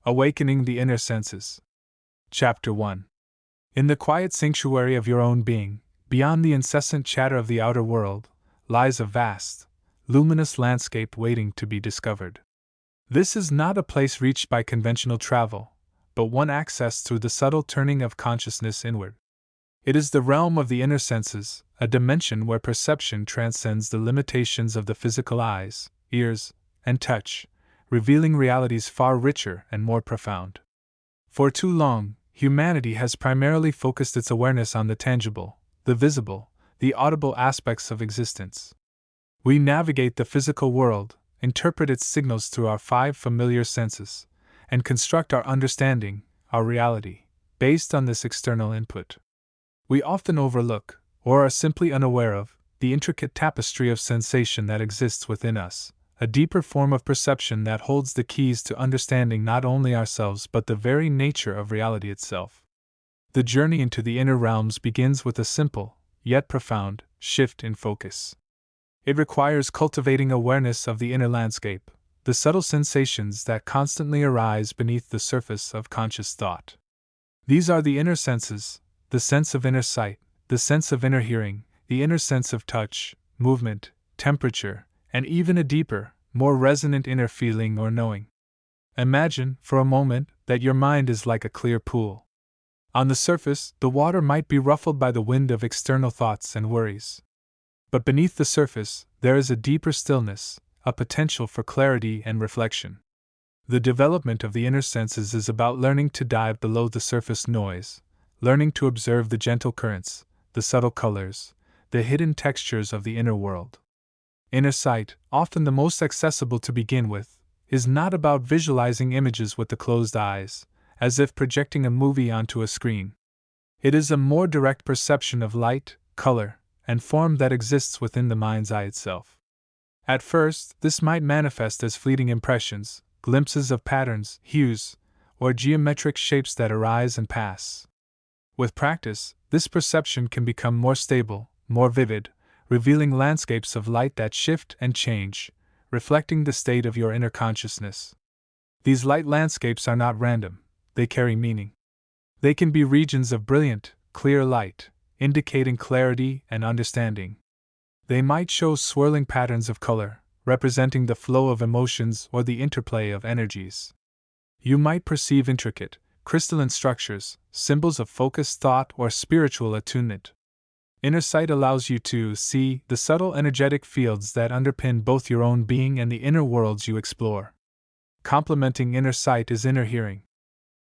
Awakening the Inner Senses. Chapter 1. In the quiet sanctuary of your own being, beyond the incessant chatter of the outer world, lies a vast, luminous landscape waiting to be discovered. This is not a place reached by conventional travel, but one accessed through the subtle turning of consciousness inward. It is the realm of the inner senses, a dimension where perception transcends the limitations of the physical eyes, ears, and touch, revealing realities far richer and more profound. For too long, humanity has primarily focused its awareness on the tangible, the visible, the audible aspects of existence. We navigate the physical world, interpret its signals through our 5 familiar senses, and construct our understanding, our reality, based on this external input. We often overlook, or are simply unaware of, the intricate tapestry of sensation that exists within us, a deeper form of perception that holds the keys to understanding not only ourselves but the very nature of reality itself. The journey into the inner realms begins with a simple, yet profound, shift in focus. It requires cultivating awareness of the inner landscape, the subtle sensations that constantly arise beneath the surface of conscious thought. These are the inner senses, the sense of inner sight, the sense of inner hearing, the inner sense of touch, movement, temperature, and even a deeper, more resonant inner feeling or knowing. Imagine, for a moment, that your mind is like a clear pool. On the surface, the water might be ruffled by the wind of external thoughts and worries. But beneath the surface, there is a deeper stillness, a potential for clarity and reflection. The development of the inner senses is about learning to dive below the surface noise, learning to observe the gentle currents, the subtle colors, the hidden textures of the inner world. Inner sight, often the most accessible to begin with, is not about visualizing images with the closed eyes, as if projecting a movie onto a screen. It is a more direct perception of light, color, and form that exists within the mind's eye itself. At first, this might manifest as fleeting impressions, glimpses of patterns, hues, or geometric shapes that arise and pass. With practice, this perception can become more stable, more vivid, revealing landscapes of light that shift and change, reflecting the state of your inner consciousness. These light landscapes are not random, they carry meaning. They can be regions of brilliant, clear light, indicating clarity and understanding. They might show swirling patterns of color, representing the flow of emotions or the interplay of energies. You might perceive intricate, crystalline structures, symbols of focused thought or spiritual attunement. Inner sight allows you to see the subtle energetic fields that underpin both your own being and the inner worlds you explore. Complementing inner sight is inner hearing.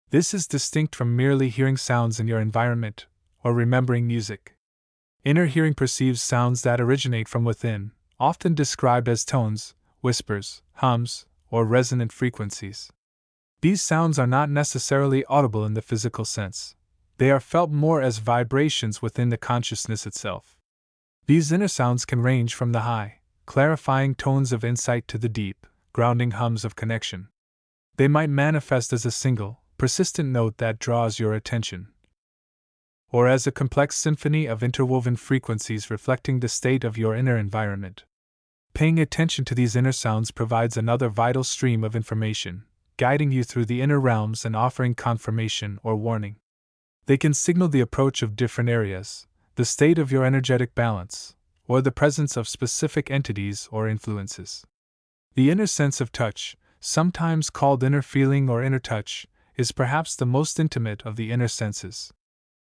This is distinct from merely hearing sounds in your environment or remembering music. Inner hearing perceives sounds that originate from within, often described as tones, whispers, hums, or resonant frequencies. These sounds are not necessarily audible in the physical sense. They are felt more as vibrations within the consciousness itself. These inner sounds can range from the high, clarifying tones of insight to the deep, grounding hums of connection. They might manifest as a single, persistent note that draws your attention, or as a complex symphony of interwoven frequencies reflecting the state of your inner environment. Paying attention to these inner sounds provides another vital stream of information, guiding you through the inner realms and offering confirmation or warning. They can signal the approach of different areas, the state of your energetic balance, or the presence of specific entities or influences. The inner sense of touch, sometimes called inner feeling or inner touch, is perhaps the most intimate of the inner senses.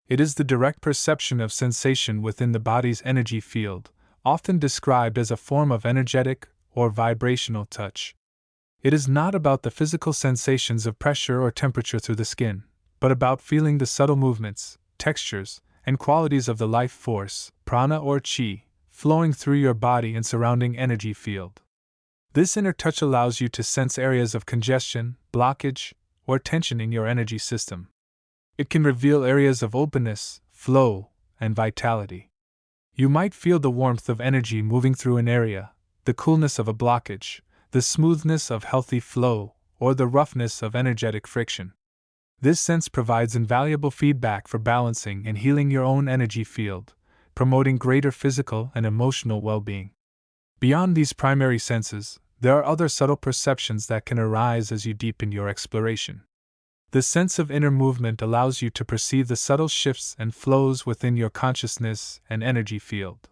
It is the direct perception of sensation within the body's energy field, often described as a form of energetic or vibrational touch. It is not about the physical sensations of pressure or temperature through the skin, but about feeling the subtle movements, textures, and qualities of the life force, prana or chi, flowing through your body and surrounding energy field. This inner touch allows you to sense areas of congestion, blockage, or tension in your energy system. It can reveal areas of openness, flow, and vitality. You might feel the warmth of energy moving through an area, the coolness of a blockage, the smoothness of healthy flow, or the roughness of energetic friction. This sense provides invaluable feedback for balancing and healing your own energy field, promoting greater physical and emotional well-being. Beyond these primary senses, there are other subtle perceptions that can arise as you deepen your exploration. The sense of inner movement allows you to perceive the subtle shifts and flows within your consciousness and energy field.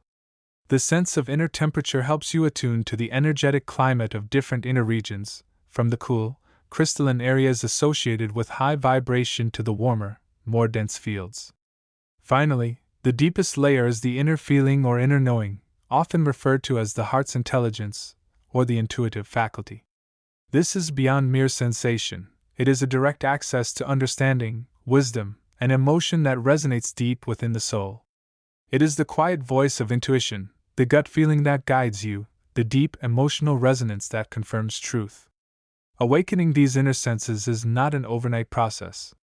The sense of inner temperature helps you attune to the energetic climate of different inner regions, from the cool, crystalline areas associated with high vibration to the warmer, more dense fields. Finally, the deepest layer is the inner feeling or inner knowing, often referred to as the heart's intelligence, or the intuitive faculty. This is beyond mere sensation. It is a direct access to understanding, wisdom, and emotion that resonates deep within the soul. It is the quiet voice of intuition, the gut feeling that guides you, the deep emotional resonance that confirms truth. Awakening these inner senses is not an overnight process.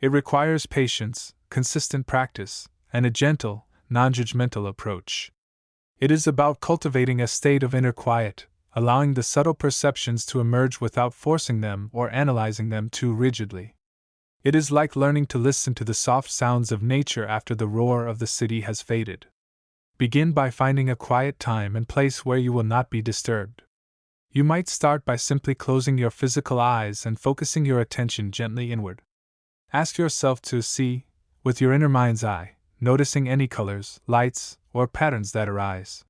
It requires patience, consistent practice, and a gentle, non-judgmental approach. It is about cultivating a state of inner quiet, allowing the subtle perceptions to emerge without forcing them or analyzing them too rigidly. It is like learning to listen to the soft sounds of nature after the roar of the city has faded. Begin by finding a quiet time and place where you will not be disturbed. You might start by simply closing your physical eyes and focusing your attention gently inward. Ask yourself to see, with your inner mind's eye, noticing any colors, lights, or patterns that arise.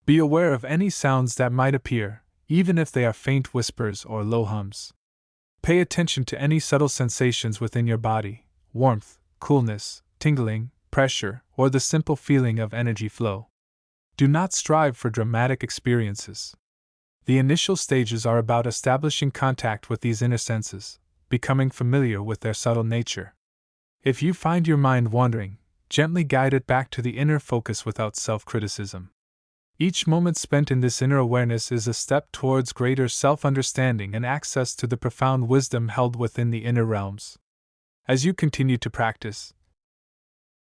Be aware of any sounds that might appear, even if they are faint whispers or low hums. Pay attention to any subtle sensations within your body: warmth, coolness, tingling, pressure, or the simple feeling of energy flow. Do not strive for dramatic experiences. The initial stages are about establishing contact with these inner senses, becoming familiar with their subtle nature. If you find your mind wandering, gently guide it back to the inner focus without self-criticism. Each moment spent in this inner awareness is a step towards greater self-understanding and access to the profound wisdom held within the inner realms. As you continue to practice,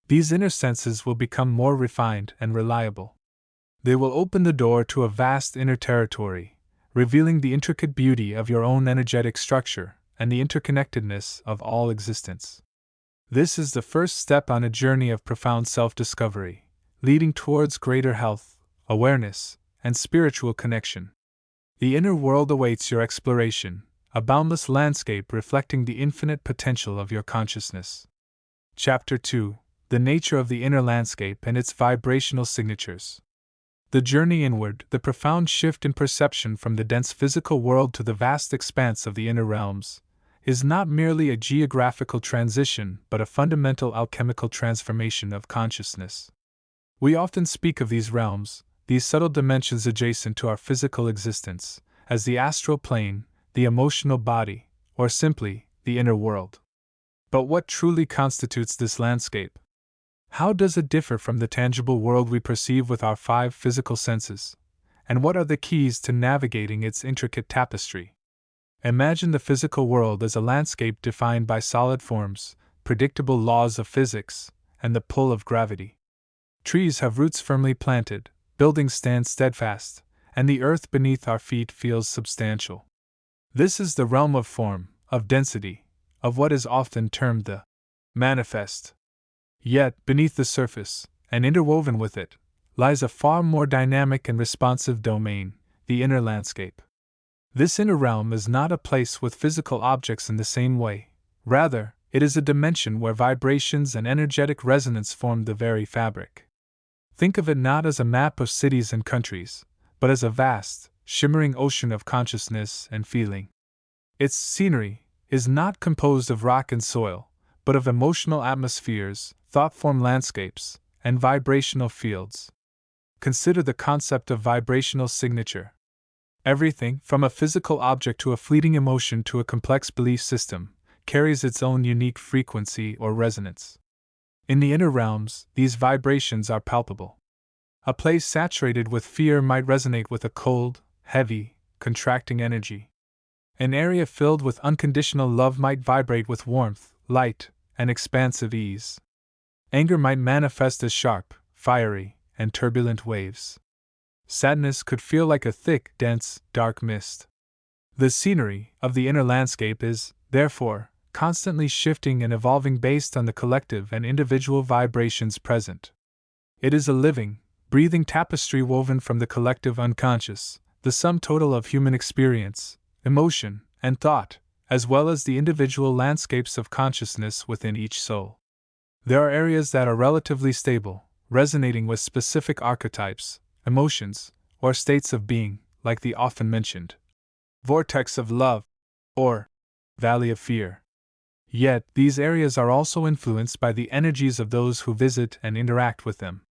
these inner senses will become more refined and reliable. They will open the door to a vast inner territory, revealing the intricate beauty of your own energetic structure and the interconnectedness of all existence. This is the first step on a journey of profound self-discovery, leading towards greater health, awareness, and spiritual connection. The inner world awaits your exploration, a boundless landscape reflecting the infinite potential of your consciousness. Chapter 2: The Nature of the Inner Landscape and Its Vibrational Signatures. The journey inward, the profound shift in perception from the dense physical world to the vast expanse of the inner realms, is not merely a geographical transition but a fundamental alchemical transformation of consciousness. We often speak of these realms, these subtle dimensions adjacent to our physical existence, as the astral plane, the emotional body, or simply, the inner world. But what truly constitutes this landscape? How does it differ from the tangible world we perceive with our 5 physical senses? And what are the keys to navigating its intricate tapestry? Imagine the physical world as a landscape defined by solid forms, predictable laws of physics, and the pull of gravity. Trees have roots firmly planted, buildings stand steadfast, and the earth beneath our feet feels substantial. This is the realm of form, of density, of what is often termed the manifest. Yet, beneath the surface, and interwoven with it, lies a far more dynamic and responsive domain, the inner landscape. This inner realm is not a place with physical objects in the same way. Rather, it is a dimension where vibrations and energetic resonance form the very fabric. Think of it not as a map of cities and countries, but as a vast, shimmering ocean of consciousness and feeling. Its scenery is not composed of rock and soil, but of emotional atmospheres, thought-form landscapes, and vibrational fields. Consider the concept of vibrational signature. Everything, from a physical object to a fleeting emotion to a complex belief system, carries its own unique frequency or resonance. In the inner realms, these vibrations are palpable. A place saturated with fear might resonate with a cold, heavy, contracting energy. An area filled with unconditional love might vibrate with warmth, light, and expansive ease. Anger might manifest as sharp, fiery, and turbulent waves. Sadness could feel like a thick, dense, dark mist. The scenery of the inner landscape is, therefore, constantly shifting and evolving based on the collective and individual vibrations present. It is a living, breathing tapestry woven from the collective unconscious, the sum total of human experience, emotion, and thought, as well as the individual landscapes of consciousness within each soul. There are areas that are relatively stable, resonating with specific archetypes, emotions, or states of being, like the often mentioned vortex of love, or valley of fear. Yet, these areas are also influenced by the energies of those who visit and interact with them.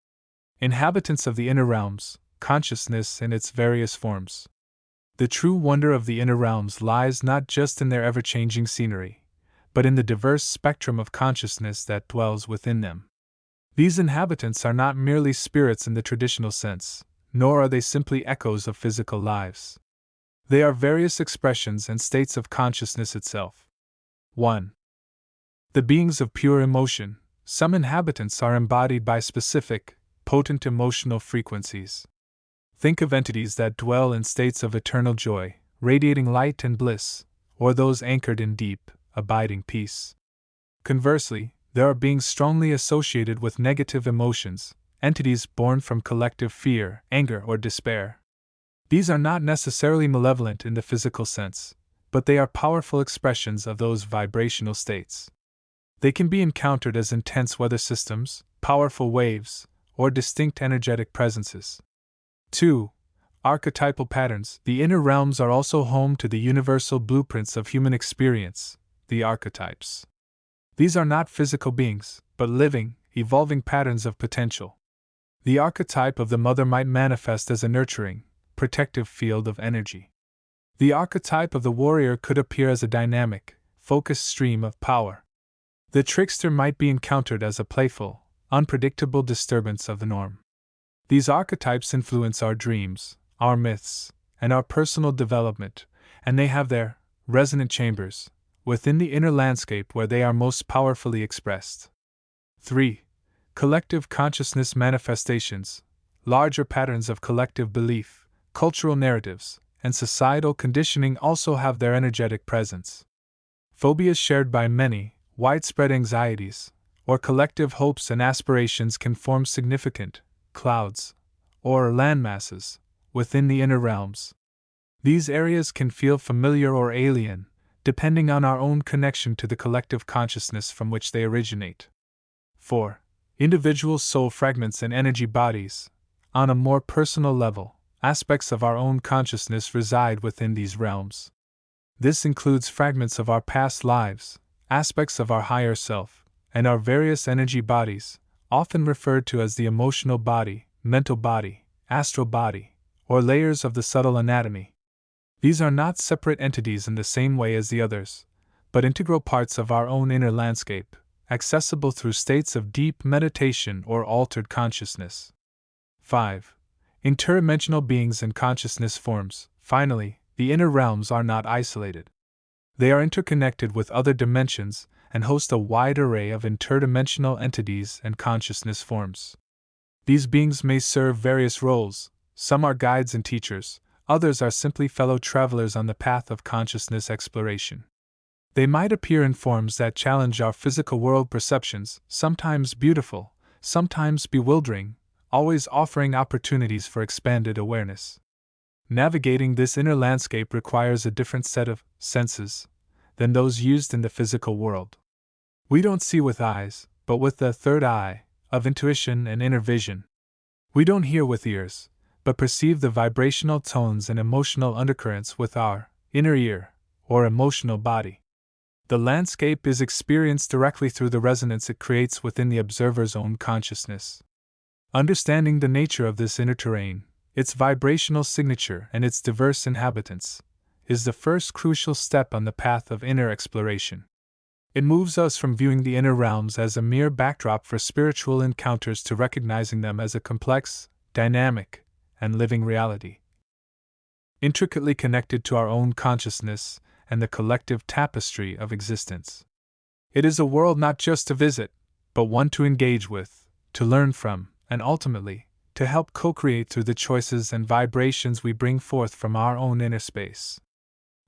Inhabitants of the inner realms, consciousness in its various forms. The true wonder of the inner realms lies not just in their ever-changing scenery, but in the diverse spectrum of consciousness that dwells within them. These inhabitants are not merely spirits in the traditional sense, nor are they simply echoes of physical lives. They are various expressions and states of consciousness itself. 1. The beings of pure emotion. Some inhabitants are embodied by specific, potent emotional frequencies. Think of entities that dwell in states of eternal joy, radiating light and bliss, or those anchored in deep, abiding peace. Conversely, there are beings strongly associated with negative emotions, entities born from collective fear, anger, or despair. These are not necessarily malevolent in the physical sense, but they are powerful expressions of those vibrational states. They can be encountered as intense weather systems, powerful waves, or distinct energetic presences. 2. Archetypal patterns. The inner realms are also home to the universal blueprints of human experience, the archetypes. These are not physical beings, but living, evolving patterns of potential. The archetype of the mother might manifest as a nurturing, protective field of energy. The archetype of the warrior could appear as a dynamic, focused stream of power. The trickster might be encountered as a playful, unpredictable disturbance of the norm. These archetypes influence our dreams, our myths, and our personal development, and they have their resonant chambers within the inner landscape where they are most powerfully expressed. 3. Collective consciousness manifestations. Larger patterns of collective belief, cultural narratives, and societal conditioning also have their energetic presence. Phobias shared by many, widespread anxieties, or collective hopes and aspirations can form significant clouds, or landmasses, within the inner realms. These areas can feel familiar or alien, depending on our own connection to the collective consciousness from which they originate. 4. Individual soul fragments and energy bodies. On a more personal level, aspects of our own consciousness reside within these realms. This includes fragments of our past lives, aspects of our higher self, and our various energy bodies, often referred to as the emotional body, mental body, astral body, or layers of the subtle anatomy. These are not separate entities in the same way as the others, but integral parts of our own inner landscape, accessible through states of deep meditation or altered consciousness. 5. Interdimensional beings and consciousness forms. Finally, the inner realms are not isolated. They are interconnected with other dimensions and host a wide array of interdimensional entities and consciousness forms. These beings may serve various roles. Some are guides and teachers, others are simply fellow travelers on the path of consciousness exploration. They might appear in forms that challenge our physical world perceptions, sometimes beautiful, sometimes bewildering, always offering opportunities for expanded awareness. Navigating this inner landscape requires a different set of senses than those used in the physical world. We don't see with eyes, but with the third eye, of intuition and inner vision. We don't hear with ears, but perceive the vibrational tones and emotional undercurrents with our inner ear, or emotional body. The landscape is experienced directly through the resonance it creates within the observer's own consciousness. Understanding the nature of this inner terrain, its vibrational signature and its diverse inhabitants, is the first crucial step on the path of inner exploration. It moves us from viewing the inner realms as a mere backdrop for spiritual encounters to recognizing them as a complex, dynamic, and living reality, intricately connected to our own consciousness and the collective tapestry of existence. It is a world not just to visit, but one to engage with, to learn from, and ultimately, to help co-create through the choices and vibrations we bring forth from our own inner space.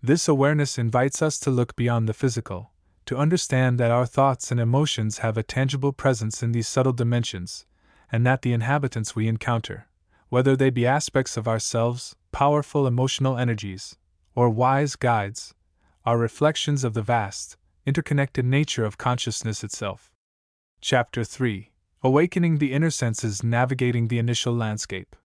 This awareness invites us to look beyond the physical, to understand that our thoughts and emotions have a tangible presence in these subtle dimensions, and that the inhabitants we encounter, whether they be aspects of ourselves, powerful emotional energies, or wise guides, are reflections of the vast, interconnected nature of consciousness itself. Chapter 3: Awakening the Inner Senses, Navigating the Initial Landscape.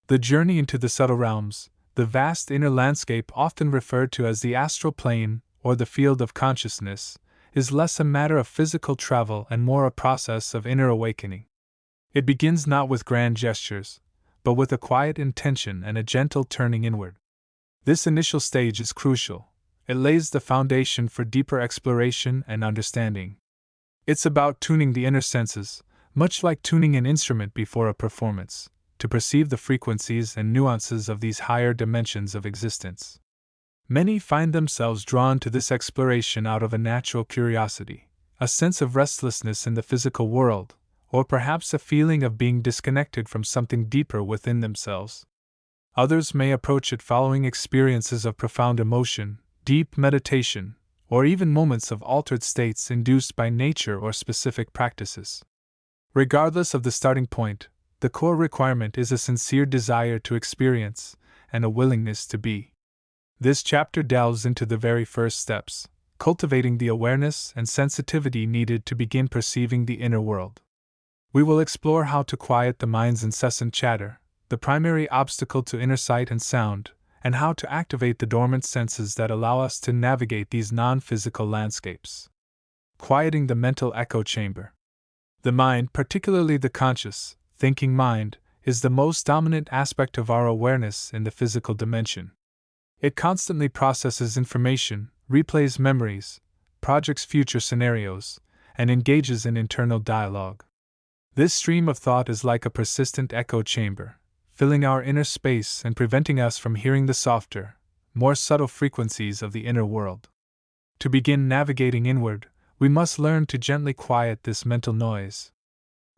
The journey into the subtle realms, the vast inner landscape often referred to as the astral plane or the field of consciousness, is less a matter of physical travel and more a process of inner awakening. It begins not with grand gestures, but with a quiet intention and a gentle turning inward. This initial stage is crucial. It lays the foundation for deeper exploration and understanding. It's about tuning the inner senses, much like tuning an instrument before a performance, to perceive the frequencies and nuances of these higher dimensions of existence. Many find themselves drawn to this exploration out of a natural curiosity, a sense of restlessness in the physical world, or perhaps a feeling of being disconnected from something deeper within themselves. Others may approach it following experiences of profound emotion, deep meditation, or even moments of altered states induced by nature or specific practices. Regardless of the starting point, the core requirement is a sincere desire to experience and a willingness to be. This chapter delves into the very first steps, cultivating the awareness and sensitivity needed to begin perceiving the inner world. We will explore how to quiet the mind's incessant chatter, the primary obstacle to inner sight and sound, and how to activate the dormant senses that allow us to navigate these non-physical landscapes. Quieting the mental echo chamber. The mind, particularly the conscious, thinking mind, is the most dominant aspect of our awareness in the physical dimension. It constantly processes information, replays memories, projects future scenarios, and engages in internal dialogue. This stream of thought is like a persistent echo chamber, filling our inner space and preventing us from hearing the softer, more subtle frequencies of the inner world. To begin navigating inward, we must learn to gently quiet this mental noise.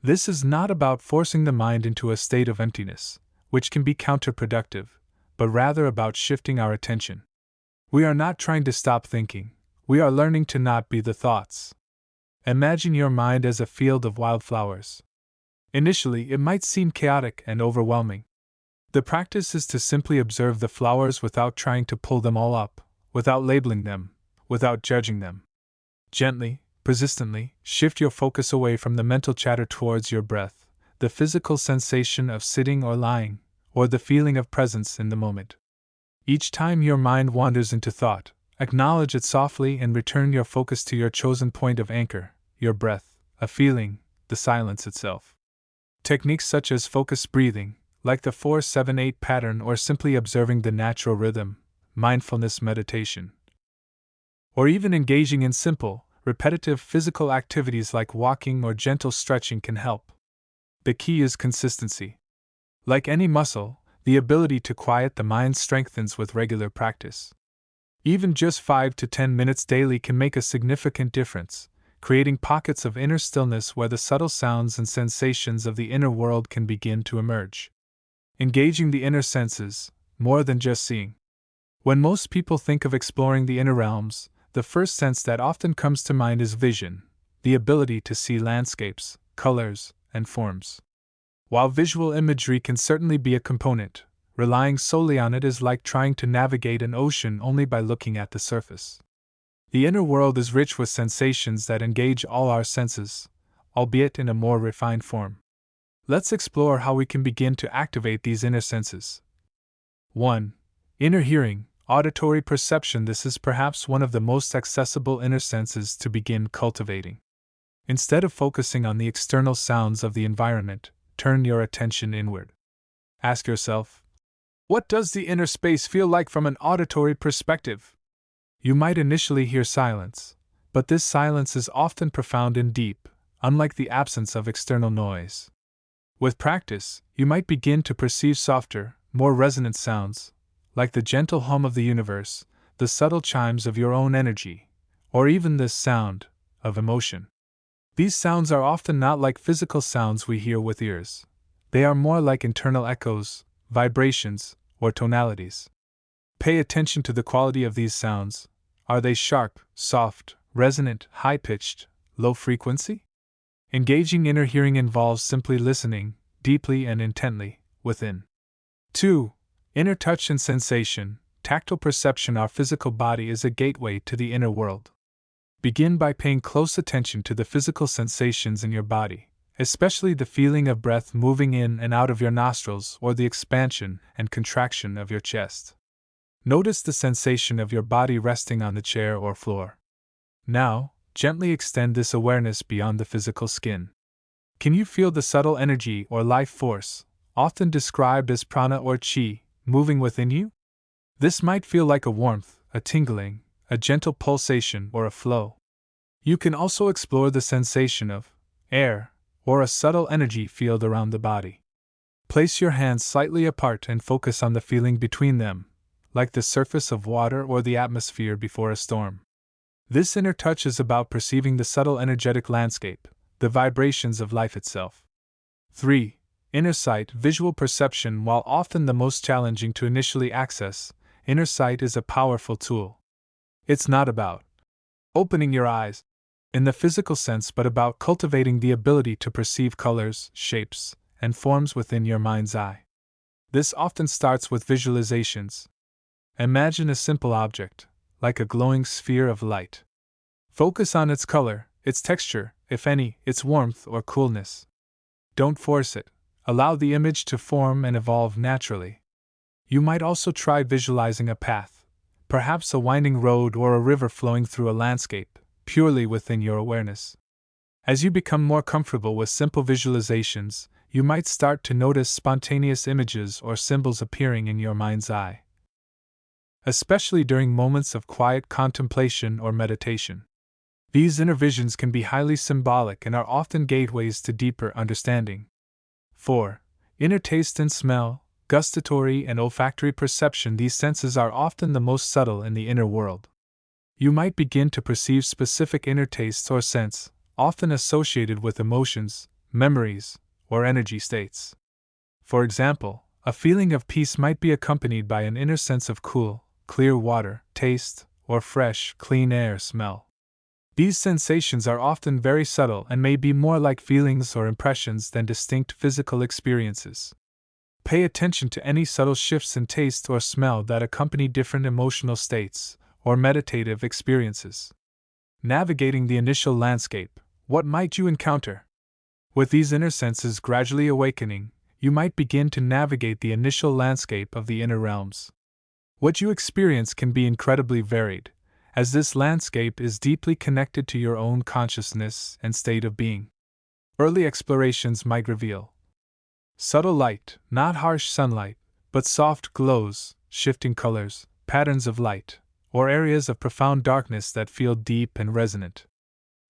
This is not about forcing the mind into a state of emptiness, which can be counterproductive, but rather about shifting our attention. We are not trying to stop thinking, we are learning to not be the thoughts. Imagine your mind as a field of wildflowers. Initially, it might seem chaotic and overwhelming. The practice is to simply observe the flowers without trying to pull them all up, without labeling them, without judging them. Gently, persistently, shift your focus away from the mental chatter towards your breath, the physical sensation of sitting or lying, or the feeling of presence in the moment. Each time your mind wanders into thought, acknowledge it softly and return your focus to your chosen point of anchor, your breath, a feeling, the silence itself. Techniques such as focused breathing, like the 4-7-8 pattern, or simply observing the natural rhythm, mindfulness meditation, or even engaging in simple, repetitive physical activities like walking or gentle stretching can help. The key is consistency. Like any muscle, the ability to quiet the mind strengthens with regular practice. Even just 5 to 10 minutes daily can make a significant difference, creating pockets of inner stillness where the subtle sounds and sensations of the inner world can begin to emerge. Engaging the inner senses, more than just seeing. When most people think of exploring the inner realms, the first sense that often comes to mind is vision, the ability to see landscapes, colors, and forms. While visual imagery can certainly be a component, relying solely on it is like trying to navigate an ocean only by looking at the surface. The inner world is rich with sensations that engage all our senses, albeit in a more refined form. Let's explore how we can begin to activate these inner senses. 1. Inner hearing, auditory perception. This is perhaps one of the most accessible inner senses to begin cultivating. Instead of focusing on the external sounds of the environment, turn your attention inward. Ask yourself, what does the inner space feel like from an auditory perspective? You might initially hear silence, but this silence is often profound and deep, unlike the absence of external noise. With practice, you might begin to perceive softer, more resonant sounds, like the gentle hum of the universe, the subtle chimes of your own energy, or even the sound of emotion. These sounds are often not like physical sounds we hear with ears. They are more like internal echoes, vibrations, or tonalities. Pay attention to the quality of these sounds. Are they sharp, soft, resonant, high-pitched, low-frequency? Engaging inner hearing involves simply listening, deeply and intently, within. 2. Inner touch and sensation. tactile perception, our physical body is a gateway to the inner world. Begin by paying close attention to the physical sensations in your body, especially the feeling of breath moving in and out of your nostrils or the expansion and contraction of your chest. Notice the sensation of your body resting on the chair or floor. Now, gently extend this awareness beyond the physical skin. Can you feel the subtle energy or life force, often described as prana or chi, moving within you? This might feel like a warmth, a tingling, a gentle pulsation, or a flow. You can also explore the sensation of air, or a subtle energy field around the body. Place your hands slightly apart and focus on the feeling between them, like the surface of water or the atmosphere before a storm. This inner touch is about perceiving the subtle energetic landscape, the vibrations of life itself. 3. Inner sight, visual perception. While often the most challenging to initially access, inner sight is a powerful tool. It's not about opening your eyes in the physical sense, but about cultivating the ability to perceive colors, shapes, and forms within your mind's eye. This often starts with visualizations. Imagine a simple object, like a glowing sphere of light. Focus on its color, its texture, if any, its warmth or coolness. Don't force it. Allow the image to form and evolve naturally. You might also try visualizing a path, perhaps a winding road or a river flowing through a landscape, purely within your awareness. As you become more comfortable with simple visualizations, you might start to notice spontaneous images or symbols appearing in your mind's eye, especially during moments of quiet contemplation or meditation. These inner visions can be highly symbolic and are often gateways to deeper understanding. 4. Inner taste and smell, gustatory and olfactory perception. These senses are often the most subtle in the inner world. You might begin to perceive specific inner tastes or scents, often associated with emotions, memories, or energy states. For example, a feeling of peace might be accompanied by an inner sense of cool, clear water taste, or fresh, clean air smell. These sensations are often very subtle and may be more like feelings or impressions than distinct physical experiences. Pay attention to any subtle shifts in taste or smell that accompany different emotional states or meditative experiences. Navigating the initial landscape, what might you encounter? With these inner senses gradually awakening, you might begin to navigate the initial landscape of the inner realms. What you experience can be incredibly varied, as this landscape is deeply connected to your own consciousness and state of being. Early explorations might reveal subtle light, not harsh sunlight, but soft glows, shifting colors, patterns of light, or areas of profound darkness that feel deep and resonant.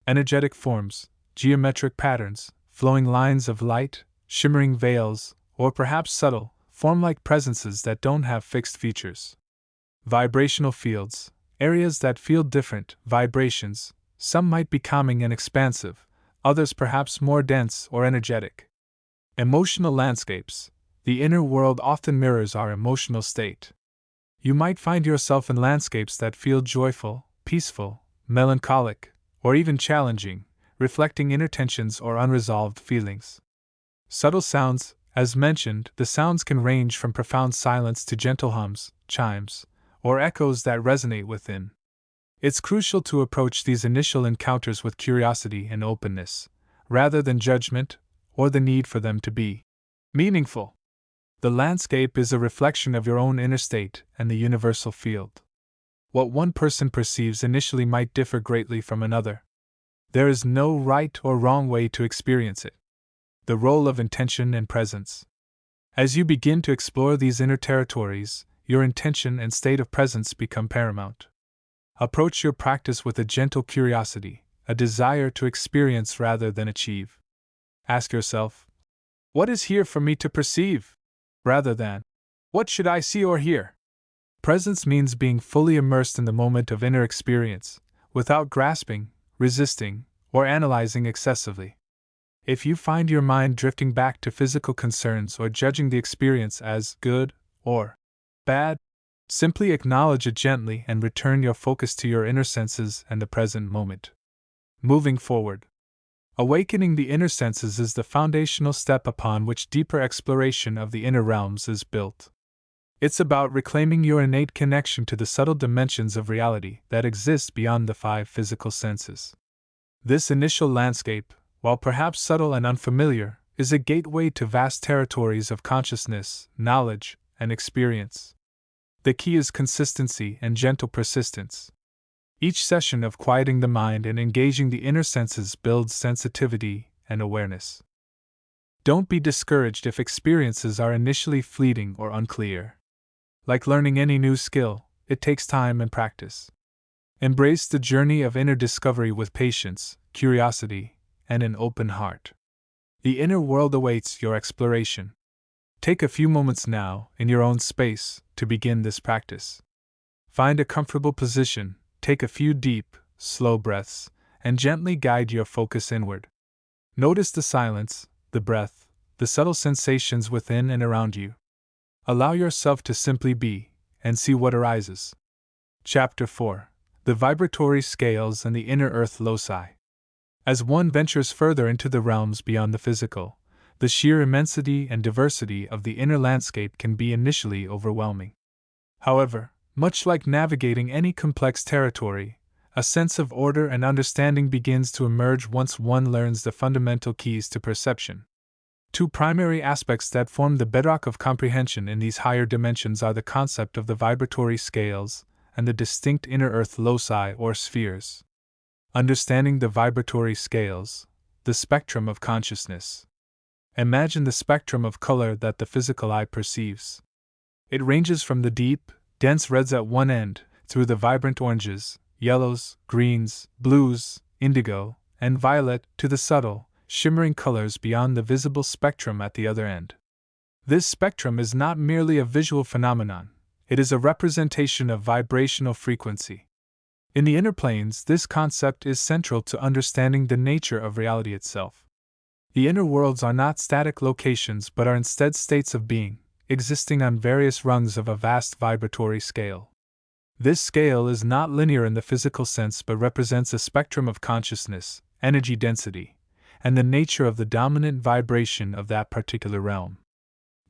Energetic forms, geometric patterns, flowing lines of light, shimmering veils, or perhaps subtle, form-like presences that don't have fixed features. Vibrational fields, areas that feel different, vibrations, some might be calming and expansive, others perhaps more dense or energetic. Emotional landscapes, the inner world often mirrors our emotional state. You might find yourself in landscapes that feel joyful, peaceful, melancholic, or even challenging, reflecting inner tensions or unresolved feelings. Subtle sounds, as mentioned, the sounds can range from profound silence to gentle hums, chimes, or echoes that resonate within. It's crucial to approach these initial encounters with curiosity and openness, rather than judgment or the need for them to be meaningful. The landscape is a reflection of your own inner state and the universal field. What one person perceives initially might differ greatly from another. There is no right or wrong way to experience it. The role of intention and presence. As you begin to explore these inner territories, your intention and state of presence become paramount. Approach your practice with a gentle curiosity, a desire to experience rather than achieve. Ask yourself, what is here for me to perceive? Rather than, what should I see or hear? Presence means being fully immersed in the moment of inner experience, without grasping, resisting, or analyzing excessively. If you find your mind drifting back to physical concerns or judging the experience as good or bad, simply acknowledge it gently and return your focus to your inner senses and the present moment. Moving forward. Awakening the inner senses is the foundational step upon which deeper exploration of the inner realms is built. It's about reclaiming your innate connection to the subtle dimensions of reality that exist beyond the five physical senses. This initial landscape, while perhaps subtle and unfamiliar, is a gateway to vast territories of consciousness, knowledge, and experience. The key is consistency and gentle persistence. Each session of quieting the mind and engaging the inner senses builds sensitivity and awareness. Don't be discouraged if experiences are initially fleeting or unclear. Like learning any new skill, it takes time and practice. Embrace the journey of inner discovery with patience, curiosity, and an open heart. The inner world awaits your exploration. Take a few moments now, in your own space, to begin this practice. Find a comfortable position, take a few deep, slow breaths, and gently guide your focus inward. Notice the silence, the breath, the subtle sensations within and around you. Allow yourself to simply be, and see what arises. Chapter 4: The Vibratory Scales and the Inner Earth Loci. As one ventures further into the realms beyond the physical, the sheer immensity and diversity of the inner landscape can be initially overwhelming. However, much like navigating any complex territory, a sense of order and understanding begins to emerge once one learns the fundamental keys to perception. Two primary aspects that form the bedrock of comprehension in these higher dimensions are the concept of the vibratory scales and the distinct inner earth loci or spheres. Understanding the vibratory scales, the spectrum of consciousness. Imagine the spectrum of color that the physical eye perceives. It ranges from the deep, dense reds at one end, through the vibrant oranges, yellows, greens, blues, indigo, and violet, to the subtle, shimmering colors beyond the visible spectrum at the other end. This spectrum is not merely a visual phenomenon, it is a representation of vibrational frequency. In the inner planes, this concept is central to understanding the nature of reality itself. The inner worlds are not static locations but are instead states of being, existing on various rungs of a vast vibratory scale. This scale is not linear in the physical sense but represents a spectrum of consciousness, energy density, and the nature of the dominant vibration of that particular realm.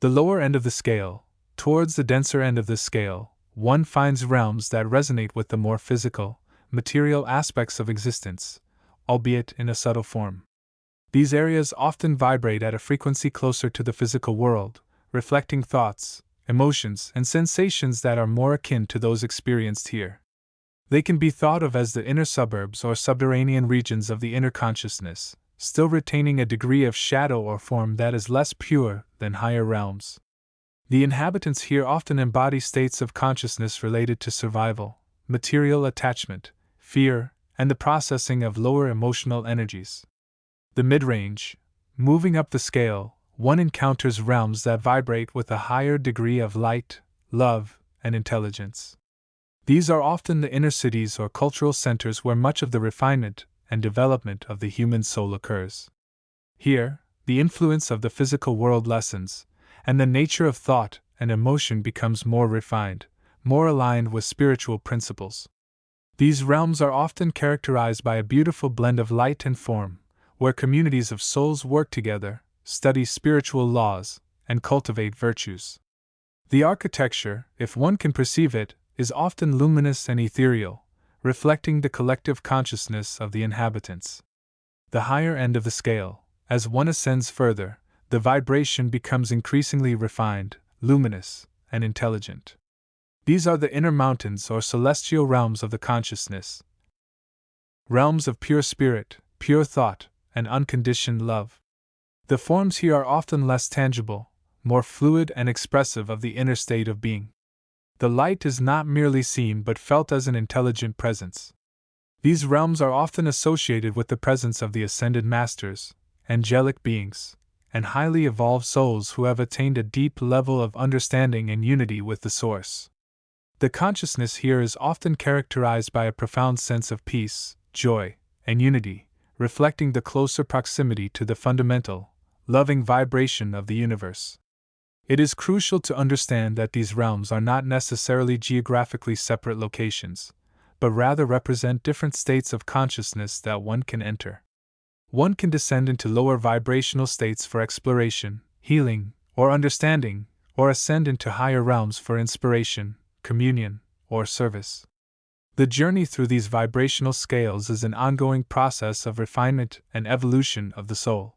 The lower end of the scale, towards the denser end of the scale, one finds realms that resonate with the more physical, material aspects of existence, albeit in a subtle form. These areas often vibrate at a frequency closer to the physical world, reflecting thoughts, emotions, and sensations that are more akin to those experienced here. They can be thought of as the inner suburbs or subterranean regions of the inner consciousness, still retaining a degree of shadow or form that is less pure than higher realms. The inhabitants here often embody states of consciousness related to survival, material attachment, fear, and the processing of lower emotional energies. The mid-range, moving up the scale, one encounters realms that vibrate with a higher degree of light, love, and intelligence. These are often the inner cities or cultural centers where much of the refinement and development of the human soul occurs. Here, the influence of the physical world lessens, and the nature of thought and emotion becomes more refined, more aligned with spiritual principles. These realms are often characterized by a beautiful blend of light and form, where communities of souls work together, study spiritual laws, and cultivate virtues. The architecture, if one can perceive it, is often luminous and ethereal, reflecting the collective consciousness of the inhabitants. The higher end of the scale, as one ascends further, the vibration becomes increasingly refined, luminous, and intelligent. These are the inner mountains or celestial realms of the consciousness. Realms of pure spirit, pure thought, and unconditioned love. The forms here are often less tangible, more fluid and expressive of the inner state of being. The light is not merely seen but felt as an intelligent presence. These realms are often associated with the presence of the ascended masters, angelic beings, and highly evolved souls who have attained a deep level of understanding and unity with the Source. The consciousness here is often characterized by a profound sense of peace, joy, and unity, reflecting the closer proximity to the fundamental, loving vibration of the universe. It is crucial to understand that these realms are not necessarily geographically separate locations, but rather represent different states of consciousness that one can enter. One can descend into lower vibrational states for exploration, healing, or understanding, or ascend into higher realms for inspiration, communion, or service. The journey through these vibrational scales is an ongoing process of refinement and evolution of the soul.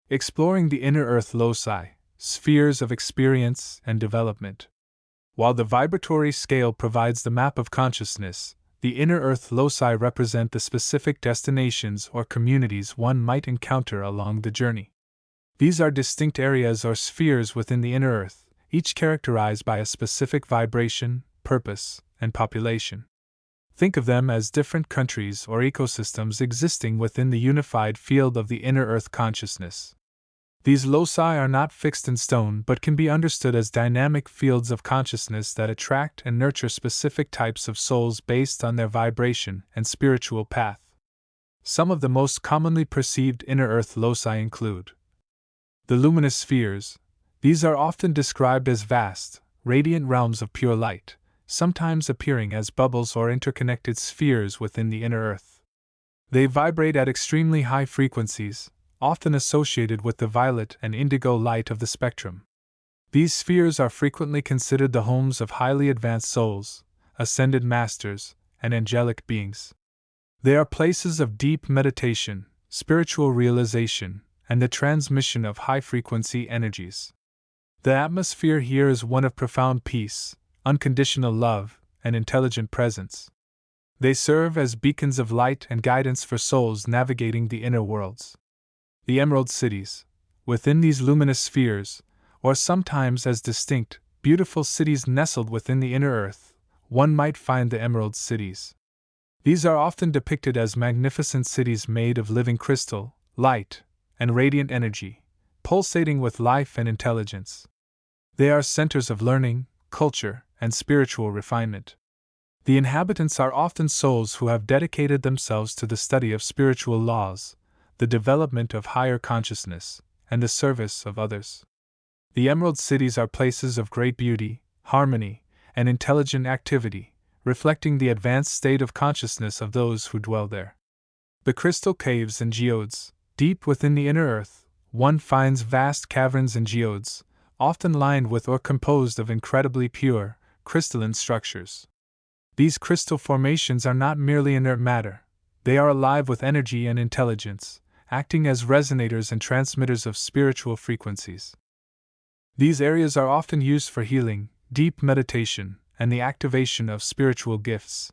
Exploring the inner earth loci, spheres of experience and development. While the vibratory scale provides the map of consciousness, the inner earth loci represent the specific destinations or communities one might encounter along the journey. These are distinct areas or spheres within the inner earth, each characterized by a specific vibration, purpose, and population. Think of them as different countries or ecosystems existing within the unified field of the inner earth consciousness. These loci are not fixed in stone but can be understood as dynamic fields of consciousness that attract and nurture specific types of souls based on their vibration and spiritual path. Some of the most commonly perceived inner earth loci include the luminous spheres. These are often described as vast, radiant realms of pure light, sometimes appearing as bubbles or interconnected spheres within the inner earth. They vibrate at extremely high frequencies, often associated with the violet and indigo light of the spectrum. These spheres are frequently considered the homes of highly advanced souls, ascended masters, and angelic beings. They are places of deep meditation, spiritual realization, and the transmission of high-frequency energies. The atmosphere here is one of profound peace, unconditional love, and intelligent presence. They serve as beacons of light and guidance for souls navigating the inner worlds. The emerald cities. Within these luminous spheres, or sometimes as distinct, beautiful cities nestled within the inner earth, one might find the emerald cities. These are often depicted as magnificent cities made of living crystal, light, and radiant energy, pulsating with life and intelligence. They are centers of learning, culture, and spiritual refinement. The inhabitants are often souls who have dedicated themselves to the study of spiritual laws, the development of higher consciousness, and the service of others. The emerald cities are places of great beauty, harmony, and intelligent activity, reflecting the advanced state of consciousness of those who dwell there. The crystal caves and geodes. Deep within the inner earth, one finds vast caverns and geodes, often lined with or composed of incredibly pure, crystalline structures. These crystal formations are not merely inert matter, they are alive with energy and intelligence, acting as resonators and transmitters of spiritual frequencies. These areas are often used for healing, deep meditation, and the activation of spiritual gifts.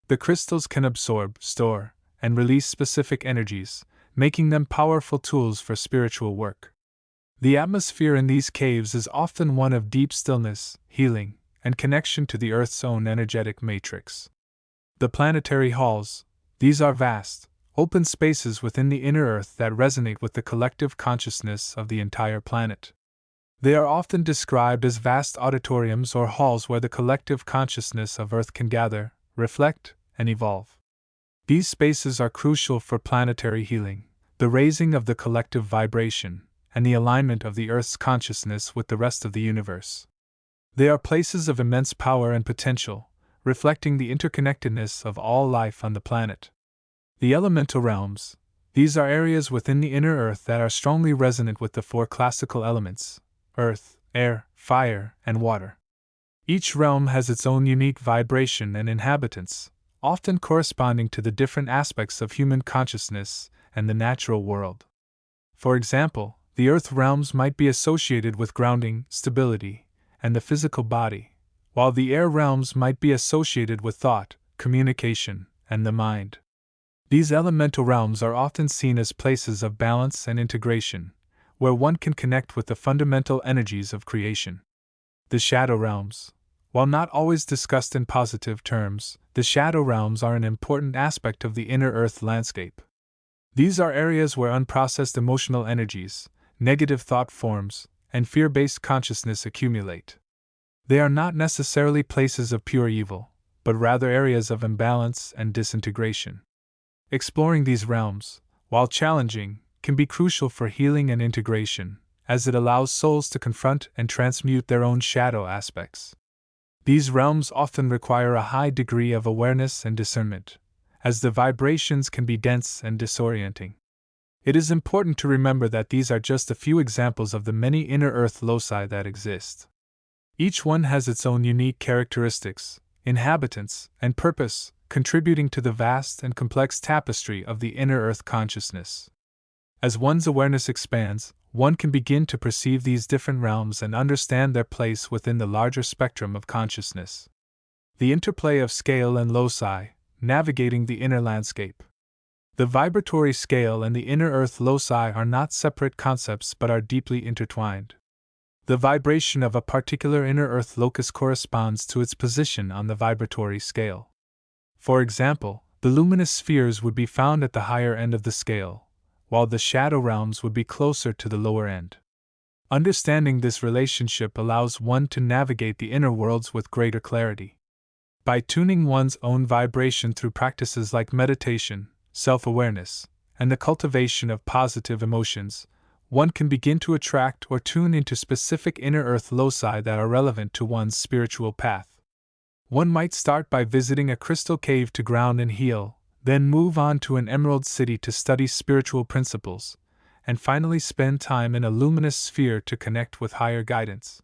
The crystals can absorb, store, and release specific energies, making them powerful tools for spiritual work. The atmosphere in these caves is often one of deep stillness, healing, and connection to the Earth's own energetic matrix. The planetary halls. These are vast, open spaces within the inner Earth that resonate with the collective consciousness of the entire planet. They are often described as vast auditoriums or halls where the collective consciousness of Earth can gather, reflect, and evolve. These spaces are crucial for planetary healing, the raising of the collective vibration, and the alignment of the Earth's consciousness with the rest of the universe. They are places of immense power and potential, reflecting the interconnectedness of all life on the planet. The elemental realms. These are areas within the inner Earth that are strongly resonant with the four classical elements: earth, air, fire, and water. Each realm has its own unique vibration and inhabitants, often corresponding to the different aspects of human consciousness and the natural world. For example, the earth realms might be associated with grounding, stability, and the physical body, while the air realms might be associated with thought, communication, and the mind. These elemental realms are often seen as places of balance and integration, where one can connect with the fundamental energies of creation. The shadow realms. While not always discussed in positive terms, the shadow realms are an important aspect of the inner Earth landscape. These are areas where unprocessed emotional energies, negative thought forms, and fear-based consciousness accumulate. They are not necessarily places of pure evil, but rather areas of imbalance and disintegration. Exploring these realms, while challenging, can be crucial for healing and integration, as it allows souls to confront and transmute their own shadow aspects. These realms often require a high degree of awareness and discernment, as the vibrations can be dense and disorienting. It is important to remember that these are just a few examples of the many inner Earth loci that exist. Each one has its own unique characteristics, inhabitants, and purpose, contributing to the vast and complex tapestry of the inner earth consciousness. As one's awareness expands, one can begin to perceive these different realms and understand their place within the larger spectrum of consciousness. The interplay of scale and loci, navigating the inner landscape. The vibratory scale and the inner earth loci are not separate concepts but are deeply intertwined. The vibration of a particular inner earth locus corresponds to its position on the vibratory scale. For example, the luminous spheres would be found at the higher end of the scale, while the shadow realms would be closer to the lower end. Understanding this relationship allows one to navigate the inner worlds with greater clarity. By tuning one's own vibration through practices like meditation, self-awareness, and the cultivation of positive emotions, one can begin to attract or tune into specific inner earth loci that are relevant to one's spiritual path. One might start by visiting a crystal cave to ground and heal, then move on to an emerald city to study spiritual principles, and finally spend time in a luminous sphere to connect with higher guidance.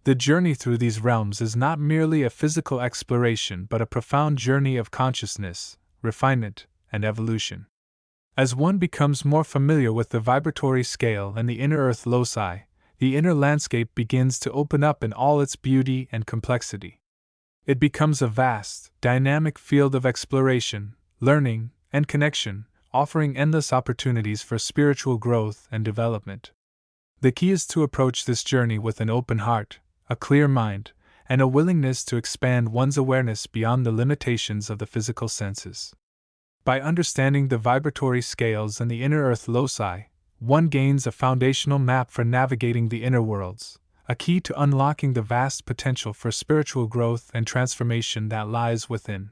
The journey through these realms is not merely a physical exploration but a profound journey of consciousness, refinement, and evolution. As one becomes more familiar with the vibratory scale and the inner earth loci, the inner landscape begins to open up in all its beauty and complexity. It becomes a vast, dynamic field of exploration, learning, and connection, offering endless opportunities for spiritual growth and development. The key is to approach this journey with an open heart, a clear mind, and a willingness to expand one's awareness beyond the limitations of the physical senses. By understanding the vibratory scales and the inner earth loci, one gains a foundational map for navigating the inner worlds, a key to unlocking the vast potential for spiritual growth and transformation that lies within.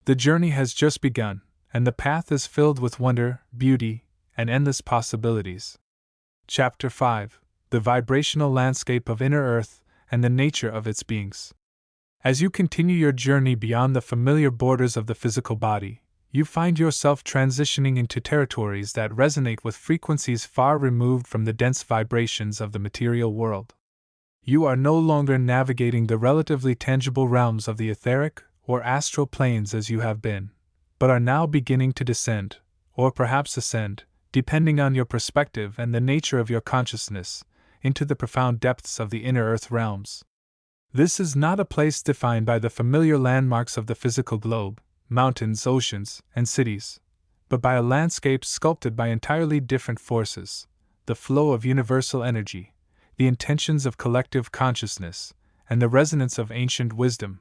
The journey has just begun, and the path is filled with wonder, beauty, and endless possibilities. Chapter 5: The Vibrational Landscape of Inner Earth and the Nature of Its Beings. As you continue your journey beyond the familiar borders of the physical body, you find yourself transitioning into territories that resonate with frequencies far removed from the dense vibrations of the material world. You are no longer navigating the relatively tangible realms of the etheric or astral planes as you have been, but are now beginning to descend, or perhaps ascend, depending on your perspective and the nature of your consciousness, into the profound depths of the inner earth realms. This is not a place defined by the familiar landmarks of the physical globe, mountains, oceans, and cities, but by a landscape sculpted by entirely different forces, the flow of universal energy, the intentions of collective consciousness, and the resonance of ancient wisdom.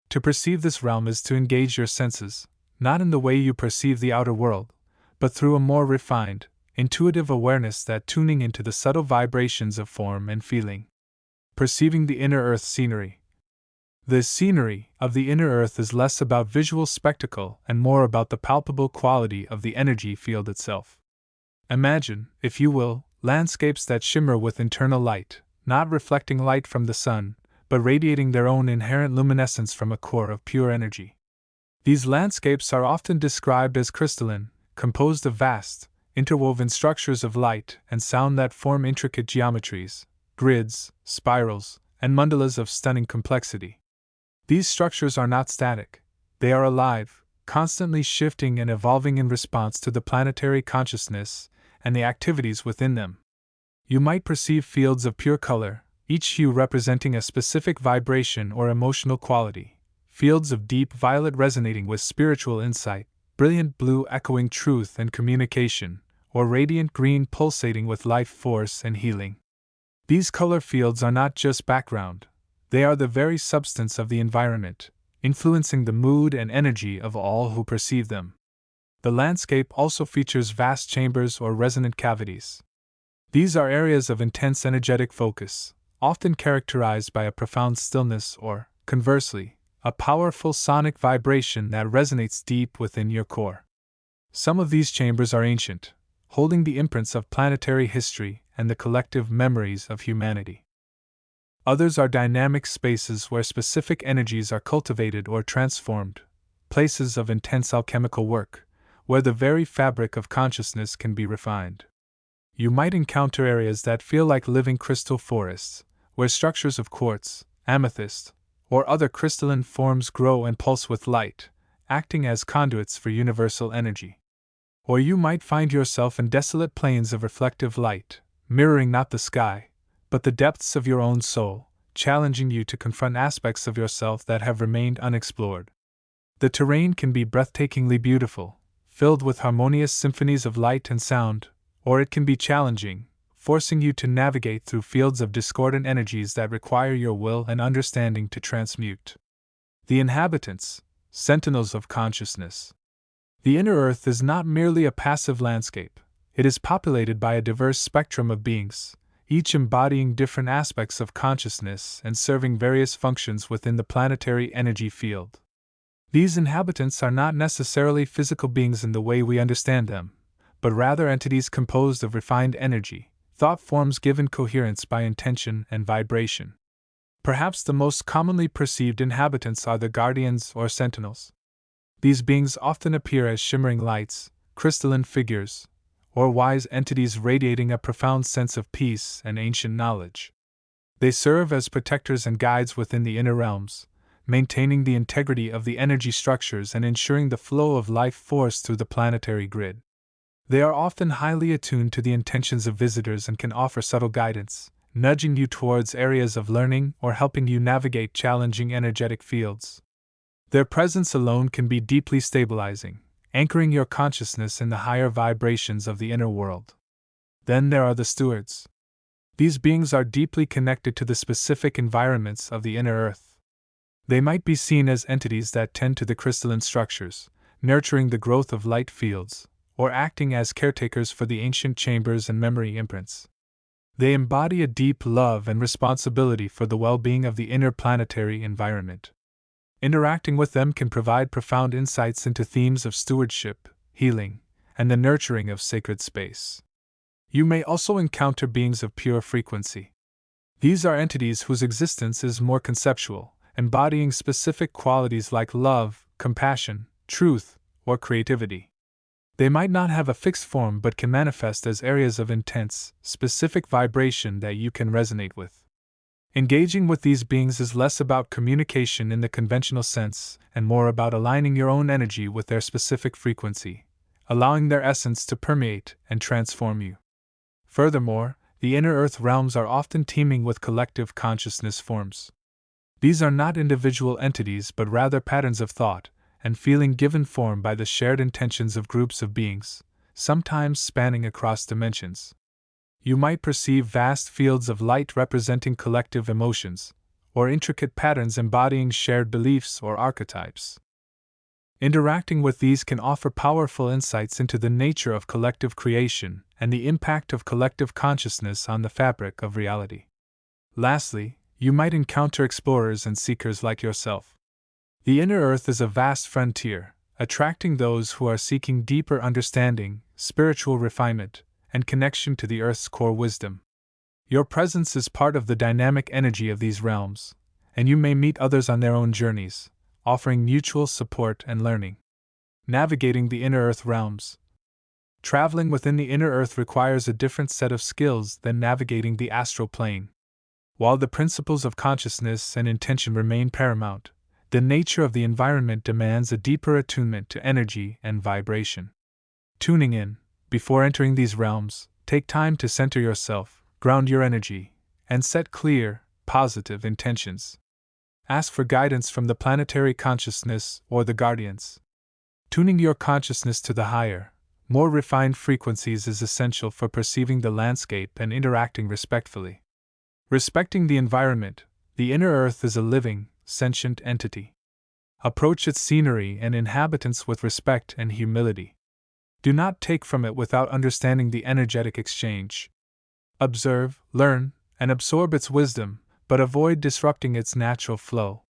To perceive this realm is to engage your senses, not in the way you perceive the outer world, but through a more refined, intuitive awareness that tuning into the subtle vibrations of form and feeling. Perceiving the inner earth scenery. The scenery of the inner earth is less about visual spectacle and more about the palpable quality of the energy field itself. Imagine, if you will, landscapes that shimmer with internal light, not reflecting light from the sun, but radiating their own inherent luminescence from a core of pure energy. These landscapes are often described as crystalline, composed of vast, interwoven structures of light and sound that form intricate geometries, grids, spirals, and mandalas of stunning complexity. These structures are not static, they are alive, constantly shifting and evolving in response to the planetary consciousness and the activities within them. You might perceive fields of pure color, each hue representing a specific vibration or emotional quality, fields of deep violet resonating with spiritual insight, brilliant blue echoing truth and communication, or radiant green pulsating with life force and healing. These color fields are not just background, they are the very substance of the environment, influencing the mood and energy of all who perceive them. The landscape also features vast chambers or resonant cavities. These are areas of intense energetic focus, often characterized by a profound stillness or, conversely, a powerful sonic vibration that resonates deep within your core. Some of these chambers are ancient, holding the imprints of planetary history and the collective memories of humanity. Others are dynamic spaces where specific energies are cultivated or transformed, places of intense alchemical work, where the very fabric of consciousness can be refined. You might encounter areas that feel like living crystal forests, where structures of quartz, amethyst, or other crystalline forms grow and pulse with light, acting as conduits for universal energy. Or you might find yourself in desolate plains of reflective light, mirroring not the sky, but the depths of your own soul, challenging you to confront aspects of yourself that have remained unexplored. The terrain can be breathtakingly beautiful, filled with harmonious symphonies of light and sound, or it can be challenging, forcing you to navigate through fields of discordant energies that require your will and understanding to transmute. The inhabitants, sentinels of consciousness. The inner earth is not merely a passive landscape, it is populated by a diverse spectrum of beings, each embodying different aspects of consciousness and serving various functions within the planetary energy field. These inhabitants are not necessarily physical beings in the way we understand them, but rather entities composed of refined energy, thought forms given coherence by intention and vibration. Perhaps the most commonly perceived inhabitants are the guardians or sentinels. These beings often appear as shimmering lights, crystalline figures, or wise entities radiating a profound sense of peace and ancient knowledge. They serve as protectors and guides within the inner realms, maintaining the integrity of the energy structures and ensuring the flow of life force through the planetary grid. They are often highly attuned to the intentions of visitors and can offer subtle guidance, nudging you towards areas of learning or helping you navigate challenging energetic fields. Their presence alone can be deeply stabilizing, anchoring your consciousness in the higher vibrations of the inner world. Then there are the stewards. These beings are deeply connected to the specific environments of the inner earth. They might be seen as entities that tend to the crystalline structures, nurturing the growth of light fields, or acting as caretakers for the ancient chambers and memory imprints. They embody a deep love and responsibility for the well-being of the inner planetary environment. Interacting with them can provide profound insights into themes of stewardship, healing, and the nurturing of sacred space. You may also encounter beings of pure frequency. These are entities whose existence is more conceptual, embodying specific qualities like love, compassion, truth, or creativity. They might not have a fixed form but can manifest as areas of intense, specific vibration that you can resonate with. Engaging with these beings is less about communication in the conventional sense and more about aligning your own energy with their specific frequency, allowing their essence to permeate and transform you. Furthermore, the inner earth realms are often teeming with collective consciousness forms. These are not individual entities but rather patterns of thought and feeling given form by the shared intentions of groups of beings, sometimes spanning across dimensions. You might perceive vast fields of light representing collective emotions, or intricate patterns embodying shared beliefs or archetypes. Interacting with these can offer powerful insights into the nature of collective creation and the impact of collective consciousness on the fabric of reality. Lastly, you might encounter explorers and seekers like yourself. The inner earth is a vast frontier, attracting those who are seeking deeper understanding, spiritual refinement, and connection to the earth's core wisdom. Your presence is part of the dynamic energy of these realms, and you may meet others on their own journeys, offering mutual support and learning. Navigating the inner earth realms. Traveling within the inner earth requires a different set of skills than navigating the astral plane. While the principles of consciousness and intention remain paramount, the nature of the environment demands a deeper attunement to energy and vibration. Tuning in. Before entering these realms, take time to center yourself, ground your energy, and set clear, positive intentions. Ask for guidance from the planetary consciousness or the guardians. Tuning your consciousness to the higher, more refined frequencies is essential for perceiving the landscape and interacting respectfully. Respecting the environment, the inner earth is a living, sentient entity. Approach its scenery and inhabitants with respect and humility. Do not take from it without understanding the energetic exchange. Observe, learn, and absorb its wisdom, but avoid disrupting its natural flow.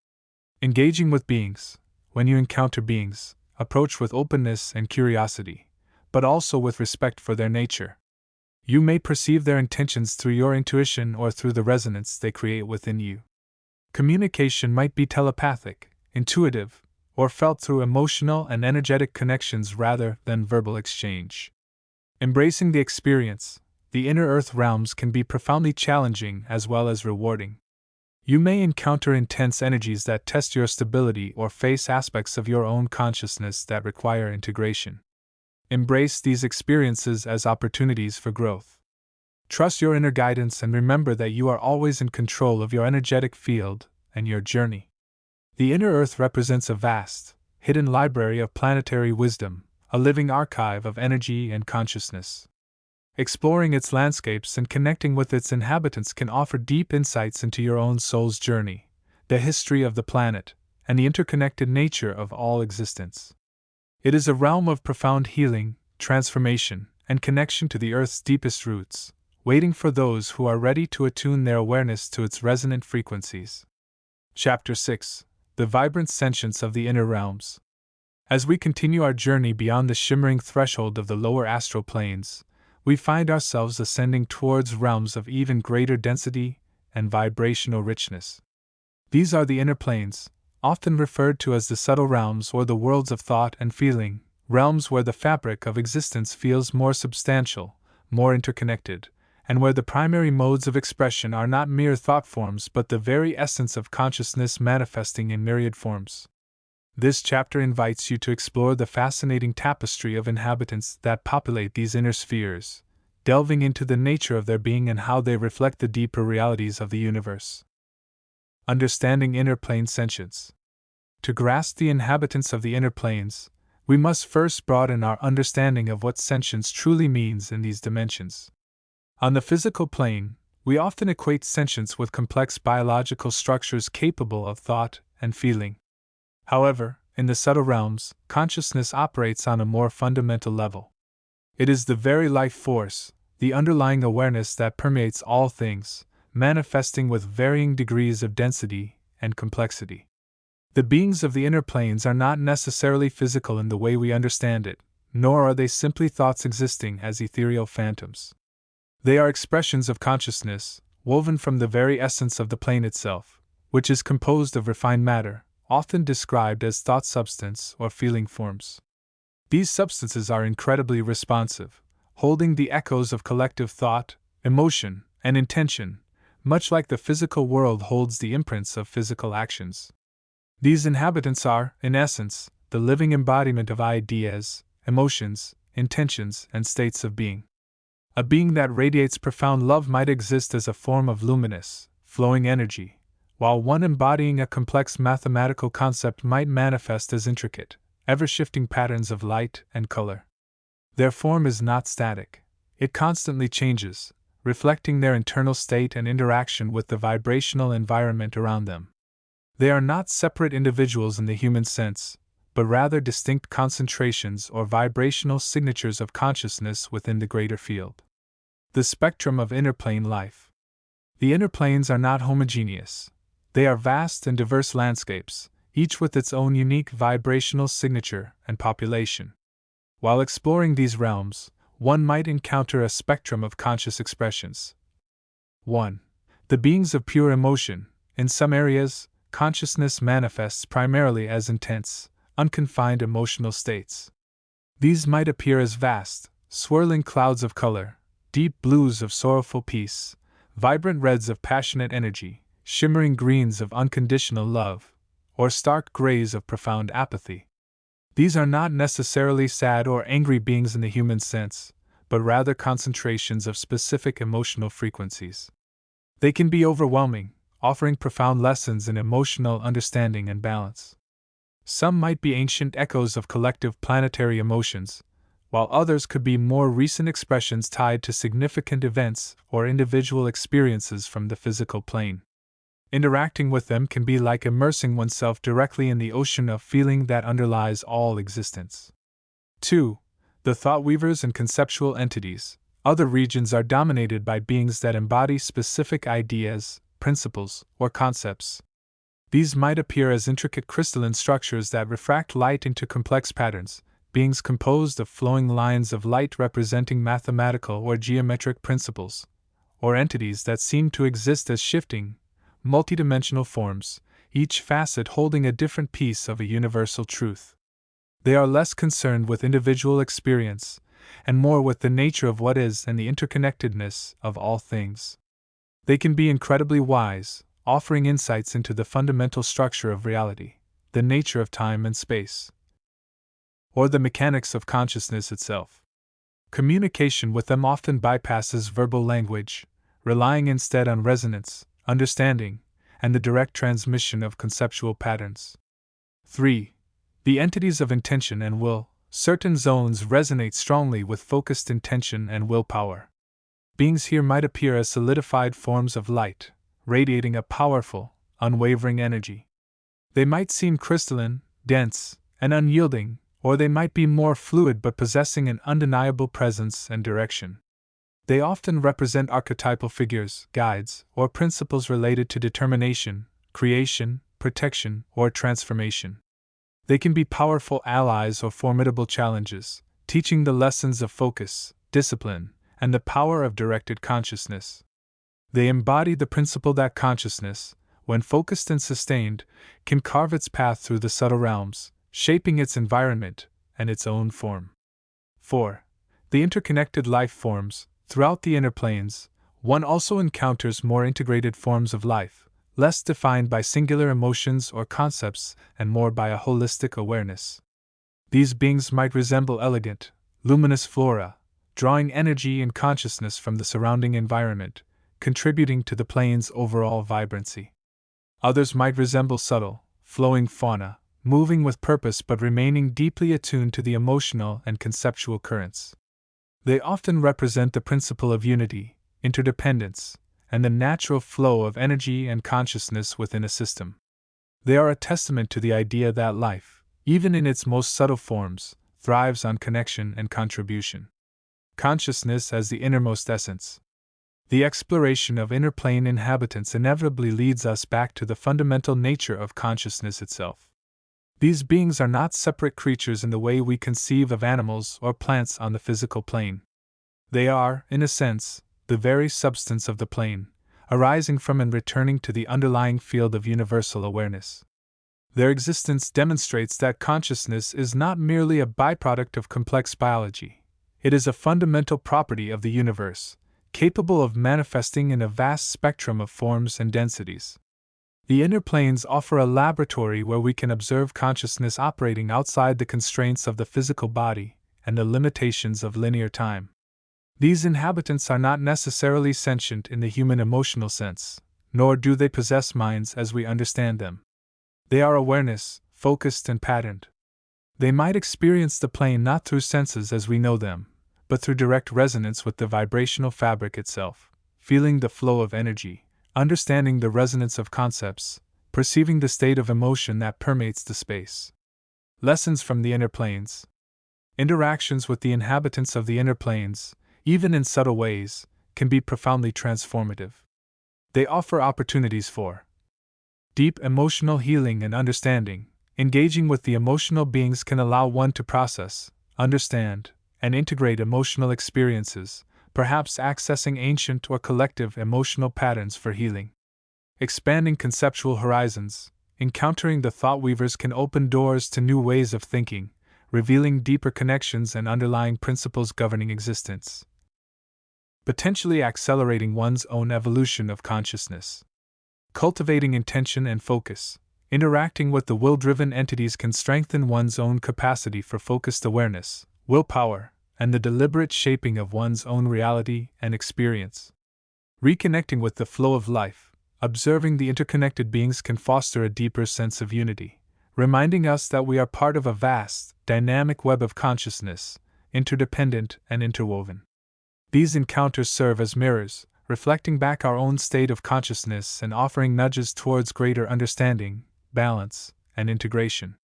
Engaging with beings. When you encounter beings, approach with openness and curiosity, but also with respect for their nature. You may perceive their intentions through your intuition or through the resonance they create within you. Communication might be telepathic, intuitive, or felt through emotional and energetic connections rather than verbal exchange. Embracing the experience, the inner earth realms can be profoundly challenging as well as rewarding. You may encounter intense energies that test your stability or face aspects of your own consciousness that require integration. Embrace these experiences as opportunities for growth. Trust your inner guidance and remember that you are always in control of your energetic field and your journey. The inner earth represents a vast, hidden library of planetary wisdom, a living archive of energy and consciousness. Exploring its landscapes and connecting with its inhabitants can offer deep insights into your own soul's journey, the history of the planet, and the interconnected nature of all existence. It is a realm of profound healing, transformation, and connection to the Earth's deepest roots, waiting for those who are ready to attune their awareness to its resonant frequencies. Chapter 6: The Vibrant Sentience of the Inner Realms. As we continue our journey beyond the shimmering threshold of the lower astral planes, we find ourselves ascending towards realms of even greater density and vibrational richness. These are the inner planes, often referred to as the subtle realms or the worlds of thought and feeling, realms where the fabric of existence feels more substantial, more interconnected, and where the primary modes of expression are not mere thought forms but the very essence of consciousness manifesting in myriad forms. This chapter invites you to explore the fascinating tapestry of inhabitants that populate these inner spheres, delving into the nature of their being and how they reflect the deeper realities of the universe. Understanding inner plane sentience. To grasp the inhabitants of the inner planes, we must first broaden our understanding of what sentience truly means in these dimensions. On the physical plane, we often equate sentience with complex biological structures capable of thought and feeling. However, in the subtle realms, consciousness operates on a more fundamental level. It is the very life force, the underlying awareness that permeates all things, manifesting with varying degrees of density and complexity. The beings of the inner planes are not necessarily physical in the way we understand it, nor are they simply thoughts existing as ethereal phantoms. They are expressions of consciousness, woven from the very essence of the plane itself, which is composed of refined matter, often described as thought substance or feeling forms. These substances are incredibly responsive, holding the echoes of collective thought, emotion, and intention, much like the physical world holds the imprints of physical actions. These inhabitants are, in essence, the living embodiment of ideas, emotions, intentions, and states of being. A being that radiates profound love might exist as a form of luminous, flowing energy, while one embodying a complex mathematical concept might manifest as intricate, ever-shifting patterns of light and color. Their form is not static. It constantly changes, reflecting their internal state and interaction with the vibrational environment around them. They are not separate individuals in the human sense, but rather distinct concentrations or vibrational signatures of consciousness within the greater field. The spectrum of inner plane life. The inner planes are not homogeneous. They are vast and diverse landscapes, each with its own unique vibrational signature and population. While exploring these realms, one might encounter a spectrum of conscious expressions. 1. The beings of pure emotion. In some areas, consciousness manifests primarily as intense, unconfined emotional states. These might appear as vast, swirling clouds of color, deep blues of sorrowful peace, vibrant reds of passionate energy, shimmering greens of unconditional love, or stark grays of profound apathy. These are not necessarily sad or angry beings in the human sense, but rather concentrations of specific emotional frequencies. They can be overwhelming, offering profound lessons in emotional understanding and balance. Some might be ancient echoes of collective planetary emotions, while others could be more recent expressions tied to significant events or individual experiences from the physical plane. Interacting with them can be like immersing oneself directly in the ocean of feeling that underlies all existence. 2. The thought weavers and conceptual entities. Other regions are dominated by beings that embody specific ideas, principles, or concepts. These might appear as intricate crystalline structures that refract light into complex patterns, beings composed of flowing lines of light representing mathematical or geometric principles, or entities that seem to exist as shifting, multidimensional forms, each facet holding a different piece of a universal truth. They are less concerned with individual experience and more with the nature of what is and the interconnectedness of all things. They can be incredibly wise, offering insights into the fundamental structure of reality, the nature of time and space, or the mechanics of consciousness itself. Communication with them often bypasses verbal language, relying instead on resonance, understanding, and the direct transmission of conceptual patterns. 3. The entities of intention and will. Certain zones resonate strongly with focused intention and willpower. Beings here might appear as solidified forms of light, radiating a powerful, unwavering energy. They might seem crystalline, dense, and unyielding, or they might be more fluid but possessing an undeniable presence and direction. They often represent archetypal figures, guides, or principles related to determination, creation, protection, or transformation. They can be powerful allies or formidable challenges, teaching the lessons of focus, discipline, and the power of directed consciousness. They embody the principle that consciousness, when focused and sustained, can carve its path through the subtle realms, shaping its environment and its own form. 4. The interconnected life forms. Throughout the inner planes, one also encounters more integrated forms of life, less defined by singular emotions or concepts and more by a holistic awareness. These beings might resemble elegant, luminous flora, drawing energy and consciousness from the surrounding environment, contributing to the plane's overall vibrancy. Others might resemble subtle, flowing fauna, moving with purpose but remaining deeply attuned to the emotional and conceptual currents. They often represent the principle of unity, interdependence, and the natural flow of energy and consciousness within a system. They are a testament to the idea that life, even in its most subtle forms, thrives on connection and contribution. Consciousness as the innermost essence. The exploration of inner plane inhabitants inevitably leads us back to the fundamental nature of consciousness itself. These beings are not separate creatures in the way we conceive of animals or plants on the physical plane. They are, in a sense, the very substance of the plane, arising from and returning to the underlying field of universal awareness. Their existence demonstrates that consciousness is not merely a byproduct of complex biology. It is a fundamental property of the universe, capable of manifesting in a vast spectrum of forms and densities. The inner planes offer a laboratory where we can observe consciousness operating outside the constraints of the physical body and the limitations of linear time. These inhabitants are not necessarily sentient in the human emotional sense, nor do they possess minds as we understand them. They are awareness, focused and patterned. They might experience the plane not through senses as we know them, but through direct resonance with the vibrational fabric itself, feeling the flow of energy, understanding the resonance of concepts, perceiving the state of emotion that permeates the space. Lessons from the inner planes. Interactions with the inhabitants of the inner planes, even in subtle ways, can be profoundly transformative. They offer opportunities for deep emotional healing and understanding. Engaging with the emotional beings can allow one to process, understand, and integrate emotional experiences, perhaps accessing ancient or collective emotional patterns for healing. Expanding conceptual horizons. Encountering the thought weavers can open doors to new ways of thinking, revealing deeper connections and underlying principles governing existence. Potentially accelerating one's own evolution of consciousness. Cultivating intention and focus. Interacting with the will-driven entities can strengthen one's own capacity for focused awareness, willpower, and the deliberate shaping of one's own reality and experience. Reconnecting with the flow of life. Observing the interconnected beings can foster a deeper sense of unity, reminding us that we are part of a vast, dynamic web of consciousness, interdependent and interwoven. These encounters serve as mirrors, reflecting back our own state of consciousness and offering nudges towards greater understanding, balance, and integration.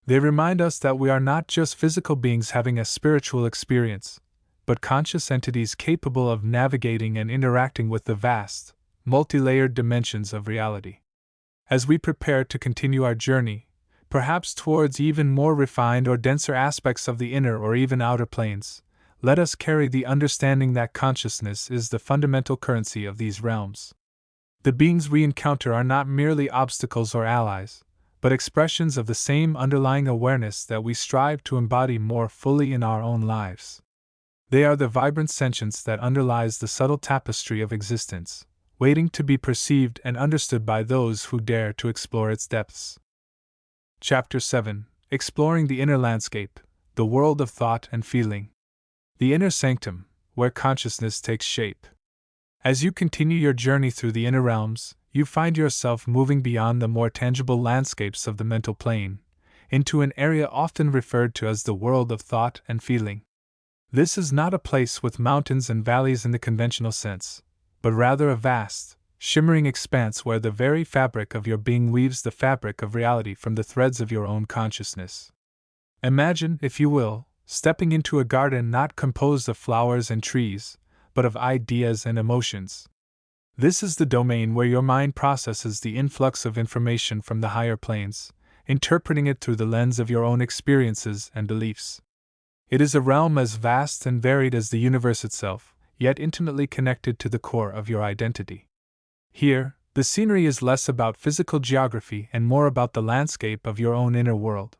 They remind us that we are not just physical beings having a spiritual experience, but conscious entities capable of navigating and interacting with the vast, multi-layered dimensions of reality. As we prepare to continue our journey, perhaps towards even more refined or denser aspects of the inner or even outer planes, let us carry the understanding that consciousness is the fundamental currency of these realms. The beings we encounter are not merely obstacles or allies, but expressions of the same underlying awareness that we strive to embody more fully in our own lives. They are the vibrant sentience that underlies the subtle tapestry of existence, waiting to be perceived and understood by those who dare to explore its depths. Chapter 7: Exploring the Inner Landscape, the World of Thought and Feeling. The Inner Sanctum, where consciousness takes shape. As you continue your journey through the inner realms, you find yourself moving beyond the more tangible landscapes of the mental plane, into an area often referred to as the world of thought and feeling. This is not a place with mountains and valleys in the conventional sense, but rather a vast, shimmering expanse where the very fabric of your being weaves the fabric of reality from the threads of your own consciousness. Imagine, if you will, stepping into a garden not composed of flowers and trees, but of ideas and emotions. This is the domain where your mind processes the influx of information from the higher planes, interpreting it through the lens of your own experiences and beliefs. It is a realm as vast and varied as the universe itself, yet intimately connected to the core of your identity. Here, the scenery is less about physical geography and more about the landscape of your own inner world.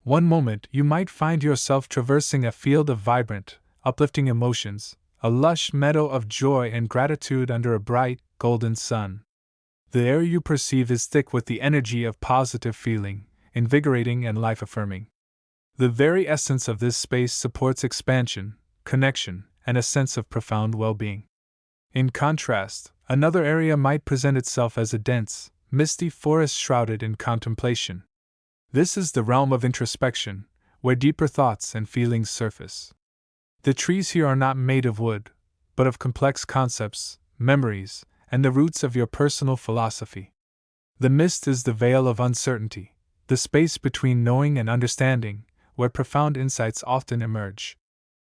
One moment you might find yourself traversing a field of vibrant, uplifting emotions, a lush meadow of joy and gratitude under a bright, golden sun. The air you perceive is thick with the energy of positive feeling, invigorating and life-affirming. The very essence of this space supports expansion, connection, and a sense of profound well-being. In contrast, another area might present itself as a dense, misty forest shrouded in contemplation. This is the realm of introspection, where deeper thoughts and feelings surface. The trees here are not made of wood, but of complex concepts, memories, and the roots of your personal philosophy. The mist is the veil of uncertainty, the space between knowing and understanding, where profound insights often emerge.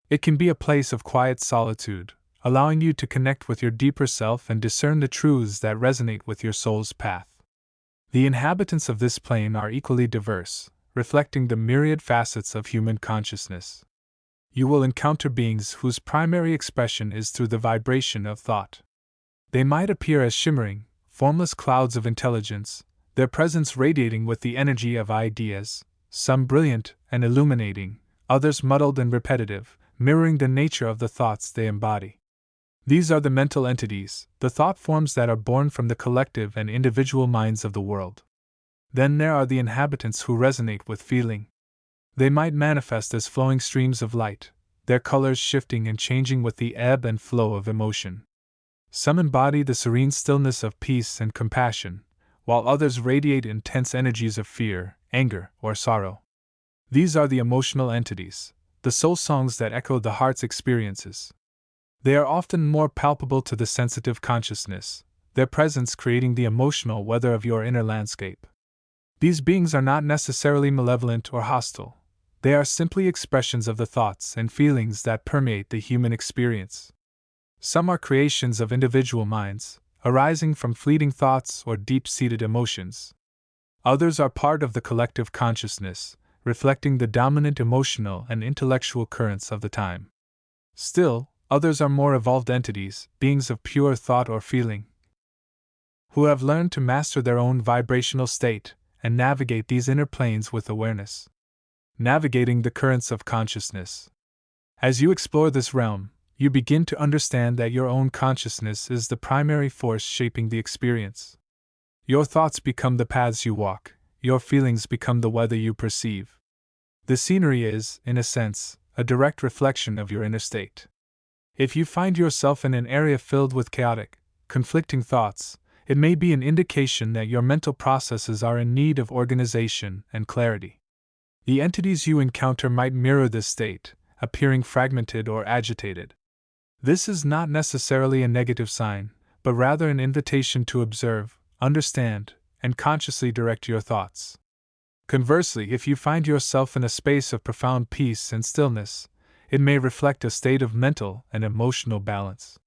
It can be a place of quiet solitude, allowing you to connect with your deeper self and discern the truths that resonate with your soul's path. The inhabitants of this plane are equally diverse, reflecting the myriad facets of human consciousness. You will encounter beings whose primary expression is through the vibration of thought. They might appear as shimmering, formless clouds of intelligence, their presence radiating with the energy of ideas, some brilliant and illuminating, others muddled and repetitive, mirroring the nature of the thoughts they embody. These are the mental entities, the thought forms that are born from the collective and individual minds of the world. Then there are the inhabitants who resonate with feeling. They might manifest as flowing streams of light, their colors shifting and changing with the ebb and flow of emotion. Some embody the serene stillness of peace and compassion, while others radiate intense energies of fear, anger, or sorrow. These are the emotional entities, the soul songs that echo the heart's experiences. They are often more palpable to the sensitive consciousness, their presence creating the emotional weather of your inner landscape. These beings are not necessarily malevolent or hostile. They are simply expressions of the thoughts and feelings that permeate the human experience. Some are creations of individual minds, arising from fleeting thoughts or deep-seated emotions. Others are part of the collective consciousness, reflecting the dominant emotional and intellectual currents of the time. Still, others are more evolved entities, beings of pure thought or feeling, who have learned to master their own vibrational state and navigate these inner planes with awareness. Navigating the currents of consciousness. As you explore this realm, you begin to understand that your own consciousness is the primary force shaping the experience. Your thoughts become the paths you walk, your feelings become the weather you perceive. The scenery is, in a sense, a direct reflection of your inner state. If you find yourself in an area filled with chaotic, conflicting thoughts, it may be an indication that your mental processes are in need of organization and clarity. The entities you encounter might mirror this state, appearing fragmented or agitated. This is not necessarily a negative sign, but rather an invitation to observe, understand, and consciously direct your thoughts. Conversely, if you find yourself in a space of profound peace and stillness, it may reflect a state of mental and emotional balance.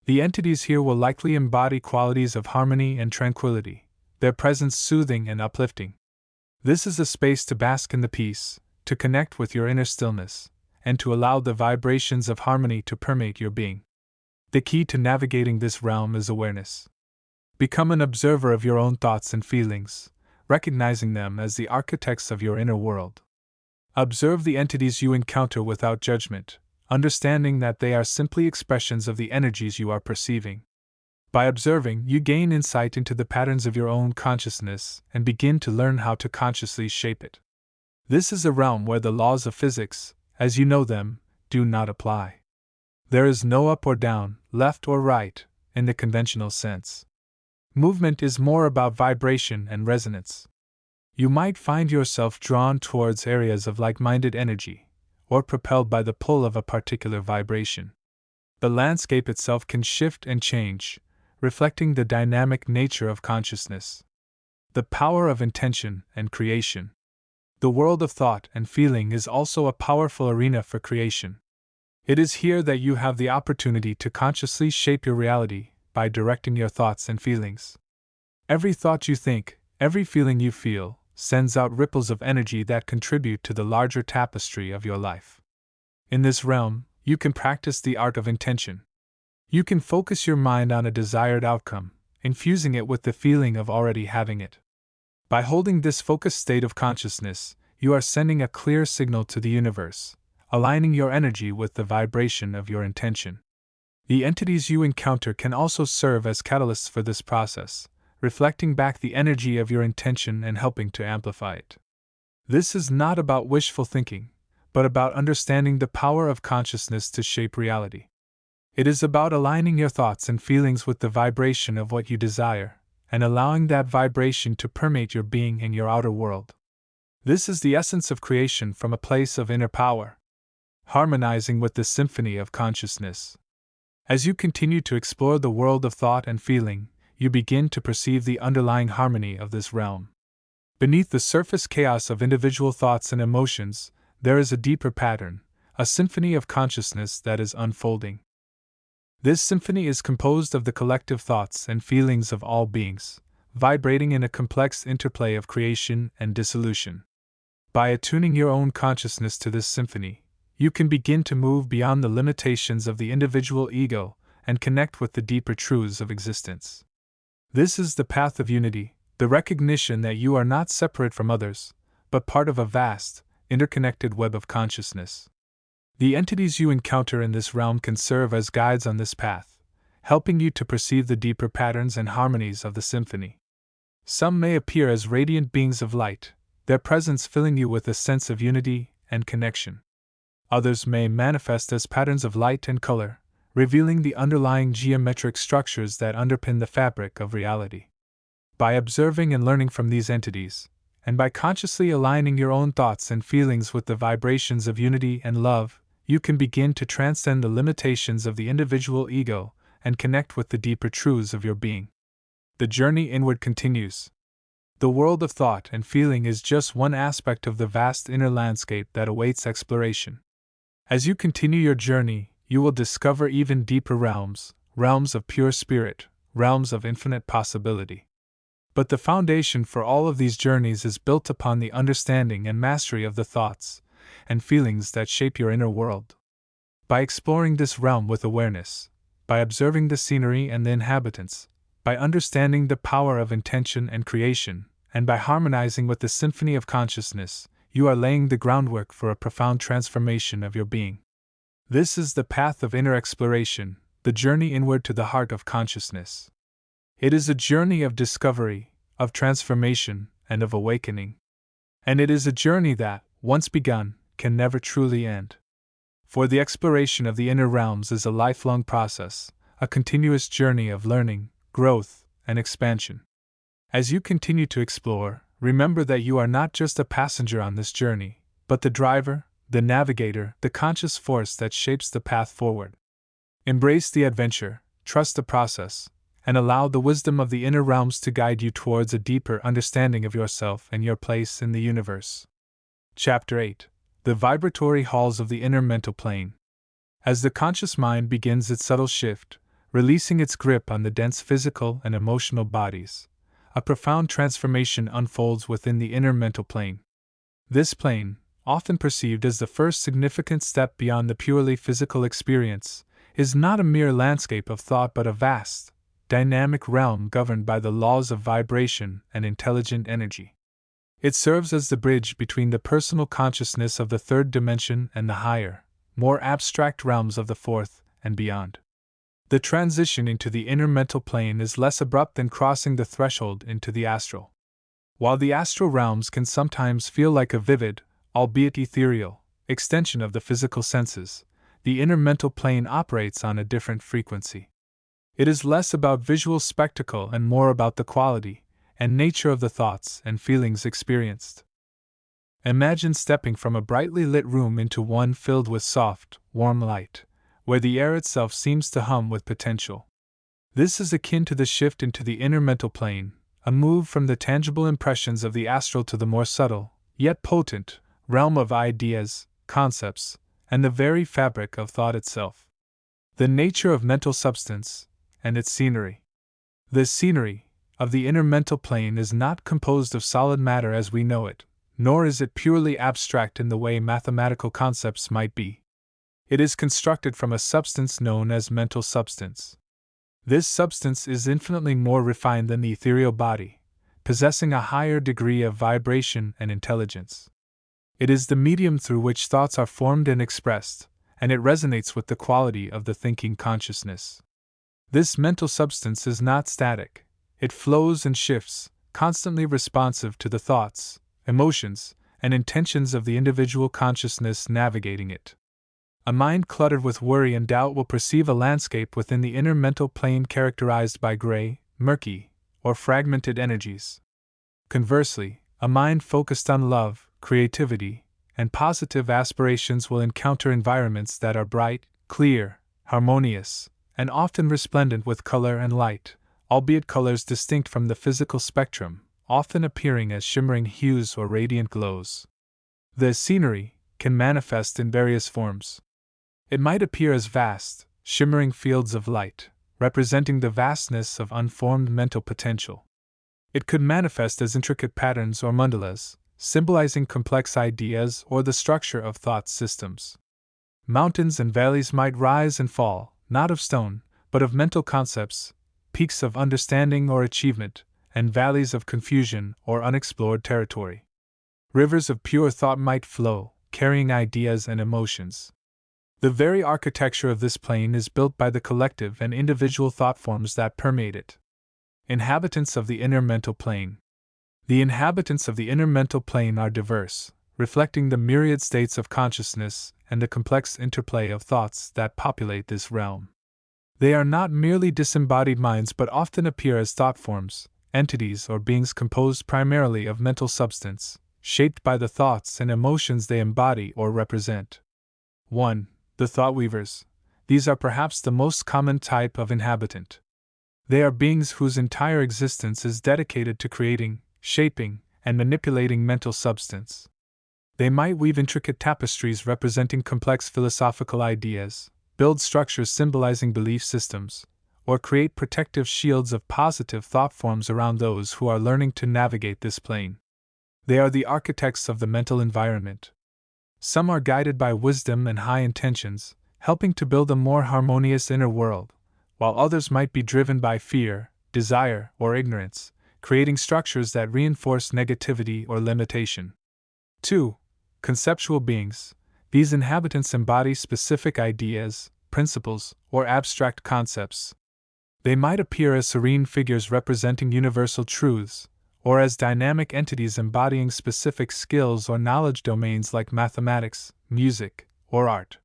The entities here will likely embody qualities of harmony and tranquility, their presence soothing and uplifting. This is a space to bask in the peace, to connect with your inner stillness, and to allow the vibrations of harmony to permeate your being. The key to navigating this realm is awareness. Become an observer of your own thoughts and feelings, recognizing them as the architects of your inner world. Observe the entities you encounter without judgment, understanding that they are simply expressions of the energies you are perceiving. By observing, you gain insight into the patterns of your own consciousness and begin to learn how to consciously shape it. This is a realm where the laws of physics, as you know them, do not apply. There is no up or down, left or right, in the conventional sense. Movement is more about vibration and resonance. You might find yourself drawn towards areas of like-minded energy, or propelled by the pull of a particular vibration. The landscape itself can shift and change, reflecting the dynamic nature of consciousness. The power of intention and creation. The world of thought and feeling is also a powerful arena for creation. It is here that you have the opportunity to consciously shape your reality by directing your thoughts and feelings. Every thought you think, every feeling you feel, sends out ripples of energy that contribute to the larger tapestry of your life. In this realm, you can practice the art of intention. You can focus your mind on a desired outcome, infusing it with the feeling of already having it. By holding this focused state of consciousness, you are sending a clear signal to the universe, aligning your energy with the vibration of your intention. The entities you encounter can also serve as catalysts for this process, reflecting back the energy of your intention and helping to amplify it. This is not about wishful thinking, but about understanding the power of consciousness to shape reality. It is about aligning your thoughts and feelings with the vibration of what you desire, and allowing that vibration to permeate your being and your outer world. This is the essence of creation from a place of inner power, harmonizing with the symphony of consciousness. As you continue to explore the world of thought and feeling, you begin to perceive the underlying harmony of this realm. Beneath the surface chaos of individual thoughts and emotions, there is a deeper pattern, a symphony of consciousness that is unfolding. This symphony is composed of the collective thoughts and feelings of all beings, vibrating in a complex interplay of creation and dissolution. By attuning your own consciousness to this symphony, you can begin to move beyond the limitations of the individual ego and connect with the deeper truths of existence. This is the path of unity, the recognition that you are not separate from others, but part of a vast, interconnected web of consciousness. The entities you encounter in this realm can serve as guides on this path, helping you to perceive the deeper patterns and harmonies of the symphony. Some may appear as radiant beings of light, their presence filling you with a sense of unity and connection. Others may manifest as patterns of light and color, revealing the underlying geometric structures that underpin the fabric of reality. By observing and learning from these entities, and by consciously aligning your own thoughts and feelings with the vibrations of unity and love, you can begin to transcend the limitations of the individual ego and connect with the deeper truths of your being. The journey inward continues. The world of thought and feeling is just one aspect of the vast inner landscape that awaits exploration. As you continue your journey, you will discover even deeper realms, realms of pure spirit, realms of infinite possibility. But the foundation for all of these journeys is built upon the understanding and mastery of the thoughts and feelings that shape your inner world. By exploring this realm with awareness, by observing the scenery and the inhabitants, by understanding the power of intention and creation, and by harmonizing with the symphony of consciousness, you are laying the groundwork for a profound transformation of your being. This is the path of inner exploration, the journey inward to the heart of consciousness. It is a journey of discovery, of transformation, and of awakening. And it is a journey that, once begun, can never truly end. For the exploration of the inner realms is a lifelong process, a continuous journey of learning, growth, and expansion. As you continue to explore, remember that you are not just a passenger on this journey, but the driver, the navigator, the conscious force that shapes the path forward. Embrace the adventure, trust the process, and allow the wisdom of the inner realms to guide you towards a deeper understanding of yourself and your place in the universe. Chapter 8: The Vibratory Halls of the Inner Mental Plane. As the conscious mind begins its subtle shift, releasing its grip on the dense physical and emotional bodies, a profound transformation unfolds within the inner mental plane. This plane, often perceived as the first significant step beyond the purely physical experience, is not a mere landscape of thought but a vast, dynamic realm governed by the laws of vibration and intelligent energy. It serves as the bridge between the personal consciousness of the third dimension and the higher, more abstract realms of the fourth and beyond. The transition into the inner mental plane is less abrupt than crossing the threshold into the astral. While the astral realms can sometimes feel like a vivid, albeit ethereal, extension of the physical senses, the inner mental plane operates on a different frequency. It is less about visual spectacle and more about the quality and nature of the thoughts and feelings experienced. Imagine stepping from a brightly lit room into one filled with soft, warm light, where the air itself seems to hum with potential. This is akin to the shift into the inner mental plane, a move from the tangible impressions of the astral to the more subtle, yet potent, realm of ideas, concepts, and the very fabric of thought itself. The nature of mental substance, and its scenery. The scenery of the inner mental plane is not composed of solid matter as we know it, nor is it purely abstract in the way mathematical concepts might be. It is constructed from a substance known as mental substance. This substance is infinitely more refined than the ethereal body, possessing a higher degree of vibration and intelligence. It is the medium through which thoughts are formed and expressed, and it resonates with the quality of the thinking consciousness. This mental substance is not static, it flows and shifts, constantly responsive to the thoughts, emotions, and intentions of the individual consciousness navigating it. A mind cluttered with worry and doubt will perceive a landscape within the inner mental plane characterized by gray, murky, or fragmented energies. Conversely, a mind focused on love, creativity, and positive aspirations will encounter environments that are bright, clear, harmonious, and often resplendent with color and light, albeit colors distinct from the physical spectrum, often appearing as shimmering hues or radiant glows. The scenery can manifest in various forms. It might appear as vast, shimmering fields of light, representing the vastness of unformed mental potential. It could manifest as intricate patterns or mandalas, symbolizing complex ideas or the structure of thought systems. Mountains and valleys might rise and fall, not of stone, but of mental concepts, peaks of understanding or achievement, and valleys of confusion or unexplored territory. Rivers of pure thought might flow, carrying ideas and emotions. The very architecture of this plane is built by the collective and individual thought forms that permeate it. Inhabitants of the inner mental plane. The inhabitants of the inner mental plane are diverse, reflecting the myriad states of consciousness and the complex interplay of thoughts that populate this realm. They are not merely disembodied minds but often appear as thought forms, entities or beings composed primarily of mental substance, shaped by the thoughts and emotions they embody or represent. 1. The thought weavers. These are perhaps the most common type of inhabitant. They are beings whose entire existence is dedicated to creating, shaping, and manipulating mental substance. They might weave intricate tapestries representing complex philosophical ideas, build structures symbolizing belief systems, or create protective shields of positive thought forms around those who are learning to navigate this plane. They are the architects of the mental environment. Some are guided by wisdom and high intentions, helping to build a more harmonious inner world, while others might be driven by fear, desire, or ignorance, creating structures that reinforce negativity or limitation. 2. Conceptual beings. These inhabitants embody specific ideas, principles, or abstract concepts. They might appear as serene figures representing universal truths, or as dynamic entities embodying specific skills or knowledge domains like mathematics, music, or art.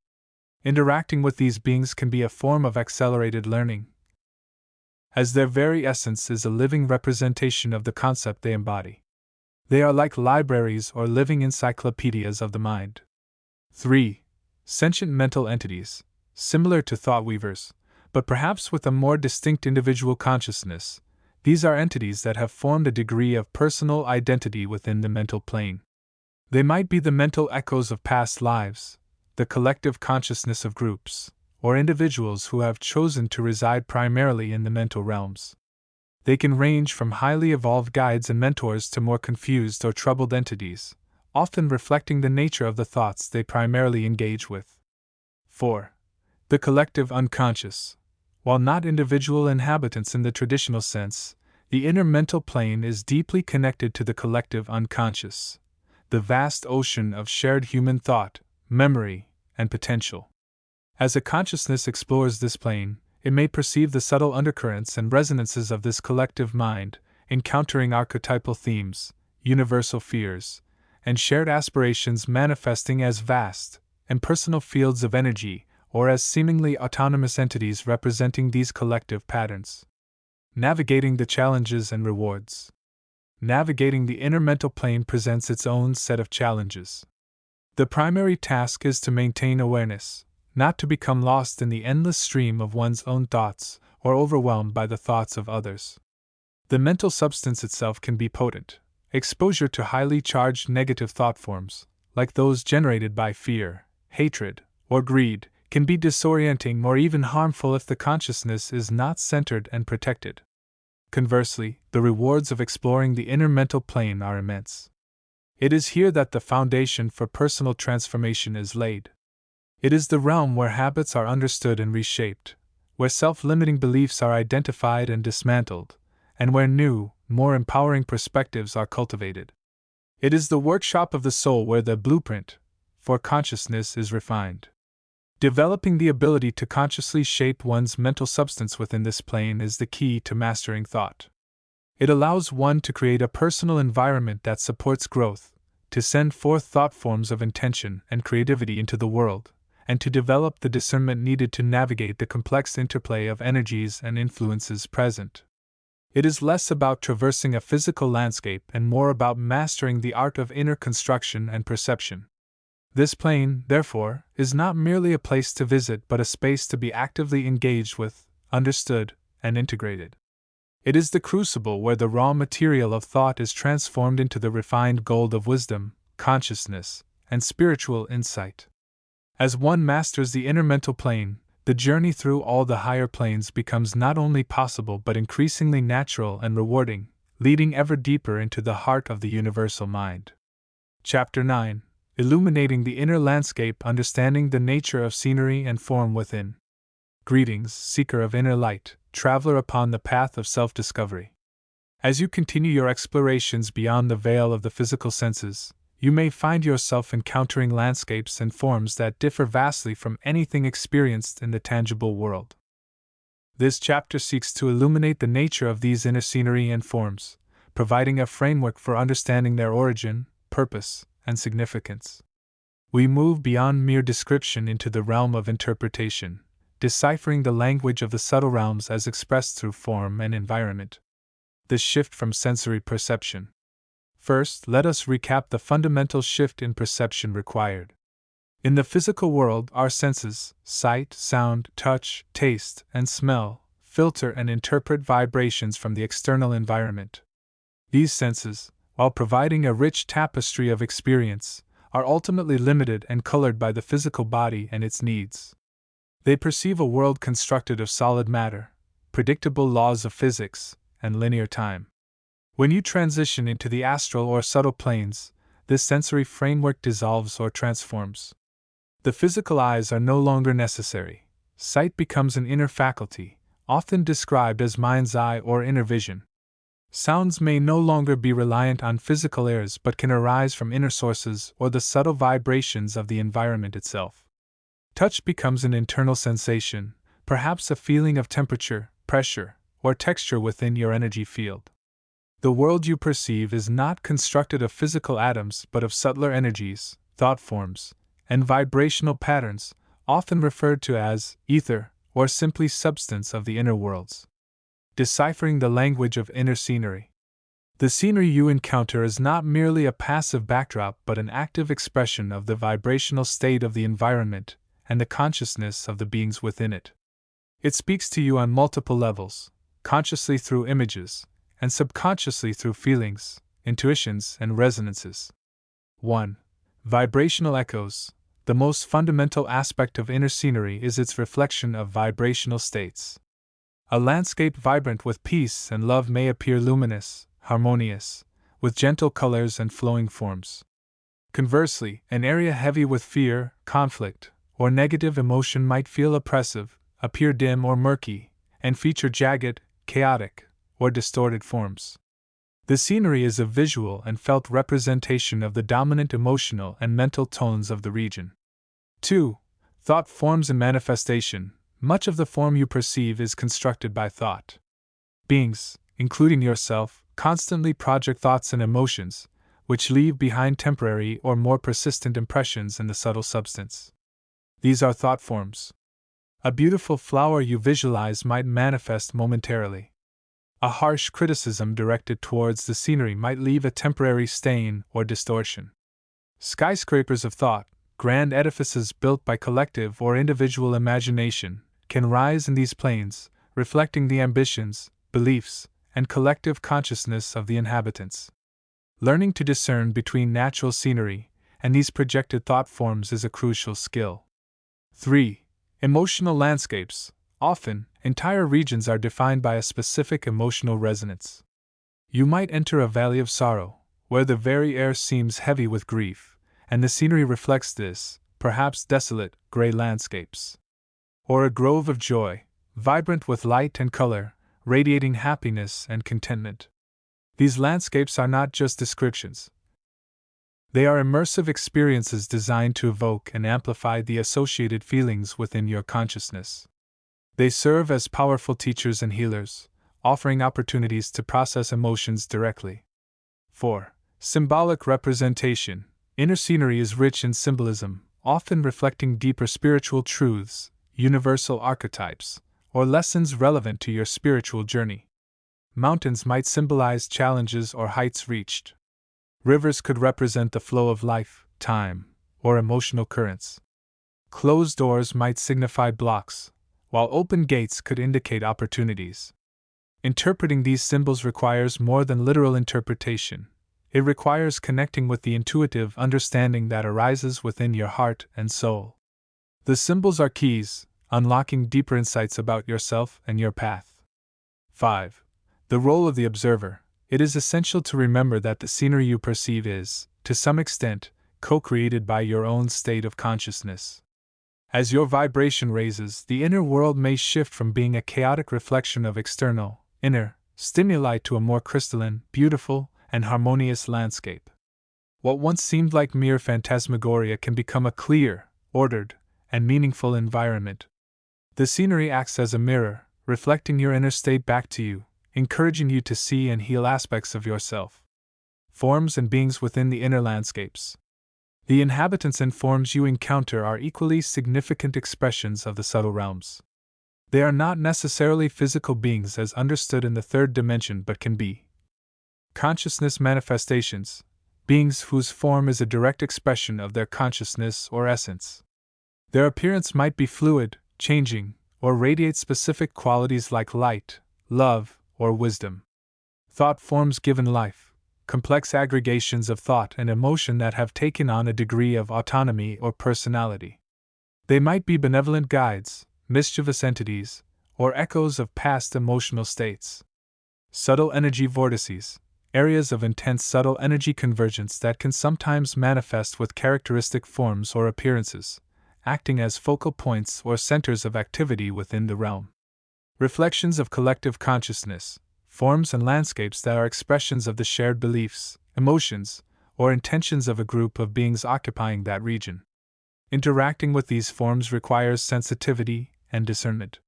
Interacting with these beings can be a form of accelerated learning, as their very essence is a living representation of the concept they embody. They are like libraries or living encyclopedias of the mind. 3. Sentient mental entities, similar to thought weavers, but perhaps with a more distinct individual consciousness. These are entities that have formed a degree of personal identity within the mental plane. They might be the mental echoes of past lives, the collective consciousness of groups, or individuals who have chosen to reside primarily in the mental realms. They can range from highly evolved guides and mentors to more confused or troubled entities, often reflecting the nature of the thoughts they primarily engage with. 4. The collective unconscious. While not individual inhabitants in the traditional sense, the inner mental plane is deeply connected to the collective unconscious, the vast ocean of shared human thought, memory, and potential. As a consciousness explores this plane, it may perceive the subtle undercurrents and resonances of this collective mind, encountering archetypal themes, universal fears, and shared aspirations manifesting as vast and personal fields of energy, or as seemingly autonomous entities representing these collective patterns. Navigating the challenges and rewards. Navigating the inner mental plane presents its own set of challenges. The primary task is to maintain awareness, not to become lost in the endless stream of one's own thoughts or overwhelmed by the thoughts of others. The mental substance itself can be potent. Exposure to highly charged negative thought forms, like those generated by fear, hatred, or greed, can be disorienting or even harmful if the consciousness is not centered and protected. Conversely, the rewards of exploring the inner mental plane are immense. It is here that the foundation for personal transformation is laid. It is the realm where habits are understood and reshaped, where self-limiting beliefs are identified and dismantled, and where new, more empowering perspectives are cultivated. It is the workshop of the soul where the blueprint for consciousness is refined. Developing the ability to consciously shape one's mental substance within this plane is the key to mastering thought. It allows one to create a personal environment that supports growth, to send forth thought forms of intention and creativity into the world, and to develop the discernment needed to navigate the complex interplay of energies and influences present. It is less about traversing a physical landscape and more about mastering the art of inner construction and perception. This plane, therefore, is not merely a place to visit but a space to be actively engaged with, understood, and integrated. It is the crucible where the raw material of thought is transformed into the refined gold of wisdom, consciousness, and spiritual insight. As one masters the inner mental plane, the journey through all the higher planes becomes not only possible but increasingly natural and rewarding, leading ever deeper into the heart of the universal mind. Chapter 9. Illuminating the Inner Landscape, Understanding the Nature of Scenery and Form Within. Greetings, seeker of inner light, traveler upon the path of self-discovery. As you continue your explorations beyond the veil of the physical senses, you may find yourself encountering landscapes and forms that differ vastly from anything experienced in the tangible world. This chapter seeks to illuminate the nature of these inner scenery and forms, providing a framework for understanding their origin, purpose, and significance. We move beyond mere description into the realm of interpretation, deciphering the language of the subtle realms as expressed through form and environment. The shift from sensory perception. First, let us recap the fundamental shift in perception required. In the physical world, our senses, sight, sound, touch, taste, and smell, filter and interpret vibrations from the external environment. These senses, while providing a rich tapestry of experience, are ultimately limited and colored by the physical body and its needs. They perceive a world constructed of solid matter, predictable laws of physics, and linear time. When you transition into the astral or subtle planes, this sensory framework dissolves or transforms. The physical eyes are no longer necessary. Sight becomes an inner faculty, often described as mind's eye or inner vision. Sounds may no longer be reliant on physical airs but can arise from inner sources or the subtle vibrations of the environment itself. Touch becomes an internal sensation, perhaps a feeling of temperature, pressure, or texture within your energy field. The world you perceive is not constructed of physical atoms but of subtler energies, thought forms, and vibrational patterns, often referred to as ether or simply substance of the inner worlds. Deciphering the language of inner scenery. The scenery you encounter is not merely a passive backdrop but an active expression of the vibrational state of the environment and the consciousness of the beings within it. It speaks to you on multiple levels, consciously through images, and subconsciously through feelings, intuitions, and resonances. 1. Vibrational echoes. The most fundamental aspect of inner scenery is its reflection of vibrational states. A landscape vibrant with peace and love may appear luminous, harmonious, with gentle colors and flowing forms. Conversely, an area heavy with fear, conflict, or negative emotion might feel oppressive, appear dim or murky, and feature jagged, chaotic, or distorted forms. The scenery is a visual and felt representation of the dominant emotional and mental tones of the region. 2. Thought forms and manifestation. Much of the form you perceive is constructed by thought. Beings, including yourself, constantly project thoughts and emotions, which leave behind temporary or more persistent impressions in the subtle substance. These are thought forms. A beautiful flower you visualize might manifest momentarily. A harsh criticism directed towards the scenery might leave a temporary stain or distortion. Skyscrapers of thought, grand edifices built by collective or individual imagination, can rise in these planes, reflecting the ambitions, beliefs, and collective consciousness of the inhabitants. Learning to discern between natural scenery and these projected thought forms is a crucial skill. 3. Emotional landscapes. Often, entire regions are defined by a specific emotional resonance. You might enter a valley of sorrow, where the very air seems heavy with grief, and the scenery reflects this, perhaps desolate, gray landscapes. Or a grove of joy, vibrant with light and color, radiating happiness and contentment. These landscapes are not just descriptions. They are immersive experiences designed to evoke and amplify the associated feelings within your consciousness. They serve as powerful teachers and healers, offering opportunities to process emotions directly. 4. Symbolic representation. Inner scenery is rich in symbolism, often reflecting deeper spiritual truths, universal archetypes, or lessons relevant to your spiritual journey. Mountains might symbolize challenges or heights reached. Rivers could represent the flow of life, time, or emotional currents. Closed doors might signify blocks, while open gates could indicate opportunities. Interpreting these symbols requires more than literal interpretation. It requires connecting with the intuitive understanding that arises within your heart and soul. The symbols are keys, unlocking deeper insights about yourself and your path. 5. The role of the observer. It is essential to remember that the scenery you perceive is, to some extent, co-created by your own state of consciousness. As your vibration raises, the inner world may shift from being a chaotic reflection of external, inner, stimuli to a more crystalline, beautiful, and harmonious landscape. What once seemed like mere phantasmagoria can become a clear, ordered, and meaningful environment. The scenery acts as a mirror, reflecting your inner state back to you, encouraging you to see and heal aspects of yourself. Forms and beings within the inner landscapes. The inhabitants and forms you encounter are equally significant expressions of the subtle realms. They are not necessarily physical beings as understood in the third dimension but can be consciousness manifestations, beings whose form is a direct expression of their consciousness or essence. Their appearance might be fluid, changing, or radiate specific qualities like light, love, or wisdom. Thought forms given life, complex aggregations of thought and emotion that have taken on a degree of autonomy or personality. They might be benevolent guides, mischievous entities, or echoes of past emotional states. Subtle energy vortices, areas of intense subtle energy convergence that can sometimes manifest with characteristic forms or appearances, acting as focal points or centers of activity within the realm. Reflections of collective consciousness, forms and landscapes that are expressions of the shared beliefs, emotions, or intentions of a group of beings occupying that region. Interacting with these forms requires sensitivity and discernment.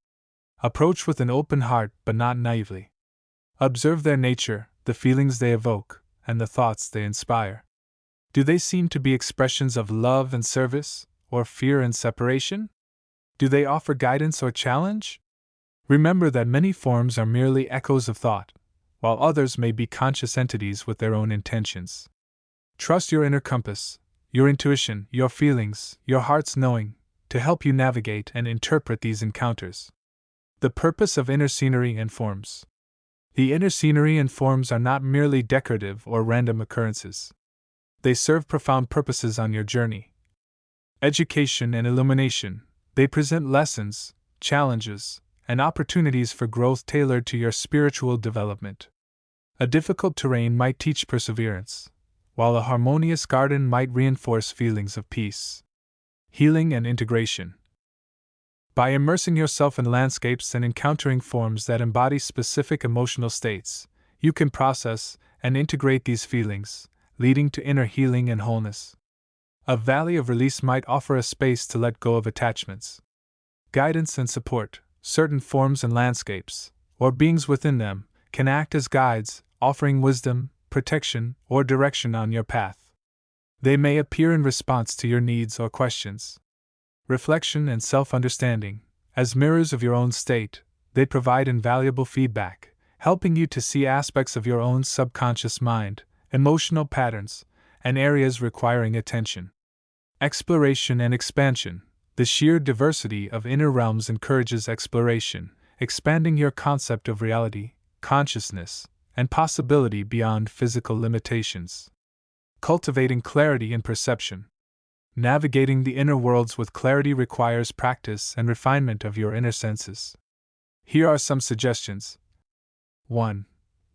Approach with an open heart but not naively. Observe their nature, the feelings they evoke, and the thoughts they inspire. Do they seem to be expressions of love and service, or fear and separation? Do they offer guidance or challenge? Remember that many forms are merely echoes of thought, while others may be conscious entities with their own intentions. Trust your inner compass, your intuition, your feelings, your heart's knowing, to help you navigate and interpret these encounters. The purpose of inner scenery and forms. The inner scenery and forms are not merely decorative or random occurrences. They serve profound purposes on your journey. Education and illumination. They present lessons, challenges, and opportunities for growth tailored to your spiritual development. A difficult terrain might teach perseverance, while a harmonious garden might reinforce feelings of peace, healing, and integration. By immersing yourself in landscapes and encountering forms that embody specific emotional states, you can process and integrate these feelings, leading to inner healing and wholeness. A valley of release might offer a space to let go of attachments. Guidance and support, certain forms and landscapes, or beings within them, can act as guides, offering wisdom, protection, or direction on your path. They may appear in response to your needs or questions. Reflection and self-understanding, as mirrors of your own state, they provide invaluable feedback, helping you to see aspects of your own subconscious mind, emotional patterns, and areas requiring attention. Exploration and expansion. The sheer diversity of inner realms encourages exploration, expanding your concept of reality, consciousness, and possibility beyond physical limitations. Cultivating clarity in perception. Navigating the inner worlds with clarity requires practice and refinement of your inner senses. Here are some suggestions. 1.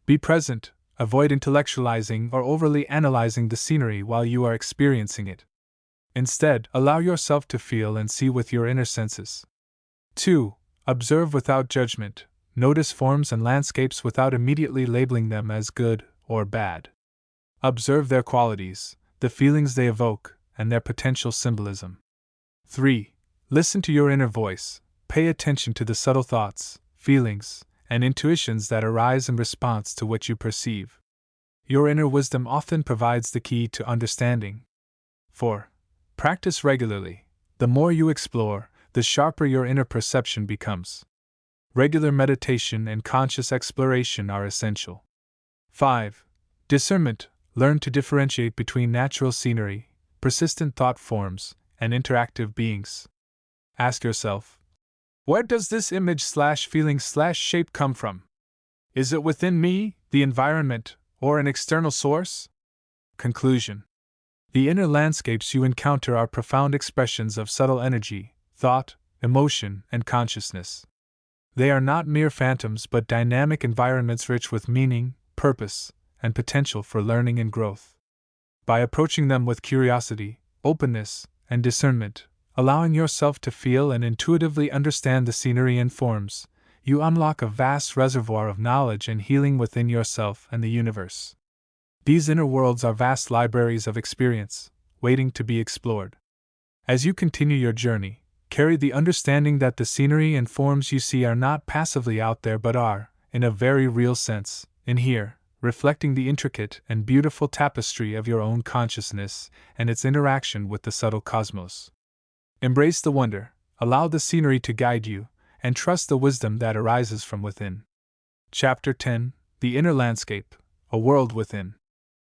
Be present. Avoid intellectualizing or overly analyzing the scenery while you are experiencing it. Instead, allow yourself to feel and see with your inner senses. 2. Observe without judgment. Notice forms and landscapes without immediately labeling them as good or bad. Observe their qualities, the feelings they evoke, and their potential symbolism. 3. Listen to your inner voice. Pay attention to the subtle thoughts, feelings, and intuitions that arise in response to what you perceive. Your inner wisdom often provides the key to understanding. 4. Practice regularly. The more you explore, the sharper your inner perception becomes. Regular meditation and conscious exploration are essential. 5. Discernment. Learn to differentiate between natural scenery, persistent thought forms, and interactive beings. Ask yourself, where does this image/feeling/shape come from? Is it within me, the environment, or an external source? Conclusion. The inner landscapes you encounter are profound expressions of subtle energy, thought, emotion, and consciousness. They are not mere phantoms but dynamic environments rich with meaning, purpose, and potential for learning and growth. By approaching them with curiosity, openness, and discernment, allowing yourself to feel and intuitively understand the scenery and forms, you unlock a vast reservoir of knowledge and healing within yourself and the universe. These inner worlds are vast libraries of experience, waiting to be explored. As you continue your journey, carry the understanding that the scenery and forms you see are not passively out there but are, in a very real sense, in here, reflecting the intricate and beautiful tapestry of your own consciousness and its interaction with the subtle cosmos. Embrace the wonder, allow the scenery to guide you, and trust the wisdom that arises from within. Chapter 10. The Inner Landscape, a World Within.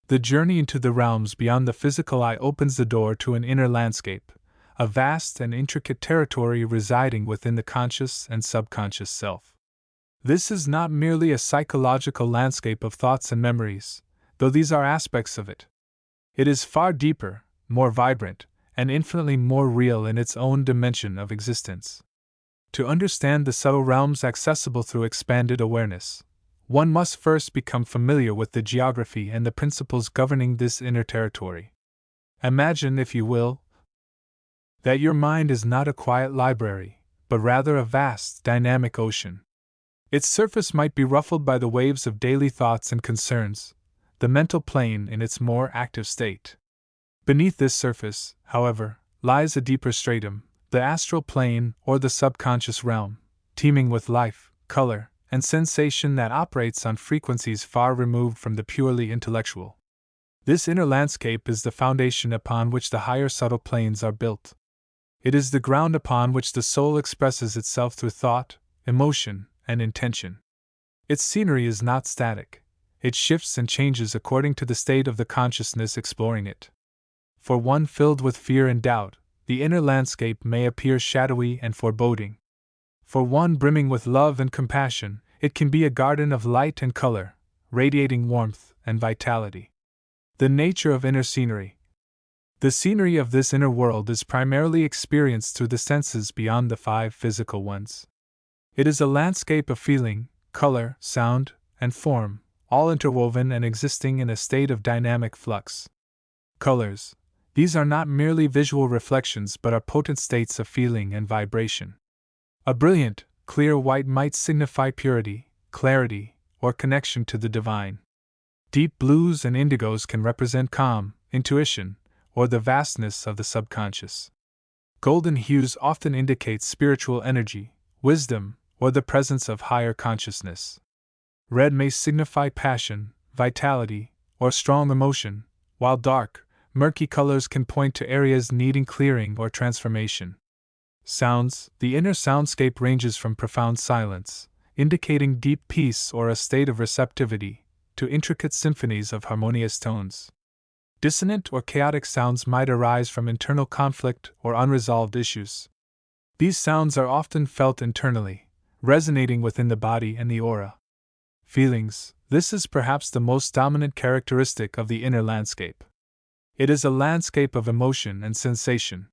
The journey into the realms beyond the physical eye opens the door to an inner landscape, a vast and intricate territory residing within the conscious and subconscious self. This is not merely a psychological landscape of thoughts and memories, though these are aspects of it. It is far deeper, more vibrant, and infinitely more real in its own dimension of existence. To understand the subtle realms accessible through expanded awareness, one must first become familiar with the geography and the principles governing this inner territory. Imagine, if you will, that your mind is not a quiet library, but rather a vast, dynamic ocean. Its surface might be ruffled by the waves of daily thoughts and concerns, the mental plane in its more active state. Beneath this surface, however, lies a deeper stratum, the astral plane or the subconscious realm, teeming with life, color, and sensation that operates on frequencies far removed from the purely intellectual. This inner landscape is the foundation upon which the higher subtle planes are built. It is the ground upon which the soul expresses itself through thought, emotion, and intention. Its scenery is not static. It shifts and changes according to the state of the consciousness exploring it. For one filled with fear and doubt, the inner landscape may appear shadowy and foreboding. For one brimming with love and compassion, it can be a garden of light and color, radiating warmth and vitality. The nature of inner scenery. The scenery of this inner world is primarily experienced through the senses beyond the five physical ones. It is a landscape of feeling, color, sound, and form, all interwoven and existing in a state of dynamic flux. Colors. These are not merely visual reflections but are potent states of feeling and vibration. A brilliant, clear white might signify purity, clarity, or connection to the divine. Deep blues and indigos can represent calm, intuition, or the vastness of the subconscious. Golden hues often indicate spiritual energy, wisdom, or the presence of higher consciousness. Red may signify passion, vitality, or strong emotion, while dark, murky colors can point to areas needing clearing or transformation. Sounds: the inner soundscape ranges from profound silence, indicating deep peace or a state of receptivity, to intricate symphonies of harmonious tones. Dissonant or chaotic sounds might arise from internal conflict or unresolved issues. These sounds are often felt internally, resonating within the body and the aura. Feelings: this is perhaps the most dominant characteristic of the inner landscape. It is a landscape of emotion and sensation.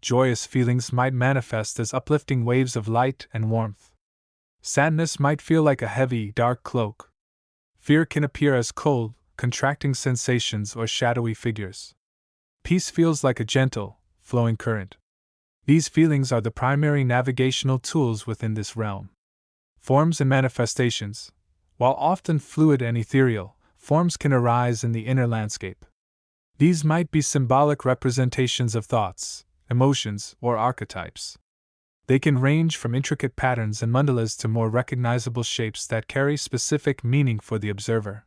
Joyous feelings might manifest as uplifting waves of light and warmth. Sadness might feel like a heavy, dark cloak. Fear can appear as cold, contracting sensations or shadowy figures. Peace feels like a gentle, flowing current. These feelings are the primary navigational tools within this realm. Forms and manifestations: while often fluid and ethereal, forms can arise in the inner landscape. These might be symbolic representations of thoughts, emotions, or archetypes. They can range from intricate patterns and mandalas to more recognizable shapes that carry specific meaning for the observer.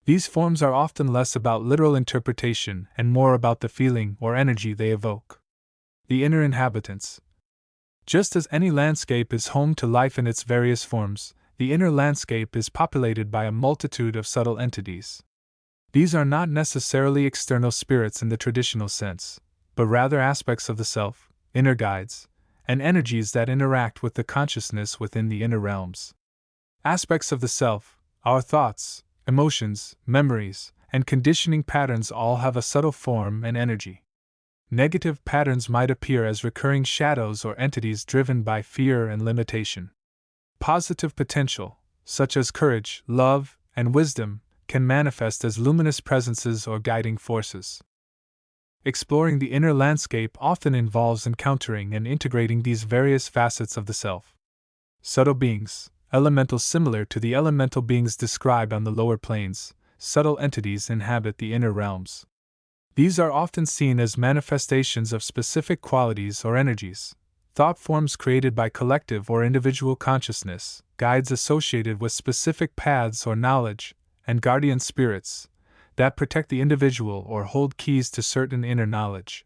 These forms are often less about literal interpretation and more about the feeling or energy they evoke. The inner inhabitants. Just as any landscape is home to life in its various forms, the inner landscape is populated by a multitude of subtle entities. These are not necessarily external spirits in the traditional sense, but rather aspects of the self, inner guides, and energies that interact with the consciousness within the inner realms. Aspects of the self, our thoughts, emotions, memories, and conditioning patterns all have a subtle form and energy. Negative patterns might appear as recurring shadows or entities driven by fear and limitation. Positive potential, such as courage, love, and wisdom, can manifest as luminous presences or guiding forces. Exploring the inner landscape often involves encountering and integrating these various facets of the self. Subtle beings, elementals similar to the elemental beings described on the lower planes, subtle entities inhabit the inner realms. These are often seen as manifestations of specific qualities or energies, thought forms created by collective or individual consciousness, guides associated with specific paths or knowledge, and guardian spirits that protect the individual or hold keys to certain inner knowledge.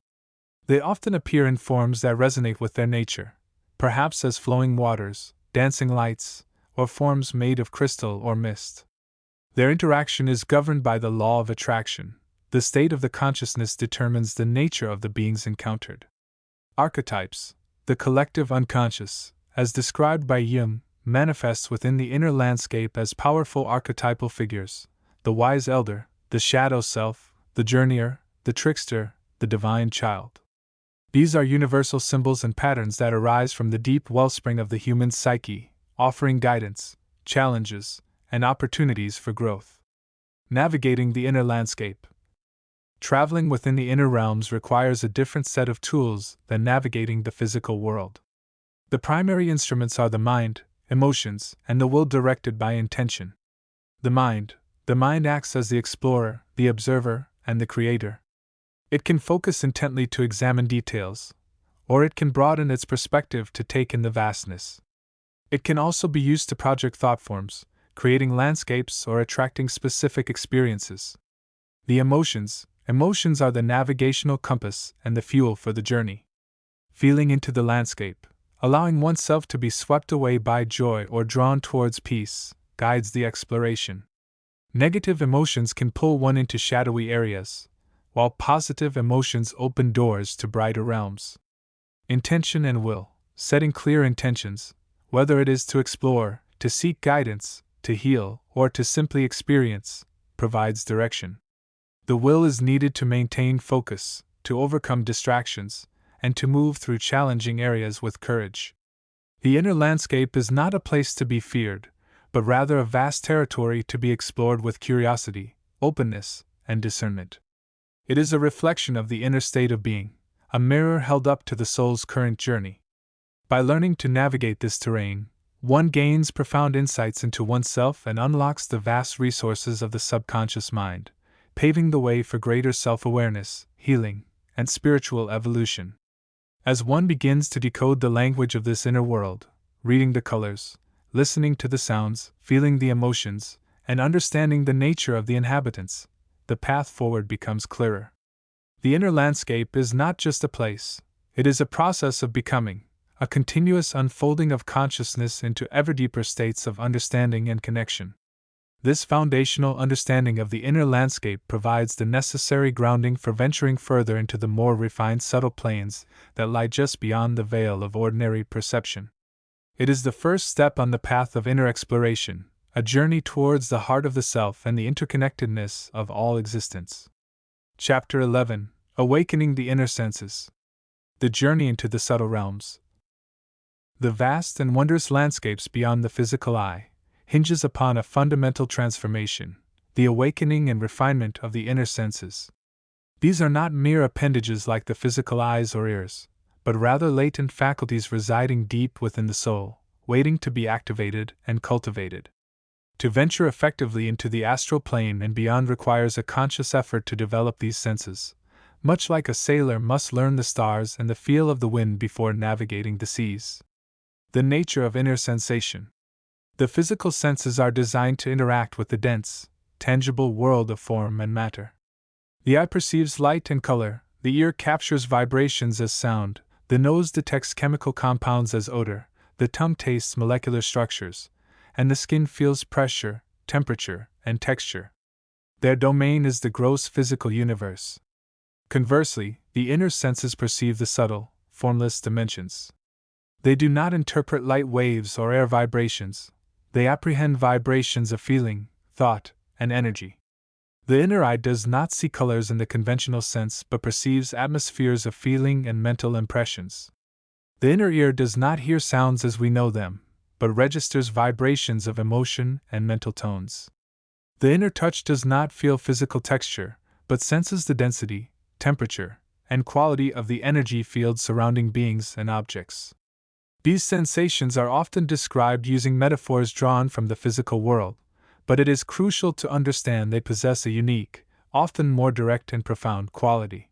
They often appear in forms that resonate with their nature, perhaps as flowing waters, dancing lights, or forms made of crystal or mist. Their interaction is governed by the law of attraction. The state of the consciousness determines the nature of the beings encountered. Archetypes: the collective unconscious, as described by Jung, manifests within the inner landscape as powerful archetypal figures: the wise elder, the shadow self, the journeyer, the trickster, the divine child. These are universal symbols and patterns that arise from the deep wellspring of the human psyche, offering guidance, challenges, and opportunities for growth. Navigating the inner landscape. Traveling within the inner realms requires a different set of tools than navigating the physical world. The primary instruments are the mind, emotions, and the will directed by intention. The mind acts as the explorer, the observer, and the creator. It can focus intently to examine details, or it can broaden its perspective to take in the vastness. It can also be used to project thought forms, creating landscapes or attracting specific experiences. The emotions are the navigational compass and the fuel for the journey. Feeling into the landscape, allowing oneself to be swept away by joy or drawn towards peace, guides the exploration. Negative emotions can pull one into shadowy areas, while positive emotions open doors to brighter realms. Intention and will, setting clear intentions, whether it is to explore, to seek guidance, to heal, or to simply experience, provides direction. The will is needed to maintain focus, to overcome distractions, and to move through challenging areas with courage. The inner landscape is not a place to be feared, but rather a vast territory to be explored with curiosity, openness, and discernment. It is a reflection of the inner state of being, a mirror held up to the soul's current journey. By learning to navigate this terrain, one gains profound insights into oneself and unlocks the vast resources of the subconscious mind, paving the way for greater self-awareness, healing, and spiritual evolution. As one begins to decode the language of this inner world, reading the colors, listening to the sounds, feeling the emotions, and understanding the nature of the inhabitants, the path forward becomes clearer. The inner landscape is not just a place, it is a process of becoming, a continuous unfolding of consciousness into ever deeper states of understanding and connection. This foundational understanding of the inner landscape provides the necessary grounding for venturing further into the more refined subtle planes that lie just beyond the veil of ordinary perception. It is the first step on the path of inner exploration, a journey towards the heart of the self and the interconnectedness of all existence. Chapter 11: Awakening the Inner Senses. The journey into the subtle realms. The vast and wondrous landscapes beyond the physical eye hinges upon a fundamental transformation, the awakening and refinement of the inner senses. These are not mere appendages like the physical eyes or ears, but rather latent faculties residing deep within the soul, waiting to be activated and cultivated. To venture effectively into the astral plane and beyond requires a conscious effort to develop these senses, much like a sailor must learn the stars and the feel of the wind before navigating the seas. The nature of inner sensation. The physical senses are designed to interact with the dense, tangible world of form and matter. The eye perceives light and color, the ear captures vibrations as sound, the nose detects chemical compounds as odor, the tongue tastes molecular structures, and the skin feels pressure, temperature, and texture. Their domain is the gross physical universe. Conversely, the inner senses perceive the subtle, formless dimensions. They do not interpret light waves or air vibrations. They apprehend vibrations of feeling, thought, and energy. The inner eye does not see colors in the conventional sense but perceives atmospheres of feeling and mental impressions. The inner ear does not hear sounds as we know them, but registers vibrations of emotion and mental tones. The inner touch does not feel physical texture, but senses the density, temperature, and quality of the energy fields surrounding beings and objects. These sensations are often described using metaphors drawn from the physical world, but it is crucial to understand they possess a unique, often more direct and profound quality.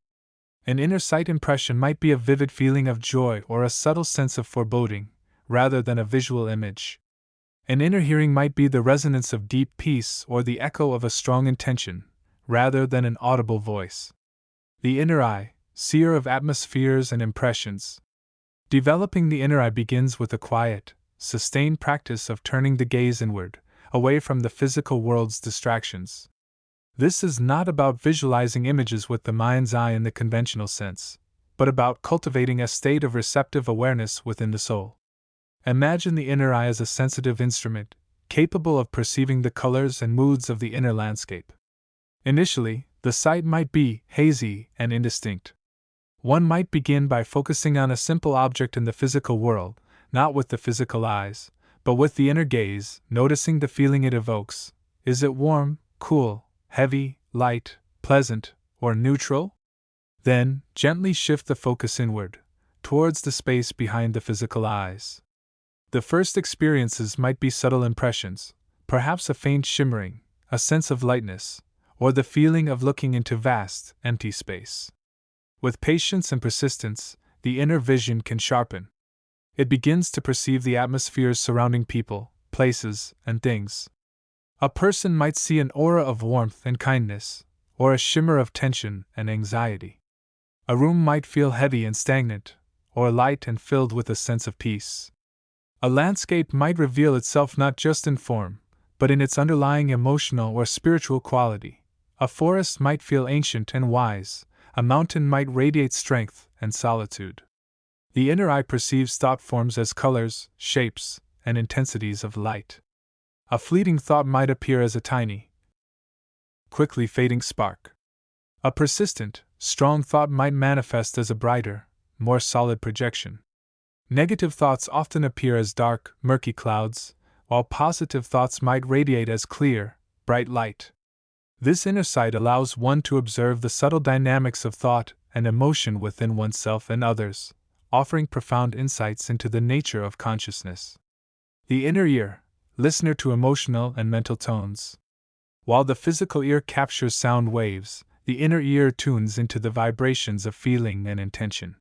An inner sight impression might be a vivid feeling of joy or a subtle sense of foreboding, rather than a visual image. An inner hearing might be the resonance of deep peace or the echo of a strong intention, rather than an audible voice. The inner eye, seer of atmospheres and impressions. Developing the inner eye begins with a quiet, sustained practice of turning the gaze inward, away from the physical world's distractions. This is not about visualizing images with the mind's eye in the conventional sense, but about cultivating a state of receptive awareness within the soul. Imagine the inner eye as a sensitive instrument, capable of perceiving the colors and moods of the inner landscape. Initially, the sight might be hazy and indistinct. One might begin by focusing on a simple object in the physical world, not with the physical eyes, but with the inner gaze, noticing the feeling it evokes. Is it warm, cool, heavy, light, pleasant, or neutral? Then, gently shift the focus inward, towards the space behind the physical eyes. The first experiences might be subtle impressions, perhaps a faint shimmering, a sense of lightness, or the feeling of looking into vast, empty space. With patience and persistence, the inner vision can sharpen. It begins to perceive the atmospheres surrounding people, places, and things. A person might see an aura of warmth and kindness, or a shimmer of tension and anxiety. A room might feel heavy and stagnant, or light and filled with a sense of peace. A landscape might reveal itself not just in form, but in its underlying emotional or spiritual quality. A forest might feel ancient and wise. A mountain might radiate strength and solitude. The inner eye perceives thought forms as colors, shapes, and intensities of light. A fleeting thought might appear as a tiny, quickly fading spark. A persistent, strong thought might manifest as a brighter, more solid projection. Negative thoughts often appear as dark, murky clouds, while positive thoughts might radiate as clear, bright light. This inner sight allows one to observe the subtle dynamics of thought and emotion within oneself and others, offering profound insights into the nature of consciousness. The inner ear, listener to emotional and mental tones. While the physical ear captures sound waves, the inner ear tunes into the vibrations of feeling and intention.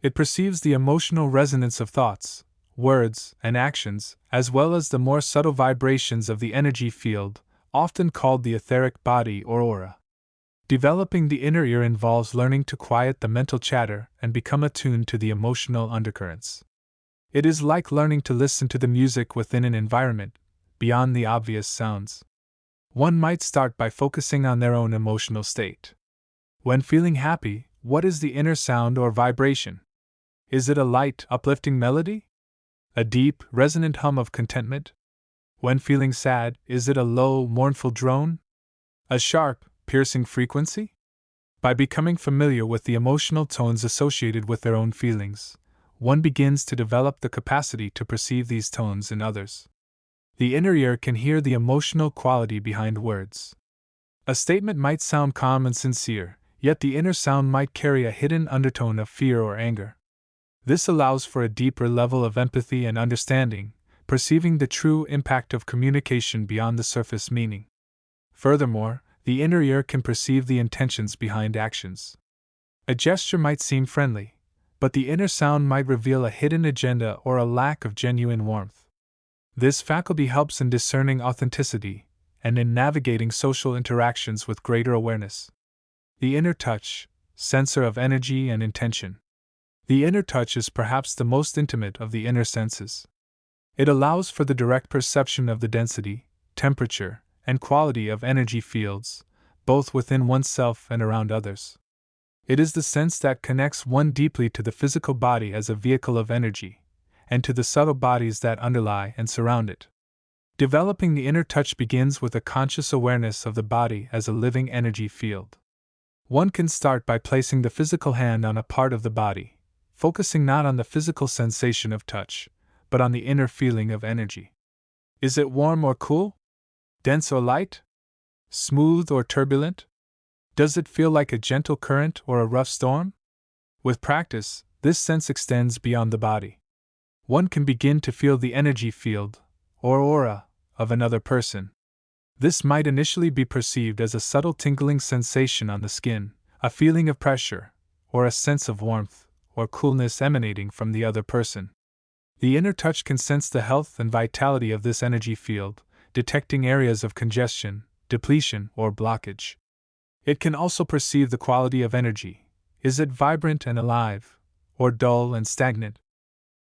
It perceives the emotional resonance of thoughts, words, and actions, as well as the more subtle vibrations of the energy field, often called the etheric body or aura. Developing the inner ear involves learning to quiet the mental chatter and become attuned to the emotional undercurrents. It is like learning to listen to the music within an environment, beyond the obvious sounds. One might start by focusing on their own emotional state. When feeling happy, what is the inner sound or vibration? Is it a light, uplifting melody? A deep, resonant hum of contentment? When feeling sad, is it a low, mournful drone? A sharp, piercing frequency? By becoming familiar with the emotional tones associated with their own feelings, one begins to develop the capacity to perceive these tones in others. The inner ear can hear the emotional quality behind words. A statement might sound calm and sincere, yet the inner sound might carry a hidden undertone of fear or anger. This allows for a deeper level of empathy and understanding, perceiving the true impact of communication beyond the surface meaning. Furthermore, the inner ear can perceive the intentions behind actions. A gesture might seem friendly, but the inner sound might reveal a hidden agenda or a lack of genuine warmth. This faculty helps in discerning authenticity and in navigating social interactions with greater awareness. The inner touch, sensor of energy and intention. The inner touch is perhaps the most intimate of the inner senses. It allows for the direct perception of the density, temperature, and quality of energy fields, both within oneself and around others. It is the sense that connects one deeply to the physical body as a vehicle of energy, and to the subtle bodies that underlie and surround it. Developing the inner touch begins with a conscious awareness of the body as a living energy field. One can start by placing the physical hand on a part of the body, focusing not on the physical sensation of touch, but on the inner feeling of energy. Is it warm or cool? Dense or light? Smooth or turbulent? Does it feel like a gentle current or a rough storm? With practice, this sense extends beyond the body. One can begin to feel the energy field, or aura, of another person. This might initially be perceived as a subtle tingling sensation on the skin, a feeling of pressure, or a sense of warmth or coolness emanating from the other person. The inner touch can sense the health and vitality of this energy field, detecting areas of congestion, depletion, or blockage. It can also perceive the quality of energy. Is it vibrant and alive, or dull and stagnant?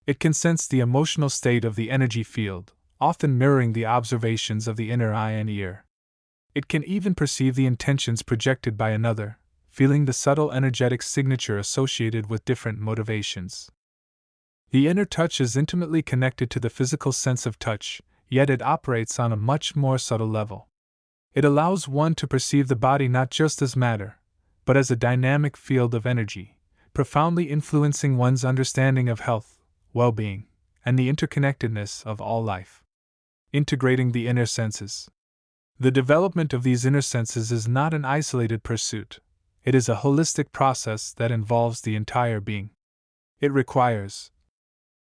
It can sense the emotional state of the energy field, often mirroring the observations of the inner eye and ear. It can even perceive the intentions projected by another, feeling the subtle energetic signature associated with different motivations. The inner touch is intimately connected to the physical sense of touch, yet it operates on a much more subtle level. It allows one to perceive the body not just as matter, but as a dynamic field of energy, profoundly influencing one's understanding of health, well-being, and the interconnectedness of all life. Integrating the inner senses. The development of these inner senses is not an isolated pursuit. It is a holistic process that involves the entire being. It requires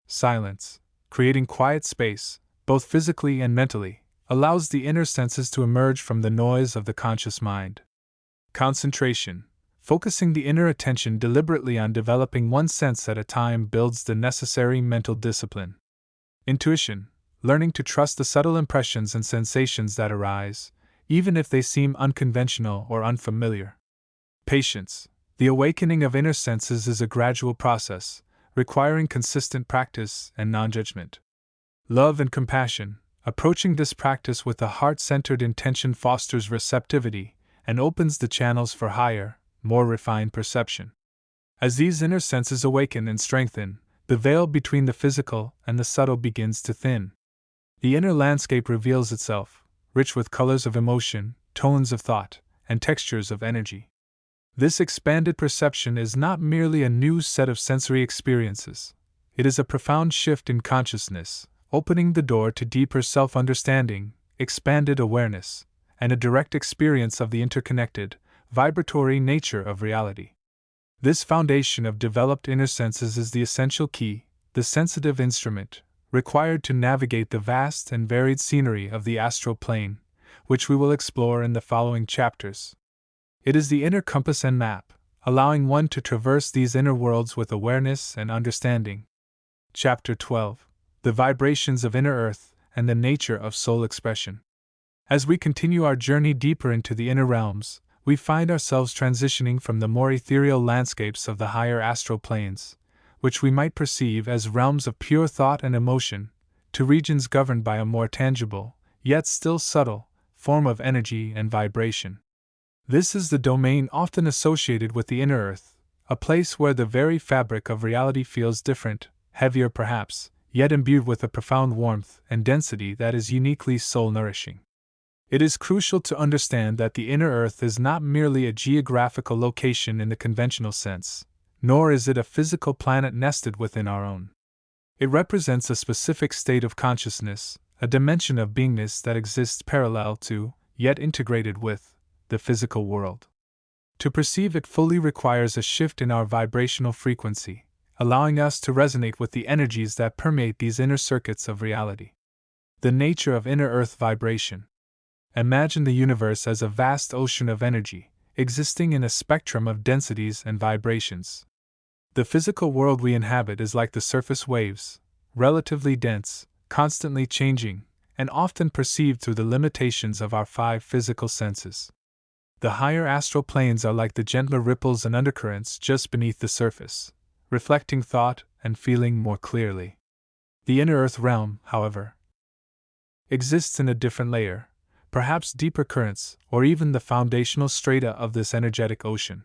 silence, creating quiet space, both physically and mentally, allows the inner senses to emerge from the noise of the conscious mind. Concentration, focusing the inner attention deliberately on developing one sense at a time builds the necessary mental discipline. Intuition, learning to trust the subtle impressions and sensations that arise, even if they seem unconventional or unfamiliar. Patience, the awakening of inner senses is a gradual process, requiring consistent practice and non-judgment. Love and compassion, approaching this practice with a heart-centered intention fosters receptivity and opens the channels for higher, more refined perception. As these inner senses awaken and strengthen, the veil between the physical and the subtle begins to thin. The inner landscape reveals itself, rich with colors of emotion, tones of thought, and textures of energy. This expanded perception is not merely a new set of sensory experiences. It is a profound shift in consciousness, opening the door to deeper self-understanding, expanded awareness, and a direct experience of the interconnected, vibratory nature of reality. This foundation of developed inner senses is the essential key, the sensitive instrument, required to navigate the vast and varied scenery of the astral plane, which we will explore in the following chapters. It is the inner compass and map, allowing one to traverse these inner worlds with awareness and understanding. Chapter 12: The Vibrations of Inner Earth and the Nature of Soul Expression. As we continue our journey deeper into the inner realms, we find ourselves transitioning from the more ethereal landscapes of the higher astral planes, which we might perceive as realms of pure thought and emotion, to regions governed by a more tangible, yet still subtle, form of energy and vibration. This is the domain often associated with the inner earth, a place where the very fabric of reality feels different, heavier perhaps, yet imbued with a profound warmth and density that is uniquely soul-nourishing. It is crucial to understand that the inner earth is not merely a geographical location in the conventional sense, nor is it a physical planet nested within our own. It represents a specific state of consciousness, a dimension of beingness that exists parallel to, yet integrated with, the physical world. To perceive it fully requires a shift in our vibrational frequency, allowing us to resonate with the energies that permeate these inner circuits of reality. The nature of inner earth vibration. Imagine the universe as a vast ocean of energy, existing in a spectrum of densities and vibrations. The physical world we inhabit is like the surface waves, relatively dense, constantly changing, and often perceived through the limitations of our 5 physical senses. The higher astral planes are like the gentler ripples and undercurrents just beneath the surface, reflecting thought and feeling more clearly. The inner earth realm, however, exists in a different layer, perhaps deeper currents, or even the foundational strata of this energetic ocean.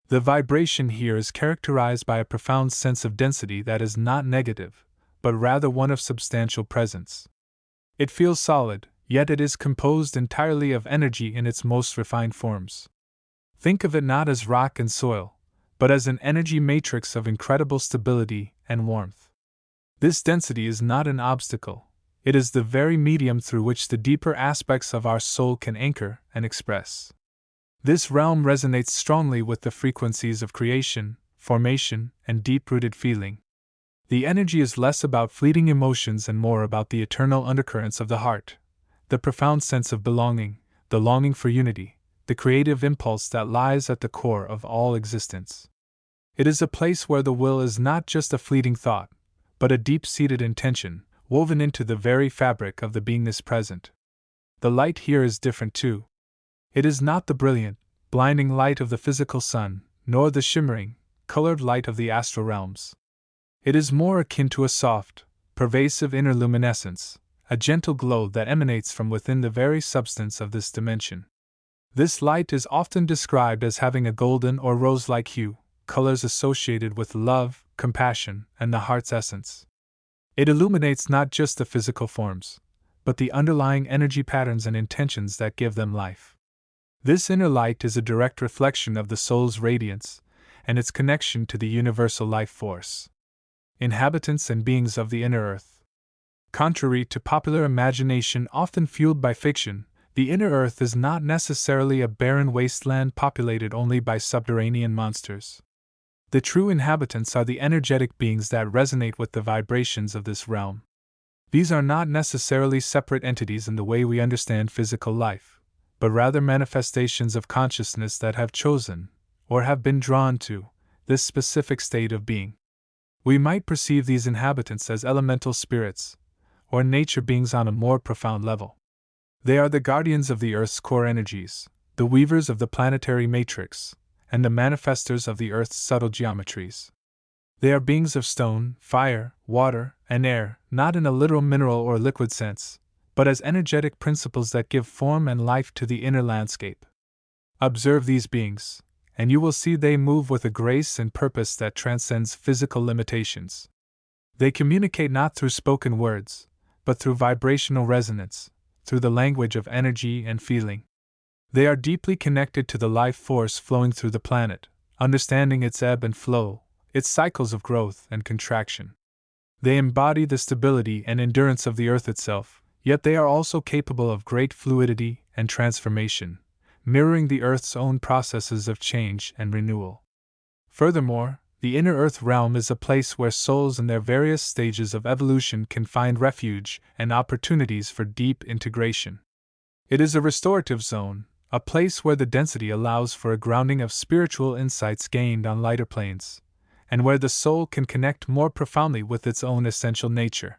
The vibration here is characterized by a profound sense of density that is not negative, but rather one of substantial presence. It feels solid, yet it is composed entirely of energy in its most refined forms. Think of it not as rock and soil, but as an energy matrix of incredible stability and warmth. This density is not an obstacle. It is the very medium through which the deeper aspects of our soul can anchor and express. This realm resonates strongly with the frequencies of creation, formation, and deep-rooted feeling. The energy is less about fleeting emotions and more about the eternal undercurrents of the heart, the profound sense of belonging, the longing for unity, the creative impulse that lies at the core of all existence. It is a place where the will is not just a fleeting thought, but a deep-seated intention, woven into the very fabric of the beingness present. The light here is different too. It is not the brilliant, blinding light of the physical sun, nor the shimmering, colored light of the astral realms. It is more akin to a soft, pervasive inner luminescence, a gentle glow that emanates from within the very substance of this dimension. This light is often described as having a golden or rose-like hue, colors associated with love, compassion, and the heart's essence. It illuminates not just the physical forms, but the underlying energy patterns and intentions that give them life. This inner light is a direct reflection of the soul's radiance and its connection to the universal life force. Inhabitants and beings of the inner earth. Contrary to popular imagination often fueled by fiction, the inner earth is not necessarily a barren wasteland populated only by subterranean monsters. The true inhabitants are the energetic beings that resonate with the vibrations of this realm. These are not necessarily separate entities in the way we understand physical life, but rather manifestations of consciousness that have chosen, or have been drawn to, this specific state of being. We might perceive these inhabitants as elemental spirits, or nature beings on a more profound level. They are the guardians of the Earth's core energies, the weavers of the planetary matrix, and the manifestors of the Earth's subtle geometries. They are beings of stone, fire, water, and air, not in a literal mineral or liquid sense, but as energetic principles that give form and life to the inner landscape. Observe these beings, and you will see they move with a grace and purpose that transcends physical limitations. They communicate not through spoken words, but through vibrational resonance, through the language of energy and feeling. They are deeply connected to the life force flowing through the planet, understanding its ebb and flow, its cycles of growth and contraction. They embody the stability and endurance of the earth itself, yet they are also capable of great fluidity and transformation, mirroring the earth's own processes of change and renewal. Furthermore, the inner earth realm is a place where souls in their various stages of evolution can find refuge and opportunities for deep integration. It is a restorative zone, a place where the density allows for a grounding of spiritual insights gained on lighter planes, and where the soul can connect more profoundly with its own essential nature.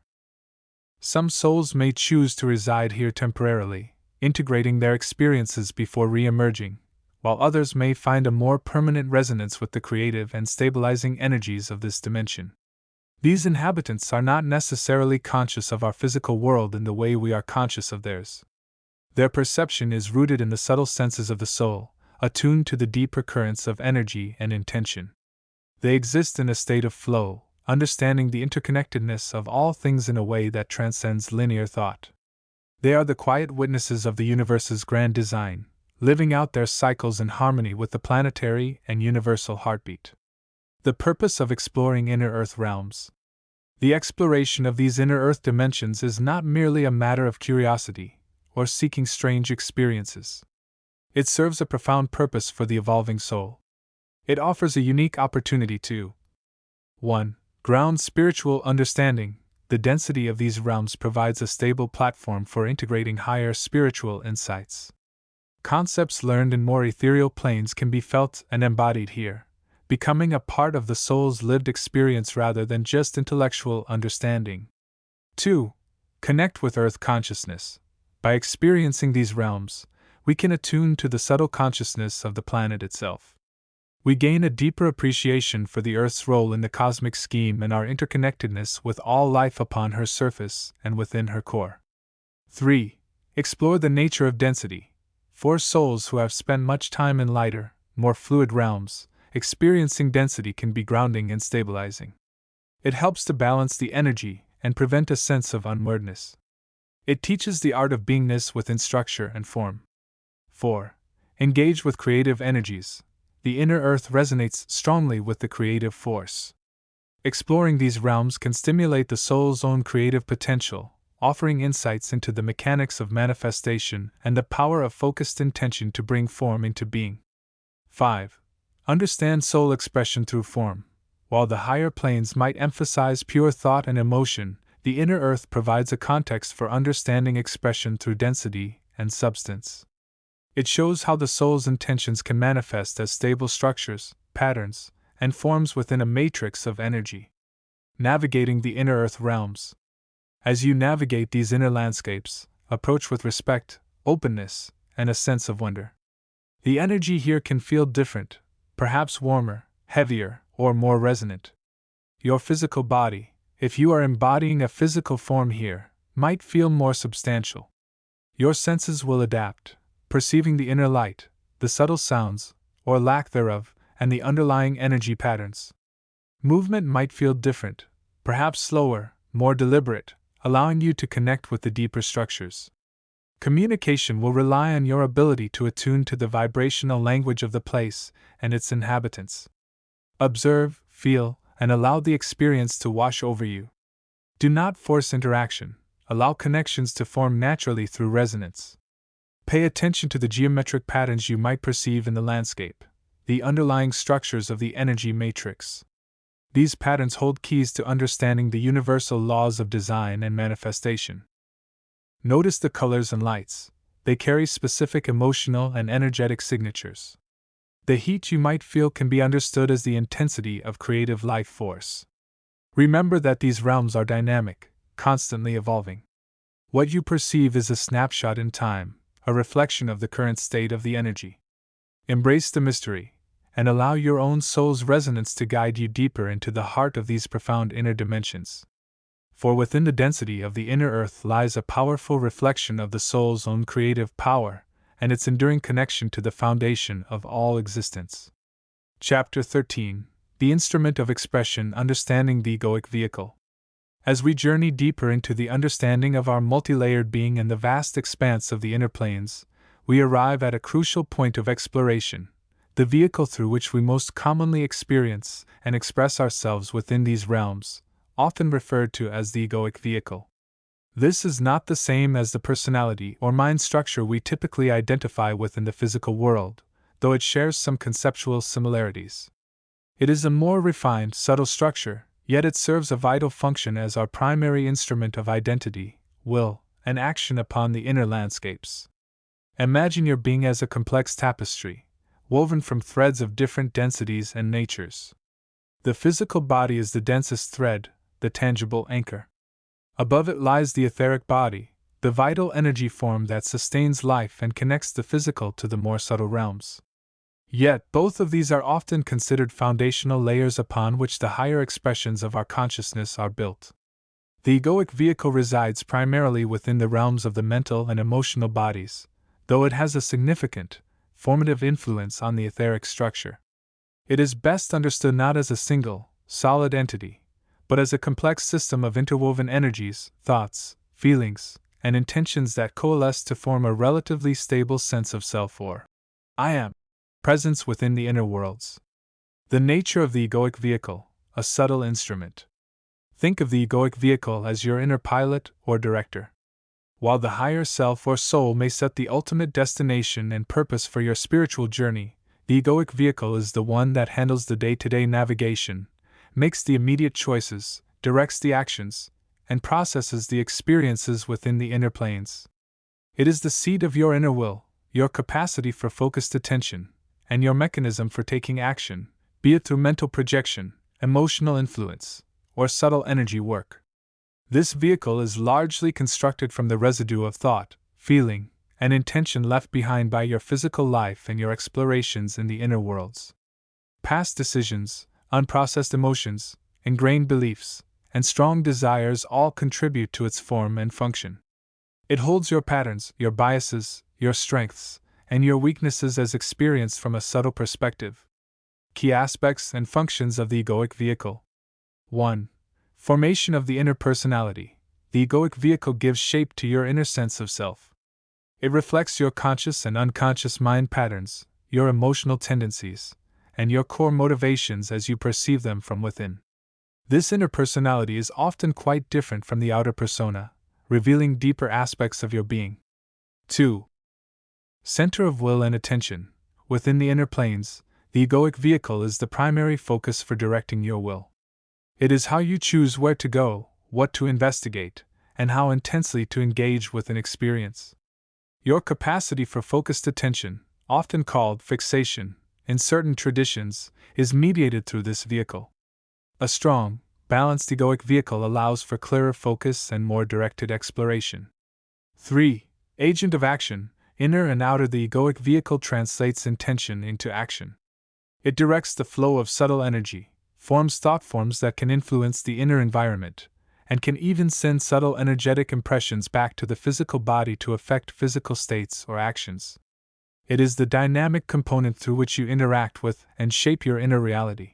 Some souls may choose to reside here temporarily, integrating their experiences before re-emerging, while others may find a more permanent resonance with the creative and stabilizing energies of this dimension. These inhabitants are not necessarily conscious of our physical world in the way we are conscious of theirs. Their perception is rooted in the subtle senses of the soul, attuned to the deeper currents of energy and intention. They exist in a state of flow, understanding the interconnectedness of all things in a way that transcends linear thought. They are the quiet witnesses of the universe's grand design, living out their cycles in harmony with the planetary and universal heartbeat. The purpose of exploring inner Earth realms. The exploration of these inner Earth dimensions is not merely a matter of curiosity or seeking strange experiences. It serves a profound purpose for the evolving soul. It offers a unique opportunity to 1. Ground spiritual understanding. The density of these realms provides a stable platform for integrating higher spiritual insights. Concepts learned in more ethereal planes can be felt and embodied here, becoming a part of the soul's lived experience rather than just intellectual understanding. 2. Connect with Earth consciousness. By experiencing these realms, we can attune to the subtle consciousness of the planet itself. We gain a deeper appreciation for the Earth's role in the cosmic scheme and our interconnectedness with all life upon her surface and within her core. 3. Explore the nature of density. For souls who have spent much time in lighter, more fluid realms, experiencing density can be grounding and stabilizing. It helps to balance the energy and prevent a sense of unmooredness. It teaches the art of beingness within structure and form. 4. Engage with creative energies. The inner Earth resonates strongly with the creative force. Exploring these realms can stimulate the soul's own creative potential, offering insights into the mechanics of manifestation and the power of focused intention to bring form into being. 5. Understand soul expression through form. While the higher planes might emphasize pure thought and emotion, the inner Earth provides a context for understanding expression through density and substance. It shows how the soul's intentions can manifest as stable structures, patterns, and forms within a matrix of energy. Navigating the inner Earth realms. As you navigate these inner landscapes, approach with respect, openness, and a sense of wonder. The energy here can feel different, perhaps warmer, heavier, or more resonant. Your physical body, if you are embodying a physical form here, might feel more substantial. Your senses will adapt, perceiving the inner light, the subtle sounds, or lack thereof, and the underlying energy patterns. Movement might feel different, perhaps slower, more deliberate, allowing you to connect with the deeper structures. Communication will rely on your ability to attune to the vibrational language of the place and its inhabitants. Observe, feel, and allow the experience to wash over you. Do not force interaction, allow connections to form naturally through resonance. Pay attention to the geometric patterns you might perceive in the landscape, the underlying structures of the energy matrix. These patterns hold keys to understanding the universal laws of design and manifestation. Notice the colors and lights. They carry specific emotional and energetic signatures. The heat you might feel can be understood as the intensity of creative life force. Remember that these realms are dynamic, constantly evolving. What you perceive is a snapshot in time, a reflection of the current state of the energy. Embrace the mystery, and allow your own soul's resonance to guide you deeper into the heart of these profound inner dimensions. For within the density of the inner Earth lies a powerful reflection of the soul's own creative power, and its enduring connection to the foundation of all existence. Chapter 13. The Instrument of Expression. Understanding the Egoic Vehicle. As we journey deeper into the understanding of our multi-layered being and the vast expanse of the inner planes, we arrive at a crucial point of exploration, the vehicle through which we most commonly experience and express ourselves within these realms, often referred to as the egoic vehicle. This is not the same as the personality or mind structure we typically identify with in the physical world, though it shares some conceptual similarities. It is a more refined, subtle structure, yet it serves a vital function as our primary instrument of identity, will, and action upon the inner landscapes. Imagine your being as a complex tapestry, woven from threads of different densities and natures. The physical body is the densest thread, the tangible anchor. Above it lies the etheric body, the vital energy form that sustains life and connects the physical to the more subtle realms. Yet, both of these are often considered foundational layers upon which the higher expressions of our consciousness are built. The egoic vehicle resides primarily within the realms of the mental and emotional bodies, though it has a significant, formative influence on the etheric structure. It is best understood not as a single, solid entity, but as a complex system of interwoven energies, thoughts, feelings, and intentions that coalesce to form a relatively stable sense of self or I am presence within the inner worlds. The nature of the egoic vehicle, a subtle instrument. Think of the egoic vehicle as your inner pilot or director. While the higher self or soul may set the ultimate destination and purpose for your spiritual journey, the egoic vehicle is the one that handles the day-to-day navigation, makes the immediate choices, directs the actions, and processes the experiences within the inner planes. It is the seat of your inner will, your capacity for focused attention, and your mechanism for taking action, be it through mental projection, emotional influence, or subtle energy work. This vehicle is largely constructed from the residue of thought, feeling, and intention left behind by your physical life and your explorations in the inner worlds. Past decisions, unprocessed emotions, ingrained beliefs, and strong desires all contribute to its form and function. It holds your patterns, your biases, your strengths, and your weaknesses as experienced from a subtle perspective. Key aspects and functions of the egoic vehicle. 1. Formation of the inner personality. The egoic vehicle gives shape to your inner sense of self. It reflects your conscious and unconscious mind patterns, your emotional tendencies, and your core motivations as you perceive them from within. This inner personality is often quite different from the outer persona, revealing deeper aspects of your being. 2. Center of will and attention. Within the inner planes, the egoic vehicle is the primary focus for directing your will. It is how you choose where to go, what to investigate, and how intensely to engage with an experience. Your capacity for focused attention, often called fixation, in certain traditions, is mediated through this vehicle. A strong, balanced egoic vehicle allows for clearer focus and more directed exploration. 3. Agent of action. Inner and outer. The egoic vehicle translates intention into action. It directs the flow of subtle energy, forms thought forms that can influence the inner environment, and can even send subtle energetic impressions back to the physical body to affect physical states or actions. It is the dynamic component through which you interact with and shape your inner reality.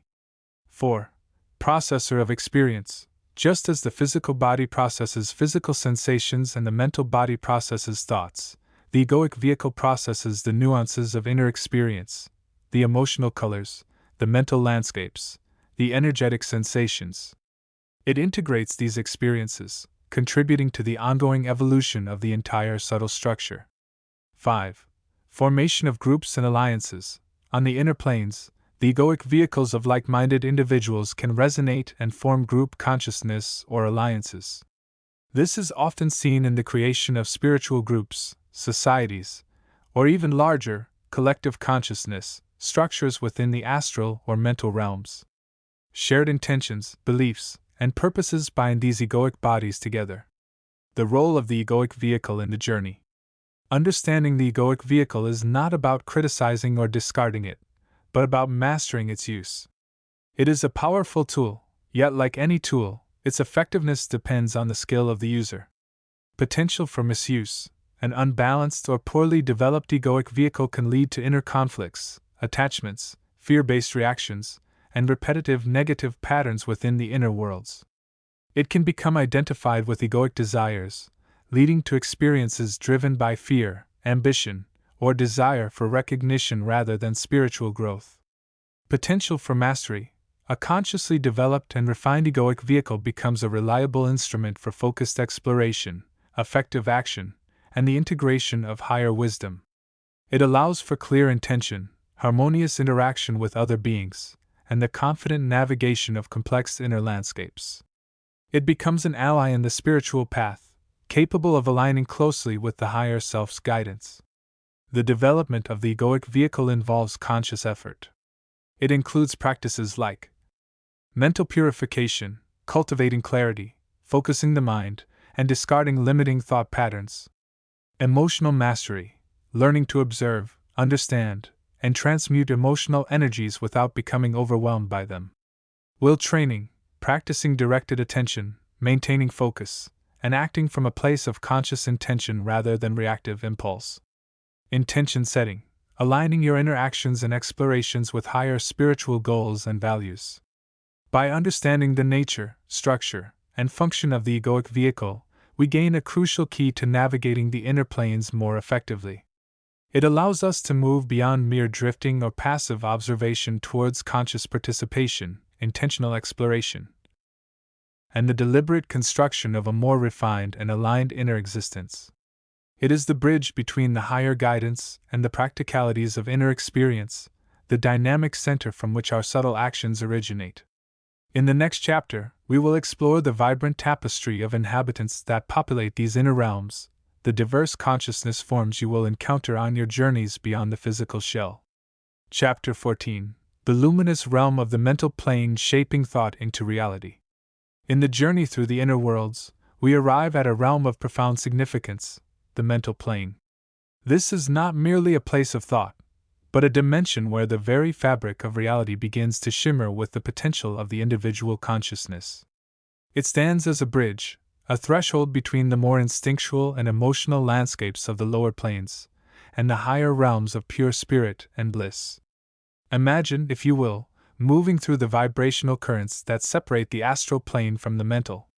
4. Processor of experience. Just as the physical body processes physical sensations and the mental body processes thoughts, the egoic vehicle processes the nuances of inner experience, the emotional colors, the mental landscapes, the energetic sensations. It integrates these experiences, contributing to the ongoing evolution of the entire subtle structure. 5. Formation of groups and alliances. On the inner planes, the egoic vehicles of like-minded individuals can resonate and form group consciousness or alliances. This is often seen in the creation of spiritual groups, societies, or even larger, collective consciousness, structures within the astral or mental realms. Shared intentions, beliefs, and purposes bind these egoic bodies together. The role of the egoic vehicle in the journey. Understanding the egoic vehicle is not about criticizing or discarding it, but about mastering its use. It is a powerful tool, yet like any tool, its effectiveness depends on the skill of the user. Potential for misuse. An unbalanced or poorly developed egoic vehicle can lead to inner conflicts, attachments, fear-based reactions, and repetitive negative patterns within the inner worlds. It can become identified with egoic desires, leading to experiences driven by fear, ambition, or desire for recognition rather than spiritual growth. Potential for mastery. A consciously developed and refined egoic vehicle becomes a reliable instrument for focused exploration, effective action, and the integration of higher wisdom. It allows for clear intention, harmonious interaction with other beings, and the confident navigation of complex inner landscapes. It becomes an ally in the spiritual path, capable of aligning closely with the higher self's guidance. The development of the egoic vehicle involves conscious effort. It includes practices like mental purification, cultivating clarity, focusing the mind, and discarding limiting thought patterns. Emotional mastery, learning to observe, understand, and transmute emotional energies without becoming overwhelmed by them. Will training, practicing directed attention, maintaining focus, and acting from a place of conscious intention rather than reactive impulse. Intention setting, aligning your interactions and explorations with higher spiritual goals and values. By understanding the nature, structure, and function of the egoic vehicle, we gain a crucial key to navigating the inner planes more effectively. It allows us to move beyond mere drifting or passive observation towards conscious participation, intentional exploration, and the deliberate construction of a more refined and aligned inner existence. It is the bridge between the higher guidance and the practicalities of inner experience, the dynamic center from which our subtle actions originate. In the next chapter, we will explore the vibrant tapestry of inhabitants that populate these inner realms, the diverse consciousness forms you will encounter on your journeys beyond the physical shell. Chapter 14: The Luminous Realm of the Mental Plane Shaping Thought into Reality. In the journey through the inner worlds, we arrive at a realm of profound significance, the mental plane. This is not merely a place of thought, but a dimension where the very fabric of reality begins to shimmer with the potential of the individual consciousness. It stands as a bridge, a threshold between the more instinctual and emotional landscapes of the lower planes, and the higher realms of pure spirit and bliss. Imagine, if you will, moving through the vibrational currents that separate the astral plane from the mental.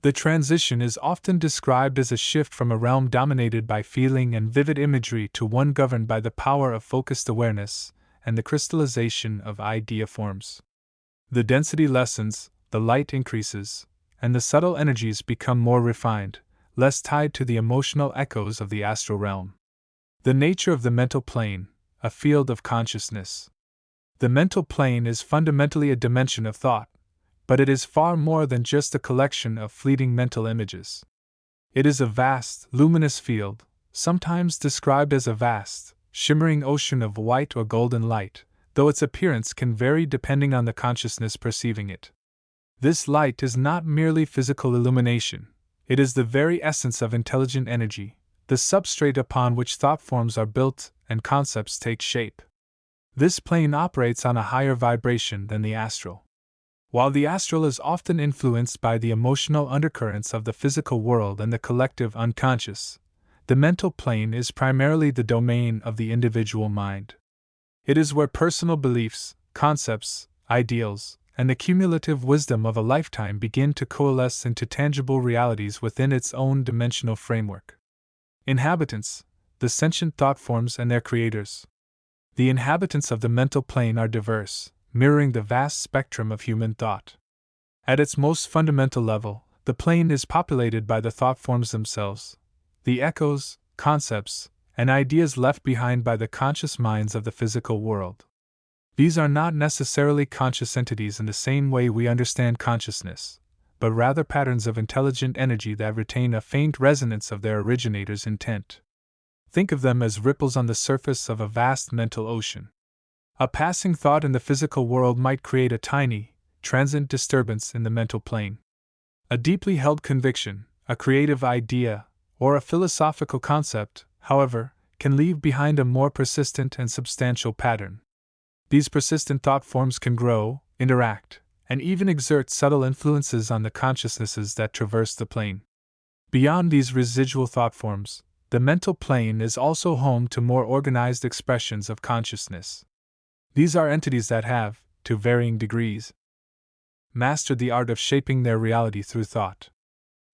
The transition is often described as a shift from a realm dominated by feeling and vivid imagery to one governed by the power of focused awareness and the crystallization of idea forms. The density lessens, the light increases, and the subtle energies become more refined, less tied to the emotional echoes of the astral realm. The nature of the mental plane, a field of consciousness. The mental plane is fundamentally a dimension of thought, but it is far more than just a collection of fleeting mental images. It is a vast, luminous field, sometimes described as a vast, shimmering ocean of white or golden light, though its appearance can vary depending on the consciousness perceiving it. This light is not merely physical illumination, it is the very essence of intelligent energy, the substrate upon which thought forms are built and concepts take shape. This plane operates on a higher vibration than the astral. While the astral is often influenced by the emotional undercurrents of the physical world and the collective unconscious, the mental plane is primarily the domain of the individual mind. It is where personal beliefs, concepts, ideals, and the cumulative wisdom of a lifetime begin to coalesce into tangible realities within its own dimensional framework. Inhabitants, the sentient thought forms and their creators. The inhabitants of the mental plane are diverse, mirroring the vast spectrum of human thought. At its most fundamental level, the plane is populated by the thought forms themselves, the echoes, concepts, and ideas left behind by the conscious minds of the physical world. These are not necessarily conscious entities in the same way we understand consciousness, but rather patterns of intelligent energy that retain a faint resonance of their originator's intent. Think of them as ripples on the surface of a vast mental ocean. A passing thought in the physical world might create a tiny, transient disturbance in the mental plane. A deeply held conviction, a creative idea, or a philosophical concept, however, can leave behind a more persistent and substantial pattern. These persistent thought forms can grow, interact, and even exert subtle influences on the consciousnesses that traverse the plane. Beyond these residual thought forms, the mental plane is also home to more organized expressions of consciousness. These are entities that have, to varying degrees, mastered the art of shaping their reality through thought.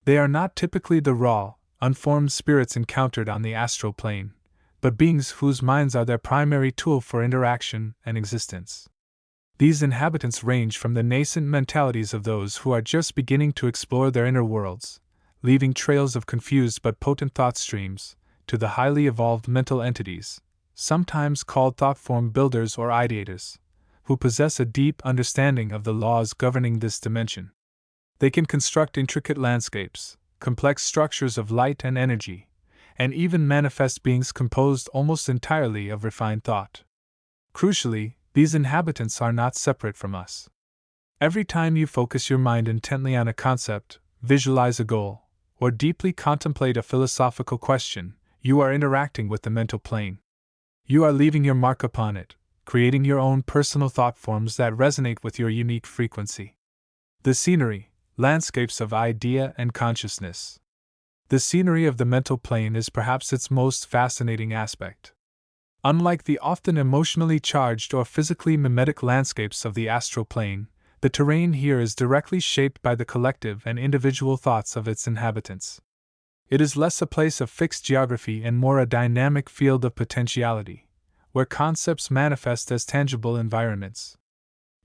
They are not typically the raw, unformed spirits encountered on the astral plane, but beings whose minds are their primary tool for interaction and existence. These inhabitants range from the nascent mentalities of those who are just beginning to explore their inner worlds, leaving trails of confused but potent thought streams, to the highly evolved mental entities, sometimes called thought form builders or ideators, who possess a deep understanding of the laws governing this dimension. They can construct intricate landscapes, complex structures of light and energy, and even manifest beings composed almost entirely of refined thought. Crucially, these inhabitants are not separate from us. Every time you focus your mind intently on a concept, visualize a goal, or deeply contemplate a philosophical question, you are interacting with the mental plane. You are leaving your mark upon it, creating your own personal thought forms that resonate with your unique frequency. The scenery, landscapes of idea and consciousness. The scenery of the mental plane is perhaps its most fascinating aspect. Unlike the often emotionally charged or physically mimetic landscapes of the astral plane, the terrain here is directly shaped by the collective and individual thoughts of its inhabitants. It is less a place of fixed geography and more a dynamic field of potentiality, where concepts manifest as tangible environments.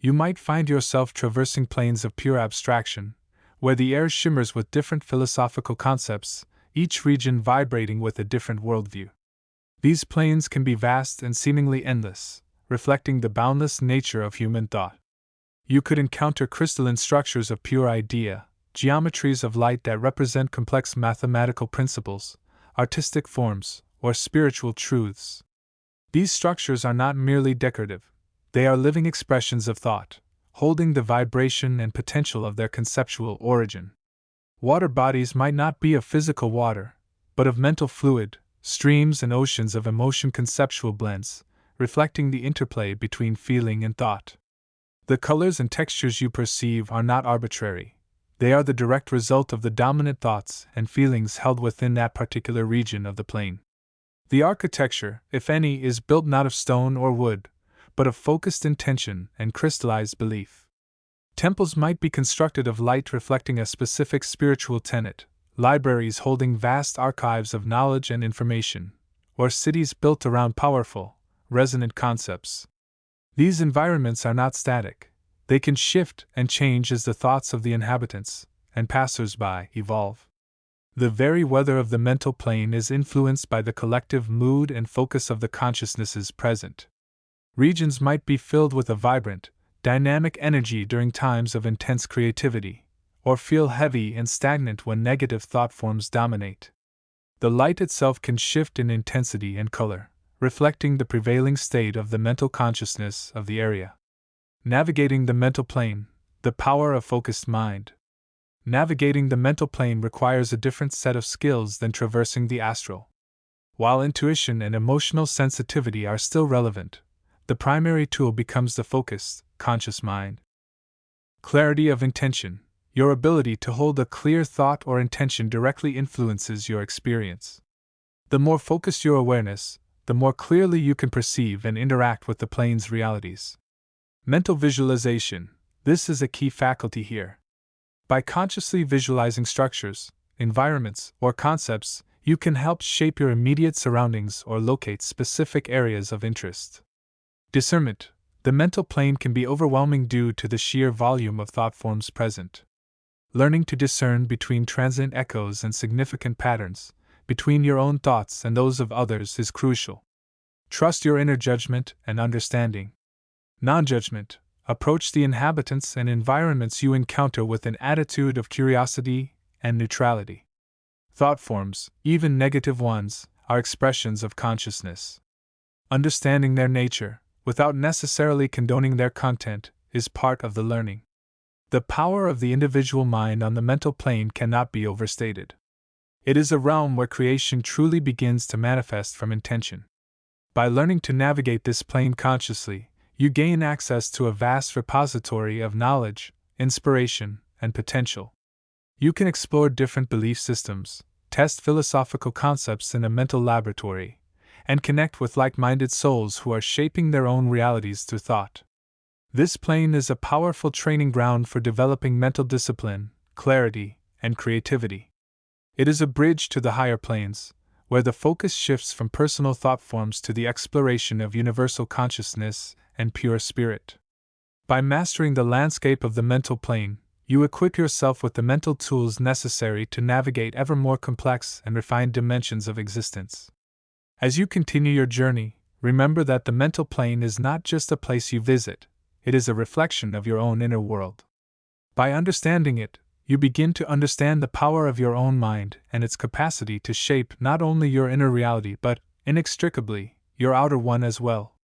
You might find yourself traversing planes of pure abstraction, where the air shimmers with different philosophical concepts, each region vibrating with a different worldview. These planes can be vast and seemingly endless, reflecting the boundless nature of human thought. You could encounter crystalline structures of pure idea, geometries of light that represent complex mathematical principles, artistic forms, or spiritual truths. These structures are not merely decorative, they are living expressions of thought, holding the vibration and potential of their conceptual origin. Water bodies might not be of physical water, but of mental fluid, streams and oceans of emotion conceptual blends, reflecting the interplay between feeling and thought. The colors and textures you perceive are not arbitrary, they are the direct result of the dominant thoughts and feelings held within that particular region of the plane. The architecture, if any, is built not of stone or wood, but of focused intention and crystallized belief. Temples might be constructed of light reflecting a specific spiritual tenet, libraries holding vast archives of knowledge and information, or cities built around powerful, resonant concepts. These environments are not static, they can shift and change as the thoughts of the inhabitants and passers-by evolve. The very weather of the mental plane is influenced by the collective mood and focus of the consciousnesses present. Regions might be filled with a vibrant, dynamic energy during times of intense creativity, or feel heavy and stagnant when negative thought forms dominate. The light itself can shift in intensity and color, reflecting the prevailing state of the mental consciousness of the area. Navigating the mental plane, the power of focused mind. Navigating the mental plane requires a different set of skills than traversing the astral. While intuition and emotional sensitivity are still relevant, the primary tool becomes the focused, conscious mind. Clarity of intention. Your ability to hold a clear thought or intention directly influences your experience. The more focused your awareness, the more clearly you can perceive and interact with the plane's realities. Mental visualization. This is a key faculty here. By consciously visualizing structures, environments, or concepts, you can help shape your immediate surroundings or locate specific areas of interest. Discernment. The mental plane can be overwhelming due to the sheer volume of thought forms present. Learning to discern between transient echoes and significant patterns, between your own thoughts and those of others, is crucial. Trust your inner judgment and understanding. Non-judgment. Approach the inhabitants and environments you encounter with an attitude of curiosity and neutrality. Thought forms, even negative ones, are expressions of consciousness. Understanding their nature, without necessarily condoning their content, is part of the learning. The power of the individual mind on the mental plane cannot be overstated. It is a realm where creation truly begins to manifest from intention. By learning to navigate this plane consciously, you gain access to a vast repository of knowledge, inspiration, and potential. You can explore different belief systems, test philosophical concepts in a mental laboratory, and connect with like-minded souls who are shaping their own realities through thought. This plane is a powerful training ground for developing mental discipline, clarity, and creativity. It is a bridge to the higher planes, where the focus shifts from personal thought forms to the exploration of universal consciousness and pure spirit. By mastering the landscape of the mental plane, you equip yourself with the mental tools necessary to navigate ever more complex and refined dimensions of existence. As you continue your journey, remember that the mental plane is not just a place you visit, it is a reflection of your own inner world. By understanding it, you begin to understand the power of your own mind and its capacity to shape not only your inner reality but, inextricably, your outer one as well.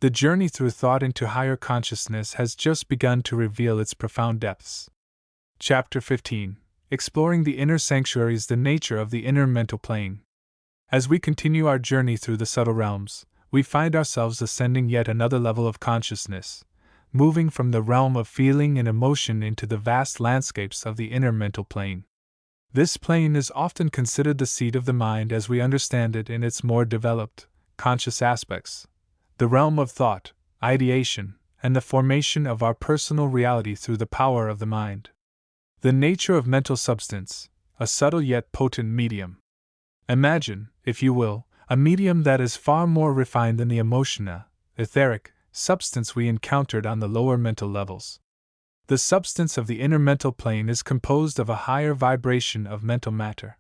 The journey through thought into higher consciousness has just begun to reveal its profound depths. Chapter 15. Exploring the Inner Sanctuaries, the Nature of the Inner Mental Plane. As we continue our journey through the subtle realms, we find ourselves ascending yet another level of consciousness, moving from the realm of feeling and emotion into the vast landscapes of the inner mental plane. This plane is often considered the seat of the mind as we understand it in its more developed, conscious aspects, the realm of thought, ideation, and the formation of our personal reality through the power of the mind. The nature of mental substance, a subtle yet potent medium. Imagine, if you will, a medium that is far more refined than the emotional, etheric, substance we encountered on the lower mental levels. The substance of the inner mental plane is composed of a higher vibration of mental matter.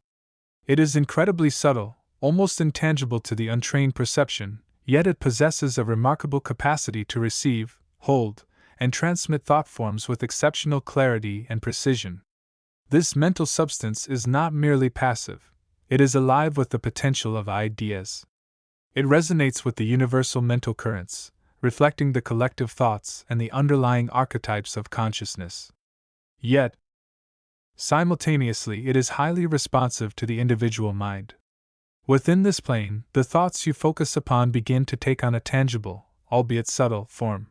It is incredibly subtle, almost intangible to the untrained perception, yet it possesses a remarkable capacity to receive, hold, and transmit thought forms with exceptional clarity and precision. This mental substance is not merely passive, it is alive with the potential of ideas. It resonates with the universal mental currents, reflecting the collective thoughts and the underlying archetypes of consciousness. Yet, simultaneously, it is highly responsive to the individual mind. Within this plane, the thoughts you focus upon begin to take on a tangible, albeit subtle, form.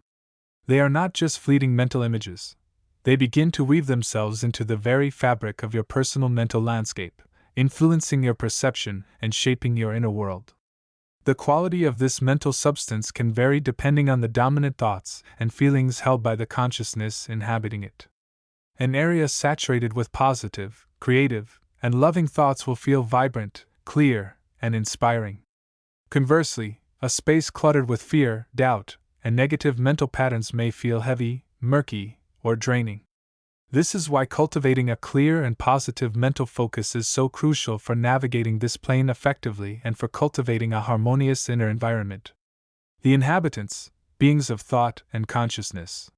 They are not just fleeting mental images. They begin to weave themselves into the very fabric of your personal mental landscape, influencing your perception and shaping your inner world. The quality of this mental substance can vary depending on the dominant thoughts and feelings held by the consciousness inhabiting it. An area saturated with positive, creative, and loving thoughts will feel vibrant, clear, and inspiring. Conversely, a space cluttered with fear, doubt, and negative mental patterns may feel heavy, murky, or draining. This is why cultivating a clear and positive mental focus is so crucial for navigating this plane effectively and for cultivating a harmonious inner environment. The inhabitants, beings of thought and consciousness.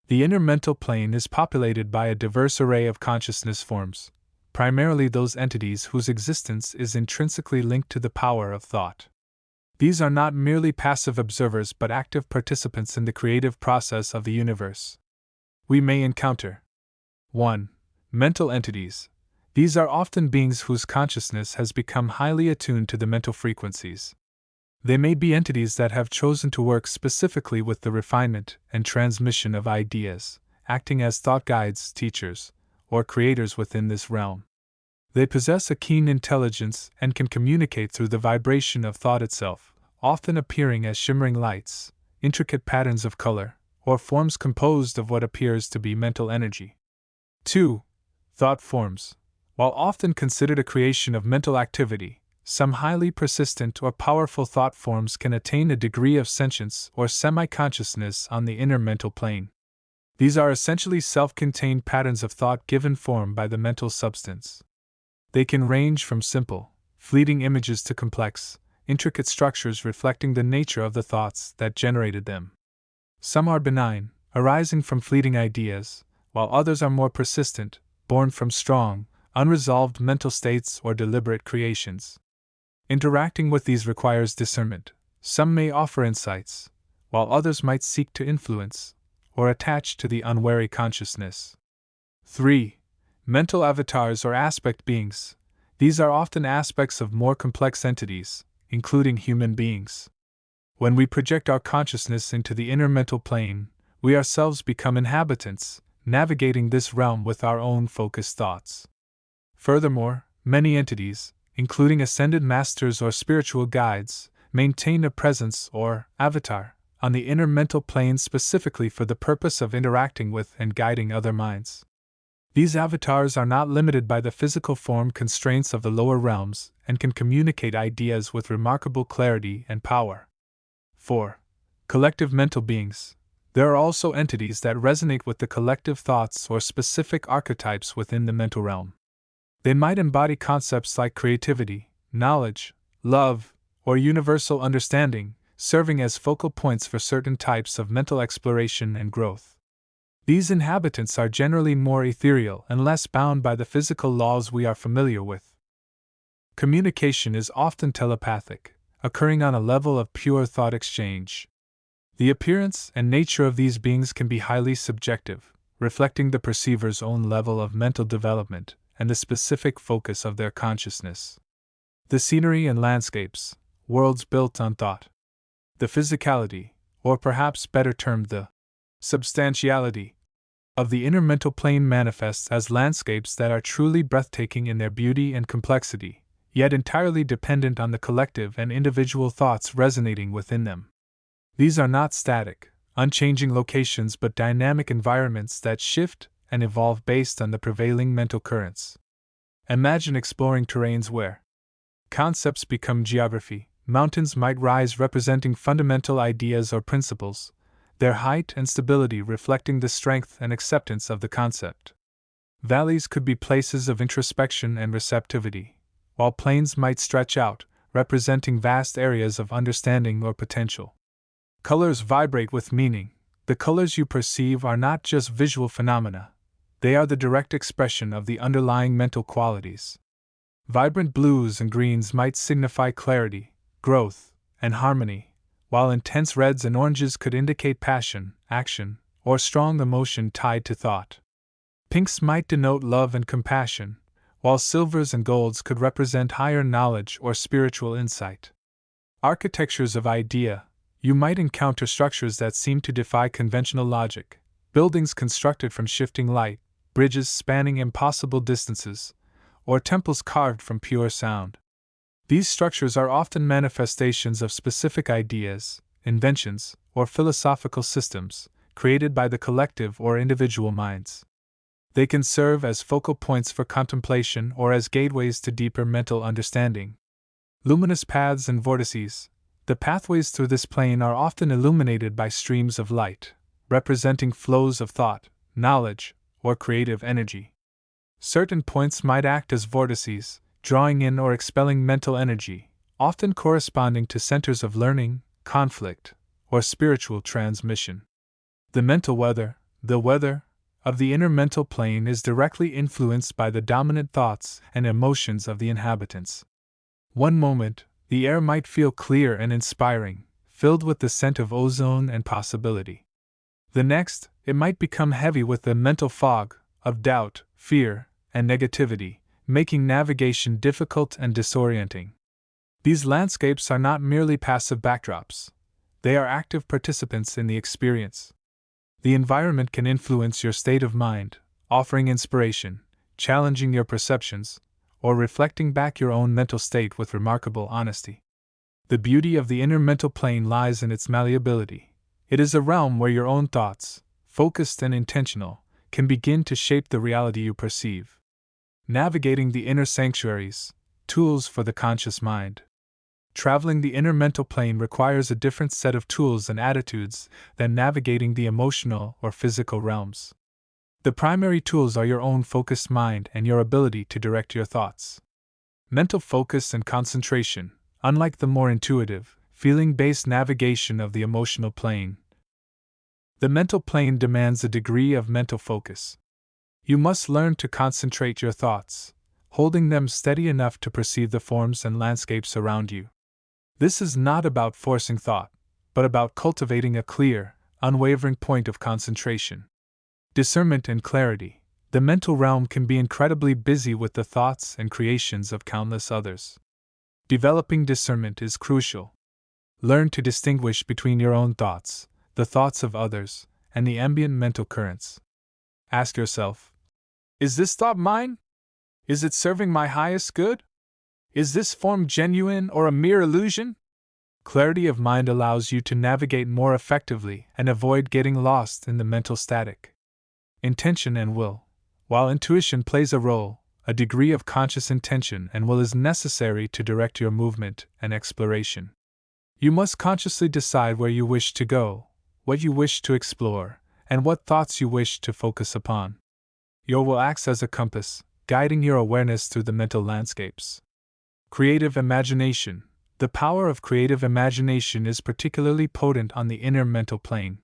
The inner mental plane is populated by a diverse array of consciousness forms, primarily those entities whose existence is intrinsically linked to the power of thought. These are not merely passive observers but active participants in the creative process of the universe. We may encounter 1. Mental entities. These are often beings whose consciousness has become highly attuned to the mental frequencies. They may be entities that have chosen to work specifically with the refinement and transmission of ideas, acting as thought guides, teachers, or creators within this realm. They possess a keen intelligence and can communicate through the vibration of thought itself, often appearing as shimmering lights, intricate patterns of color, or forms composed of what appears to be mental energy. 2. Thought forms. While often considered a creation of mental activity, some highly persistent or powerful thought forms can attain a degree of sentience or semi-consciousness on the inner mental plane. These are essentially self-contained patterns of thought given form by the mental substance. They can range from simple, fleeting images to complex, intricate structures reflecting the nature of the thoughts that generated them. Some are benign, arising from fleeting ideas, while others are more persistent, born from strong, unresolved mental states or deliberate creations. Interacting with these requires discernment. Some may offer insights, while others might seek to influence or attach to the unwary consciousness. 3. Mental avatars or aspect beings. These are often aspects of more complex entities, including human beings. When we project our consciousness into the inner mental plane, we ourselves become inhabitants, navigating this realm with our own focused thoughts. Furthermore, many entities, including ascended masters or spiritual guides, maintain a presence or avatar on the inner mental plane specifically for the purpose of interacting with and guiding other minds. These avatars are not limited by the physical form constraints of the lower realms and can communicate ideas with remarkable clarity and power. 4. Collective mental beings. There are also entities that resonate with the collective thoughts or specific archetypes within the mental realm. They might embody concepts like creativity, knowledge, love, or universal understanding, serving as focal points for certain types of mental exploration and growth. These inhabitants are generally more ethereal and less bound by the physical laws we are familiar with. Communication is often telepathic, occurring on a level of pure thought exchange. The appearance and nature of these beings can be highly subjective, reflecting the perceiver's own level of mental development and the specific focus of their consciousness. The scenery and landscapes, worlds built on thought. The physicality, or perhaps better termed the substantiality, of the inner mental plane manifests as landscapes that are truly breathtaking in their beauty and complexity, yet entirely dependent on the collective and individual thoughts resonating within them. These are not static, unchanging locations but dynamic environments that shift and evolve based on the prevailing mental currents. Imagine exploring terrains where concepts become geography. Mountains might rise representing fundamental ideas or principles, their height and stability reflecting the strength and acceptance of the concept. Valleys could be places of introspection and receptivity, while plains might stretch out, representing vast areas of understanding or potential. Colors vibrate with meaning. The colors you perceive are not just visual phenomena, they are the direct expression of the underlying mental qualities. Vibrant blues and greens might signify clarity, growth, and harmony, while intense reds and oranges could indicate passion, action, or strong emotion tied to thought. Pinks might denote love and compassion, while silvers and golds could represent higher knowledge or spiritual insight. Architectures of idea. You might encounter structures that seem to defy conventional logic, buildings constructed from shifting light, bridges spanning impossible distances, or temples carved from pure sound. These structures are often manifestations of specific ideas, inventions, or philosophical systems, created by the collective or individual minds. They can serve as focal points for contemplation or as gateways to deeper mental understanding. Luminous paths and vortices. The pathways through this plane are often illuminated by streams of light, representing flows of thought, knowledge, or creative energy. Certain points might act as vortices, drawing in or expelling mental energy, often corresponding to centers of learning, conflict, or spiritual transmission. The mental weather, the weather of the inner mental plane, is directly influenced by the dominant thoughts and emotions of the inhabitants. One moment, the air might feel clear and inspiring, filled with the scent of ozone and possibility. The next, it might become heavy with the mental fog of doubt, fear, and negativity, making navigation difficult and disorienting. These landscapes are not merely passive backdrops, they are active participants in the experience. The environment can influence your state of mind, offering inspiration, challenging your perceptions, or reflecting back your own mental state with remarkable honesty. The beauty of the inner mental plane lies in its malleability. It is a realm where your own thoughts, focused and intentional, can begin to shape the reality you perceive. Navigating the inner sanctuaries, tools for the conscious mind. Traveling the inner mental plane requires a different set of tools and attitudes than navigating the emotional or physical realms. The primary tools are your own focused mind and your ability to direct your thoughts. Mental focus and concentration, unlike the more intuitive, feeling-based navigation of the emotional plane. The mental plane demands a degree of mental focus. You must learn to concentrate your thoughts, holding them steady enough to perceive the forms and landscapes around you. This is not about forcing thought, but about cultivating a clear, unwavering point of concentration. Discernment and clarity. The mental realm can be incredibly busy with the thoughts and creations of countless others. Developing discernment is crucial. Learn to distinguish between your own thoughts, the thoughts of others, and the ambient mental currents. Ask yourself, is this thought mine? Is it serving my highest good? Is this form genuine or a mere illusion? Clarity of mind allows you to navigate more effectively and avoid getting lost in the mental static. Intention and will. While intuition plays a role, a degree of conscious intention and will is necessary to direct your movement and exploration. You must consciously decide where you wish to go, what you wish to explore, and what thoughts you wish to focus upon. Your will acts as a compass, guiding your awareness through the mental landscapes. Creative imagination. The power of creative imagination is particularly potent on the inner mental plane.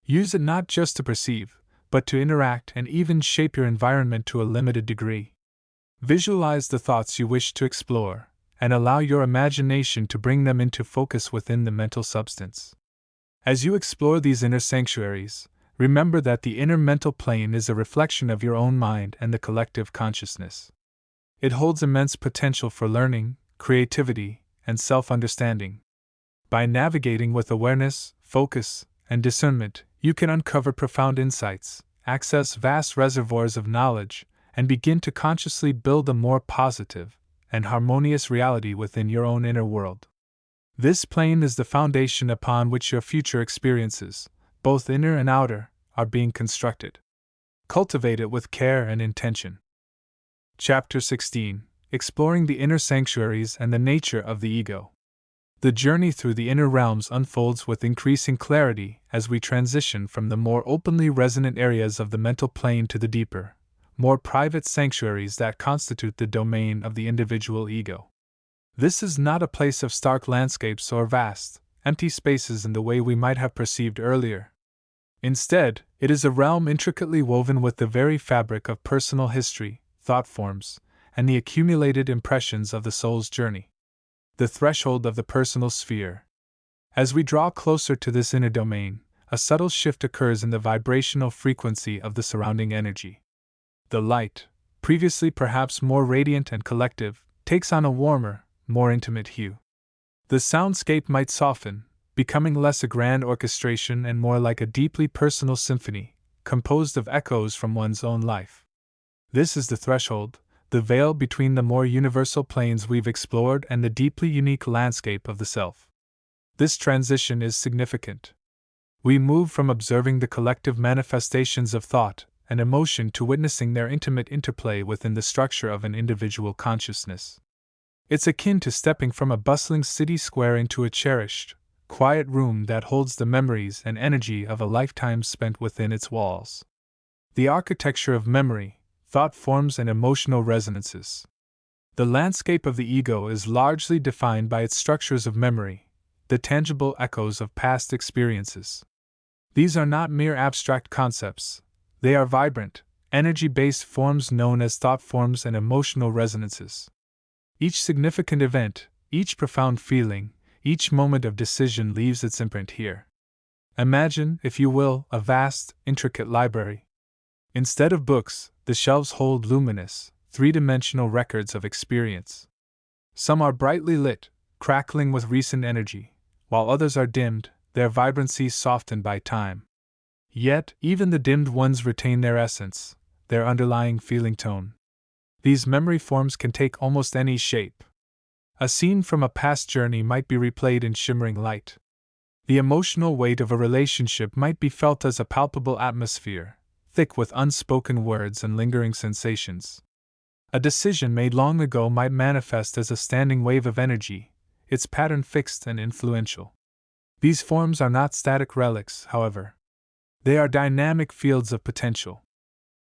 Use it not just to perceive, but to interact and even shape your environment to a limited degree. Visualize the thoughts you wish to explore, and allow your imagination to bring them into focus within the mental substance. As you explore these inner sanctuaries, remember that the inner mental plane is a reflection of your own mind and the collective consciousness. It holds immense potential for learning, creativity, and self-understanding. By navigating with awareness, focus, and discernment, you can uncover profound insights, access vast reservoirs of knowledge, and begin to consciously build a more positive and harmonious reality within your own inner world. This plane is the foundation upon which your future experiences, both inner and outer, are being constructed. Cultivate it with care and intention. Chapter 16: Exploring the Inner Sanctuaries and the Nature of the Ego. The journey through the inner realms unfolds with increasing clarity as we transition from the more openly resonant areas of the mental plane to the deeper, more private sanctuaries that constitute the domain of the individual ego. This is not a place of stark landscapes or vast, empty spaces in the way we might have perceived earlier. Instead, it is a realm intricately woven with the very fabric of personal history, thought forms, and the accumulated impressions of the soul's journey. The threshold of the personal sphere. As we draw closer to this inner domain, a subtle shift occurs in the vibrational frequency of the surrounding energy. The light, previously perhaps more radiant and collective, takes on a warmer, more intimate hue. The soundscape might soften, becoming less a grand orchestration and more like a deeply personal symphony, composed of echoes from one's own life. This is the threshold, the veil between the more universal planes we've explored and the deeply unique landscape of the self. This transition is significant. We move from observing the collective manifestations of thought and emotion to witnessing their intimate interplay within the structure of an individual consciousness. It's akin to stepping from a bustling city square into a cherished, quiet room that holds the memories and energy of a lifetime spent within its walls. The architecture of memory, thought forms, and emotional resonances. The landscape of the ego is largely defined by its structures of memory, the tangible echoes of past experiences. These are not mere abstract concepts, they are vibrant, energy-based forms known as thought forms and emotional resonances. Each significant event, each profound feeling, each moment of decision leaves its imprint here. Imagine, if you will, a vast, intricate library. Instead of books, the shelves hold luminous, three-dimensional records of experience. Some are brightly lit, crackling with recent energy, while others are dimmed, their vibrancy softened by time. Yet, even the dimmed ones retain their essence, their underlying feeling tone. These memory forms can take almost any shape. A scene from a past journey might be replayed in shimmering light. The emotional weight of a relationship might be felt as a palpable atmosphere, thick with unspoken words and lingering sensations. A decision made long ago might manifest as a standing wave of energy, its pattern fixed and influential. These forms are not static relics, however. They are dynamic fields of potential.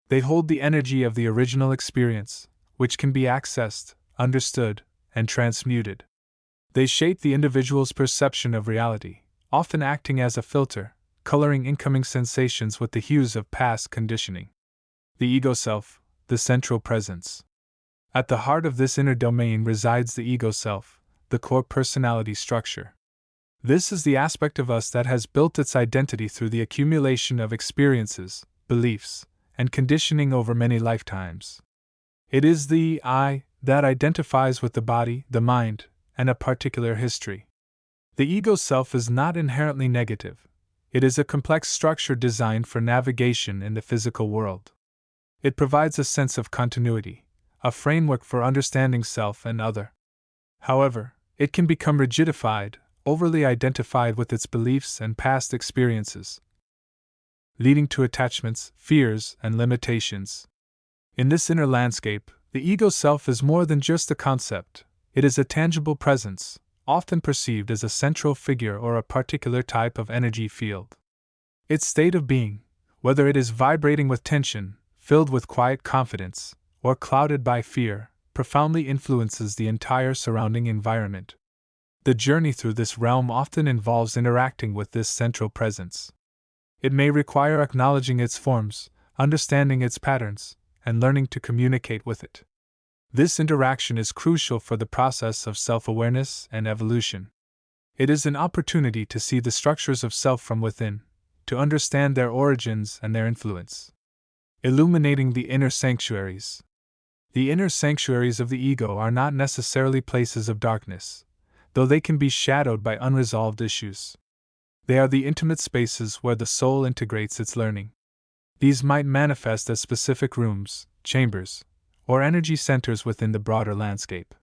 They hold the energy of the original experience, which can be accessed, understood, and transmuted. They shape the individual's perception of reality, often acting as a filter, coloring incoming sensations with the hues of past conditioning. The ego self, the central presence. At the heart of this inner domain resides the ego self, the core personality structure. This is the aspect of us that has built its identity through the accumulation of experiences, beliefs, and conditioning over many lifetimes. It is the I that identifies with the body, the mind, and a particular history. The ego self is not inherently negative. It is a complex structure designed for navigation in the physical world. It provides a sense of continuity, a framework for understanding self and other. However, it can become rigidified, overly identified with its beliefs and past experiences, leading to attachments, fears, and limitations. In this inner landscape, the ego self is more than just a concept. It is a tangible presence, often perceived as a central figure or a particular type of energy field. Its state of being, whether it is vibrating with tension, filled with quiet confidence, or clouded by fear, profoundly influences the entire surrounding environment. The journey through this realm often involves interacting with this central presence. It may require acknowledging its forms, understanding its patterns, and learning to communicate with it. This interaction is crucial for the process of self-awareness and evolution. It is an opportunity to see the structures of self from within, to understand their origins and their influence. Illuminating the inner sanctuaries. The inner sanctuaries of the ego are not necessarily places of darkness, though they can be shadowed by unresolved issues. They are the intimate spaces where the soul integrates its learning. These might manifest as specific rooms, chambers, or energy centers within the broader landscape.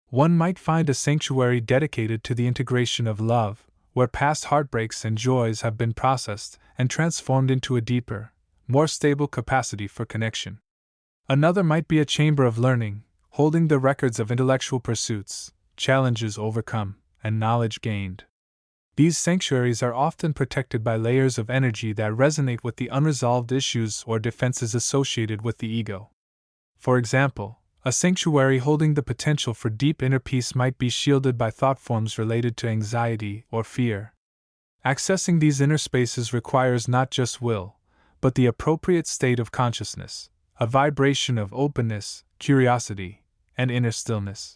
One might find a sanctuary dedicated to the integration of love, where past heartbreaks and joys have been processed and transformed into a deeper, more stable capacity for connection. Another might be a chamber of learning, holding the records of intellectual pursuits, challenges overcome, and knowledge gained. These sanctuaries are often protected by layers of energy that resonate with the unresolved issues or defenses associated with the ego. For example, a sanctuary holding the potential for deep inner peace might be shielded by thought forms related to anxiety or fear. Accessing these inner spaces requires not just will, but the appropriate state of consciousness, a vibration of openness, curiosity, and inner stillness.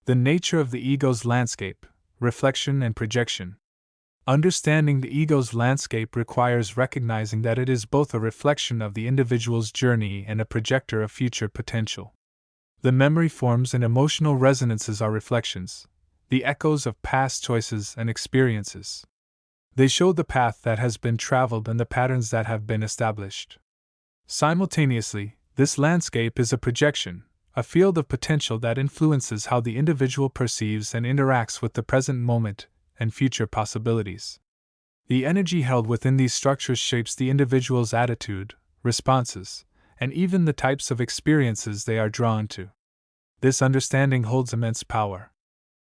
The nature of the ego's landscape, reflection and projection. Understanding the ego's landscape requires recognizing that it is both a reflection of the individual's journey and a projector of future potential. The memory forms and emotional resonances are reflections, the echoes of past choices and experiences. They show the path that has been traveled and the patterns that have been established. Simultaneously, this landscape is a projection, a field of potential that influences how the individual perceives and interacts with the present moment and future possibilities. The energy held within these structures shapes the individual's attitude, responses, and even the types of experiences they are drawn to. This understanding holds immense power.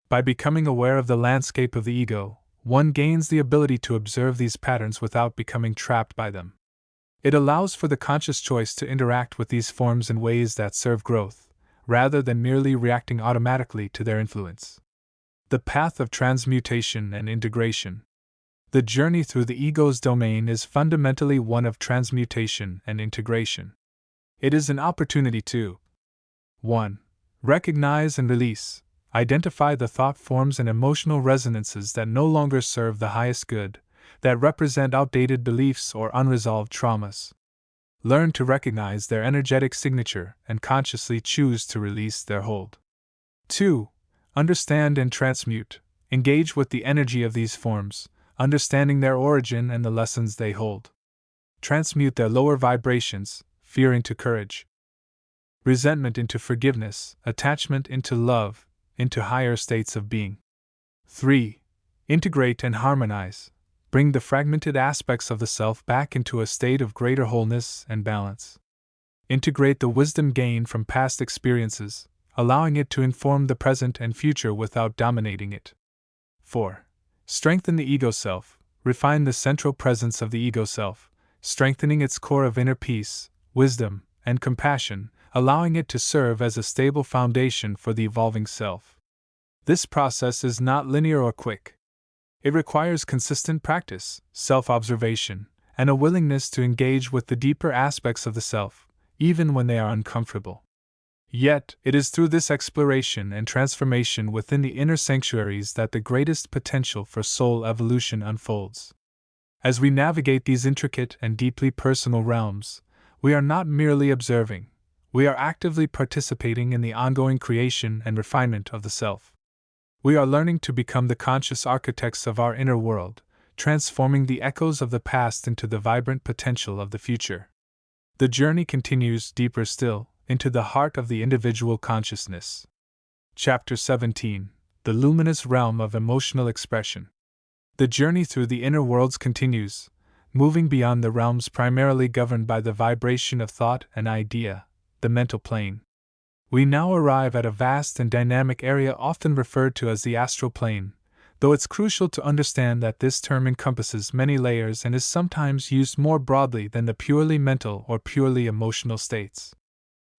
By becoming aware of the landscape of the ego, one gains the ability to observe these patterns without becoming trapped by them. It allows for the conscious choice to interact with these forms in ways that serve growth, rather than merely reacting automatically to their influence. The path of transmutation and integration. The journey through the ego's domain is fundamentally one of transmutation and integration. It is an opportunity to 1. Recognize and release, identify the thought forms and emotional resonances that no longer serve the highest good, that represent outdated beliefs or unresolved traumas. Learn to recognize their energetic signature and consciously choose to release their hold. 2. Understand and transmute, engage with the energy of these forms, understanding their origin and the lessons they hold. Transmute their lower vibrations, fear into courage, resentment into forgiveness, attachment into love, into higher states of being. 3. Integrate and harmonize, bring the fragmented aspects of the self back into a state of greater wholeness and balance. Integrate the wisdom gained from past experiences, allowing it to inform the present and future without dominating it. 4. Strengthen the ego self, refine the central presence of the ego self, strengthening its core of inner peace, wisdom, and compassion, allowing it to serve as a stable foundation for the evolving self. This process is not linear or quick. It requires consistent practice, self-observation, and a willingness to engage with the deeper aspects of the self, even when they are uncomfortable. Yet, it is through this exploration and transformation within the inner sanctuaries that the greatest potential for soul evolution unfolds. As we navigate these intricate and deeply personal realms, we are not merely observing, we are actively participating in the ongoing creation and refinement of the self. We are learning to become the conscious architects of our inner world, transforming the echoes of the past into the vibrant potential of the future. The journey continues deeper still, into the heart of the individual consciousness. Chapter 17: The Luminous Realm of Emotional Expression. The journey through the inner worlds continues, moving beyond the realms primarily governed by the vibration of thought and idea, the mental plane. We now arrive at a vast and dynamic area often referred to as the astral plane, though it's crucial to understand that this term encompasses many layers and is sometimes used more broadly than the purely mental or purely emotional states.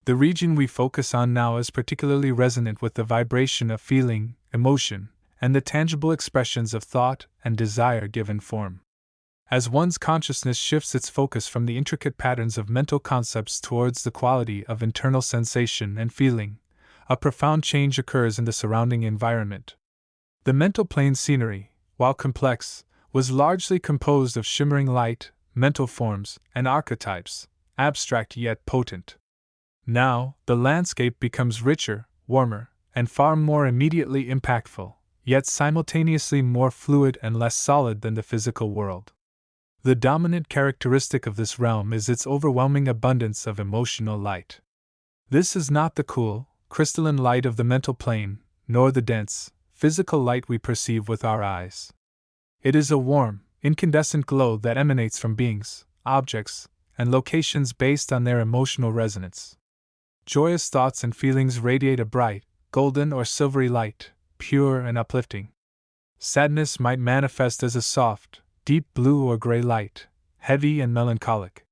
The region we focus on now is particularly resonant with the vibration of feeling, emotion, and the tangible expressions of thought and desire given form. As one's consciousness shifts its focus from the intricate patterns of mental concepts towards the quality of internal sensation and feeling, a profound change occurs in the surrounding environment. The mental plane scenery, while complex, was largely composed of shimmering light, mental forms, and archetypes, abstract yet potent. Now, the landscape becomes richer, warmer, and far more immediately impactful, yet simultaneously more fluid and less solid than the physical world. The dominant characteristic of this realm is its overwhelming abundance of emotional light. This is not the cool, crystalline light of the mental plane, nor the dense, physical light we perceive with our eyes. It is a warm, incandescent glow that emanates from beings, objects, and locations based on their emotional resonance. Joyous thoughts and feelings radiate a bright, golden or silvery light, pure and uplifting. Sadness might manifest as a soft, deep blue or gray light, heavy and melancholic.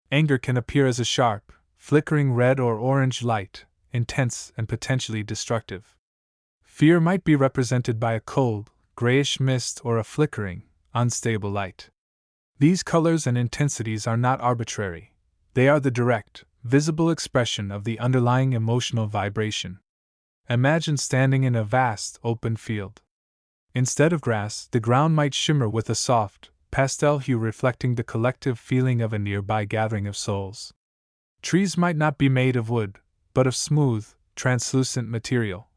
Anger can appear as a sharp, flickering red or orange light, intense and potentially destructive. Fear might be represented by a cold, grayish mist or a flickering, unstable light. These colors and intensities are not arbitrary. They are the direct, visible expression of the underlying emotional vibration. Imagine standing in a vast, open field. Instead of grass, the ground might shimmer with a soft, pastel hue reflecting the collective feeling of a nearby gathering of souls. Trees might not be made of wood, but of smooth, translucent material,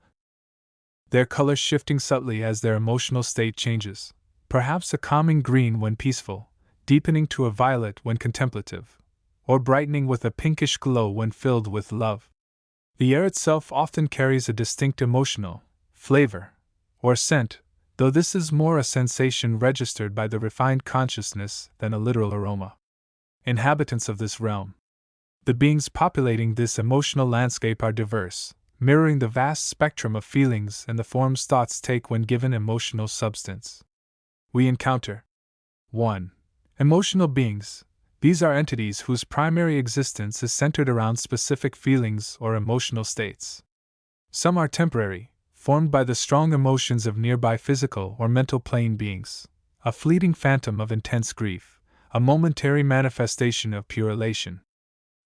their color shifting subtly as their emotional state changes, perhaps a calming green when peaceful, deepening to a violet when contemplative, or brightening with a pinkish glow when filled with love. The air itself often carries a distinct emotional flavor or scent, though this is more a sensation registered by the refined consciousness than a literal aroma. Inhabitants of this realm. The beings populating this emotional landscape are diverse, mirroring the vast spectrum of feelings and the forms thoughts take when given emotional substance. We encounter 1. Emotional beings. These are entities whose primary existence is centered around specific feelings or emotional states. Some are temporary, formed by the strong emotions of nearby physical or mental plane beings, a fleeting phantom of intense grief, a momentary manifestation of pure elation.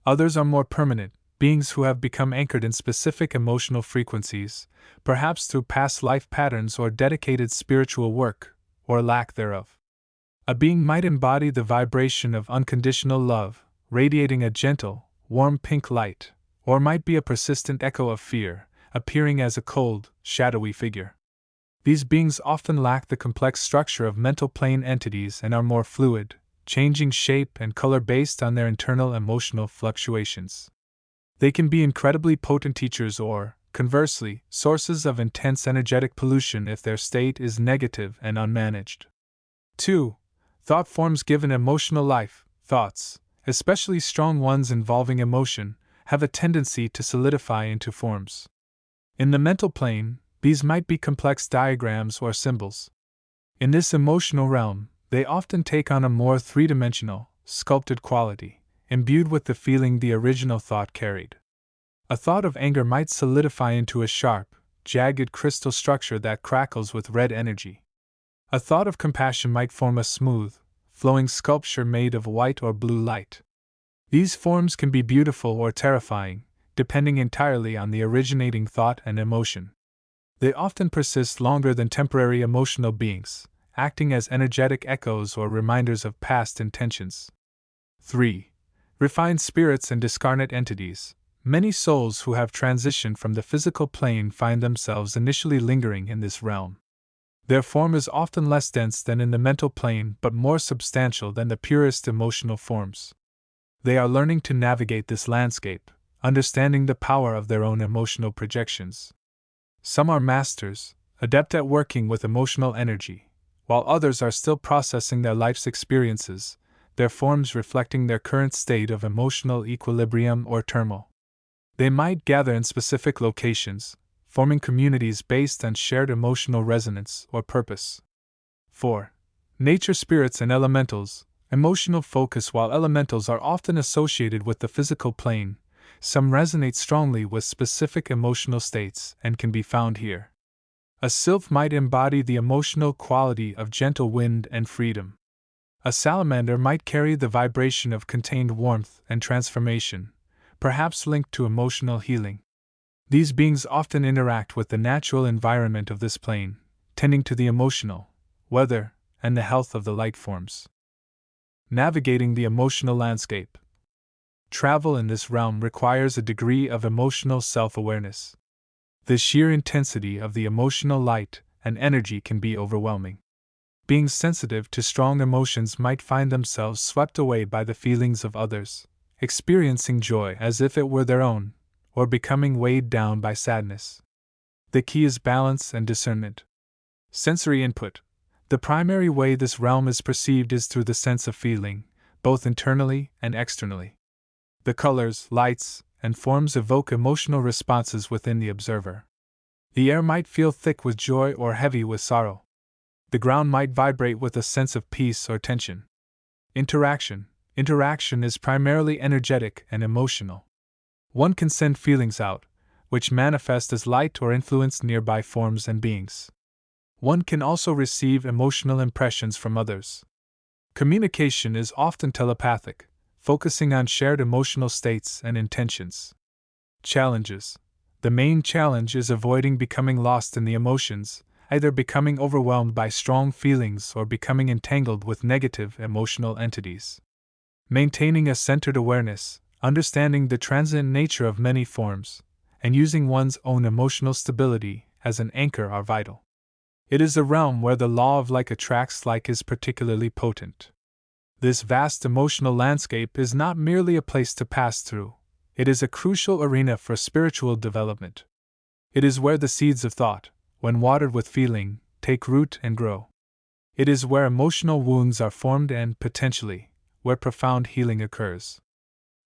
Others are more permanent, beings who have become anchored in specific emotional frequencies, perhaps through past life patterns or dedicated spiritual work, or lack thereof. A being might embody the vibration of unconditional love, radiating a gentle, warm pink light, or might be a persistent echo of fear, appearing as a cold, shadowy figure. These beings often lack the complex structure of mental plane entities and are more fluid, changing shape and color based on their internal emotional fluctuations. They can be incredibly potent teachers or, conversely, sources of intense energetic pollution if their state is negative and unmanaged. 2. Thought forms give an emotional life. Thoughts, especially strong ones involving emotion, have a tendency to solidify into forms. In the mental plane, these might be complex diagrams or symbols. In this emotional realm, they often take on a more three-dimensional, sculpted quality, imbued with the feeling the original thought carried. A thought of anger might solidify into a sharp, jagged crystal structure that crackles with red energy. A thought of compassion might form a smooth, flowing sculpture made of white or blue light. These forms can be beautiful or terrifying, depending entirely on the originating thought and emotion. They often persist longer than temporary emotional beings, acting as energetic echoes or reminders of past intentions. 3. Refined spirits and discarnate entities. Many souls who have transitioned from the physical plane find themselves initially lingering in this realm. Their form is often less dense than in the mental plane but more substantial than the purest emotional forms. They are learning to navigate this landscape, understanding the power of their own emotional projections. Some are masters, adept at working with emotional energy, while others are still processing their life's experiences, their forms reflecting their current state of emotional equilibrium or turmoil. They might gather in specific locations, forming communities based on shared emotional resonance or purpose. 4. Nature spirits and elementals. Emotional focus. While elementals are often associated with the physical plane, some resonate strongly with specific emotional states and can be found here. A sylph might embody the emotional quality of gentle wind and freedom. A salamander might carry the vibration of contained warmth and transformation, perhaps linked to emotional healing. These beings often interact with the natural environment of this plane, tending to the emotional, weather, and the health of the light forms. Navigating the emotional landscape. Travel in this realm requires a degree of emotional self-awareness. The sheer intensity of the emotional light and energy can be overwhelming. Beings sensitive to strong emotions might find themselves swept away by the feelings of others, experiencing joy as if it were their own, or becoming weighed down by sadness. The key is balance and discernment. Sensory input. The primary way this realm is perceived is through the sense of feeling, both internally and externally. The colors, lights, and forms evoke emotional responses within the observer. The air might feel thick with joy or heavy with sorrow. The ground might vibrate with a sense of peace or tension. Interaction. Interaction is primarily energetic and emotional. One can send feelings out, which manifest as light or influence nearby forms and beings. One can also receive emotional impressions from others. Communication is often telepathic, focusing on shared emotional states and intentions. Challenges. The main challenge is avoiding becoming lost in the emotions, either becoming overwhelmed by strong feelings or becoming entangled with negative emotional entities. Maintaining a centered awareness, understanding the transient nature of many forms, and using one's own emotional stability as an anchor are vital. It is a realm where the law of like attracts like is particularly potent. This vast emotional landscape is not merely a place to pass through, it is a crucial arena for spiritual development. It is where the seeds of thought, when watered with feeling, take root and grow. It is where emotional wounds are formed and, potentially, where profound healing occurs.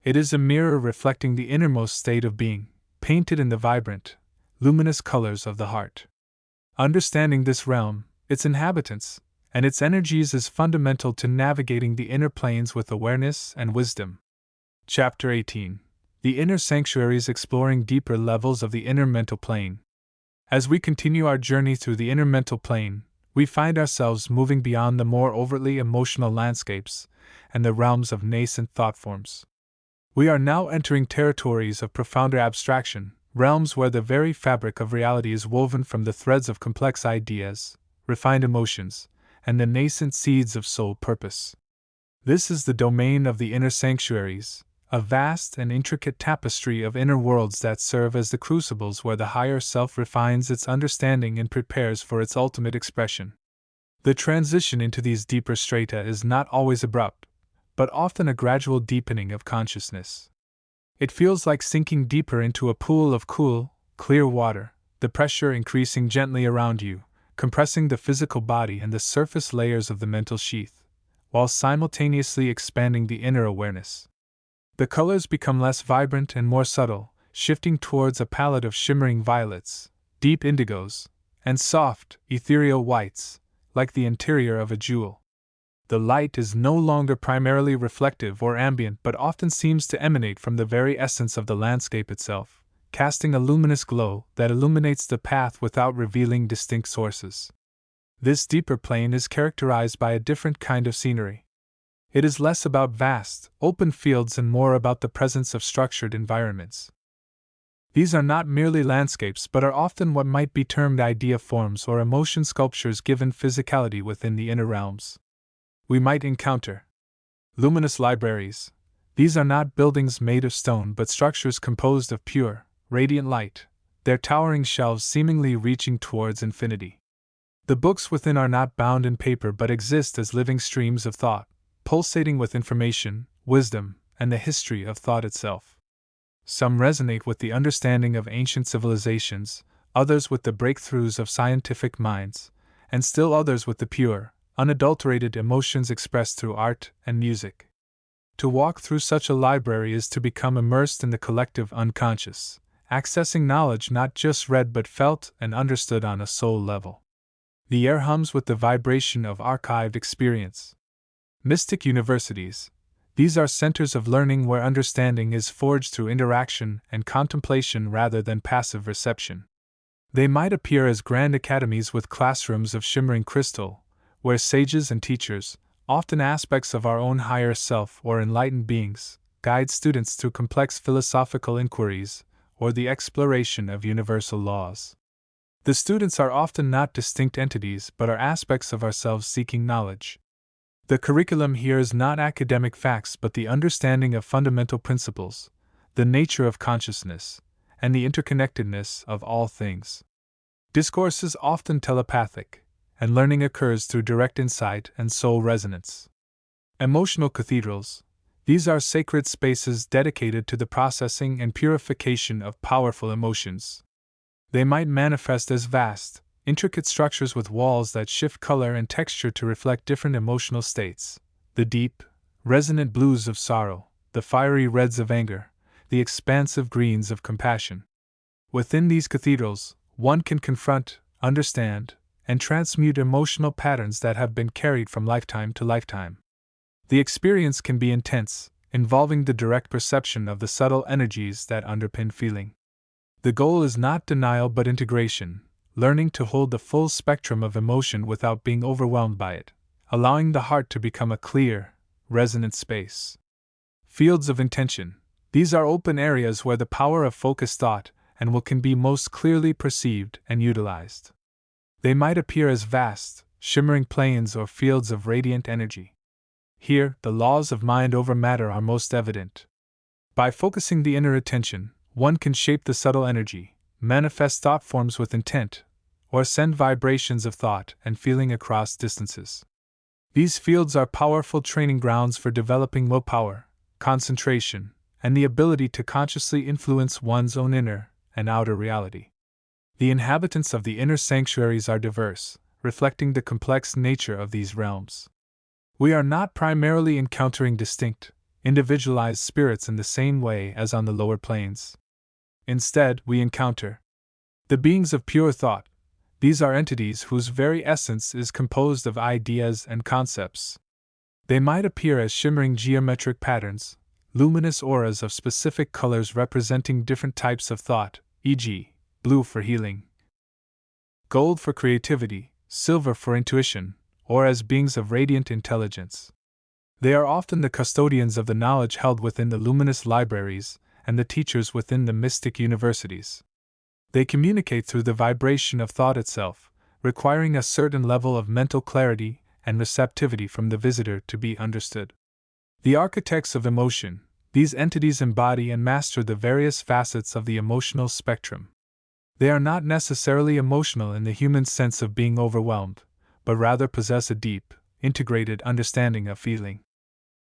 It is a mirror reflecting the innermost state of being, painted in the vibrant, luminous colors of the heart. Understanding this realm, its inhabitants, and its energies is fundamental to navigating the inner planes with awareness and wisdom. Chapter 18. The Inner Sanctuaries, exploring deeper levels of the inner mental plane. As we continue our journey through the inner mental plane, we find ourselves moving beyond the more overtly emotional landscapes and the realms of nascent thought forms. We are now entering territories of profounder abstraction, realms where the very fabric of reality is woven from the threads of complex ideas, refined emotions, and the nascent seeds of soul purpose. This is the domain of the inner sanctuaries, a vast and intricate tapestry of inner worlds that serve as the crucibles where the higher self refines its understanding and prepares for its ultimate expression. The transition into these deeper strata is not always abrupt, but often a gradual deepening of consciousness. It feels like sinking deeper into a pool of cool, clear water, the pressure increasing gently around you, compressing the physical body and the surface layers of the mental sheath, while simultaneously expanding the inner awareness. The colors become less vibrant and more subtle, shifting towards a palette of shimmering violets, deep indigos, and soft, ethereal whites, like the interior of a jewel. The light is no longer primarily reflective or ambient but often seems to emanate from the very essence of the landscape itself, casting a luminous glow that illuminates the path without revealing distinct sources. This deeper plane is characterized by a different kind of scenery. It is less about vast, open fields and more about the presence of structured environments. These are not merely landscapes but are often what might be termed idea forms or emotion sculptures given physicality within the inner realms. We might encounter luminous libraries. These are not buildings made of stone but structures composed of pure, radiant light, their towering shelves seemingly reaching towards infinity. The books within are not bound in paper but exist as living streams of thought, pulsating with information, wisdom, and the history of thought itself. Some resonate with the understanding of ancient civilizations, others with the breakthroughs of scientific minds, and still others with the pure, unadulterated emotions expressed through art and music. To walk through such a library is to become immersed in the collective unconscious, accessing knowledge not just read but felt and understood on a soul level. The air hums with the vibration of archived experience. Mystic universities. These are centers of learning where understanding is forged through interaction and contemplation rather than passive reception. They might appear as grand academies with classrooms of shimmering crystal, where sages and teachers, often aspects of our own higher self or enlightened beings, guide students through complex philosophical inquiries or the exploration of universal laws. The students are often not distinct entities but are aspects of ourselves seeking knowledge. The curriculum here is not academic facts but the understanding of fundamental principles, the nature of consciousness, and the interconnectedness of all things. Discourse is often telepathic, and learning occurs through direct insight and soul resonance. Emotional cathedrals. These are sacred spaces dedicated to the processing and purification of powerful emotions. They might manifest as vast, intricate structures with walls that shift color and texture to reflect different emotional states: the deep, resonant blues of sorrow, the fiery reds of anger, the expansive greens of compassion. Within these cathedrals, one can confront, understand, and transmute emotional patterns that have been carried from lifetime to lifetime. The experience can be intense, involving the direct perception of the subtle energies that underpin feeling. The goal is not denial but integration, learning to hold the full spectrum of emotion without being overwhelmed by it, allowing the heart to become a clear, resonant space. Fields of intention. These are open areas where the power of focused thought and will can be most clearly perceived and utilized. They might appear as vast, shimmering plains or fields of radiant energy. Here, the laws of mind over matter are most evident. By focusing the inner attention, one can shape the subtle energy, manifest thought forms with intent, or send vibrations of thought and feeling across distances. These fields are powerful training grounds for developing willpower, concentration, and the ability to consciously influence one's own inner and outer reality. The inhabitants of the inner sanctuaries are diverse, reflecting the complex nature of these realms. We are not primarily encountering distinct, individualized spirits in the same way as on the lower planes. Instead, we encounter the beings of pure thought. These are entities whose very essence is composed of ideas and concepts. They might appear as shimmering geometric patterns, luminous auras of specific colors representing different types of thought, e.g., blue for healing, gold for creativity, silver for intuition, or as beings of radiant intelligence. They are often the custodians of the knowledge held within the luminous libraries and the teachers within the mystic universities. They communicate through the vibration of thought itself, requiring a certain level of mental clarity and receptivity from the visitor to be understood. The architects of emotion. These entities embody and master the various facets of the emotional spectrum. They are not necessarily emotional in the human sense of being overwhelmed, but rather possess a deep, integrated understanding of feeling.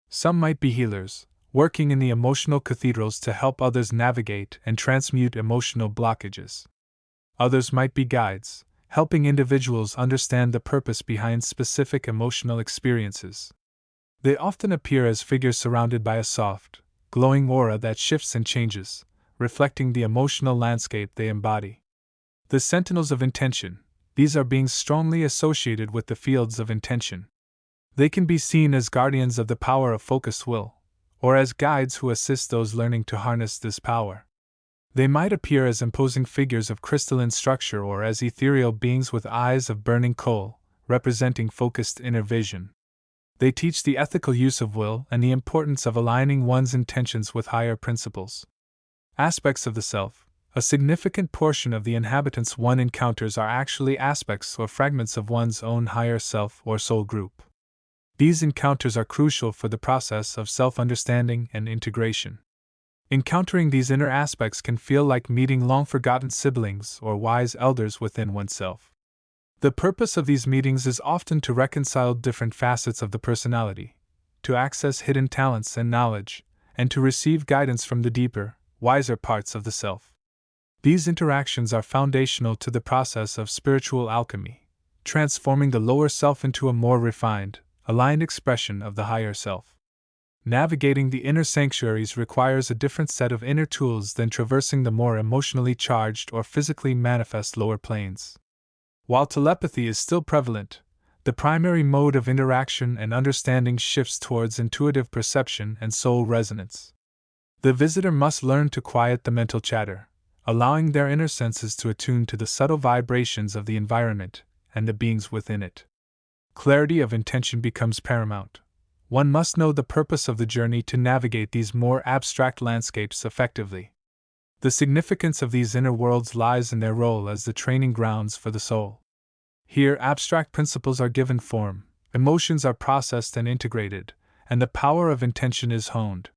Some might be healers, working in the emotional cathedrals to help others navigate and transmute emotional blockages. Others might be guides, helping individuals understand the purpose behind specific emotional experiences. They often appear as figures surrounded by a soft, glowing aura that shifts and changes, reflecting the emotional landscape they embody. The sentinels of intention. These are beings strongly associated with the fields of intention. They can be seen as guardians of the power of focused will, or as guides who assist those learning to harness this power. They might appear as imposing figures of crystalline structure or as ethereal beings with eyes of burning coal, representing focused inner vision. They teach the ethical use of will and the importance of aligning one's intentions with higher principles. Aspects of the self. A significant portion of the inhabitants one encounters are actually aspects or fragments of one's own higher self or soul group. These encounters are crucial for the process of self-understanding and integration. Encountering these inner aspects can feel like meeting long-forgotten siblings or wise elders within oneself. The purpose of these meetings is often to reconcile different facets of the personality, to access hidden talents and knowledge, and to receive guidance from the deeper, wiser parts of the self. These interactions are foundational to the process of spiritual alchemy, transforming the lower self into a more refined, aligned expression of the higher self. Navigating the inner sanctuaries requires a different set of inner tools than traversing the more emotionally charged or physically manifest lower planes. While telepathy is still prevalent, the primary mode of interaction and understanding shifts towards intuitive perception and soul resonance. The visitor must learn to quiet the mental chatter, allowing their inner senses to attune to the subtle vibrations of the environment and the beings within it. clarity of intention becomes paramount. One must know the purpose of the journey to navigate these more abstract landscapes effectively. The significance of these inner worlds lies in their role as the training grounds for the soul. Here, abstract principles are given form, emotions are processed and integrated, and the power of intention is honed.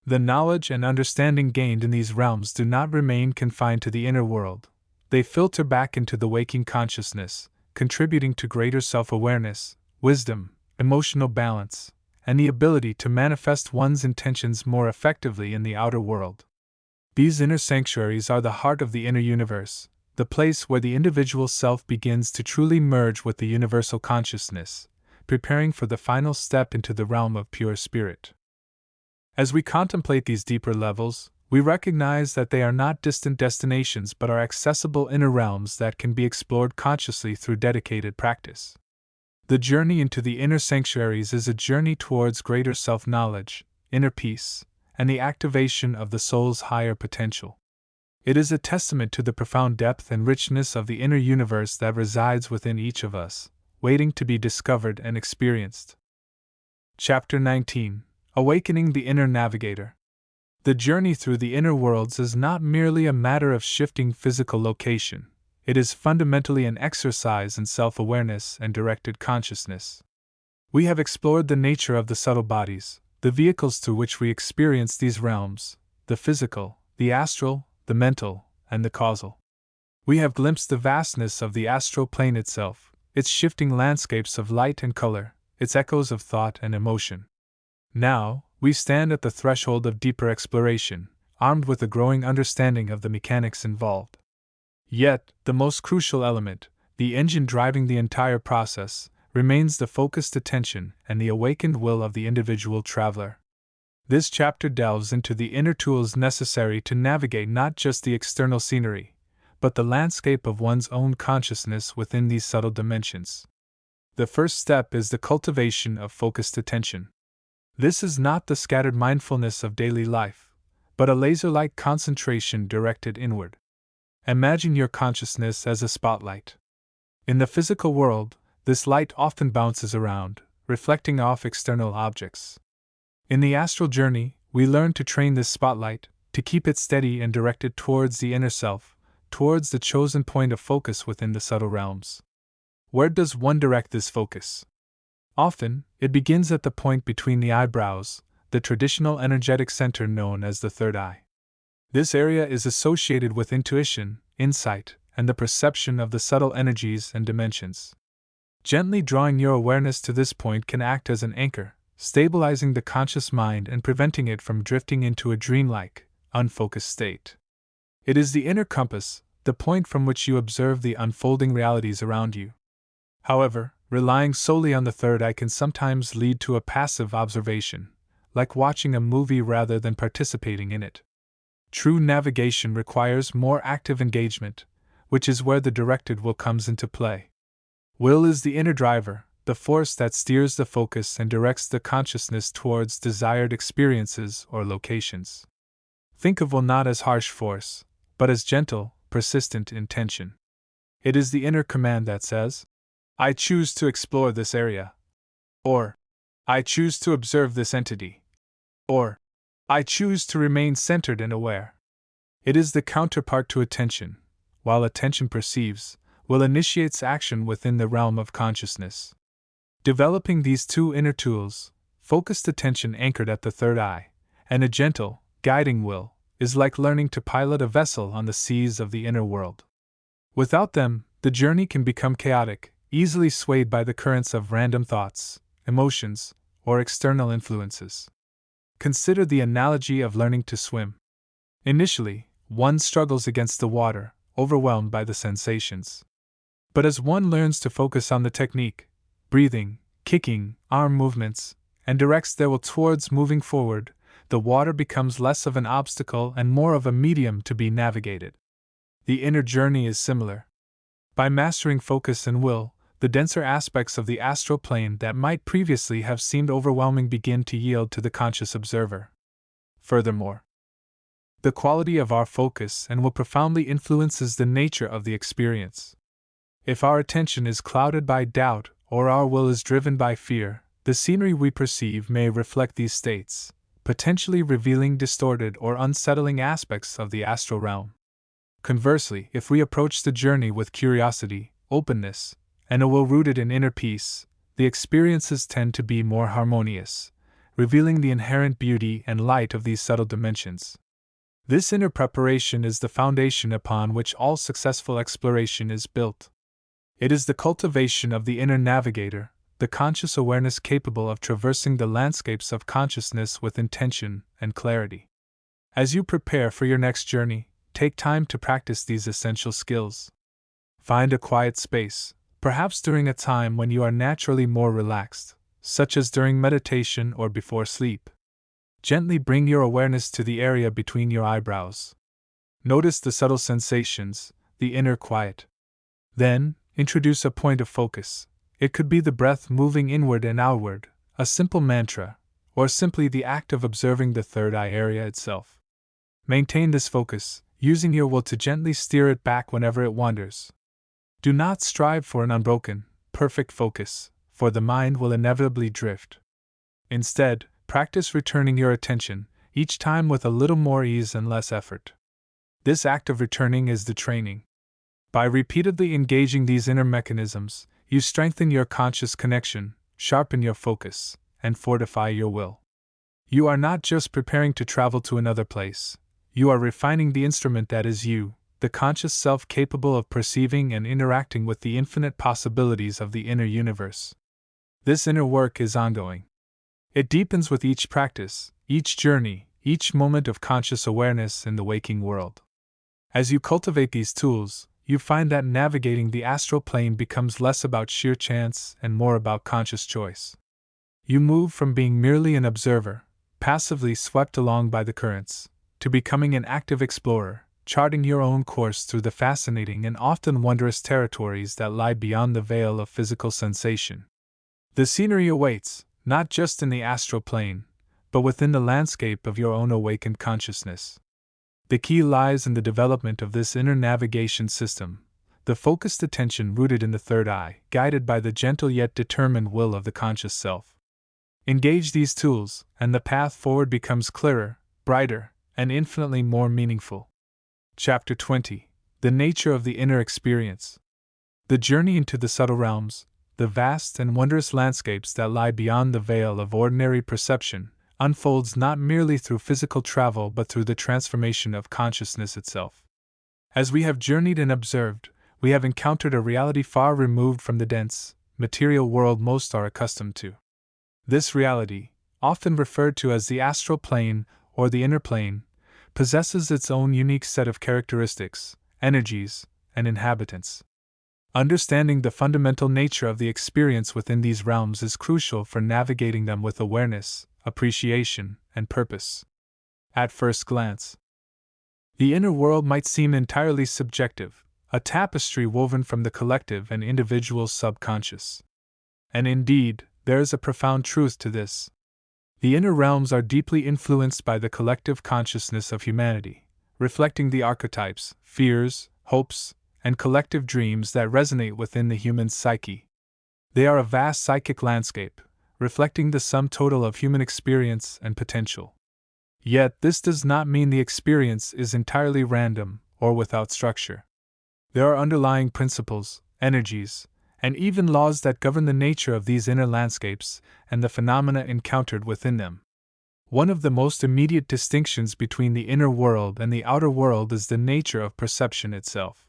The knowledge and understanding gained in these realms do not remain confined to the inner world. They filter back into the waking consciousness, contributing to greater self-awareness, wisdom, emotional balance, and the ability to manifest one's intentions more effectively in the outer world. These inner sanctuaries are the heart of the inner universe, the place where the individual self begins to truly merge with the universal consciousness, preparing for the final step into the realm of pure spirit. As we contemplate these deeper levels, we recognize that they are not distant destinations but are accessible inner realms that can be explored consciously through dedicated practice. The journey into the inner sanctuaries is a journey towards greater self-knowledge, inner peace, and the activation of the soul's higher potential. It is a testament to the profound depth and richness of the inner universe that resides within each of us, waiting to be discovered and experienced. Chapter 19: Awakening the Inner Navigator. The journey through the inner worlds is not merely a matter of shifting physical location, it is fundamentally an exercise in self-awareness and directed consciousness. We have explored the nature of the subtle bodies, the vehicles through which we experience these realms, the physical, the astral, the mental, and the causal. We have glimpsed the vastness of the astral plane itself, its shifting landscapes of light and color, its echoes of thought and emotion. Now, we stand at the threshold of deeper exploration, armed with a growing understanding of the mechanics involved. Yet, the most crucial element, the engine driving the entire process, remains the focused attention and the awakened will of the individual traveler. This chapter delves into the inner tools necessary to navigate not just the external scenery, but the landscape of one's own consciousness within these subtle dimensions. The first step is the cultivation of focused attention. This is not the scattered mindfulness of daily life, but a laser-like concentration directed inward. Imagine your consciousness as a spotlight. In the physical world, this light often bounces around, reflecting off external objects. In the astral journey, we learn to train this spotlight, to keep it steady and directed towards the inner self, towards the chosen point of focus within the subtle realms. Where does one direct this focus? Often, it begins at the point between the eyebrows, the traditional energetic center known as the third eye. This area is associated with intuition, insight, and the perception of the subtle energies and dimensions. Gently drawing your awareness to this point can act as an anchor, stabilizing the conscious mind and preventing it from drifting into a dreamlike, unfocused state. It is the inner compass, the point from which you observe the unfolding realities around you. However, relying solely on the third eye can sometimes lead to a passive observation, like watching a movie rather than participating in it. True navigation requires more active engagement, which is where the directed will comes into play. Will is the inner driver, the force that steers the focus and directs the consciousness towards desired experiences or locations. Think of will not as harsh force, but as gentle, persistent intention. It is the inner command that says, I choose to explore this area. Or, I choose to observe this entity. Or, I choose to remain centered and aware. It is the counterpart to attention. While attention perceives, will initiates action within the realm of consciousness. Developing these two inner tools, focused attention anchored at the third eye, and a gentle, guiding will, is like learning to pilot a vessel on the seas of the inner world. Without them, the journey can become chaotic, easily swayed by the currents of random thoughts, emotions, or external influences. Consider the analogy of learning to swim. Initially, one struggles against the water, overwhelmed by the sensations. But as one learns to focus on the technique, breathing, kicking, arm movements, and directs their will towards moving forward, the water becomes less of an obstacle and more of a medium to be navigated. The inner journey is similar. By mastering focus and will, the denser aspects of the astral plane that might previously have seemed overwhelming begin to yield to the conscious observer. Furthermore, the quality of our focus and will profoundly influences the nature of the experience. If our attention is clouded by doubt or our will is driven by fear, the scenery we perceive may reflect these states, potentially revealing distorted or unsettling aspects of the astral realm. Conversely, if we approach the journey with curiosity, openness, and a will rooted in inner peace, the experiences tend to be more harmonious, revealing the inherent beauty and light of these subtle dimensions. This inner preparation is the foundation upon which all successful exploration is built. It is the cultivation of the inner navigator, the conscious awareness capable of traversing the landscapes of consciousness with intention and clarity. As you prepare for your next journey, take time to practice these essential skills. Find a quiet space, perhaps during a time when you are naturally more relaxed, such as during meditation or before sleep. Gently bring your awareness to the area between your eyebrows. Notice the subtle sensations, the inner quiet. Then, introduce a point of focus. It could be the breath moving inward and outward, a simple mantra, or simply the act of observing the third eye area itself. Maintain this focus, using your will to gently steer it back whenever it wanders. Do not strive for an unbroken, perfect focus, for the mind will inevitably drift. Instead, practice returning your attention, each time with a little more ease and less effort. This act of returning is the training. By repeatedly engaging these inner mechanisms, you strengthen your conscious connection, sharpen your focus, and fortify your will. You are not just preparing to travel to another place, you are refining the instrument that is you, the conscious self capable of perceiving and interacting with the infinite possibilities of the inner universe. This inner work is ongoing. It deepens with each practice, each journey, each moment of conscious awareness in the waking world. As you cultivate these tools, you find that navigating the astral plane becomes less about sheer chance and more about conscious choice. You move from being merely an observer, passively swept along by the currents, to becoming an active explorer, charting your own course through the fascinating and often wondrous territories that lie beyond the veil of physical sensation. The scenery awaits, not just in the astral plane, but within the landscape of your own awakened consciousness. The key lies in the development of this inner navigation system, the focused attention rooted in the third eye, guided by the gentle yet determined will of the conscious self. Engage these tools, and the path forward becomes clearer, brighter, and infinitely more meaningful. Chapter 20: The Nature of the Inner Experience. The journey into the subtle realms, the vast and wondrous landscapes that lie beyond the veil of ordinary perception, unfolds not merely through physical travel but through the transformation of consciousness itself. As we have journeyed and observed, we have encountered a reality far removed from the dense, material world most are accustomed to. This reality, often referred to as the astral plane or the inner plane, possesses its own unique set of characteristics, energies, and inhabitants. Understanding the fundamental nature of the experience within these realms is crucial for navigating them with awareness, appreciation, and purpose. At first glance, the inner world might seem entirely subjective, a tapestry woven from the collective and individual subconscious. And indeed, there is a profound truth to this. The inner realms are deeply influenced by the collective consciousness of humanity, reflecting the archetypes, fears, hopes, and collective dreams that resonate within the human psyche. They are a vast psychic landscape, reflecting the sum total of human experience and potential. Yet this does not mean the experience is entirely random or without structure. There are underlying principles, energies, and even laws that govern the nature of these inner landscapes and the phenomena encountered within them. One of the most immediate distinctions between the inner world and the outer world is the nature of perception itself.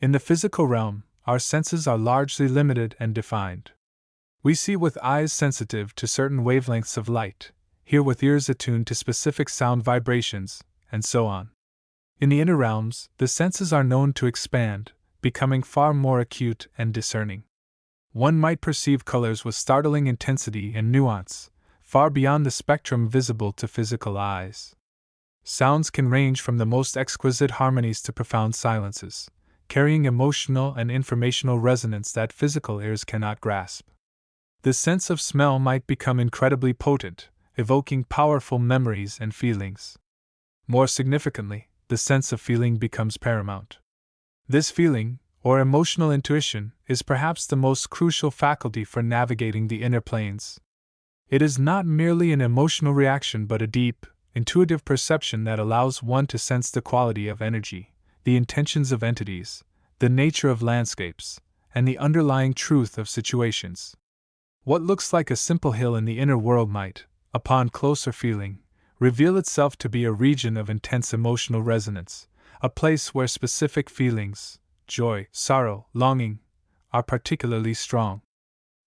In the physical realm, our senses are largely limited and defined. We see with eyes sensitive to certain wavelengths of light, hear with ears attuned to specific sound vibrations, and so on. In the inner realms, the senses are known to expand, becoming far more acute and discerning. One might perceive colors with startling intensity and nuance, far beyond the spectrum visible to physical eyes. Sounds can range from the most exquisite harmonies to profound silences, carrying emotional and informational resonance that physical ears cannot grasp. The sense of smell might become incredibly potent, evoking powerful memories and feelings. More significantly, the sense of feeling becomes paramount. This feeling, or emotional intuition, is perhaps the most crucial faculty for navigating the inner planes. It is not merely an emotional reaction but a deep, intuitive perception that allows one to sense the quality of energy, the intentions of entities, the nature of landscapes, and the underlying truth of situations. What looks like a simple hill in the inner world might, upon closer feeling, reveal itself to be a region of intense emotional resonance, a place where specific feelings, joy, sorrow, longing, are particularly strong.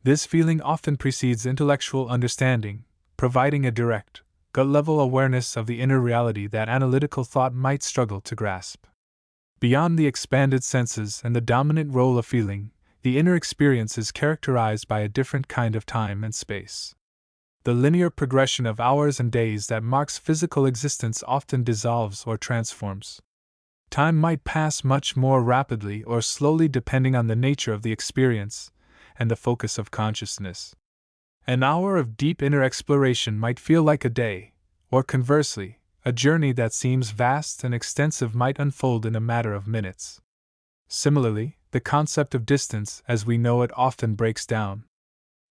This feeling often precedes intellectual understanding, providing a direct, gut-level awareness of the inner reality that analytical thought might struggle to grasp. Beyond the expanded senses and the dominant role of feeling, the inner experience is characterized by a different kind of time and space. The linear progression of hours and days that marks physical existence often dissolves or transforms. Time might pass much more rapidly or slowly depending on the nature of the experience and the focus of consciousness. An hour of deep inner exploration might feel like a day, or conversely, a journey that seems vast and extensive might unfold in a matter of minutes. Similarly, the concept of distance as we know it often breaks down.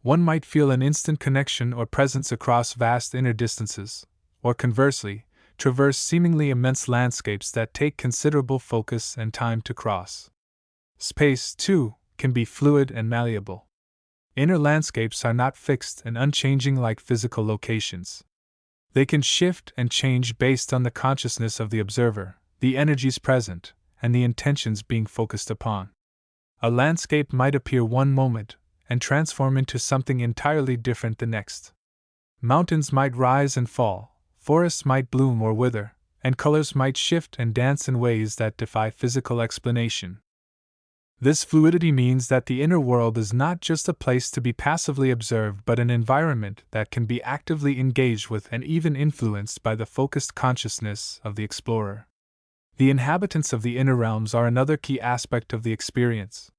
One might feel an instant connection or presence across vast inner distances, or conversely, traverse seemingly immense landscapes that take considerable focus and time to cross. Space, too, can be fluid and malleable. Inner landscapes are not fixed and unchanging like physical locations. They can shift and change based on the consciousness of the observer, the energies present, and the intentions being focused upon. A landscape might appear one moment and transform into something entirely different the next. Mountains might rise and fall, forests might bloom or wither, and colors might shift and dance in ways that defy physical explanation. This fluidity means that the inner world is not just a place to be passively observed but an environment that can be actively engaged with and even influenced by the focused consciousness of the explorer. The inhabitants of the inner realms are another key aspect of the experience.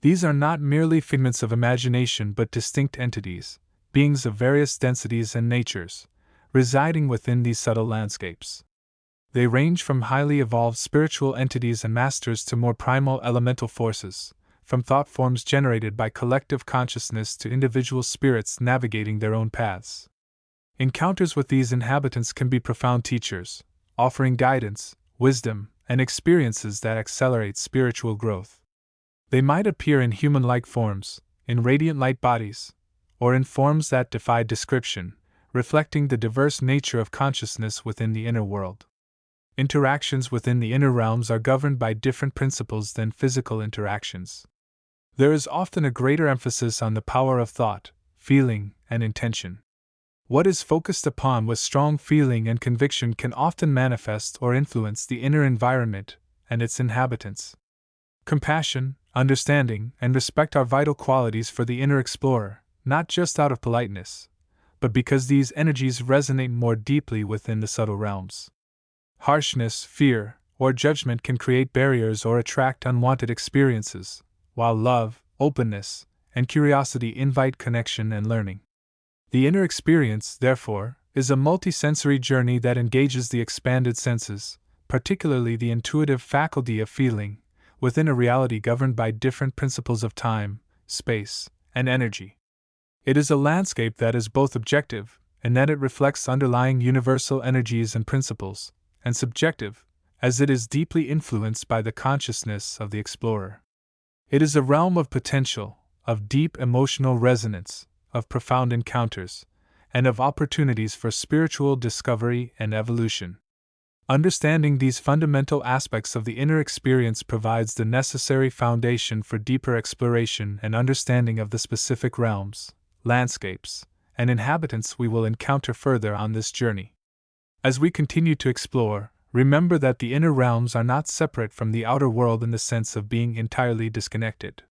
These are not merely figments of imagination but distinct entities, beings of various densities and natures, residing within these subtle landscapes. They range from highly evolved spiritual entities and masters to more primal elemental forces, from thought forms generated by collective consciousness to individual spirits navigating their own paths. Encounters with these inhabitants can be profound teachers, offering guidance, wisdom, and experiences that accelerate spiritual growth. They might appear in human-like forms, in radiant light bodies, or in forms that defy description, reflecting the diverse nature of consciousness within the inner world. Interactions within the inner realms are governed by different principles than physical interactions. There is often a greater emphasis on the power of thought, feeling, and intention. What is focused upon with strong feeling and conviction can often manifest or influence the inner environment and its inhabitants. Compassion, understanding, and respect are vital qualities for the inner explorer, not just out of politeness, but because these energies resonate more deeply within the subtle realms. Harshness, fear, or judgment can create barriers or attract unwanted experiences, while love, openness, and curiosity invite connection and learning. The inner experience, therefore, is a multisensory journey that engages the expanded senses, particularly the intuitive faculty of feeling, within a reality governed by different principles of time, space, and energy. It is a landscape that is both objective, in that it reflects underlying universal energies and principles, and subjective, as it is deeply influenced by the consciousness of the explorer. It is a realm of potential, of deep emotional resonance, of profound encounters, and of opportunities for spiritual discovery and evolution. Understanding these fundamental aspects of the inner experience provides the necessary foundation for deeper exploration and understanding of the specific realms, landscapes, and inhabitants we will encounter further on this journey. As we continue to explore, remember that the inner realms are not separate from the outer world in the sense of being entirely disconnected.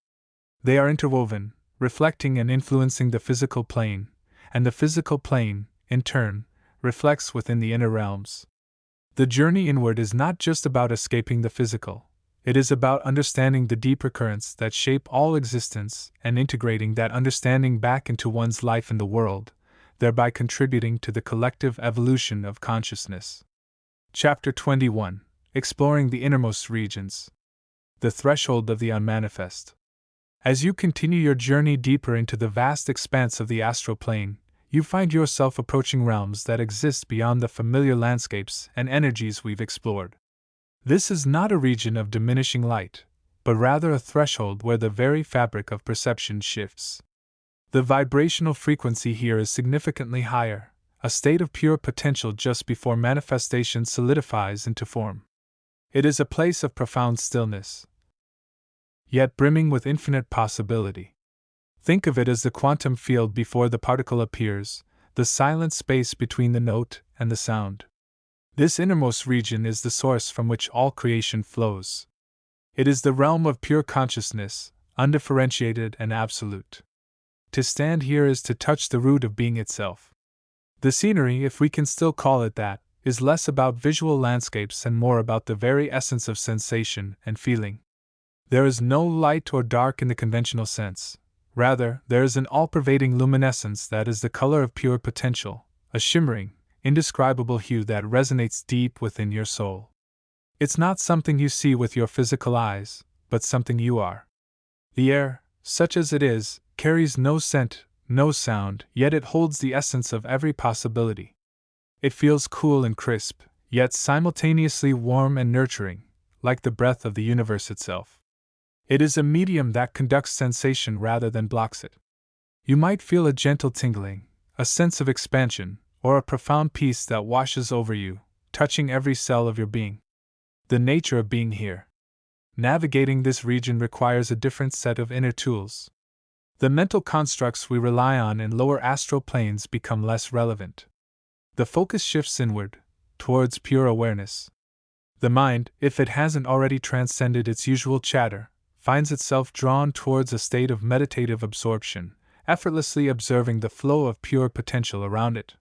They are interwoven, reflecting and influencing the physical plane, and the physical plane, in turn, reflects within the inner realms. The journey inward is not just about escaping the physical, it is about understanding the deeper currents that shape all existence and integrating that understanding back into one's life in the world, thereby contributing to the collective evolution of consciousness. Chapter 21: Exploring the Innermost Regions. the threshold of the unmanifest. As you continue your journey deeper into the vast expanse of the astral plane, you find yourself approaching realms that exist beyond the familiar landscapes and energies we've explored. This is not a region of diminishing light, but rather a threshold where the very fabric of perception shifts. The vibrational frequency here is significantly higher, a state of pure potential just before manifestation solidifies into form. It is a place of profound stillness, yet brimming with infinite possibility. Think of it as the quantum field before the particle appears, the silent space between the note and the sound. This innermost region is the source from which all creation flows. It is the realm of pure consciousness, undifferentiated and absolute. To stand here is to touch the root of being itself. The scenery, if we can still call it that, is less about visual landscapes and more about the very essence of sensation and feeling. There is no light or dark in the conventional sense. Rather, there is an all-pervading luminescence that is the color of pure potential, a shimmering, indescribable hue that resonates deep within your soul. It's not something you see with your physical eyes, but something you are. The air, such as it is, carries no scent, no sound, yet it holds the essence of every possibility. It feels cool and crisp, yet simultaneously warm and nurturing, like the breath of the universe itself. It is a medium that conducts sensation rather than blocks it. You might feel a gentle tingling, a sense of expansion, or a profound peace that washes over you, touching every cell of your being. The nature of being here. Navigating this region requires a different set of inner tools. The mental constructs we rely on in lower astral planes become less relevant. The focus shifts inward, towards pure awareness. The mind, if it hasn't already transcended its usual chatter, finds itself drawn towards a state of meditative absorption, effortlessly observing the flow of pure potential around it.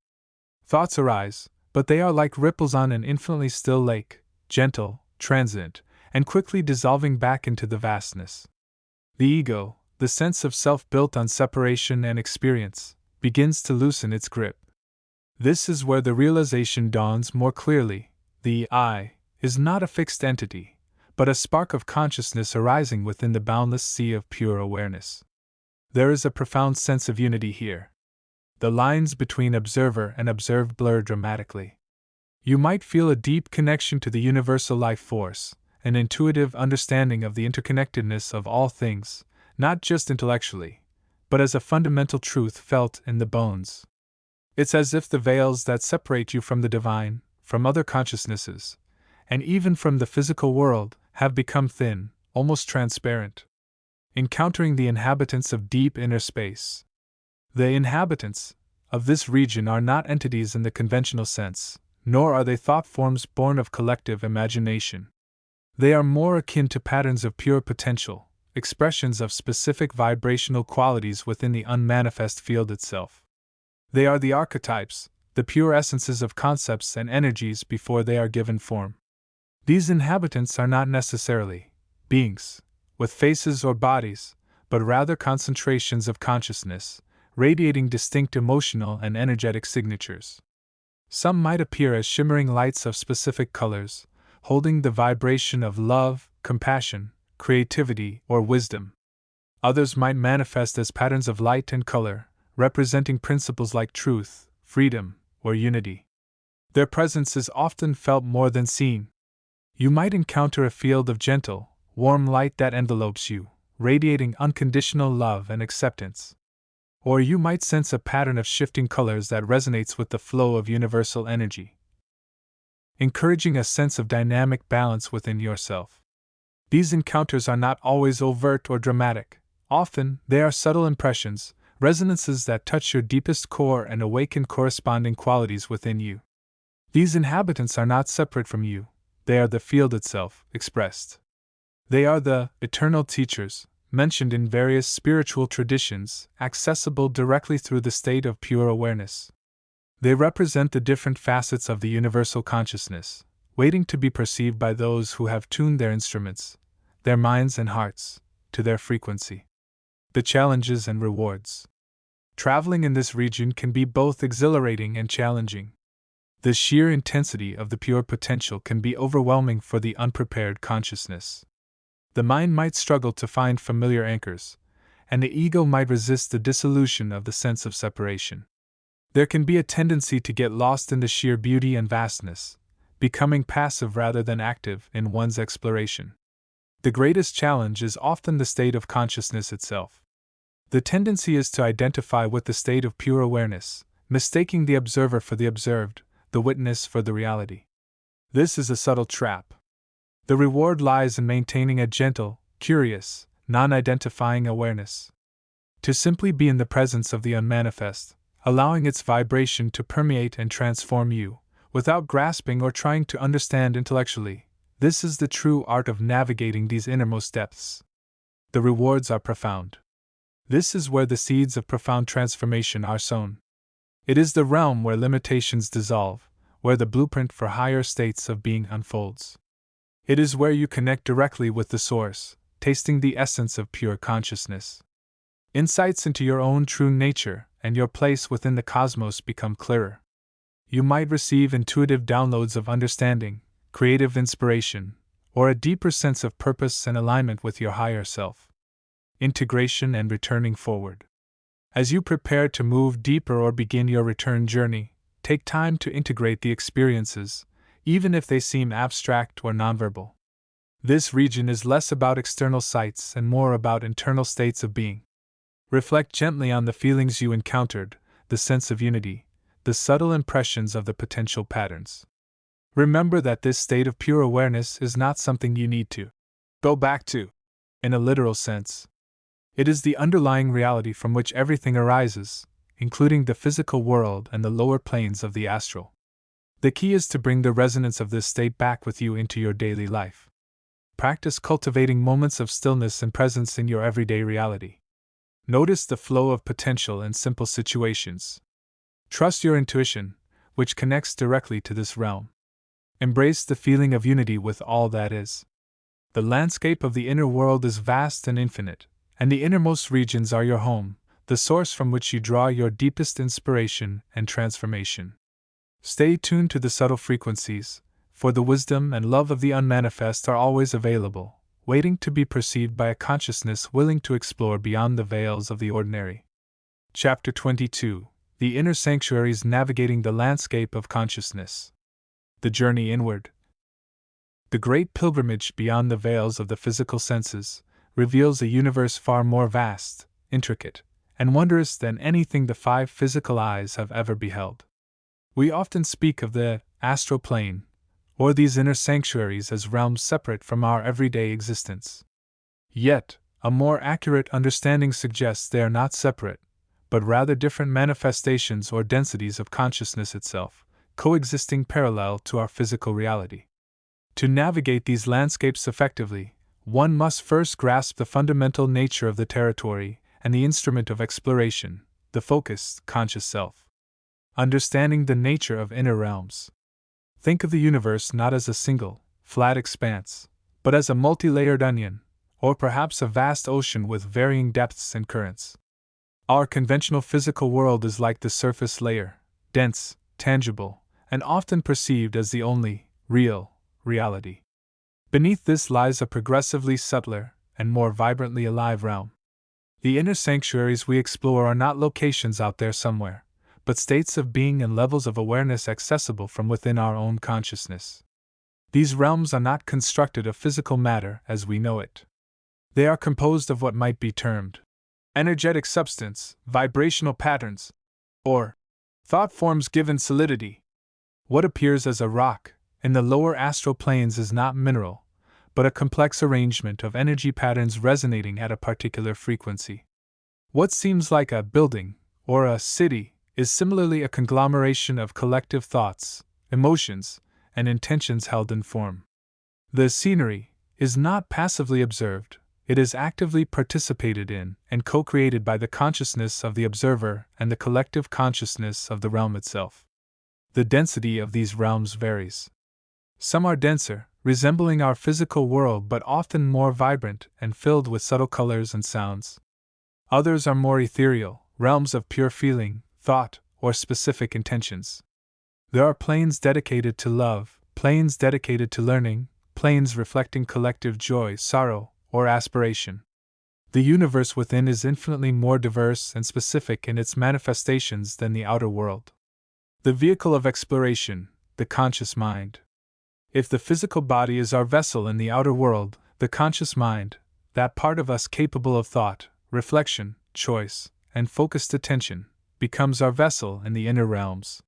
Thoughts arise, but they are like ripples on an infinitely still lake, gentle, transient, and quickly dissolving back into the vastness. The ego, the sense of self built on separation and experience, begins to loosen its grip. This is where the realization dawns more clearly: the I is not a fixed entity, but a spark of consciousness arising within the boundless sea of pure awareness. There is a profound sense of unity here. The lines between observer and observed blur dramatically. You might feel a deep connection to the universal life force, an intuitive understanding of the interconnectedness of all things, not just intellectually, but as a fundamental truth felt in the bones. It's as if the veils that separate you from the divine, from other consciousnesses, and even from the physical world, have become thin, almost transparent. Encountering the inhabitants of deep inner space. The inhabitants of this region are not entities in the conventional sense, nor are they thought forms born of collective imagination. They are more akin to patterns of pure potential, expressions of specific vibrational qualities within the unmanifest field itself. They are the archetypes, the pure essences of concepts and energies before they are given form. These inhabitants are not necessarily beings, with faces or bodies, but rather concentrations of consciousness, radiating distinct emotional and energetic signatures. Some might appear as shimmering lights of specific colors, holding the vibration of love, compassion, creativity, or wisdom. Others might manifest as patterns of light and color, representing principles like truth, freedom, or unity. Their presence is often felt more than seen. You might encounter a field of gentle, warm light that envelopes you, radiating unconditional love and acceptance. Or you might sense a pattern of shifting colors that resonates with the flow of universal energy, encouraging a sense of dynamic balance within yourself. These encounters are not always overt or dramatic. Often, they are subtle impressions, resonances that touch your deepest core and awaken corresponding qualities within you. These inhabitants are not separate from you. They are the field itself, expressed. They are the eternal teachers, mentioned in various spiritual traditions, accessible directly through the state of pure awareness. They represent the different facets of the universal consciousness, waiting to be perceived by those who have tuned their instruments, their minds and hearts, to their frequency. The challenges and rewards. Traveling in this region can be both exhilarating and challenging. The sheer intensity of the pure potential can be overwhelming for the unprepared consciousness. The mind might struggle to find familiar anchors, and the ego might resist the dissolution of the sense of separation. There can be a tendency to get lost in the sheer beauty and vastness, becoming passive rather than active in one's exploration. The greatest challenge is often the state of consciousness itself. The tendency is to identify with the state of pure awareness, mistaking the observer for the observed, the witness for the reality. This is a subtle trap. The reward lies in maintaining a gentle, curious, non-identifying awareness. To simply be in the presence of the unmanifest, allowing its vibration to permeate and transform you, without grasping or trying to understand intellectually, this is the true art of navigating these innermost depths. The rewards are profound. This is where the seeds of profound transformation are sown. It is the realm where limitations dissolve, where the blueprint for higher states of being unfolds. It is where you connect directly with the source, tasting the essence of pure consciousness. Insights into your own true nature and your place within the cosmos become clearer. You might receive intuitive downloads of understanding, creative inspiration, or a deeper sense of purpose and alignment with your higher self. Integration and returning forward. As you prepare to move deeper or begin your return journey, take time to integrate the experiences, even if they seem abstract or nonverbal. This region is less about external sights and more about internal states of being. Reflect gently on the feelings you encountered, the sense of unity, the subtle impressions of the potential patterns. Remember that this state of pure awareness is not something you need to go back to, in a literal sense. It is the underlying reality from which everything arises, including the physical world and the lower planes of the astral. The key is to bring the resonance of this state back with you into your daily life. Practice cultivating moments of stillness and presence in your everyday reality. Notice the flow of potential in simple situations. Trust your intuition, which connects directly to this realm. Embrace the feeling of unity with all that is. The landscape of the inner world is vast and infinite, and the innermost regions are your home, the source from which you draw your deepest inspiration and transformation. Stay tuned to the subtle frequencies, for the wisdom and love of the unmanifest are always available, waiting to be perceived by a consciousness willing to explore beyond the veils of the ordinary. Chapter 22: The Inner Sanctuaries Navigating the Landscape of Consciousness. The Journey Inward. The great pilgrimage beyond the veils of the physical senses reveals a universe far more vast, intricate, and wondrous than anything the five physical eyes have ever beheld. We often speak of the astral plane, or these inner sanctuaries as realms separate from our everyday existence. Yet, a more accurate understanding suggests they are not separate, but rather different manifestations or densities of consciousness itself, coexisting parallel to our physical reality. To navigate these landscapes effectively, one must first grasp the fundamental nature of the territory and the instrument of exploration, the focused, conscious self. Understanding the nature of inner realms. Think of the universe not as a single, flat expanse, but as a multi-layered onion, or perhaps a vast ocean with varying depths and currents. Our conventional physical world is like the surface layer, dense, tangible, and often perceived as the only, real, reality. Beneath this lies a progressively subtler and more vibrantly alive realm. The inner sanctuaries we explore are not locations out there somewhere, but states of being and levels of awareness accessible from within our own consciousness. These realms are not constructed of physical matter as we know it. They are composed of what might be termed energetic substance, vibrational patterns, or thought forms given solidity. What appears as a rock in the lower astral planes is not mineral, but a complex arrangement of energy patterns resonating at a particular frequency. What seems like a building or a city is similarly a conglomeration of collective thoughts, emotions, and intentions held in form. The scenery is not passively observed, it is actively participated in and co-created by the consciousness of the observer and the collective consciousness of the realm itself. The density of these realms varies. Some are denser, resembling our physical world but often more vibrant and filled with subtle colors and sounds. Others are more ethereal, realms of pure feeling, thought, or specific intentions. There are planes dedicated to love, planes dedicated to learning, planes reflecting collective joy, sorrow, or aspiration. The universe within is infinitely more diverse and specific in its manifestations than the outer world. The vehicle of exploration, the conscious mind. If the physical body is our vessel in the outer world, the conscious mind, that part of us capable of thought, reflection, choice, and focused attention, becomes our vessel in the inner realms.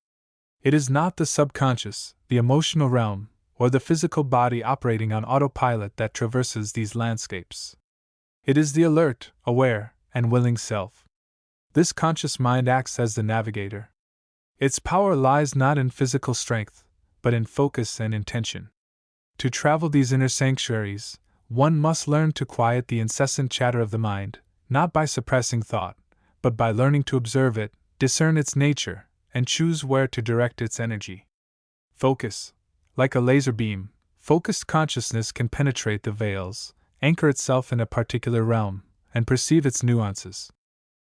It is not the subconscious, the emotional realm, or the physical body operating on autopilot that traverses these landscapes. It is the alert, aware, and willing self. This conscious mind acts as the navigator. Its power lies not in physical strength, but in focus and intention. To travel these inner sanctuaries, one must learn to quiet the incessant chatter of the mind, not by suppressing thought, but by learning to observe it, discern its nature, and choose where to direct its energy. Focus. Like a laser beam, focused consciousness can penetrate the veils, anchor itself in a particular realm, and perceive its nuances.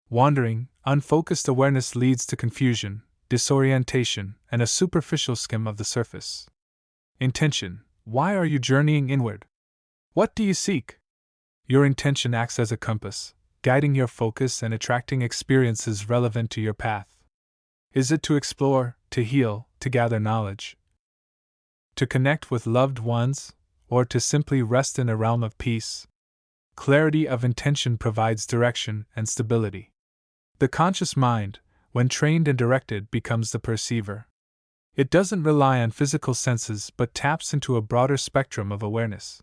Wandering, unfocused awareness leads to confusion, disorientation, and a superficial skim of the surface. Intention. Why are you journeying inward? What do you seek? Your intention acts as a compass, guiding your focus and attracting experiences relevant to your path. Is it to explore, to heal, to gather knowledge? To connect with loved ones, or to simply rest in a realm of peace? Clarity of intention provides direction and stability. The conscious mind, when trained and directed, becomes the perceiver. It doesn't rely on physical senses but taps into a broader spectrum of awareness.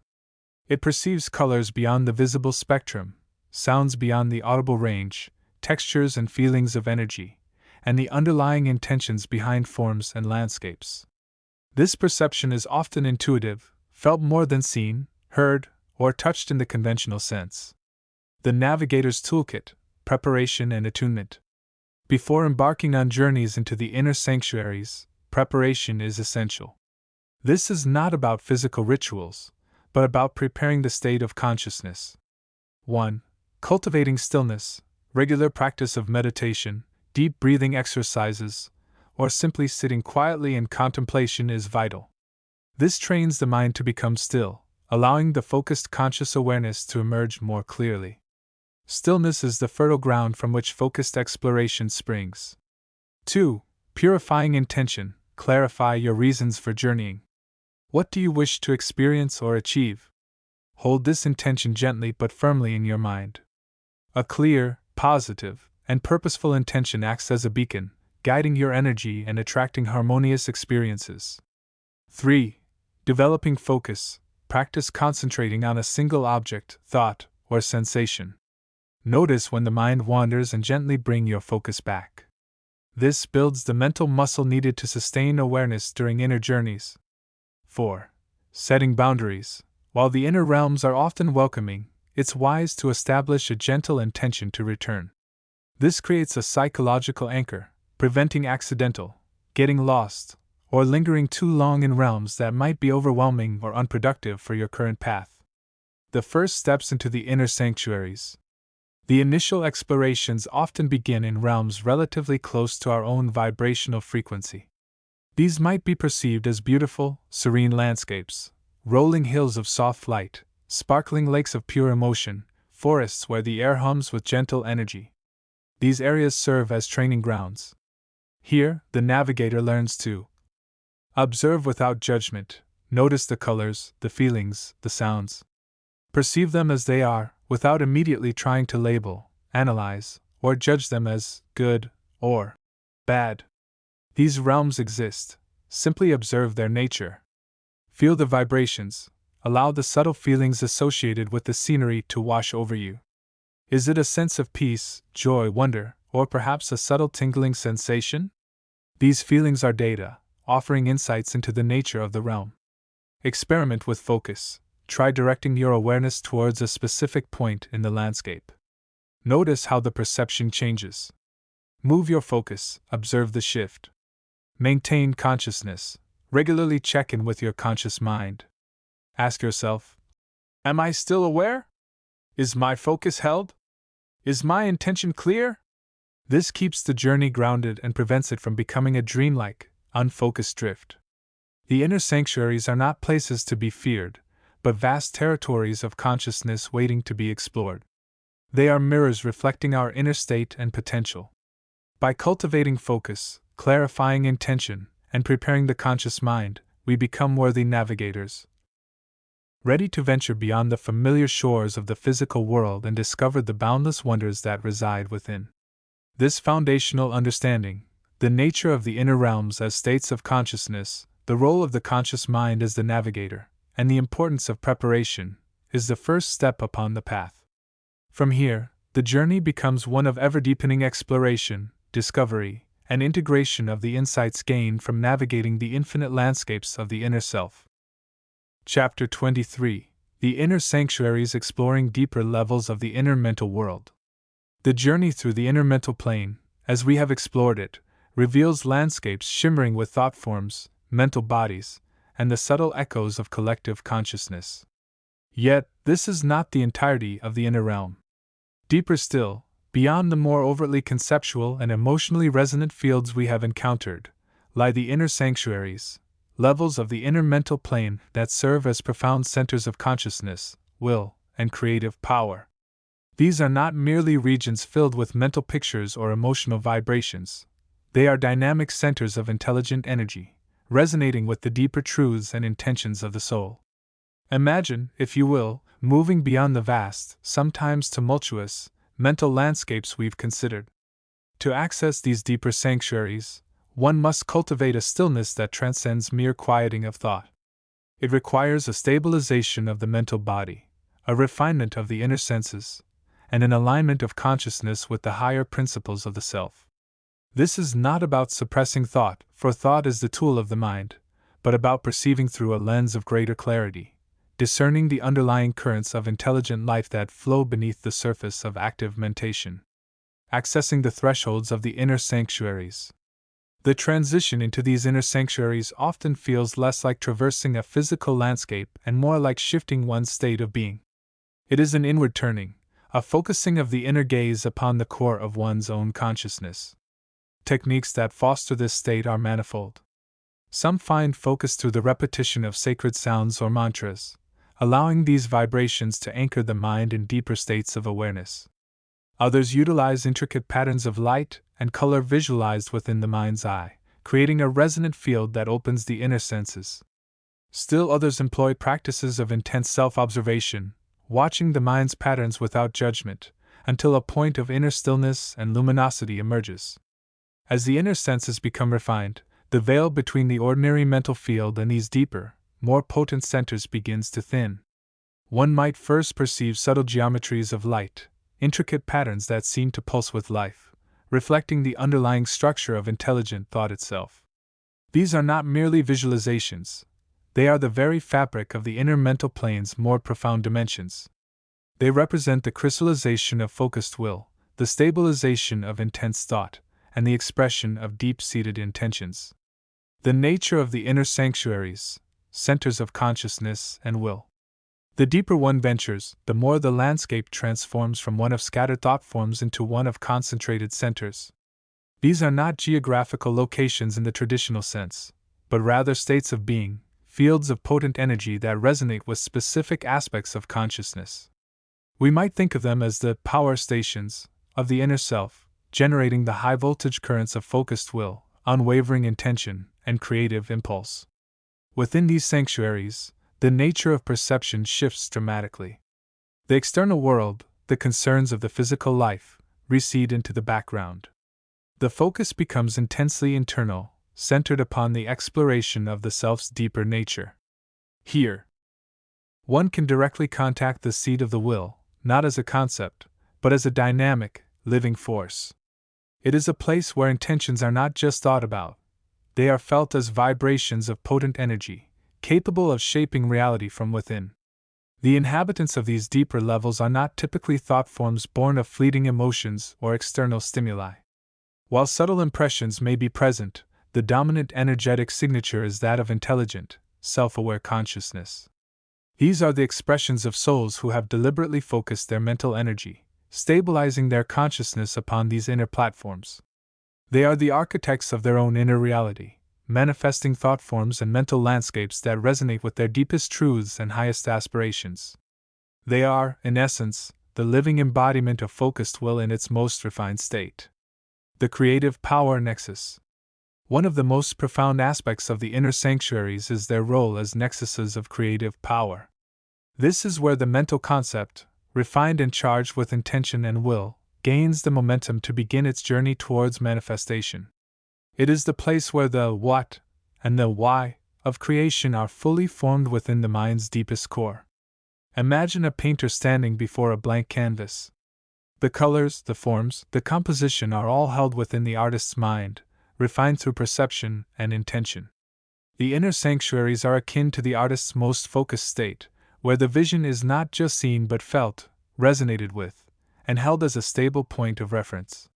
It perceives colors beyond the visible spectrum, sounds beyond the audible range, textures and feelings of energy, and the underlying intentions behind forms and landscapes. This perception is often intuitive, felt more than seen, heard, or touched in the conventional sense. The navigator's toolkit, preparation and attunement. Before embarking on journeys into the inner sanctuaries, preparation is essential. This is not about physical rituals, but about preparing the state of consciousness. 1. Cultivating stillness, regular practice of meditation, deep breathing exercises, or simply sitting quietly in contemplation is vital. This trains the mind to become still, allowing the focused conscious awareness to emerge more clearly. Stillness is the fertile ground from which focused exploration springs. 2. Purifying intention, clarify your reasons for journeying. What do you wish to experience or achieve? Hold this intention gently but firmly in your mind. A clear, positive, and purposeful intention acts as a beacon, guiding your energy and attracting harmonious experiences. 3. Developing focus, practice concentrating on a single object, thought, or sensation. Notice when the mind wanders and gently bring your focus back. This builds the mental muscle needed to sustain awareness during inner journeys. 4. Setting boundaries. While the inner realms are often welcoming, it's wise to establish a gentle intention to return. This creates a psychological anchor, preventing accidental, getting lost, or lingering too long in realms that might be overwhelming or unproductive for your current path. The first steps into the inner sanctuaries. The initial explorations often begin in realms relatively close to our own vibrational frequency. These might be perceived as beautiful, serene landscapes, rolling hills of soft light, sparkling lakes of pure emotion, forests where the air hums with gentle energy. These areas serve as training grounds. Here, the navigator learns to observe without judgment, notice the colors, the feelings, the sounds. Perceive them as they are, without immediately trying to label, analyze, or judge them as good or bad. These realms exist, simply observe their nature. Feel the vibrations, allow the subtle feelings associated with the scenery to wash over you. Is it a sense of peace, joy, wonder, or perhaps a subtle tingling sensation? These feelings are data, offering insights into the nature of the realm. Experiment with focus. Try directing your awareness towards a specific point in the landscape. Notice how the perception changes. Move your focus, observe the shift. Maintain consciousness. Regularly check in with your conscious mind. Ask yourself, am I still aware? Is my focus held? Is my intention clear? This keeps the journey grounded and prevents it from becoming a dreamlike, unfocused drift. The inner sanctuaries are not places to be feared, but vast territories of consciousness waiting to be explored. They are mirrors reflecting our inner state and potential. By cultivating focus, clarifying intention, and preparing the conscious mind, we become worthy navigators, ready to venture beyond the familiar shores of the physical world and discover the boundless wonders that reside within. This foundational understanding, the nature of the inner realms as states of consciousness, the role of the conscious mind as the navigator, and the importance of preparation, is the first step upon the path. From here, the journey becomes one of ever-deepening exploration, discovery, and integration of the insights gained from navigating the infinite landscapes of the inner self. Chapter 23: The Inner Sanctuaries, Exploring Deeper Levels of the Inner Mental World. The journey through the inner mental plane, as we have explored it, reveals landscapes shimmering with thought forms, mental bodies, and the subtle echoes of collective consciousness. Yet, this is not the entirety of the inner realm. Deeper still, beyond the more overtly conceptual and emotionally resonant fields we have encountered, lie the inner sanctuaries, levels of the inner mental plane that serve as profound centers of consciousness, will, and creative power. These are not merely regions filled with mental pictures or emotional vibrations. They are dynamic centers of intelligent energy, resonating with the deeper truths and intentions of the soul. Imagine, if you will, moving beyond the vast, sometimes tumultuous, mental landscapes we've considered. To access these deeper sanctuaries, one must cultivate a stillness that transcends mere quieting of thought. It requires a stabilization of the mental body, a refinement of the inner senses, and an alignment of consciousness with the higher principles of the self. This is not about suppressing thought, for thought is the tool of the mind, but about perceiving through a lens of greater clarity, discerning the underlying currents of intelligent life that flow beneath the surface of active mentation. Accessing the thresholds of the inner sanctuaries. The transition into these inner sanctuaries often feels less like traversing a physical landscape and more like shifting one's state of being. It is an inward turning, a focusing of the inner gaze upon the core of one's own consciousness. Techniques that foster this state are manifold. Some find focus through the repetition of sacred sounds or mantras, allowing these vibrations to anchor the mind in deeper states of awareness. Others utilize intricate patterns of light and color visualized within the mind's eye, creating a resonant field that opens the inner senses. Still others employ practices of intense self-observation, watching the mind's patterns without judgment, until a point of inner stillness and luminosity emerges. As the inner senses become refined, the veil between the ordinary mental field and these deeper, more potent centers begins to thin. One might first perceive subtle geometries of light, intricate patterns that seem to pulse with life, reflecting the underlying structure of intelligent thought itself. These are not merely visualizations. They are the very fabric of the inner mental plane's more profound dimensions. They represent the crystallization of focused will, the stabilization of intense thought, and the expression of deep-seated intentions. The nature of the inner sanctuaries, centers of consciousness and will. The deeper one ventures, the more the landscape transforms from one of scattered thought forms into one of concentrated centers. These are not geographical locations in the traditional sense, but rather states of being, fields of potent energy that resonate with specific aspects of consciousness. We might think of them as the power stations of the inner self, generating the high-voltage currents of focused will, unwavering intention, and creative impulse. Within these sanctuaries, the nature of perception shifts dramatically. The external world, the concerns of the physical life, recede into the background. The focus becomes intensely internal, centered upon the exploration of the self's deeper nature. Here, one can directly contact the seat of the will, not as a concept, but as a dynamic, living force. It is a place where intentions are not just thought about, they are felt as vibrations of potent energy, capable of shaping reality from within. The inhabitants of these deeper levels are not typically thought forms born of fleeting emotions or external stimuli. While subtle impressions may be present, the dominant energetic signature is that of intelligent, self-aware consciousness. These are the expressions of souls who have deliberately focused their mental energy, stabilizing their consciousness upon these inner platforms. They are the architects of their own inner reality, manifesting thought forms and mental landscapes that resonate with their deepest truths and highest aspirations. They are, in essence, the living embodiment of focused will in its most refined state. The creative power nexus. One of the most profound aspects of the inner sanctuaries is their role as nexuses of creative power. This is where the mental concept, refined and charged with intention and will, gains the momentum to begin its journey towards manifestation. It is the place where the what and the why of creation are fully formed within the mind's deepest core. Imagine a painter standing before a blank canvas. The colors, the forms, the composition are all held within the artist's mind, refined through perception and intention. The inner sanctuaries are akin to the artist's most focused state, where the vision is not just seen but felt, resonated with, and held as a stable point of reference.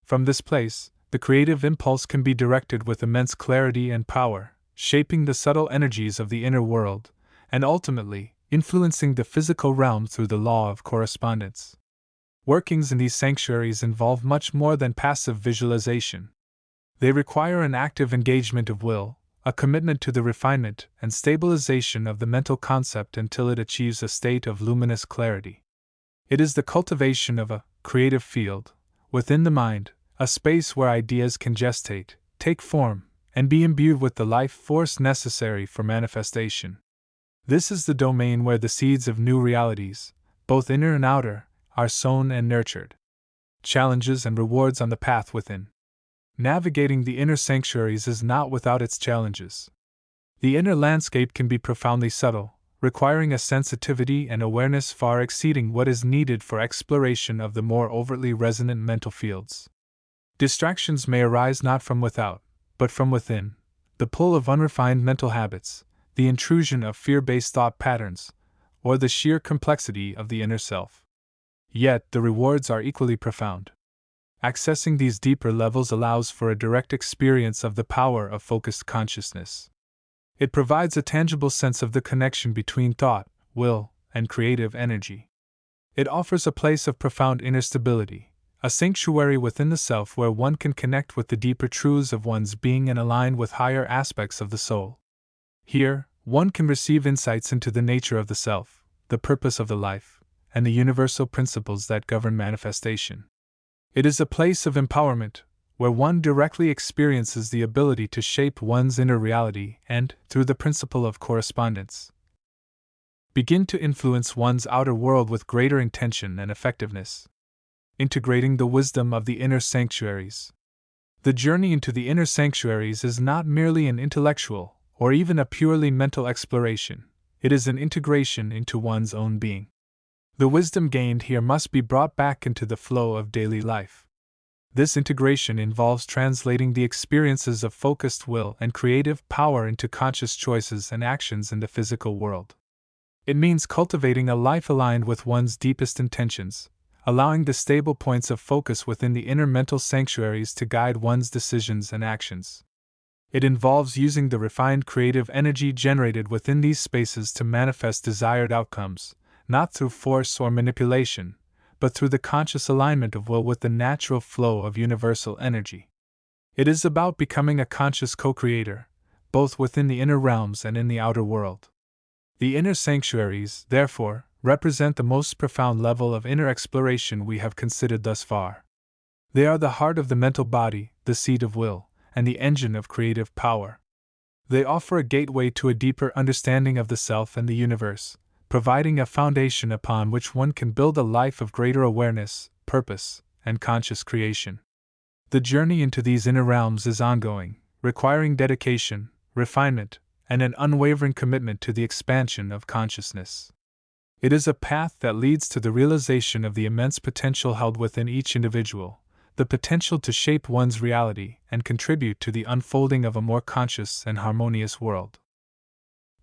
From this place, the creative impulse can be directed with immense clarity and power, shaping the subtle energies of the inner world, and ultimately, influencing the physical realm through the law of correspondence. Workings in these sanctuaries involve much more than passive visualization. They require an active engagement of will, a commitment to the refinement and stabilization of the mental concept until it achieves a state of luminous clarity. It is the cultivation of a creative field within the mind, a space where ideas can gestate, take form, and be imbued with the life force necessary for manifestation. This is the domain where the seeds of new realities, both inner and outer, are sown and nurtured. Challenges and rewards on the path within. Navigating the inner sanctuaries is not without its challenges. The inner landscape can be profoundly subtle, requiring a sensitivity and awareness far exceeding what is needed for exploration of the more overtly resonant mental fields. Distractions may arise not from without, but from within, the pull of unrefined mental habits, the intrusion of fear-based thought patterns, or the sheer complexity of the inner self. Yet the rewards are equally profound. Accessing these deeper levels allows for a direct experience of the power of focused consciousness. It provides a tangible sense of the connection between thought, will, and creative energy. It offers a place of profound inner stability, a sanctuary within the self where one can connect with the deeper truths of one's being and align with higher aspects of the soul. Here, one can receive insights into the nature of the self, the purpose of the life, and the universal principles that govern manifestation. It is a place of empowerment, where one directly experiences the ability to shape one's inner reality and, through the principle of correspondence, begin to influence one's outer world with greater intention and effectiveness. Integrating the wisdom of the inner sanctuaries. The journey into the inner sanctuaries is not merely an intellectual, or even a purely mental exploration, it is an integration into one's own being. The wisdom gained here must be brought back into the flow of daily life. This integration involves translating the experiences of focused will and creative power into conscious choices and actions in the physical world. It means cultivating a life aligned with one's deepest intentions, allowing the stable points of focus within the inner mental sanctuaries to guide one's decisions and actions. It involves using the refined creative energy generated within these spaces to manifest desired outcomes, not through force or manipulation, but through the conscious alignment of will with the natural flow of universal energy. It is about becoming a conscious co-creator, both within the inner realms and in the outer world. The inner sanctuaries, therefore, represent the most profound level of inner exploration we have considered thus far. They are the heart of the mental body, the seat of will, and the engine of creative power. They offer a gateway to a deeper understanding of the self and the universe, providing a foundation upon which one can build a life of greater awareness, purpose, and conscious creation. The journey into these inner realms is ongoing, requiring dedication, refinement, and an unwavering commitment to the expansion of consciousness. It is a path that leads to the realization of the immense potential held within each individual, the potential to shape one's reality and contribute to the unfolding of a more conscious and harmonious world.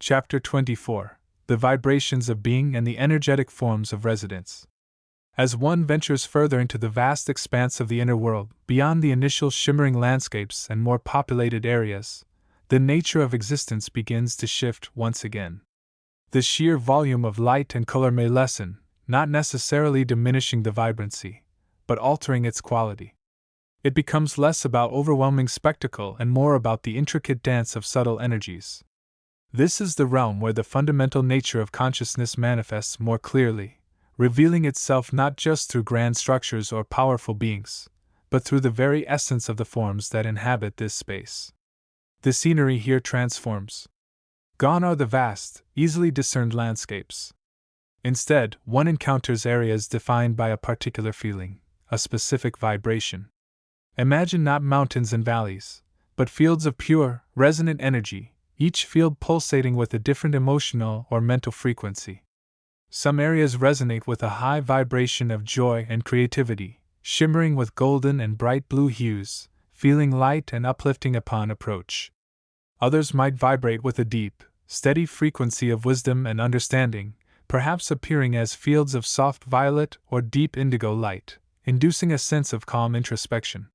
Chapter 24: The Vibrations of Being and the Energetic Forms of Residence. As one ventures further into the vast expanse of the inner world, beyond the initial shimmering landscapes and more populated areas, the nature of existence begins to shift once again. The sheer volume of light and color may lessen, not necessarily diminishing the vibrancy, but altering its quality. It becomes less about overwhelming spectacle and more about the intricate dance of subtle energies. This is the realm where the fundamental nature of consciousness manifests more clearly, revealing itself not just through grand structures or powerful beings, but through the very essence of the forms that inhabit this space. The scenery here transforms. Gone are the vast, easily discerned landscapes. Instead, one encounters areas defined by a particular feeling, a specific vibration. Imagine not mountains and valleys, but fields of pure, resonant energy, each field pulsating with a different emotional or mental frequency. Some areas resonate with a high vibration of joy and creativity, shimmering with golden and bright blue hues, feeling light and uplifting upon approach. Others might vibrate with a deep, steady frequency of wisdom and understanding, perhaps appearing as fields of soft violet or deep indigo light, inducing a sense of calm introspection.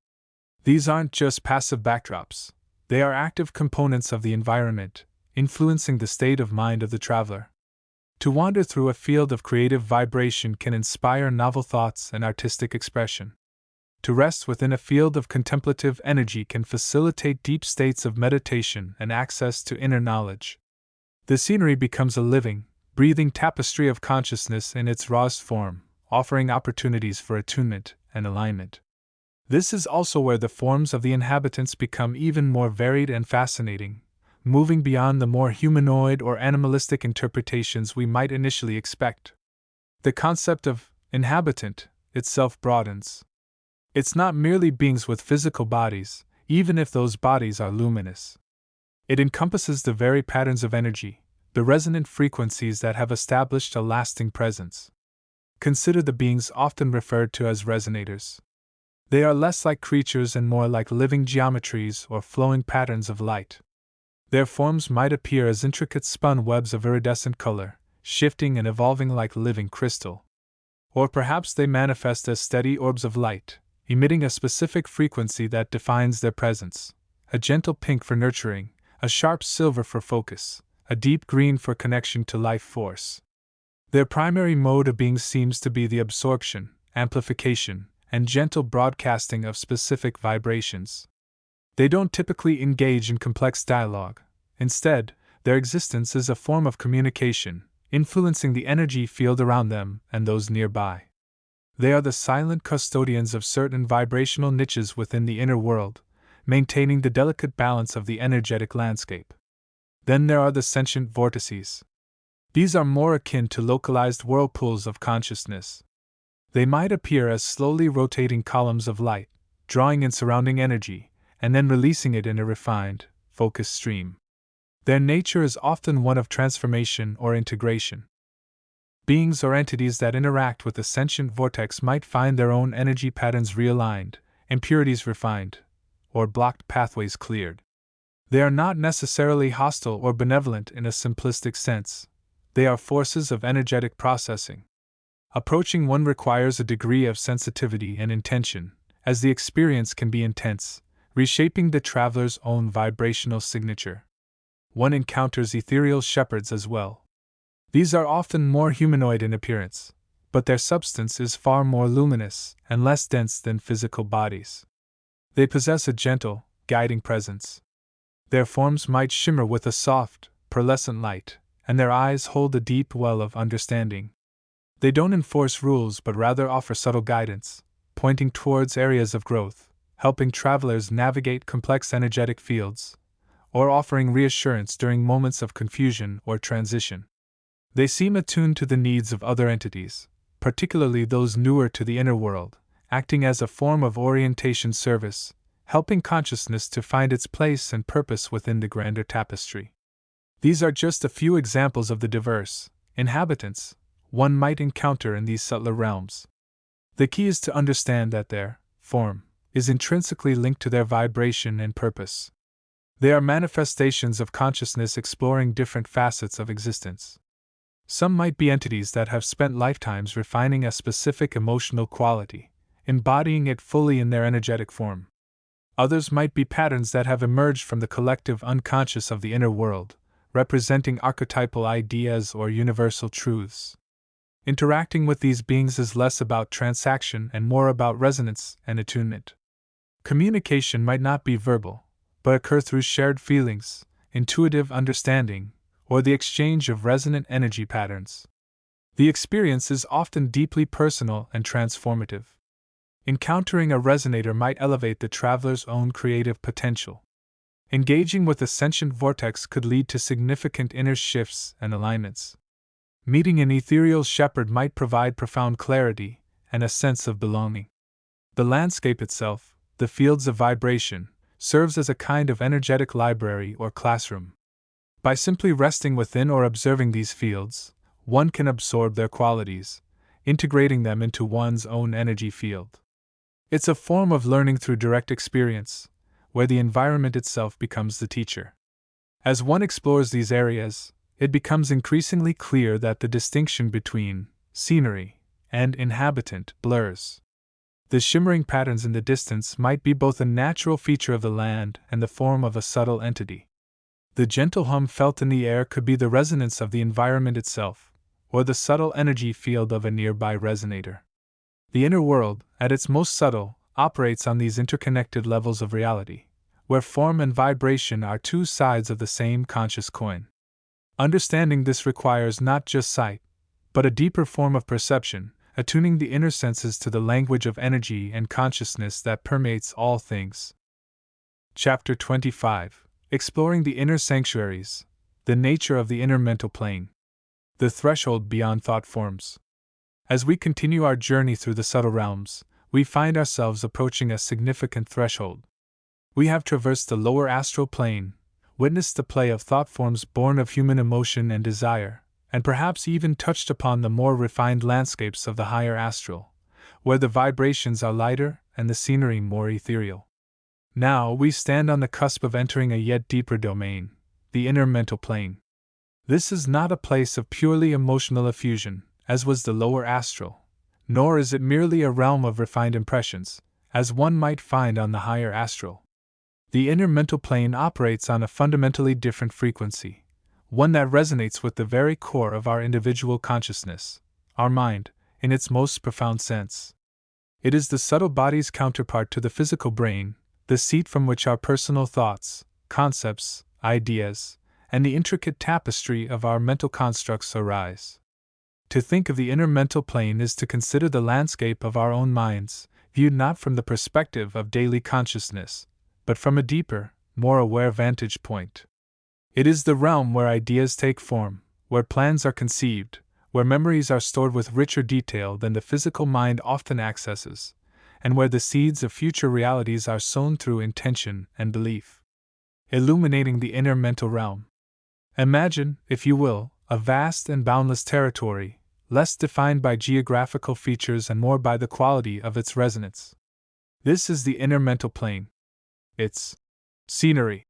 These aren't just passive backdrops, they are active components of the environment, influencing the state of mind of the traveler. To wander through a field of creative vibration can inspire novel thoughts and artistic expression. To rest within a field of contemplative energy can facilitate deep states of meditation and access to inner knowledge. The scenery becomes a living, breathing tapestry of consciousness in its rawest form, offering opportunities for attunement and alignment. This is also where the forms of the inhabitants become even more varied and fascinating, moving beyond the more humanoid or animalistic interpretations we might initially expect. The concept of inhabitant itself broadens. It's not merely beings with physical bodies, even if those bodies are luminous. It encompasses the very patterns of energy, the resonant frequencies that have established a lasting presence. Consider the beings often referred to as resonators. They are less like creatures and more like living geometries or flowing patterns of light. Their forms might appear as intricate spun webs of iridescent color, shifting and evolving like living crystal. Or perhaps they manifest as steady orbs of light, emitting a specific frequency that defines their presence: a gentle pink for nurturing, a sharp silver for focus, a deep green for connection to life force. Their primary mode of being seems to be the absorption, amplification, and gentle broadcasting of specific vibrations. They don't typically engage in complex dialogue. Instead, their existence is a form of communication, influencing the energy field around them and those nearby. They are the silent custodians of certain vibrational niches within the inner world, maintaining the delicate balance of the energetic landscape. Then there are the sentient vortexes. These are more akin to localized whirlpools of consciousness. They might appear as slowly rotating columns of light, drawing in surrounding energy, and then releasing it in a refined, focused stream. Their nature is often one of transformation or integration. Beings or entities that interact with the sentient vortex might find their own energy patterns realigned, impurities refined, or blocked pathways cleared. They are not necessarily hostile or benevolent in a simplistic sense. They are forces of energetic processing. Approaching one requires a degree of sensitivity and intention, as the experience can be intense, reshaping the traveler's own vibrational signature. One encounters ethereal shepherds as well. These are often more humanoid in appearance, but their substance is far more luminous and less dense than physical bodies. They possess a gentle, guiding presence. Their forms might shimmer with a soft, pearlescent light, and their eyes hold a deep well of understanding. They don't enforce rules but rather offer subtle guidance, pointing towards areas of growth, helping travelers navigate complex energetic fields, or offering reassurance during moments of confusion or transition. They seem attuned to the needs of other entities, particularly those newer to the inner world, acting as a form of orientation service, helping consciousness to find its place and purpose within the grander tapestry. These are just a few examples of the diverse inhabitants one might encounter in these subtler realms. The key is to understand that their form is intrinsically linked to their vibration and purpose. They are manifestations of consciousness exploring different facets of existence. Some might be entities that have spent lifetimes refining a specific emotional quality, embodying it fully in their energetic form. Others might be patterns that have emerged from the collective unconscious of the inner world, representing archetypal ideas or universal truths. Interacting with these beings is less about transaction and more about resonance and attunement. Communication might not be verbal, but occur through shared feelings, intuitive understanding, or the exchange of resonant energy patterns. The experience is often deeply personal and transformative. Encountering a resonator might elevate the traveler's own creative potential. Engaging with a sentient vortex could lead to significant inner shifts and alignments. Meeting an ethereal shepherd might provide profound clarity and a sense of belonging. The landscape itself, the fields of vibration, serves as a kind of energetic library or classroom. By simply resting within or observing these fields, one can absorb their qualities, integrating them into one's own energy field. It's a form of learning through direct experience, where the environment itself becomes the teacher. As one explores these areas, it becomes increasingly clear that the distinction between scenery and inhabitant blurs. The shimmering patterns in the distance might be both a natural feature of the land and the form of a subtle entity. The gentle hum felt in the air could be the resonance of the environment itself, or the subtle energy field of a nearby resonator. The inner world, at its most subtle, operates on these interconnected levels of reality, where form and vibration are two sides of the same conscious coin. Understanding this requires not just sight, but a deeper form of perception, attuning the inner senses to the language of energy and consciousness that permeates all things. Chapter 25: Exploring the Inner Sanctuaries, the Nature of the Inner Mental Plane. The Threshold Beyond Thought Forms. As we continue our journey through the subtle realms, we find ourselves approaching a significant threshold. We have traversed the lower astral plane, witnessed the play of thought forms born of human emotion and desire, and perhaps even touched upon the more refined landscapes of the higher astral, where the vibrations are lighter and the scenery more ethereal. Now we stand on the cusp of entering a yet deeper domain, the inner mental plane. This is not a place of purely emotional effusion, as was the lower astral, nor is it merely a realm of refined impressions, as one might find on the higher astral. The inner mental plane operates on a fundamentally different frequency, one that resonates with the very core of our individual consciousness, our mind, in its most profound sense. It is the subtle body's counterpart to the physical brain, the seat from which our personal thoughts, concepts, ideas, and the intricate tapestry of our mental constructs arise. To think of the inner mental plane is to consider the landscape of our own minds, viewed not from the perspective of daily consciousness, but from a deeper, more aware vantage point. It is the realm where ideas take form, where plans are conceived, where memories are stored with richer detail than the physical mind often accesses, and where the seeds of future realities are sown through intention and belief. Illuminating the inner mental realm. Imagine, if you will, a vast and boundless territory, less defined by geographical features and more by the quality of its resonance. This is the inner mental plane. Its scenery,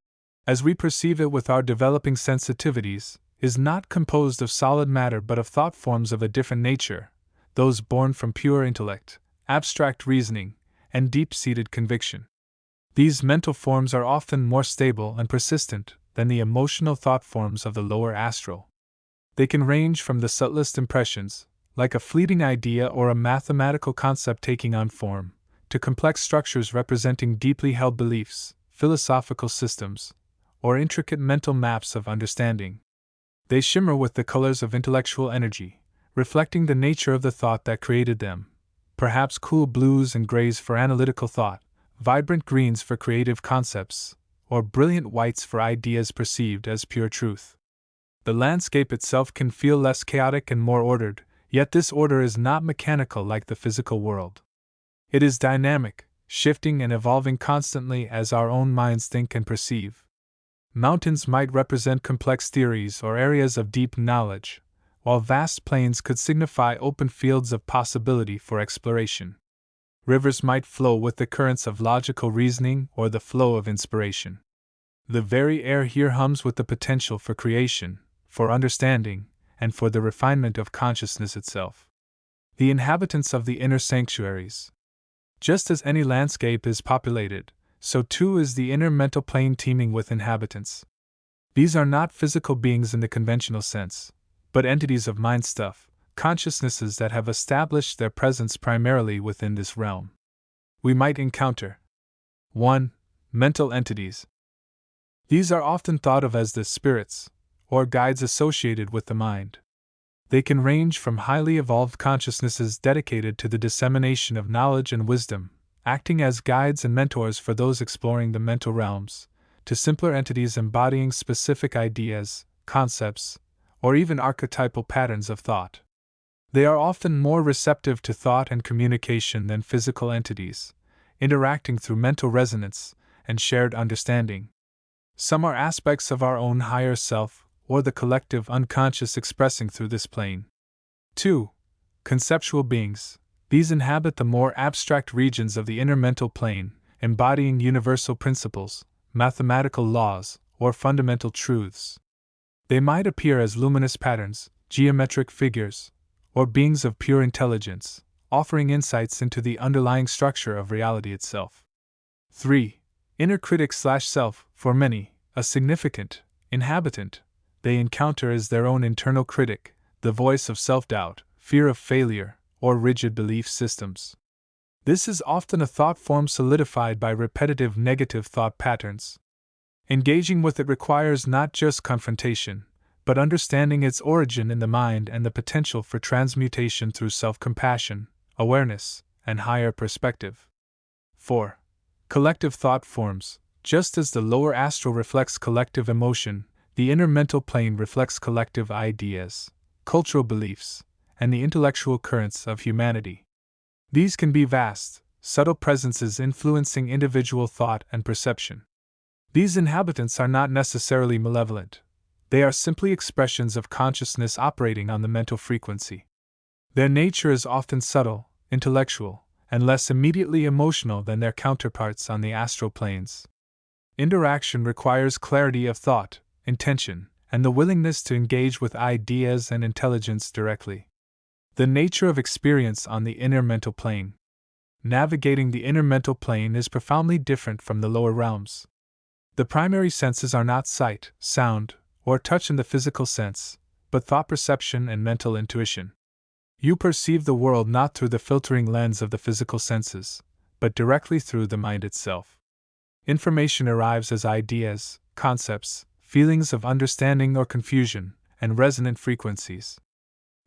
as we perceive it with our developing sensitivities, is not composed of solid matter but of thought forms of a different nature, those born from pure intellect, abstract reasoning, and deep-seated conviction. These mental forms are often more stable and persistent than the emotional thought forms of the lower astral. They can range from the subtlest impressions, like a fleeting idea or a mathematical concept taking on form, to complex structures representing deeply held beliefs, philosophical systems, or intricate mental maps of understanding. They shimmer with the colors of intellectual energy, reflecting the nature of the thought that created them, perhaps cool blues and grays for analytical thought, vibrant greens for creative concepts, or brilliant whites for ideas perceived as pure truth. The landscape itself can feel less chaotic and more ordered, yet this order is not mechanical like the physical world. It is dynamic, shifting and evolving constantly as our own minds think and perceive. Mountains might represent complex theories or areas of deep knowledge, while vast plains could signify open fields of possibility for exploration. Rivers might flow with the currents of logical reasoning or the flow of inspiration. The very air here hums with the potential for creation, for understanding, and for the refinement of consciousness itself. The inhabitants of the inner sanctuaries. Just as any landscape is populated, so too is the inner mental plane teeming with inhabitants. These are not physical beings in the conventional sense, but entities of mind stuff, consciousnesses that have established their presence primarily within this realm. We might encounter 1. Mental entities. These are often thought of as the spirits, or guides associated with the mind. They can range from highly evolved consciousnesses dedicated to the dissemination of knowledge and wisdom, acting as guides and mentors for those exploring the mental realms, to simpler entities embodying specific ideas, concepts, or even archetypal patterns of thought. They are often more receptive to thought and communication than physical entities, interacting through mental resonance and shared understanding. Some are aspects of our own higher self, or the collective unconscious expressing through this plane. 2. Conceptual beings. These inhabit the more abstract regions of the inner mental plane, embodying universal principles, mathematical laws, or fundamental truths. They might appear as luminous patterns, geometric figures, or beings of pure intelligence, offering insights into the underlying structure of reality itself. 3. Inner critic/self. For many, a significant inhabitant they encounter is their own internal critic, the voice of self-doubt, fear of failure, or rigid belief systems. This is often a thought form solidified by repetitive negative thought patterns. Engaging with it requires not just confrontation, but understanding its origin in the mind and the potential for transmutation through self-compassion, awareness, and higher perspective. 4. Collective thought forms. Just as the lower astral reflects collective emotion, the inner mental plane reflects collective ideas, cultural beliefs, and the intellectual currents of humanity. These can be vast, subtle presences influencing individual thought and perception. These inhabitants are not necessarily malevolent. They are simply expressions of consciousness operating on the mental frequency. Their nature is often subtle, intellectual, and less immediately emotional than their counterparts on the astral planes. Interaction requires clarity of thought, intention, and the willingness to engage with ideas and intelligence directly. The nature of experience on the inner mental plane. Navigating the inner mental plane is profoundly different from the lower realms. The primary senses are not sight, sound, or touch in the physical sense, but thought perception and mental intuition. You perceive the world not through the filtering lens of the physical senses, but directly through the mind itself. Information arrives as ideas, concepts, feelings of understanding or confusion, and resonant frequencies.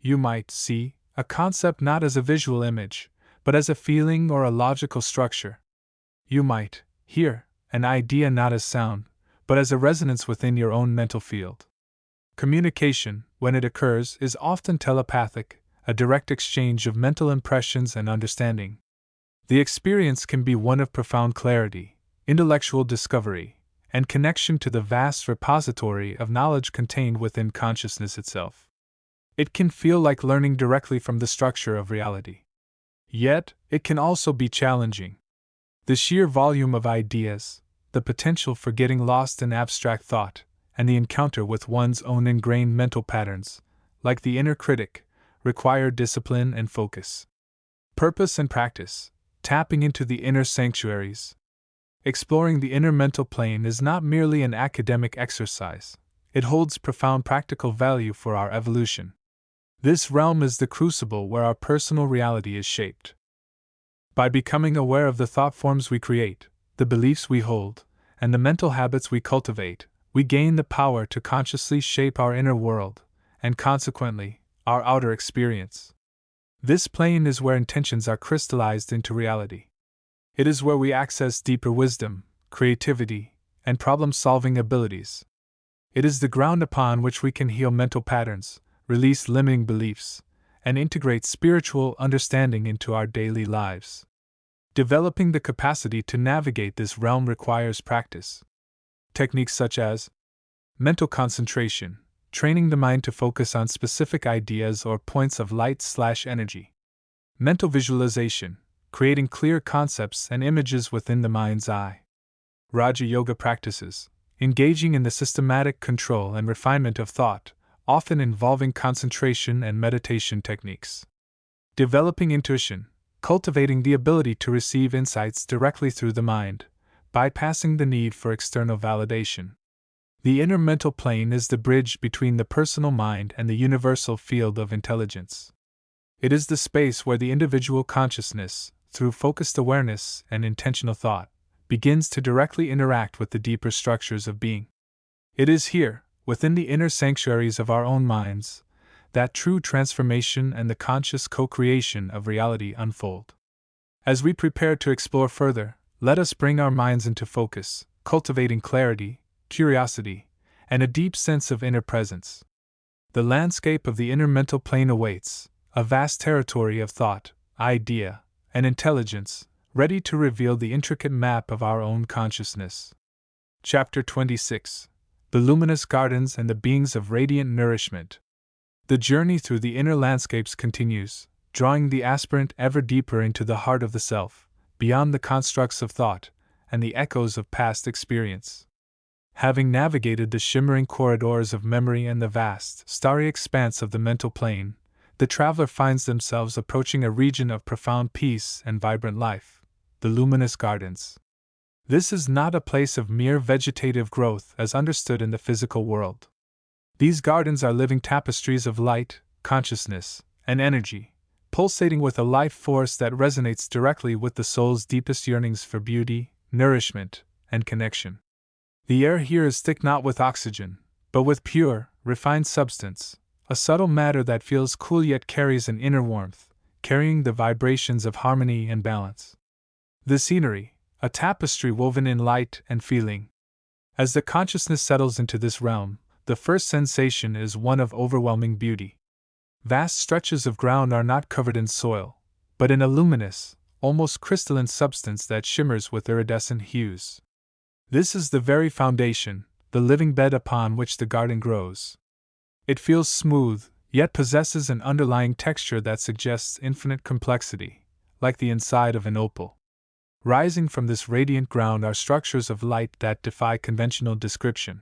You might see a concept not as a visual image, but as a feeling or a logical structure. You might hear an idea not as sound, but as a resonance within your own mental field. Communication, when it occurs, is often telepathic, a direct exchange of mental impressions and understanding. The experience can be one of profound clarity, intellectual discovery, and connection to the vast repository of knowledge contained within consciousness itself. It can feel like learning directly from the structure of reality. Yet, it can also be challenging. The sheer volume of ideas, the potential for getting lost in abstract thought, and the encounter with one's own ingrained mental patterns, like the inner critic, require discipline and focus. Purpose and practice. Tapping into the inner sanctuaries. Exploring the inner mental plane is not merely an academic exercise, it holds profound practical value for our evolution. This realm is the crucible where our personal reality is shaped. By becoming aware of the thought forms we create, the beliefs we hold, and the mental habits we cultivate, we gain the power to consciously shape our inner world, and consequently, our outer experience. This plane is where intentions are crystallized into reality. It is where we access deeper wisdom, creativity, and problem-solving abilities. It is the ground upon which we can heal mental patterns, release limiting beliefs, and integrate spiritual understanding into our daily lives. Developing the capacity to navigate this realm requires practice. Techniques such as mental concentration, training the mind to focus on specific ideas or points of light/energy. Mental visualization, creating clear concepts and images within the mind's eye. Raja Yoga practices, engaging in the systematic control and refinement of thought, often involving concentration and meditation techniques. Developing intuition, cultivating the ability to receive insights directly through the mind, bypassing the need for external validation. The inner mental plane is the bridge between the personal mind and the universal field of intelligence. It is the space where the individual consciousness, through focused awareness and intentional thought, begins to directly interact with the deeper structures of being. It is here, within the inner sanctuaries of our own minds, that true transformation and the conscious co-creation of reality unfold. As we prepare to explore further, let us bring our minds into focus, cultivating clarity, curiosity, and a deep sense of inner presence. The landscape of the inner mental plane awaits, a vast territory of thought, idea, and intelligence, ready to reveal the intricate map of our own consciousness. Chapter 26: The Luminous Gardens and the Beings of Radiant Nourishment. The journey through the inner landscapes continues, drawing the aspirant ever deeper into the heart of the self, beyond the constructs of thought and the echoes of past experience. Having navigated the shimmering corridors of memory and the vast, starry expanse of the mental plane, the traveler finds themselves approaching a region of profound peace and vibrant life, the luminous gardens. This is not a place of mere vegetative growth as understood in the physical world. These gardens are living tapestries of light, consciousness, and energy, pulsating with a life force that resonates directly with the soul's deepest yearnings for beauty, nourishment, and connection. The air here is thick not with oxygen, but with pure, refined substance, a subtle matter that feels cool yet carries an inner warmth, carrying the vibrations of harmony and balance. The scenery, a tapestry woven in light and feeling. As the consciousness settles into this realm, the first sensation is one of overwhelming beauty. Vast stretches of ground are not covered in soil, but in a luminous, almost crystalline substance that shimmers with iridescent hues. This is the very foundation, the living bed upon which the garden grows. It feels smooth, yet possesses an underlying texture that suggests infinite complexity, like the inside of an opal. Rising from this radiant ground are structures of light that defy conventional description.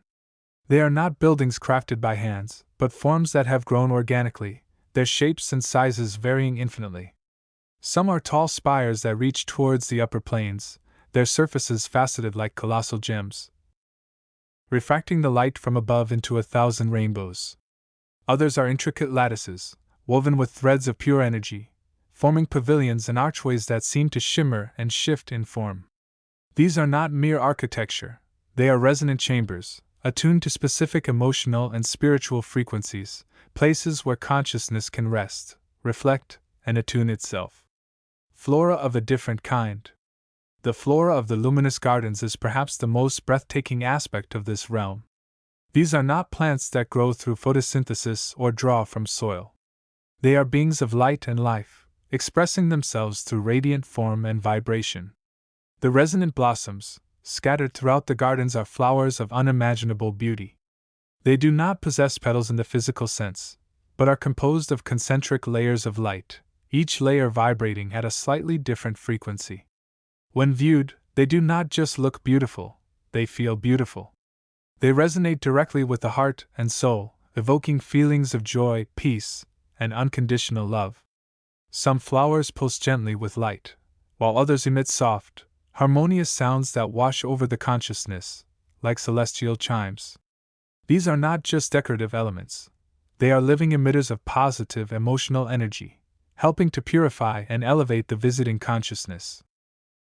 They are not buildings crafted by hands, but forms that have grown organically, their shapes and sizes varying infinitely. Some are tall spires that reach towards the upper planes, their surfaces faceted like colossal gems, refracting the light from above into 1,000 rainbows. Others are intricate lattices, woven with threads of pure energy, forming pavilions and archways that seem to shimmer and shift in form. These are not mere architecture, they are resonant chambers, attuned to specific emotional and spiritual frequencies, places where consciousness can rest, reflect, and attune itself. Flora of a different kind. The flora of the luminous gardens is perhaps the most breathtaking aspect of this realm. These are not plants that grow through photosynthesis or draw from soil. They are beings of light and life, expressing themselves through radiant form and vibration. The resonant blossoms, scattered throughout the gardens, are flowers of unimaginable beauty. They do not possess petals in the physical sense, but are composed of concentric layers of light, each layer vibrating at a slightly different frequency. When viewed, they do not just look beautiful, they feel beautiful. They resonate directly with the heart and soul, evoking feelings of joy, peace, and unconditional love. Some flowers pulse gently with light, while others emit soft, harmonious sounds that wash over the consciousness, like celestial chimes. These are not just decorative elements, they are living emitters of positive emotional energy, helping to purify and elevate the visiting consciousness.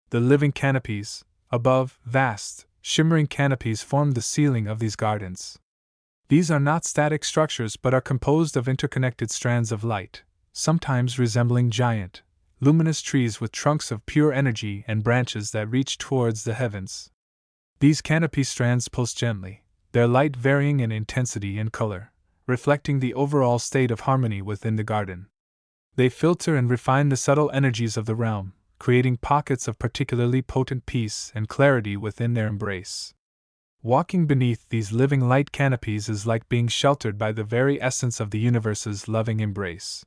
The living canopies, above, vast, shimmering canopies form the ceiling of these gardens. These are not static structures but are composed of interconnected strands of light, sometimes resembling giant, luminous trees with trunks of pure energy and branches that reach towards the heavens. These canopy strands pulse gently, their light varying in intensity and color, reflecting the overall state of harmony within the garden. They filter and refine the subtle energies of the realm, creating pockets of particularly potent peace and clarity within their embrace. Walking beneath these living light canopies is like being sheltered by the very essence of the universe's loving embrace.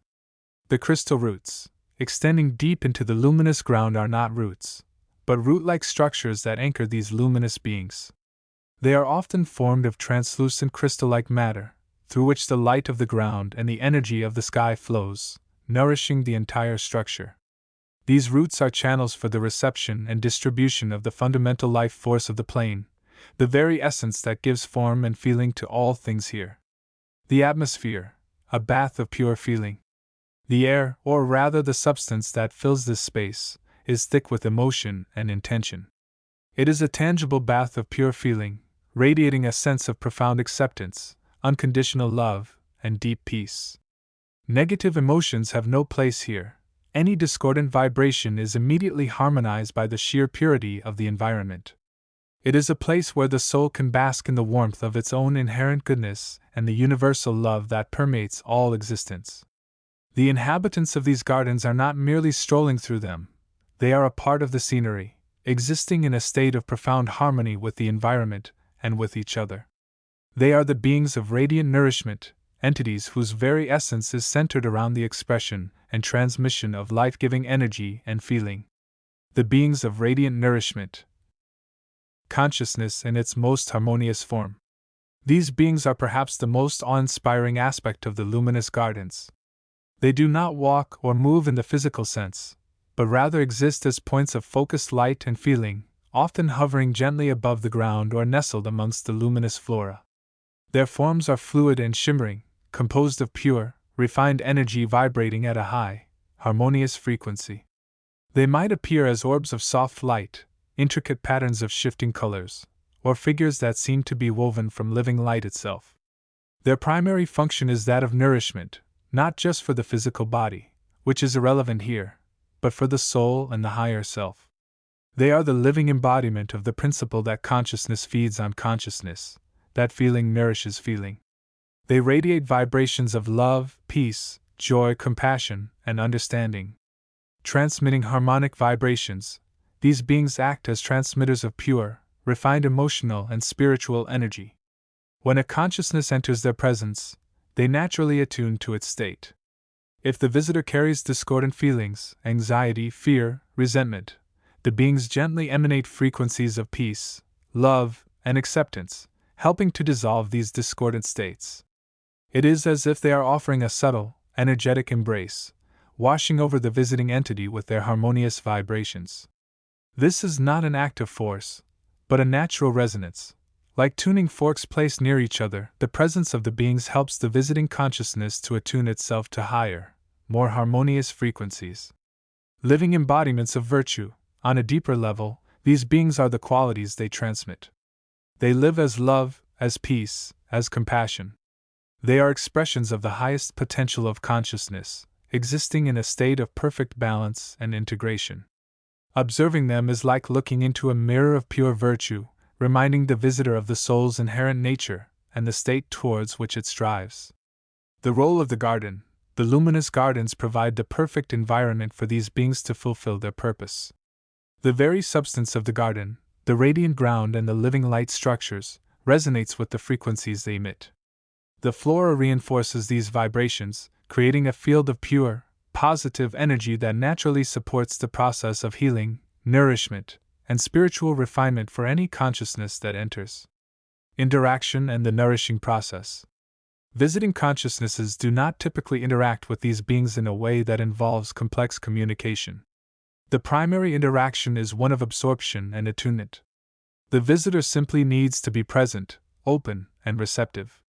The crystal roots, extending deep into the luminous ground, are not roots, but root-like structures that anchor these luminous beings. They are often formed of translucent crystal-like matter, through which the light of the ground and the energy of the sky flows, nourishing the entire structure. These roots are channels for the reception and distribution of the fundamental life force of the plane, the very essence that gives form and feeling to all things here. The atmosphere, a bath of pure feeling. The air, or rather the substance that fills this space, is thick with emotion and intention. It is a tangible bath of pure feeling, radiating a sense of profound acceptance, unconditional love, and deep peace. Negative emotions have no place here. Any discordant vibration is immediately harmonized by the sheer purity of the environment. It is a place where the soul can bask in the warmth of its own inherent goodness and the universal love that permeates all existence. The inhabitants of these gardens are not merely strolling through them, they are a part of the scenery, existing in a state of profound harmony with the environment and with each other. They are the beings of radiant nourishment, entities whose very essence is centered around the expression and transmission of life-giving energy and feeling. The beings of radiant nourishment, consciousness in its most harmonious form. These beings are perhaps the most awe-inspiring aspect of the luminous gardens. They do not walk or move in the physical sense, but rather exist as points of focused light and feeling, often hovering gently above the ground or nestled amongst the luminous flora. Their forms are fluid and shimmering, composed of pure, refined energy vibrating at a high, harmonious frequency. They might appear as orbs of soft light, intricate patterns of shifting colors, or figures that seem to be woven from living light itself. Their primary function is that of nourishment, not just for the physical body, which is irrelevant here, but for the soul and the higher self. They are the living embodiment of the principle that consciousness feeds on consciousness, that feeling nourishes feeling. They radiate vibrations of love, peace, joy, compassion, and understanding. Transmitting harmonic vibrations, these beings act as transmitters of pure, refined emotional and spiritual energy. When a consciousness enters their presence, they naturally attune to its state. If the visitor carries discordant feelings, anxiety, fear, resentment, the beings gently emanate frequencies of peace, love, and acceptance, helping to dissolve these discordant states. It is as if they are offering a subtle, energetic embrace, washing over the visiting entity with their harmonious vibrations. This is not an act of force, but a natural resonance. Like tuning forks placed near each other, the presence of the beings helps the visiting consciousness to attune itself to higher, more harmonious frequencies. Living embodiments of virtue, on a deeper level, these beings are the qualities they transmit. They live as love, as peace, as compassion. They are expressions of the highest potential of consciousness, existing in a state of perfect balance and integration. Observing them is like looking into a mirror of pure virtue, reminding the visitor of the soul's inherent nature and the state towards which it strives. The role of the garden. The luminous gardens provide the perfect environment for these beings to fulfill their purpose. The very substance of the garden, the radiant ground and the living light structures, resonates with the frequencies they emit. The flora reinforces these vibrations, creating a field of pure, positive energy that naturally supports the process of healing, nourishment, and spiritual refinement for any consciousness that enters. Interaction and the nourishing process. Visiting consciousnesses do not typically interact with these beings in a way that involves complex communication. The primary interaction is one of absorption and attunement. The visitor simply needs to be present, open, and receptive.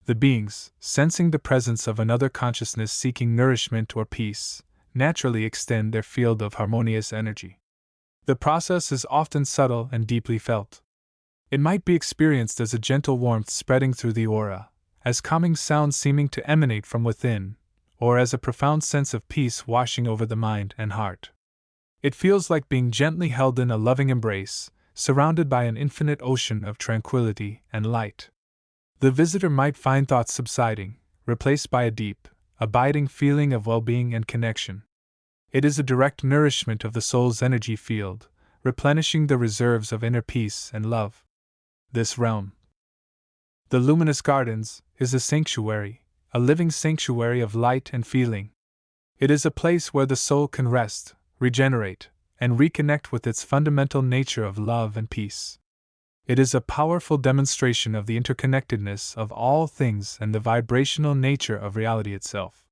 The beings, sensing the presence of another consciousness seeking nourishment or peace, naturally extend their field of harmonious energy. The process is often subtle and deeply felt. It might be experienced as a gentle warmth spreading through the aura, as calming sounds seeming to emanate from within, or as a profound sense of peace washing over the mind and heart. It feels like being gently held in a loving embrace, surrounded by an infinite ocean of tranquility and light. The visitor might find thoughts subsiding, replaced by a deep, abiding feeling of well-being and connection. It is a direct nourishment of the soul's energy field, replenishing the reserves of inner peace and love. This realm, the luminous gardens, is a sanctuary, a living sanctuary of light and feeling. It is a place where the soul can rest, regenerate, and reconnect with its fundamental nature of love and peace. It is a powerful demonstration of the interconnectedness of all things and the vibrational nature of reality itself.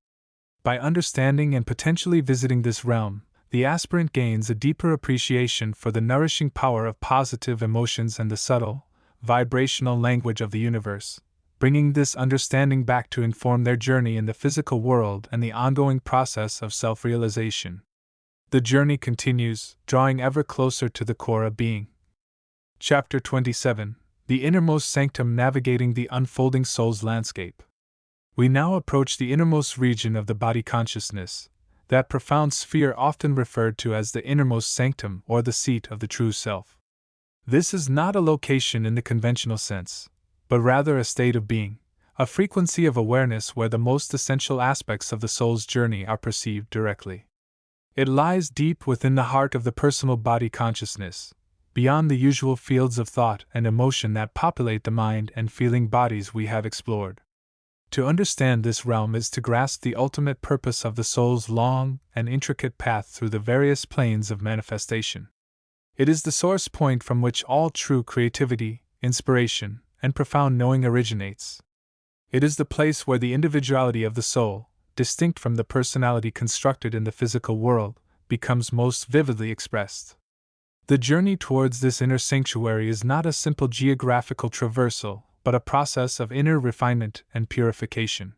By understanding and potentially visiting this realm, the aspirant gains a deeper appreciation for the nourishing power of positive emotions and the subtle, vibrational language of the universe, bringing this understanding back to inform their journey in the physical world and the ongoing process of self-realization. The journey continues, drawing ever closer to the core of being. Chapter 27: The Innermost Sanctum, Navigating the Unfolding Soul's Landscape. We now approach the innermost region of the body consciousness, that profound sphere often referred to as the innermost sanctum or the seat of the true self. This is not a location in the conventional sense, but rather a state of being, a frequency of awareness where the most essential aspects of the soul's journey are perceived directly. It lies deep within the heart of the personal body consciousness, beyond the usual fields of thought and emotion that populate the mind and feeling bodies we have explored. To understand this realm is to grasp the ultimate purpose of the soul's long and intricate path through the various planes of manifestation. It is the source point from which all true creativity, inspiration, and profound knowing originates. It is the place where the individuality of the soul, distinct from the personality constructed in the physical world, becomes most vividly expressed. The journey towards this inner sanctuary is not a simple geographical traversal, but a process of inner refinement and purification.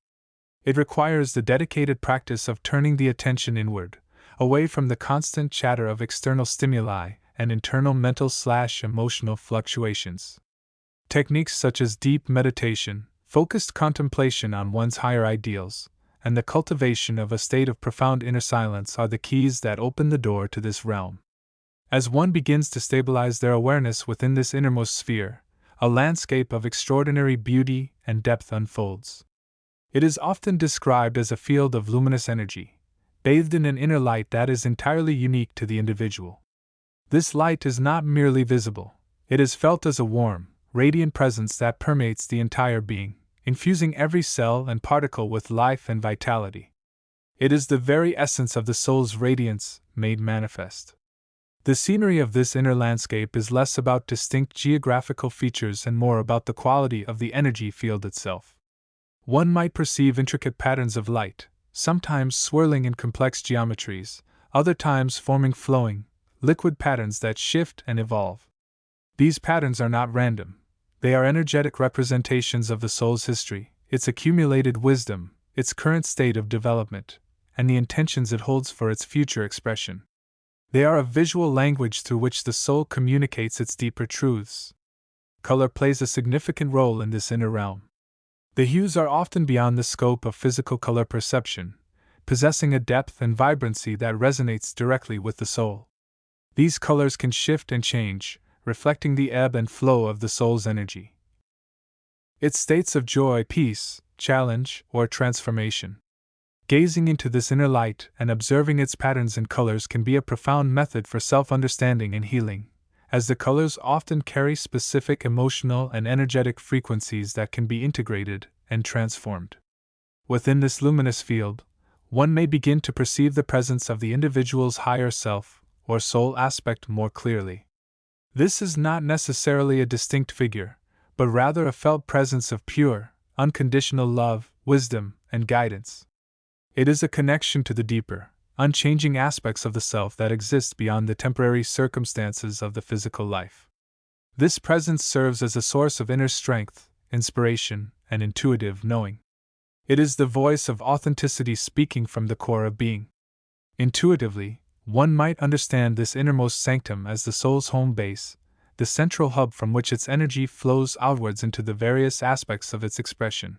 It requires the dedicated practice of turning the attention inward, away from the constant chatter of external stimuli and internal mental/emotional fluctuations. Techniques such as deep meditation, focused contemplation on one's higher ideals, and the cultivation of a state of profound inner silence are the keys that open the door to this realm. As one begins to stabilize their awareness within this innermost sphere, a landscape of extraordinary beauty and depth unfolds. It is often described as a field of luminous energy, bathed in an inner light that is entirely unique to the individual. This light is not merely visible, it is felt as a warm, radiant presence that permeates the entire being, infusing every cell and particle with life and vitality. It is the very essence of the soul's radiance made manifest. The scenery of this inner landscape is less about distinct geographical features and more about the quality of the energy field itself. One might perceive intricate patterns of light, sometimes swirling in complex geometries, other times forming flowing, liquid patterns that shift and evolve. These patterns are not random. They are energetic representations of the soul's history, its accumulated wisdom, its current state of development, and the intentions it holds for its future expression. They are a visual language through which the soul communicates its deeper truths. Color plays a significant role in this inner realm. The hues are often beyond the scope of physical color perception, possessing a depth and vibrancy that resonates directly with the soul. These colors can shift and change, reflecting the ebb and flow of the soul's energy. Its states of joy, peace, challenge, or transformation. Gazing into this inner light and observing its patterns and colors can be a profound method for self-understanding and healing, as the colors often carry specific emotional and energetic frequencies that can be integrated and transformed. Within this luminous field, one may begin to perceive the presence of the individual's higher self or soul aspect more clearly. This is not necessarily a distinct figure, but rather a felt presence of pure, unconditional love, wisdom, and guidance. It is a connection to the deeper, unchanging aspects of the self that exist beyond the temporary circumstances of the physical life. This presence serves as a source of inner strength, inspiration, and intuitive knowing. It is the voice of authenticity speaking from the core of being. Intuitively, one might understand this innermost sanctum as the soul's home base, the central hub from which its energy flows outwards into the various aspects of its expression.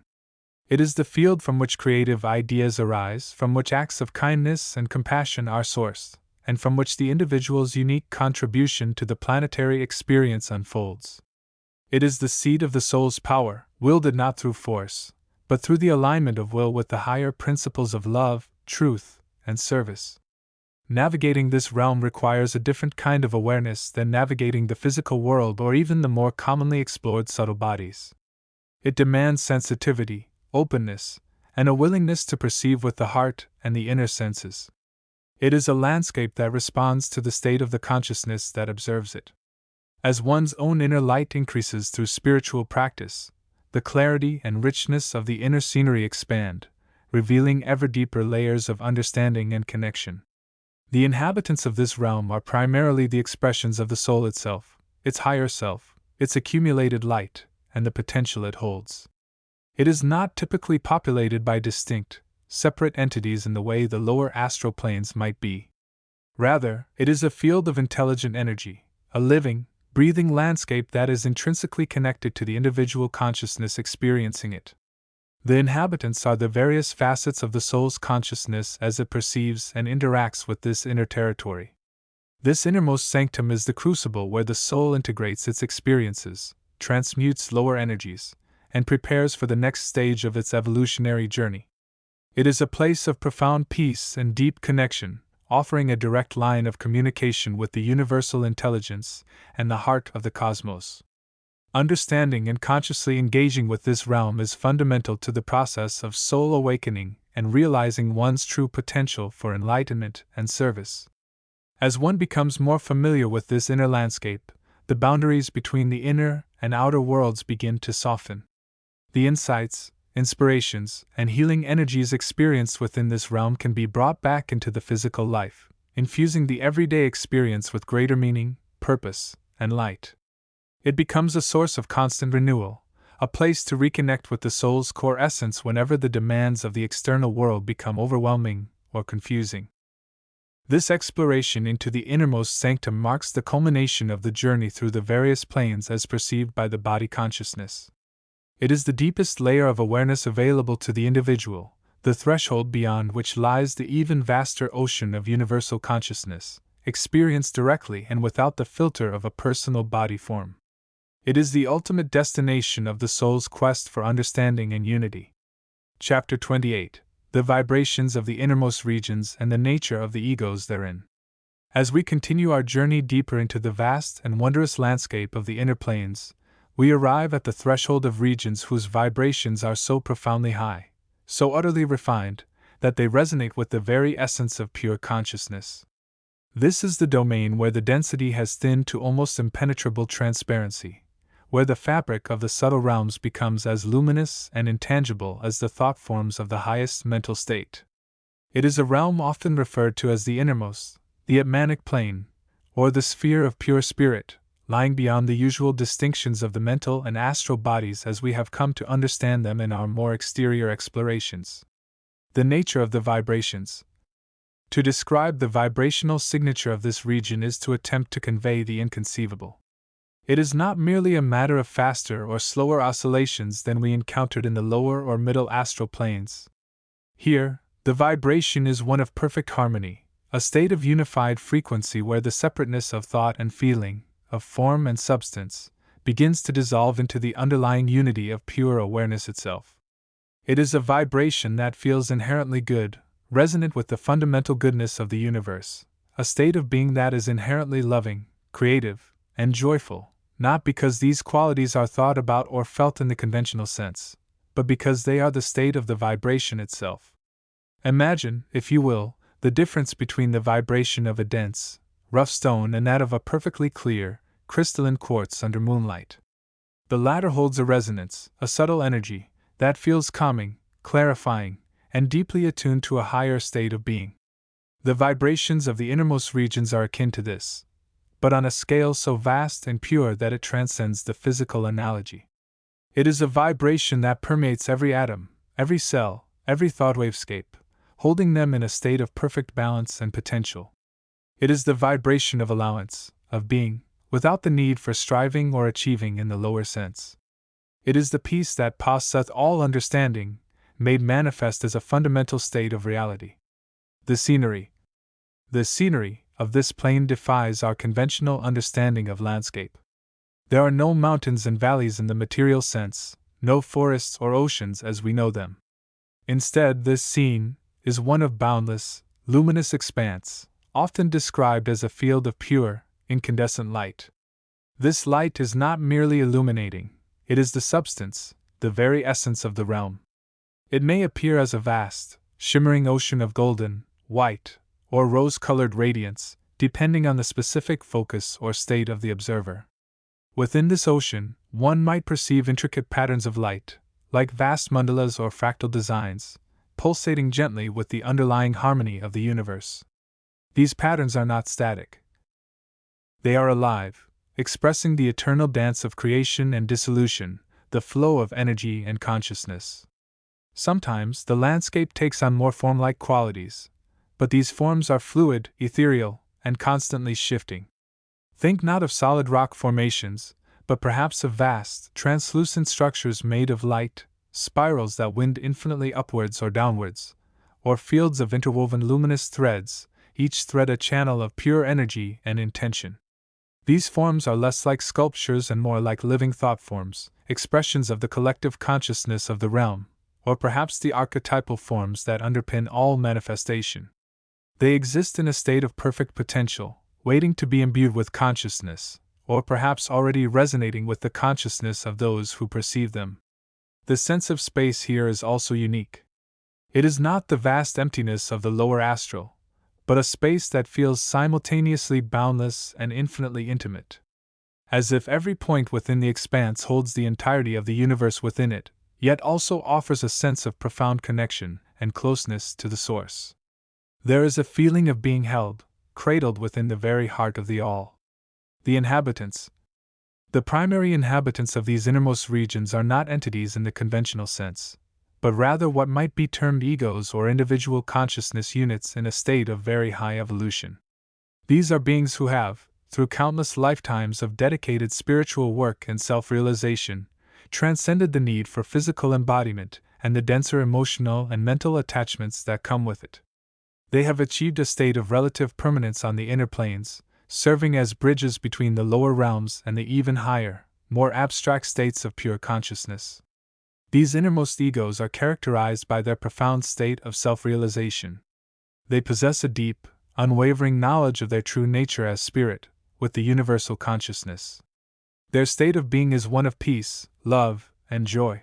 It is the field from which creative ideas arise, from which acts of kindness and compassion are sourced, and from which the individual's unique contribution to the planetary experience unfolds. It is the seat of the soul's power, wielded not through force, but through the alignment of will with the higher principles of love, truth, and service. Navigating this realm requires a different kind of awareness than navigating the physical world or even the more commonly explored subtle bodies. It demands sensitivity, openness, and a willingness to perceive with the heart and the inner senses. It is a landscape that responds to the state of the consciousness that observes it. As one's own inner light increases through spiritual practice, the clarity and richness of the inner scenery expand, revealing ever deeper layers of understanding and connection. The inhabitants of this realm are primarily the expressions of the soul itself, its higher self, its accumulated light, and the potential it holds. It is not typically populated by distinct, separate entities in the way the lower astral planes might be. Rather, it is a field of intelligent energy, a living, breathing landscape that is intrinsically connected to the individual consciousness experiencing it. The inhabitants are the various facets of the soul's consciousness as it perceives and interacts with this inner territory. This innermost sanctum is the crucible where the soul integrates its experiences, transmutes lower energies, and prepares for the next stage of its evolutionary journey. It is a place of profound peace and deep connection, offering a direct line of communication with the universal intelligence and the heart of the cosmos. Understanding and consciously engaging with this realm is fundamental to the process of soul awakening and realizing one's true potential for enlightenment and service. As one becomes more familiar with this inner landscape, the boundaries between the inner and outer worlds begin to soften. The insights, inspirations, and healing energies experienced within this realm can be brought back into the physical life, infusing the everyday experience with greater meaning, purpose, and light. It becomes a source of constant renewal, a place to reconnect with the soul's core essence whenever the demands of the external world become overwhelming or confusing. This exploration into the innermost sanctum marks the culmination of the journey through the various planes as perceived by the body consciousness. It is the deepest layer of awareness available to the individual, the threshold beyond which lies the even vaster ocean of universal consciousness, experienced directly and without the filter of a personal body form. It is the ultimate destination of the soul's quest for understanding and unity. Chapter 28: The Vibrations of the Innermost Regions and the Nature of the Egos Therein. As we continue our journey deeper into the vast and wondrous landscape of the inner planes, we arrive at the threshold of regions whose vibrations are so profoundly high, so utterly refined, that they resonate with the very essence of pure consciousness. This is the domain where the density has thinned to almost impenetrable transparency, where the fabric of the subtle realms becomes as luminous and intangible as the thought forms of the highest mental state. It is a realm often referred to as the innermost, the Atmanic plane, or the sphere of pure spirit, lying beyond the usual distinctions of the mental and astral bodies as we have come to understand them in our more exterior explorations. The nature of the vibrations. To describe the vibrational signature of this region is to attempt to convey the inconceivable. It is not merely a matter of faster or slower oscillations than we encountered in the lower or middle astral planes. Here, the vibration is one of perfect harmony, a state of unified frequency where the separateness of thought and feeling, of form and substance, begins to dissolve into the underlying unity of pure awareness itself. It is a vibration that feels inherently good, resonant with the fundamental goodness of the universe, a state of being that is inherently loving, creative, and joyful, not because these qualities are thought about or felt in the conventional sense, but because they are the state of the vibration itself. Imagine, if you will, the difference between the vibration of a dense, rough stone and that of a perfectly clear, crystalline quartz under moonlight. The latter holds a resonance, a subtle energy, that feels calming, clarifying, and deeply attuned to a higher state of being. The vibrations of the innermost regions are akin to this, but on a scale so vast and pure that it transcends the physical analogy. It is a vibration that permeates every atom, every cell, every thought wavescape, holding them in a state of perfect balance and potential. It is the vibration of allowance, of being, without the need for striving or achieving in the lower sense. It is the peace that passeth all understanding, made manifest as a fundamental state of reality. The scenery of this plane defies our conventional understanding of landscape. There are no mountains and valleys in the material sense, no forests or oceans as we know them. Instead, this scene is one of boundless, luminous expanse, often described as a field of pure, incandescent light. This light is not merely illuminating, it is the substance, the very essence of the realm. It may appear as a vast, shimmering ocean of golden, white, or rose-colored radiance, depending on the specific focus or state of the observer. Within this ocean, one might perceive intricate patterns of light, like vast mandalas or fractal designs, pulsating gently with the underlying harmony of the universe. These patterns are not static. They are alive, expressing the eternal dance of creation and dissolution, the flow of energy and consciousness. Sometimes the landscape takes on more form-like qualities, but these forms are fluid, ethereal, and constantly shifting. Think not of solid rock formations, but perhaps of vast, translucent structures made of light, spirals that wind infinitely upwards or downwards, or fields of interwoven luminous threads, each thread a channel of pure energy and intention. These forms are less like sculptures and more like living thought forms, expressions of the collective consciousness of the realm, or perhaps the archetypal forms that underpin all manifestation. They exist in a state of perfect potential, waiting to be imbued with consciousness, or perhaps already resonating with the consciousness of those who perceive them. The sense of space here is also unique. It is not the vast emptiness of the lower astral, but a space that feels simultaneously boundless and infinitely intimate. As if every point within the expanse holds the entirety of the universe within it, yet also offers a sense of profound connection and closeness to the source. There is a feeling of being held, cradled within the very heart of the all. The inhabitants. The primary inhabitants of these innermost regions are not entities in the conventional sense, but rather what might be termed egos or individual consciousness units in a state of very high evolution. These are beings who have, through countless lifetimes of dedicated spiritual work and self-realization, transcended the need for physical embodiment and the denser emotional and mental attachments that come with it. They have achieved a state of relative permanence on the inner planes, serving as bridges between the lower realms and the even higher, more abstract states of pure consciousness. These innermost egos are characterized by their profound state of self-realization. They possess a deep, unwavering knowledge of their true nature as spirit, with the universal consciousness. Their state of being is one of peace, love, and joy.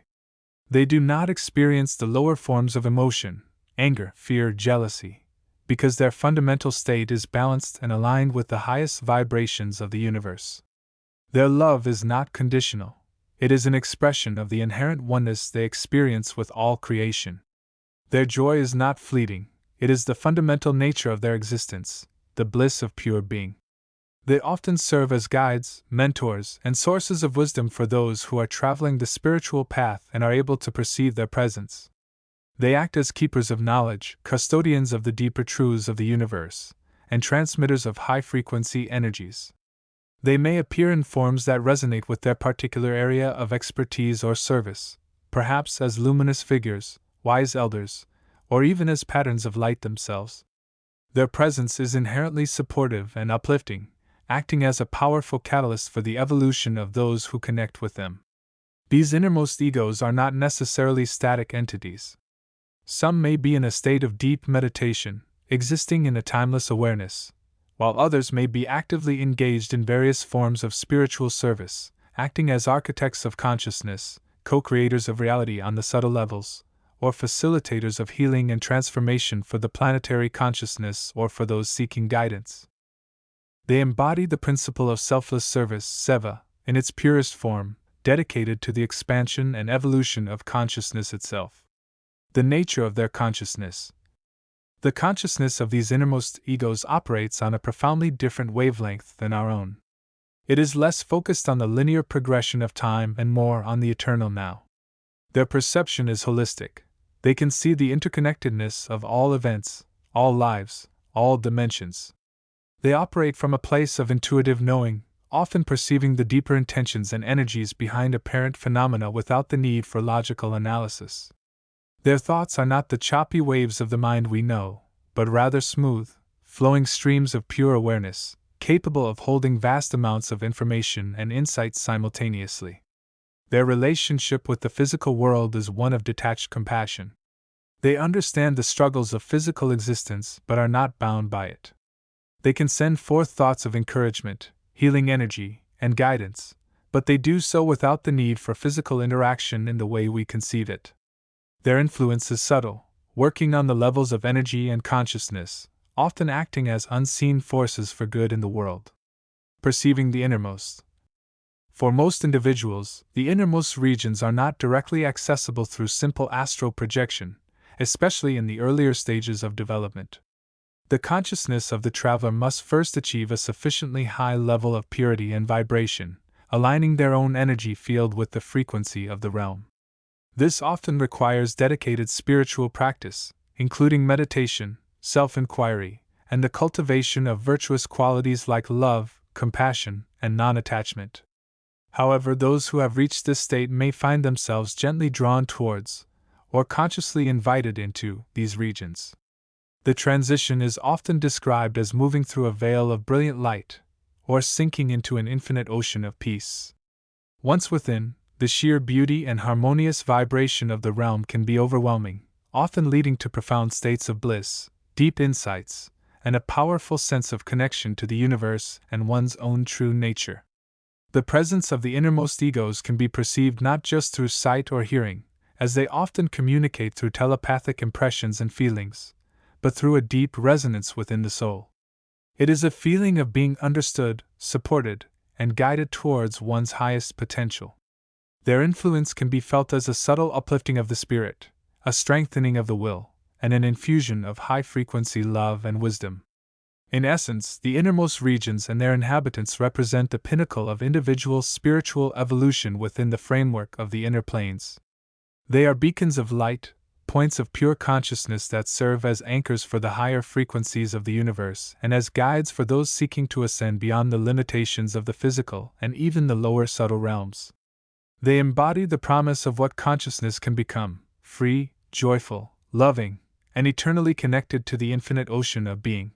They do not experience the lower forms of emotion, anger, fear, jealousy, because their fundamental state is balanced and aligned with the highest vibrations of the universe. Their love is not conditional. It is an expression of the inherent oneness they experience with all creation. Their joy is not fleeting, it is the fundamental nature of their existence, the bliss of pure being. They often serve as guides, mentors, and sources of wisdom for those who are traveling the spiritual path and are able to perceive their presence. They act as keepers of knowledge, custodians of the deeper truths of the universe, and transmitters of high-frequency energies. They may appear in forms that resonate with their particular area of expertise or service, perhaps as luminous figures, wise elders, or even as patterns of light themselves. Their presence is inherently supportive and uplifting, acting as a powerful catalyst for the evolution of those who connect with them. These innermost egos are not necessarily static entities. Some may be in a state of deep meditation, existing in a timeless awareness, while others may be actively engaged in various forms of spiritual service, acting as architects of consciousness, co-creators of reality on the subtle levels, or facilitators of healing and transformation for the planetary consciousness or for those seeking guidance. They embody the principle of selfless service, seva, in its purest form, dedicated to the expansion and evolution of consciousness itself. The nature of their consciousness. The consciousness of these innermost egos operates on a profoundly different wavelength than our own. It is less focused on the linear progression of time and more on the eternal now. Their perception is holistic. They can see the interconnectedness of all events, all lives, all dimensions. They operate from a place of intuitive knowing, often perceiving the deeper intentions and energies behind apparent phenomena without the need for logical analysis. Their thoughts are not the choppy waves of the mind we know, but rather smooth, flowing streams of pure awareness, capable of holding vast amounts of information and insight simultaneously. Their relationship with the physical world is one of detached compassion. They understand the struggles of physical existence but are not bound by it. They can send forth thoughts of encouragement, healing energy, and guidance, but they do so without the need for physical interaction in the way we conceive it. Their influence is subtle, working on the levels of energy and consciousness, often acting as unseen forces for good in the world. Perceiving the innermost. For most individuals, the innermost regions are not directly accessible through simple astral projection, especially in the earlier stages of development. The consciousness of the traveler must first achieve a sufficiently high level of purity and vibration, aligning their own energy field with the frequency of the realm. This often requires dedicated spiritual practice, including meditation, self-inquiry, and the cultivation of virtuous qualities like love, compassion, and non-attachment. However, those who have reached this state may find themselves gently drawn towards, or consciously invited into, these regions. The transition is often described as moving through a veil of brilliant light, or sinking into an infinite ocean of peace. Once within, the sheer beauty and harmonious vibration of the realm can be overwhelming, often leading to profound states of bliss, deep insights, and a powerful sense of connection to the universe and one's own true nature. The presence of the innermost egos can be perceived not just through sight or hearing, as they often communicate through telepathic impressions and feelings, but through a deep resonance within the soul. It is a feeling of being understood, supported, and guided towards one's highest potential. Their influence can be felt as a subtle uplifting of the spirit, a strengthening of the will, and an infusion of high-frequency love and wisdom. In essence, the innermost regions and their inhabitants represent the pinnacle of individual spiritual evolution within the framework of the inner planes. They are beacons of light, points of pure consciousness that serve as anchors for the higher frequencies of the universe and as guides for those seeking to ascend beyond the limitations of the physical and even the lower subtle realms. They embody the promise of what consciousness can become: free, joyful, loving, and eternally connected to the infinite ocean of being.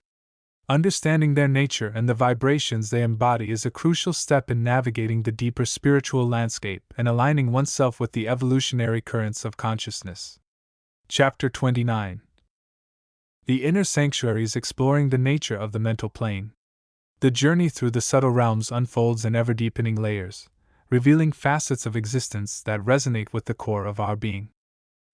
Understanding their nature and the vibrations they embody is a crucial step in navigating the deeper spiritual landscape and aligning oneself with the evolutionary currents of consciousness. Chapter 29. The Inner Sanctuaries, exploring the nature of the mental plane. The journey through the subtle realms unfolds in ever-deepening layers, revealing facets of existence that resonate with the core of our being.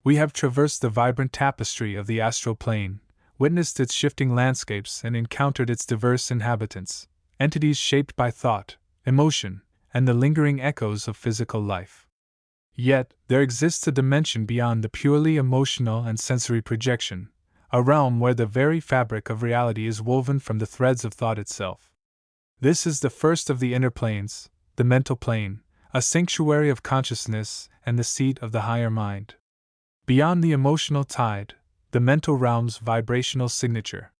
We have traversed the vibrant tapestry of the astral plane, witnessed its shifting landscapes and encountered its diverse inhabitants, entities shaped by thought, emotion, and the lingering echoes of physical life. Yet, there exists a dimension beyond the purely emotional and sensory projection, a realm where the very fabric of reality is woven from the threads of thought itself. This is the first of the inner planes, the mental plane, a sanctuary of consciousness and the seat of the higher mind. Beyond the emotional tide, the mental realm's vibrational signature.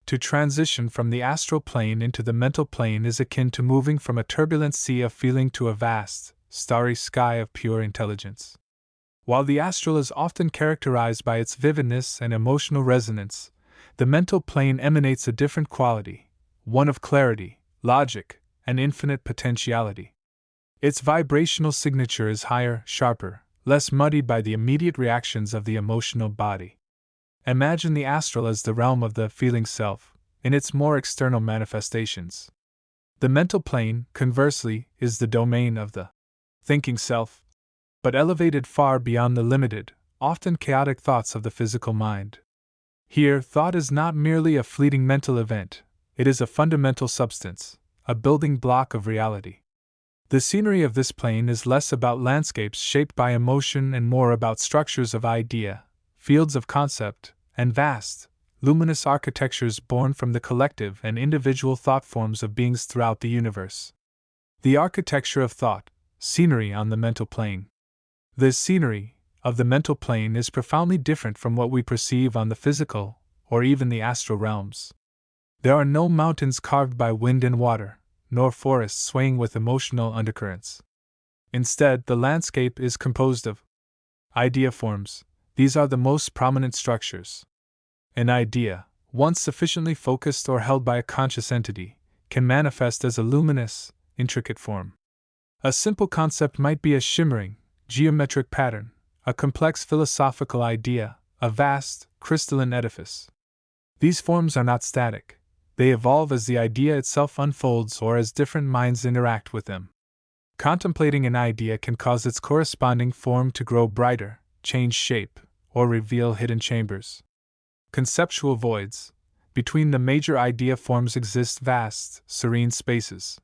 To transition from the astral plane into the mental plane is akin to moving from a turbulent sea of feeling to a vast, starry sky of pure intelligence. While the astral is often characterized by its vividness and emotional resonance, the mental plane emanates a different quality, one of clarity, logic, and infinite potentiality. Its vibrational signature is higher, sharper, less muddied by the immediate reactions of the emotional body. Imagine the astral as the realm of the feeling self, in its more external manifestations. The mental plane, conversely, is the domain of the thinking self, but elevated far beyond the limited, often chaotic thoughts of the physical mind. Here, thought is not merely a fleeting mental event, it is a fundamental substance, a building block of reality. The scenery of this plane is less about landscapes shaped by emotion and more about structures of idea, fields of concept, and vast, luminous architectures born from the collective and individual thought forms of beings throughout the universe. The architecture of thought, scenery on the mental plane. The scenery of the mental plane is profoundly different from what we perceive on the physical, or even the astral realms. There are no mountains carved by wind and water, nor forests swaying with emotional undercurrents. Instead, the landscape is composed of idea forms. These are the most prominent structures. An idea, once sufficiently focused or held by a conscious entity, can manifest as a luminous, intricate form. A simple concept might be a shimmering, geometric pattern, a complex philosophical idea, a vast, crystalline edifice. These forms are not static. They evolve as the idea itself unfolds or as different minds interact with them. Contemplating an idea can cause its corresponding form to grow brighter, change shape, or reveal hidden chambers. Conceptual voids. Between the major idea forms exist vast, serene spaces.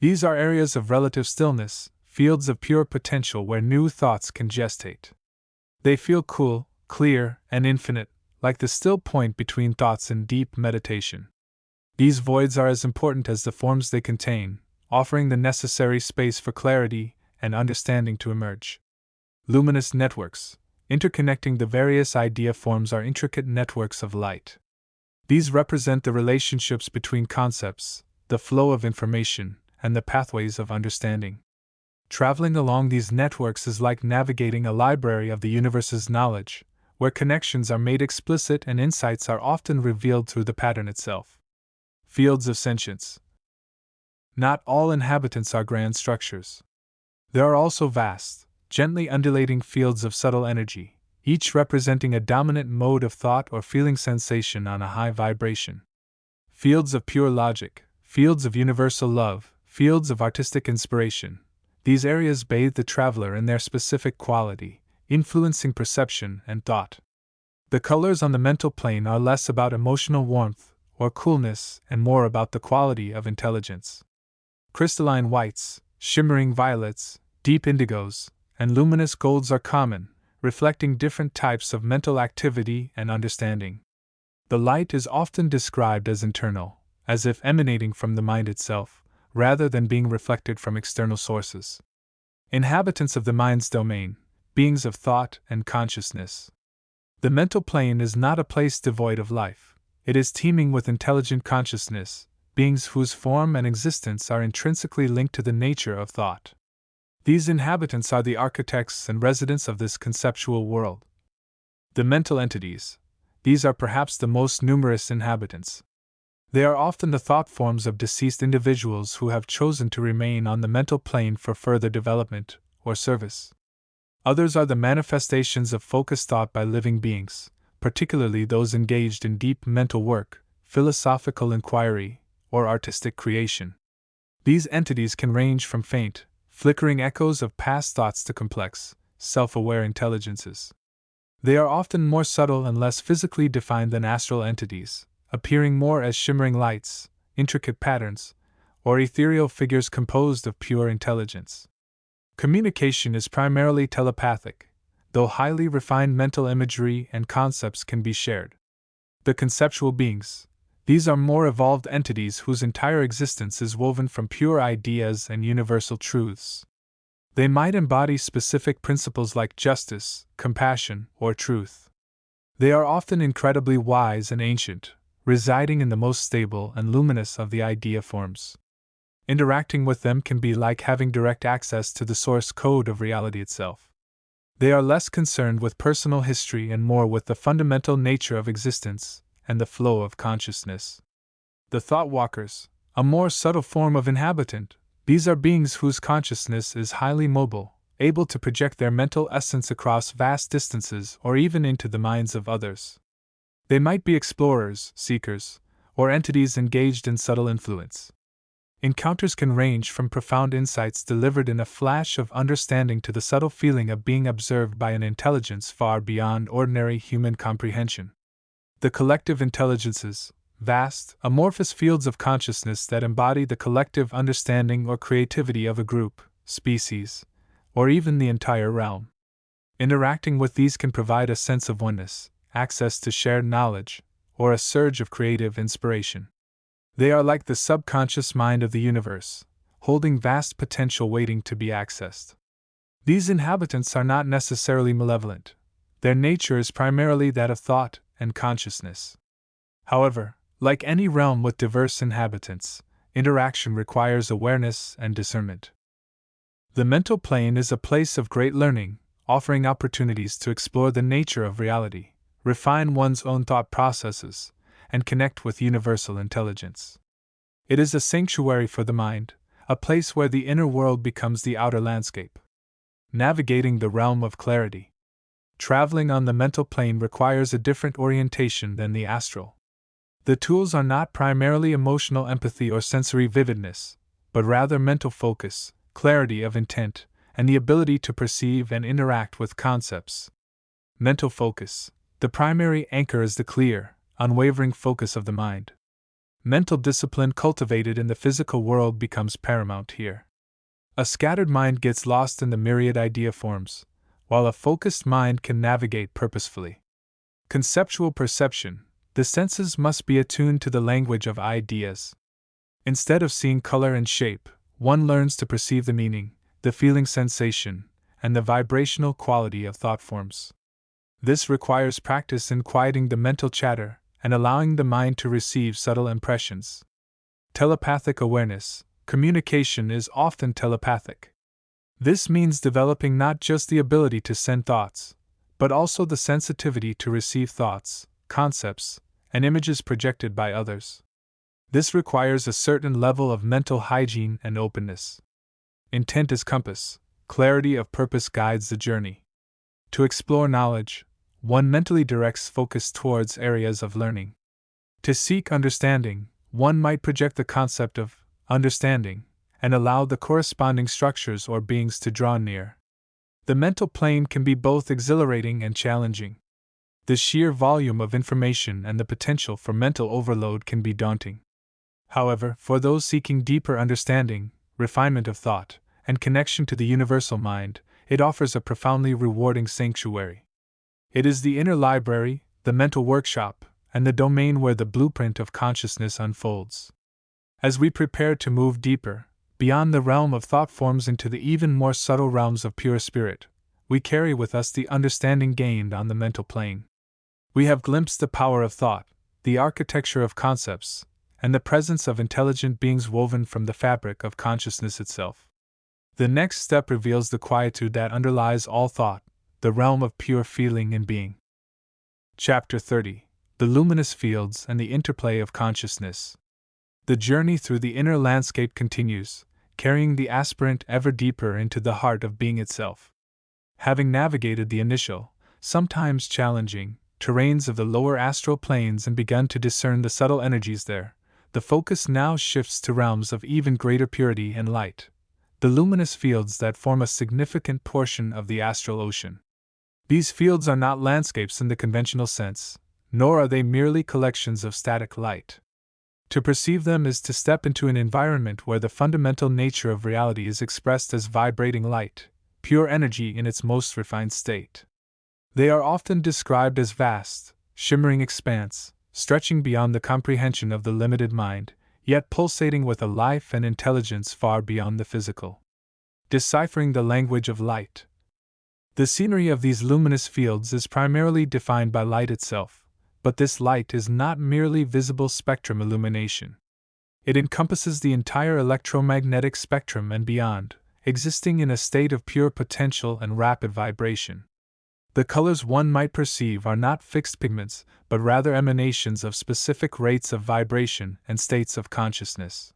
These are areas of relative stillness, fields of pure potential where new thoughts can gestate. They feel cool, clear, and infinite, like the still point between thoughts in deep meditation. These voids are as important as the forms they contain, offering the necessary space for clarity and understanding to emerge. Luminous networks. Interconnecting the various idea forms are intricate networks of light. These represent the relationships between concepts, the the flow of information, and the pathways of understanding. Traveling along these networks is like navigating a library of the universe's knowledge, where connections are made explicit and insights are often revealed through the pattern itself. Fields of sentience. Not all inhabitants are grand structures. There are also vast, gently undulating fields of subtle energy, each representing a dominant mode of thought or feeling sensation on a high vibration. Fields of pure logic, fields of universal love, fields of artistic inspiration. These areas bathe the traveler in their specific quality, influencing perception and thought. The colors on the mental plane are less about emotional warmth or coolness and more about the quality of intelligence. Crystalline whites, shimmering violets, deep indigos, and luminous golds are common, reflecting different types of mental activity and understanding. The light is often described as internal, as if emanating from the mind itself, rather than being reflected from external sources. Inhabitants of the mind's domain, beings of thought and consciousness. The mental plane is not a place devoid of life. It is teeming with intelligent consciousness, beings whose form and existence are intrinsically linked to the nature of thought. These inhabitants are the architects and residents of this conceptual world. The mental entities. These are perhaps the most numerous inhabitants. They are often the thought forms of deceased individuals who have chosen to remain on the mental plane for further development or service. Others are the manifestations of focused thought by living beings, particularly those engaged in deep mental work, philosophical inquiry, or artistic creation. These entities can range from faint, flickering echoes of past thoughts to complex, self-aware intelligences. They are often more subtle and less physically defined than astral entities, appearing more as shimmering lights, intricate patterns, or ethereal figures composed of pure intelligence. Communication is primarily telepathic, though highly refined mental imagery and concepts can be shared. The conceptual beings. These are more evolved entities whose entire existence is woven from pure ideas and universal truths. They might embody specific principles like justice, compassion, or truth. They are often incredibly wise and ancient, residing in the most stable and luminous of the idea forms. Interacting with them can be like having direct access to the source code of reality itself. They are less concerned with personal history and more with the fundamental nature of existence and the flow of consciousness. The thought walkers, a more subtle form of inhabitant, these are beings whose consciousness is highly mobile, able to project their mental essence across vast distances or even into the minds of others. They might be explorers, seekers, or entities engaged in subtle influence. Encounters can range from profound insights delivered in a flash of understanding to the subtle feeling of being observed by an intelligence far beyond ordinary human comprehension. The collective intelligences, vast, amorphous fields of consciousness that embody the collective understanding or creativity of a group, species, or even the entire realm. Interacting with these can provide a sense of oneness, access to shared knowledge, or a surge of creative inspiration. They are like the subconscious mind of the universe, holding vast potential waiting to be accessed. These inhabitants are not necessarily malevolent. Their nature is primarily that of thought and consciousness. However, like any realm with diverse inhabitants, interaction requires awareness and discernment. The mental plane is a place of great learning, offering opportunities to explore the nature of reality, refine one's own thought processes, and connect with universal intelligence. It is a sanctuary for the mind, a place where the inner world becomes the outer landscape. Navigating the realm of clarity. Traveling on the mental plane requires a different orientation than the astral. The tools are not primarily emotional empathy or sensory vividness, but rather mental focus, clarity of intent, and the ability to perceive and interact with concepts. Mental focus. The primary anchor is the clear, unwavering focus of the mind. Mental discipline cultivated in the physical world becomes paramount here. A scattered mind gets lost in the myriad idea forms, while a focused mind can navigate purposefully. Conceptual perception. The senses must be attuned to the language of ideas. Instead of seeing color and shape, one learns to perceive the meaning, the feeling sensation, and the vibrational quality of thought forms. This requires practice in quieting the mental chatter and allowing the mind to receive subtle impressions. Telepathic awareness. Communication is often telepathic. This means developing not just the ability to send thoughts, but also the sensitivity to receive thoughts, concepts, and images projected by others. This requires a certain level of mental hygiene and openness. Intent is compass, clarity of purpose guides the journey. To explore knowledge, one mentally directs focus towards areas of learning. To seek understanding, one might project the concept of understanding and allow the corresponding structures or beings to draw near. The mental plane can be both exhilarating and challenging. The sheer volume of information and the potential for mental overload can be daunting. However, for those seeking deeper understanding, refinement of thought, and connection to the universal mind, it offers a profoundly rewarding sanctuary. It is the inner library, the mental workshop, and the domain where the blueprint of consciousness unfolds. As we prepare to move deeper, beyond the realm of thought forms into the even more subtle realms of pure spirit, we carry with us the understanding gained on the mental plane. We have glimpsed the power of thought, the architecture of concepts, and the presence of intelligent beings woven from the fabric of consciousness itself. The next step reveals the quietude that underlies all thought, the realm of pure feeling and being. Chapter 30. The Luminous Fields and the Interplay of Consciousness. The journey through the inner landscape continues, carrying the aspirant ever deeper into the heart of being itself. Having navigated the initial, sometimes challenging, terrains of the lower astral planes and begun to discern the subtle energies there, the focus now shifts to realms of even greater purity and light, the luminous fields that form a significant portion of the astral ocean. These fields are not landscapes in the conventional sense, nor are they merely collections of static light. To perceive them is to step into an environment where the fundamental nature of reality is expressed as vibrating light, pure energy in its most refined state. They are often described as vast, shimmering expanse, stretching beyond the comprehension of the limited mind, yet pulsating with a life and intelligence far beyond the physical. Deciphering the language of light. The scenery of these luminous fields is primarily defined by light itself, but this light is not merely visible spectrum illumination. It encompasses the entire electromagnetic spectrum and beyond, existing in a state of pure potential and rapid vibration. The colors one might perceive are not fixed pigments, but rather emanations of specific rates of vibration and states of consciousness.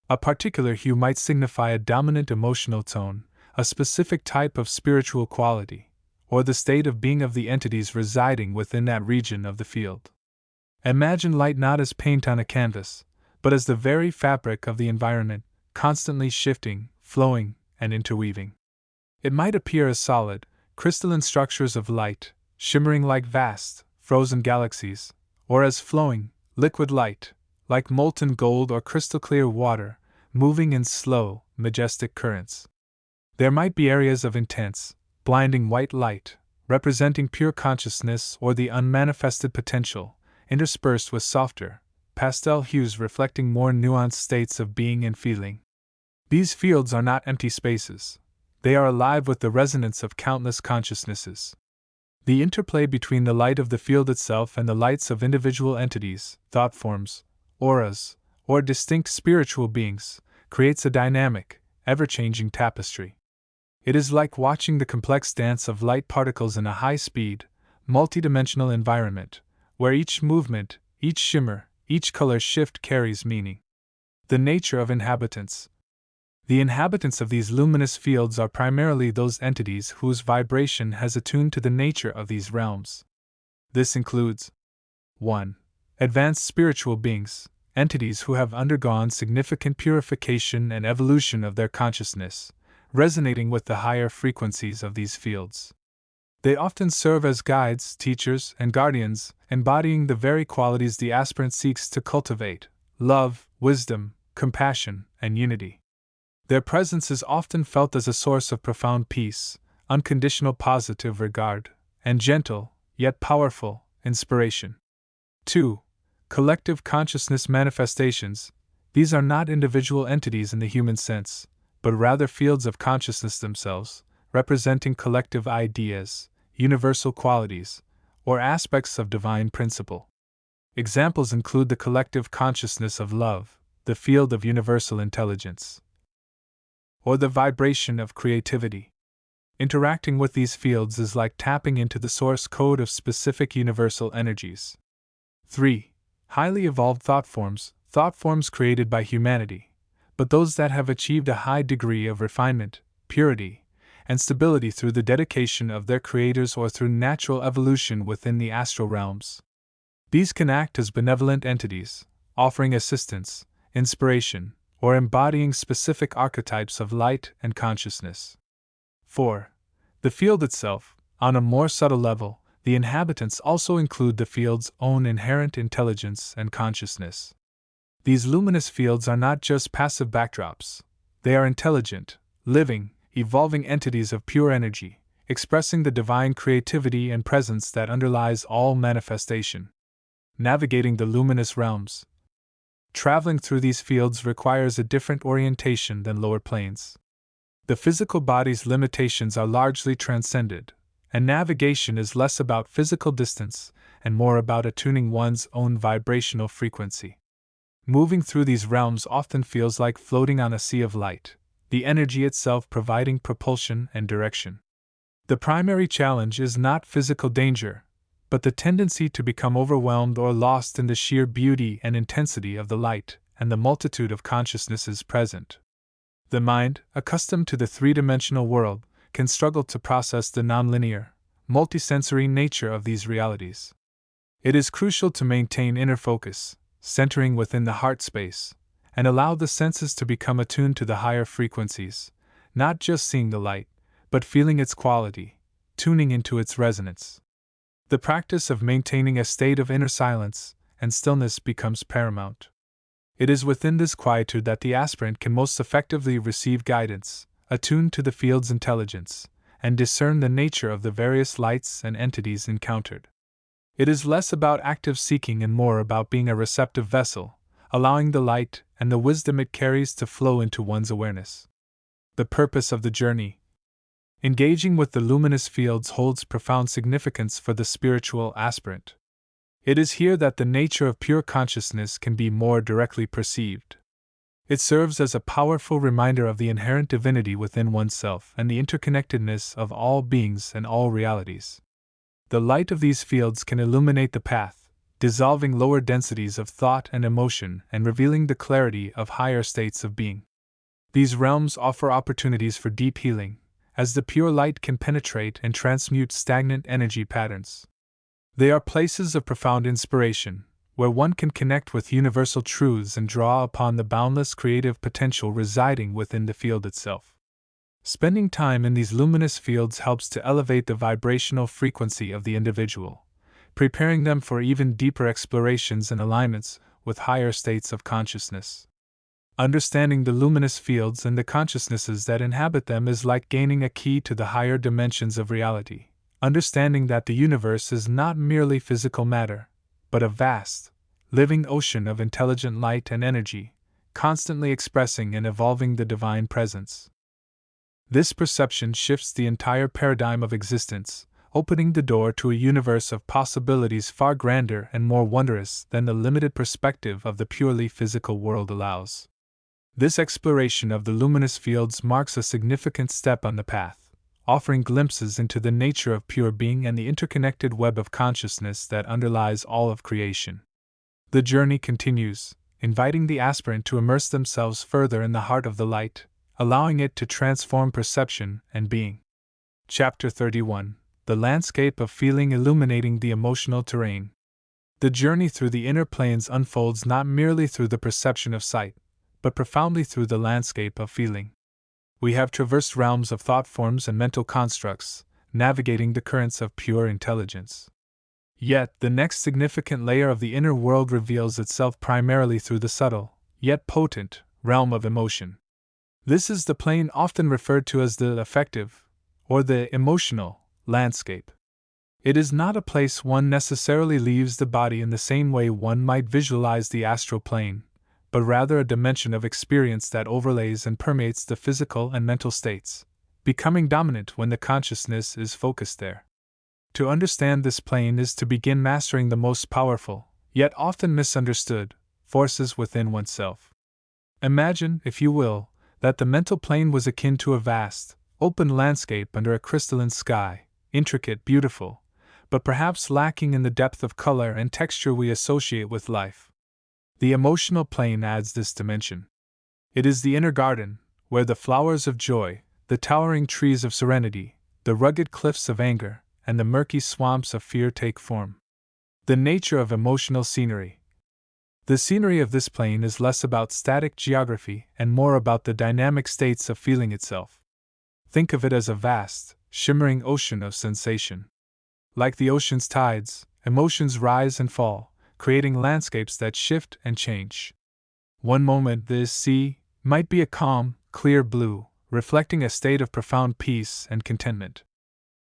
A particular hue might signify a dominant emotional tone, a specific type of spiritual quality, or the state of being of the entities residing within that region of the field. Imagine light not as paint on a canvas, but as the very fabric of the environment, constantly shifting, flowing, and interweaving. It might appear as solid, crystalline structures of light, shimmering like vast, frozen galaxies, or as flowing, liquid light, like molten gold or crystal clear water, moving in slow, majestic currents. There might be areas of intense, blinding white light, representing pure consciousness or the unmanifested potential, interspersed with softer, pastel hues reflecting more nuanced states of being and feeling. These fields are not empty spaces. They are alive with the resonance of countless consciousnesses. The interplay between the light of the field itself and the lights of individual entities, thought forms, auras, or distinct spiritual beings, creates a dynamic, ever-changing tapestry. It is like watching the complex dance of light particles in a high-speed, multidimensional environment, where each movement, each shimmer, each color shift carries meaning. The nature of inhabitants. The inhabitants of these luminous fields are primarily those entities whose vibration has attuned to the nature of these realms. This includes 1. Advanced spiritual beings, entities who have undergone significant purification and evolution of their consciousness, resonating with the higher frequencies of these fields. They often serve as guides, teachers, and guardians, embodying the very qualities the aspirant seeks to cultivate: love, wisdom, compassion, and unity. Their presence is often felt as a source of profound peace, unconditional positive regard, and gentle, yet powerful, inspiration. 2. Collective consciousness manifestations. These are not individual entities in the human sense, but rather fields of consciousness themselves, representing collective ideas, universal qualities, or aspects of divine principle. Examples include the collective consciousness of love, the field of universal intelligence, or the vibration of creativity. Interacting with these fields is like tapping into the source code of specific universal energies. 3. Highly evolved thought forms created by humanity, but those that have achieved a high degree of refinement, purity, and stability through the dedication of their creators or through natural evolution within the astral realms. These can act as benevolent entities, offering assistance, inspiration, or embodying specific archetypes of light and consciousness. 4. The field itself. On a more subtle level, the inhabitants also include the field's own inherent intelligence and consciousness. These luminous fields are not just passive backdrops, they are intelligent, living, evolving entities of pure energy, expressing the divine creativity and presence that underlies all manifestation. Navigating the luminous realms. Traveling through these fields requires a different orientation than lower planes. The physical body's limitations are largely transcended, and navigation is less about physical distance and more about attuning one's own vibrational frequency. Moving through these realms often feels like floating on a sea of light, the energy itself providing propulsion and direction. The primary challenge is not physical danger, but the tendency to become overwhelmed or lost in the sheer beauty and intensity of the light and the multitude of consciousnesses present. The mind, accustomed to the three-dimensional world, can struggle to process the nonlinear, multisensory nature of these realities. It is crucial to maintain inner focus, centering within the heart space, and allow the senses to become attuned to the higher frequencies, not just seeing the light, but feeling its quality, tuning into its resonance. The practice of maintaining a state of inner silence and stillness becomes paramount. It is within this quietude that the aspirant can most effectively receive guidance, attune to the field's intelligence, and discern the nature of the various lights and entities encountered. It is less about active seeking and more about being a receptive vessel, allowing the light and the wisdom it carries to flow into one's awareness. The purpose of the journey. Engaging with the luminous fields holds profound significance for the spiritual aspirant. It is here that the nature of pure consciousness can be more directly perceived. It serves as a powerful reminder of the inherent divinity within oneself and the interconnectedness of all beings and all realities. The light of these fields can illuminate the path, dissolving lower densities of thought and emotion and revealing the clarity of higher states of being. These realms offer opportunities for deep healing, as the pure light can penetrate and transmute stagnant energy patterns. They are places of profound inspiration, where one can connect with universal truths and draw upon the boundless creative potential residing within the field itself. Spending time in these luminous fields helps to elevate the vibrational frequency of the individual, preparing them for even deeper explorations and alignments with higher states of consciousness. Understanding the luminous fields and the consciousnesses that inhabit them is like gaining a key to the higher dimensions of reality. Understanding that the universe is not merely physical matter, but a vast, living ocean of intelligent light and energy, constantly expressing and evolving the divine presence. This perception shifts the entire paradigm of existence, opening the door to a universe of possibilities far grander and more wondrous than the limited perspective of the purely physical world allows. This exploration of the luminous fields marks a significant step on the path, offering glimpses into the nature of pure being and the interconnected web of consciousness that underlies all of creation. The journey continues, inviting the aspirant to immerse themselves further in the heart of the light, allowing it to transform perception and being. Chapter 31. The Landscape of Feeling, Illuminating the Emotional Terrain. The journey through the inner planes unfolds not merely through the perception of sight, but profoundly through the landscape of feeling. We have traversed realms of thought forms and mental constructs, navigating the currents of pure intelligence. Yet, the next significant layer of the inner world reveals itself primarily through the subtle, yet potent, realm of emotion. This is the plane often referred to as the affective, or the emotional, landscape. It is not a place one necessarily leaves the body in the same way one might visualize the astral plane, but rather a dimension of experience that overlays and permeates the physical and mental states, becoming dominant when the consciousness is focused there. To understand this plane is to begin mastering the most powerful, yet often misunderstood, forces within oneself. Imagine, if you will, that the mental plane was akin to a vast, open landscape under a crystalline sky, intricate, beautiful, but perhaps lacking in the depth of color and texture we associate with life. The emotional plane adds this dimension. It is the inner garden, where the flowers of joy, the towering trees of serenity, the rugged cliffs of anger, and the murky swamps of fear take form. The nature of emotional scenery. The scenery of this plane is less about static geography and more about the dynamic states of feeling itself. Think of it as a vast, shimmering ocean of sensation. Like the ocean's tides, emotions rise and fall, creating landscapes that shift and change. One moment this sea might be a calm, clear blue, reflecting a state of profound peace and contentment.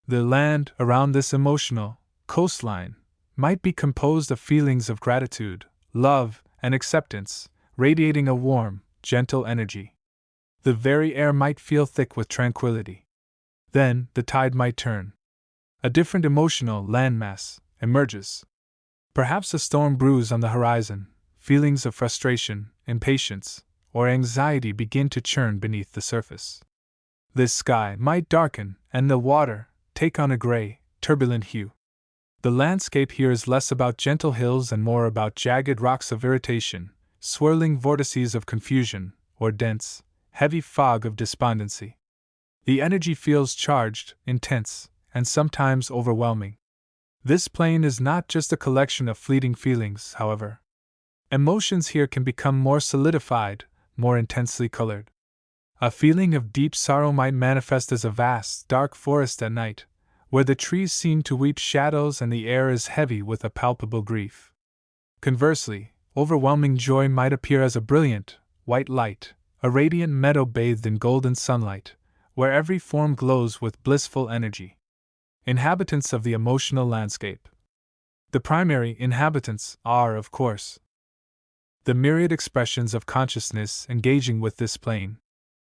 The land around this emotional coastline might be composed of feelings of gratitude, love, and acceptance, radiating a warm, gentle energy. The very air might feel thick with tranquility. Then, the tide might turn. A different emotional landmass emerges. Perhaps a storm brews on the horizon, feelings of frustration, impatience, or anxiety begin to churn beneath the surface. This sky might darken, and the water take on a gray, turbulent hue. The landscape here is less about gentle hills and more about jagged rocks of irritation, swirling vortices of confusion, or dense, heavy fog of despondency. The energy feels charged, intense, and sometimes overwhelming. This plane is not just a collection of fleeting feelings, however. Emotions here can become more solidified, more intensely colored. A feeling of deep sorrow might manifest as a vast, dark forest at night, where the trees seem to weep shadows and the air is heavy with a palpable grief. Conversely, overwhelming joy might appear as a brilliant, white light, a radiant meadow bathed in golden sunlight, where every form glows with blissful energy. Inhabitants of the emotional landscape. The primary inhabitants are, of course, the myriad expressions of consciousness engaging with this plane.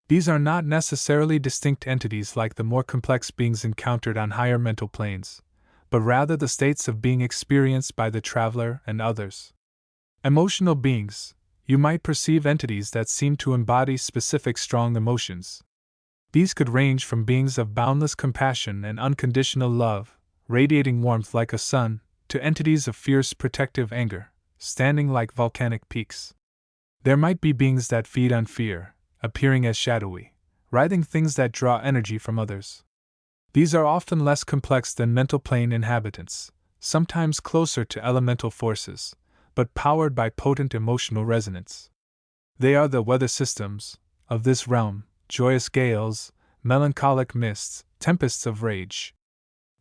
These are not necessarily distinct entities like the more complex beings encountered on higher mental planes, but rather the states of being experienced by the traveler and others. Emotional beings, you might perceive entities that seem to embody specific strong emotions. These could range from beings of boundless compassion and unconditional love, radiating warmth like a sun, to entities of fierce protective anger, standing like volcanic peaks. There might be beings that feed on fear, appearing as shadowy, writhing things that draw energy from others. These are often less complex than mental plane inhabitants, sometimes closer to elemental forces, but powered by potent emotional resonance. They are the weather systems of this realm, joyous gales, melancholic mists, tempests of rage.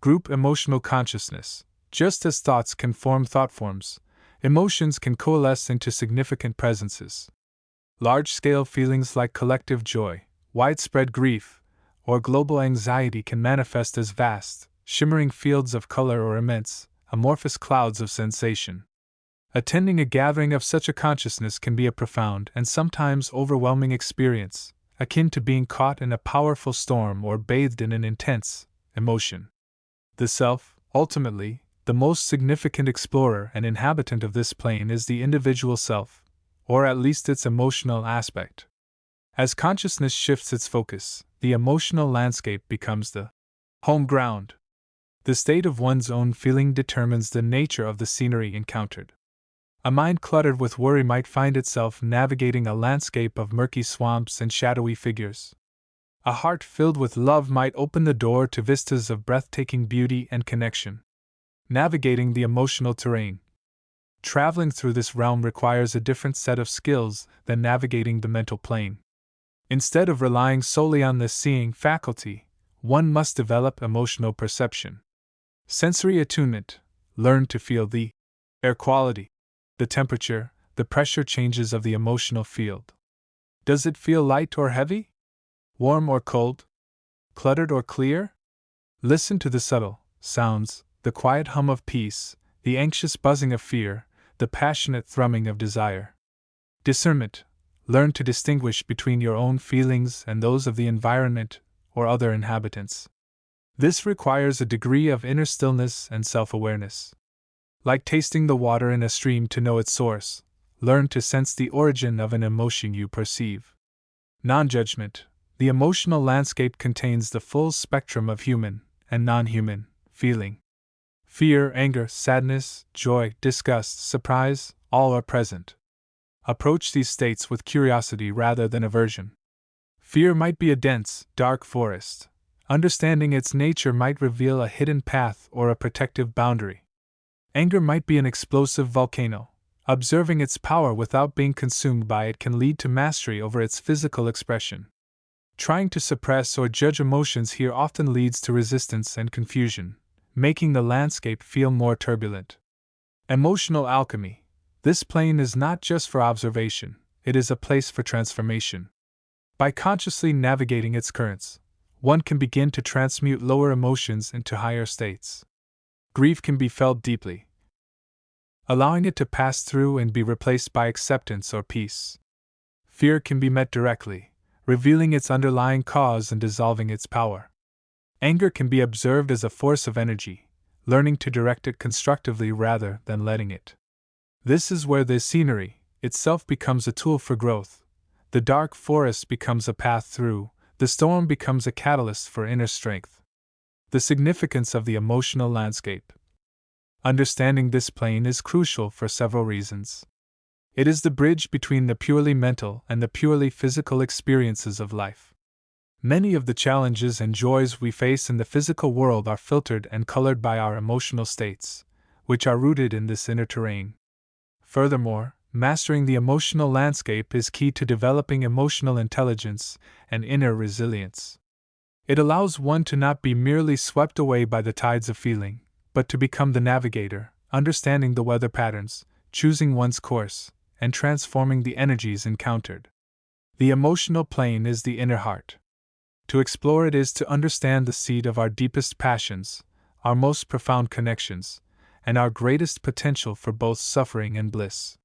Group emotional consciousness. Just as thoughts can form thought forms, emotions can coalesce into significant presences. Large-scale feelings like collective joy, widespread grief, or global anxiety can manifest as vast, shimmering fields of color or immense, amorphous clouds of sensation. Attending a gathering of such a consciousness can be a profound and sometimes overwhelming experience, akin to being caught in a powerful storm or bathed in an intense emotion. The self, ultimately, the most significant explorer and inhabitant of this plane is the individual self, or at least its emotional aspect. As consciousness shifts its focus, the emotional landscape becomes the home ground. The state of one's own feeling determines the nature of the scenery encountered. A mind cluttered with worry might find itself navigating a landscape of murky swamps and shadowy figures. A heart filled with love might open the door to vistas of breathtaking beauty and connection. Navigating the emotional terrain. Traveling through this realm requires a different set of skills than navigating the mental plane. Instead of relying solely on the seeing faculty, one must develop emotional perception. Sensory attunement. Learn to feel the air quality, the temperature, the pressure changes of the emotional field. Does it feel light or heavy? Warm or cold? Cluttered or clear? Listen to the subtle sounds, the quiet hum of peace, the anxious buzzing of fear, the passionate thrumming of desire. Discernment. Learn to distinguish between your own feelings and those of the environment or other inhabitants. This requires a degree of inner stillness and self-awareness. Like tasting the water in a stream to know its source, learn to sense the origin of an emotion you perceive. Non-judgment. The emotional landscape contains the full spectrum of human and non-human feeling. Fear, anger, sadness, joy, disgust, surprise, all are present. Approach these states with curiosity rather than aversion. Fear might be a dense, dark forest. Understanding its nature might reveal a hidden path or a protective boundary. Anger might be an explosive volcano. Observing its power without being consumed by it can lead to mastery over its physical expression. Trying to suppress or judge emotions here often leads to resistance and confusion, making the landscape feel more turbulent. Emotional alchemy. This plane is not just for observation, it is a place for transformation. By consciously navigating its currents, one can begin to transmute lower emotions into higher states. Grief can be felt deeply, allowing it to pass through and be replaced by acceptance or peace. Fear can be met directly, revealing its underlying cause and dissolving its power. Anger can be observed as a force of energy, learning to direct it constructively rather than letting it. This is where the scenery itself becomes a tool for growth. The dark forest becomes a path through, the storm becomes a catalyst for inner strength. The significance of the emotional landscape. Understanding this plane is crucial for several reasons. It is the bridge between the purely mental and the purely physical experiences of life. Many of the challenges and joys we face in the physical world are filtered and colored by our emotional states, which are rooted in this inner terrain. Furthermore, mastering the emotional landscape is key to developing emotional intelligence and inner resilience. It allows one to not be merely swept away by the tides of feeling, but to become the navigator, understanding the weather patterns, choosing one's course, and transforming the energies encountered. The emotional plane is the inner heart. To explore it is to understand the seed of our deepest passions, our most profound connections, and our greatest potential for both suffering and bliss.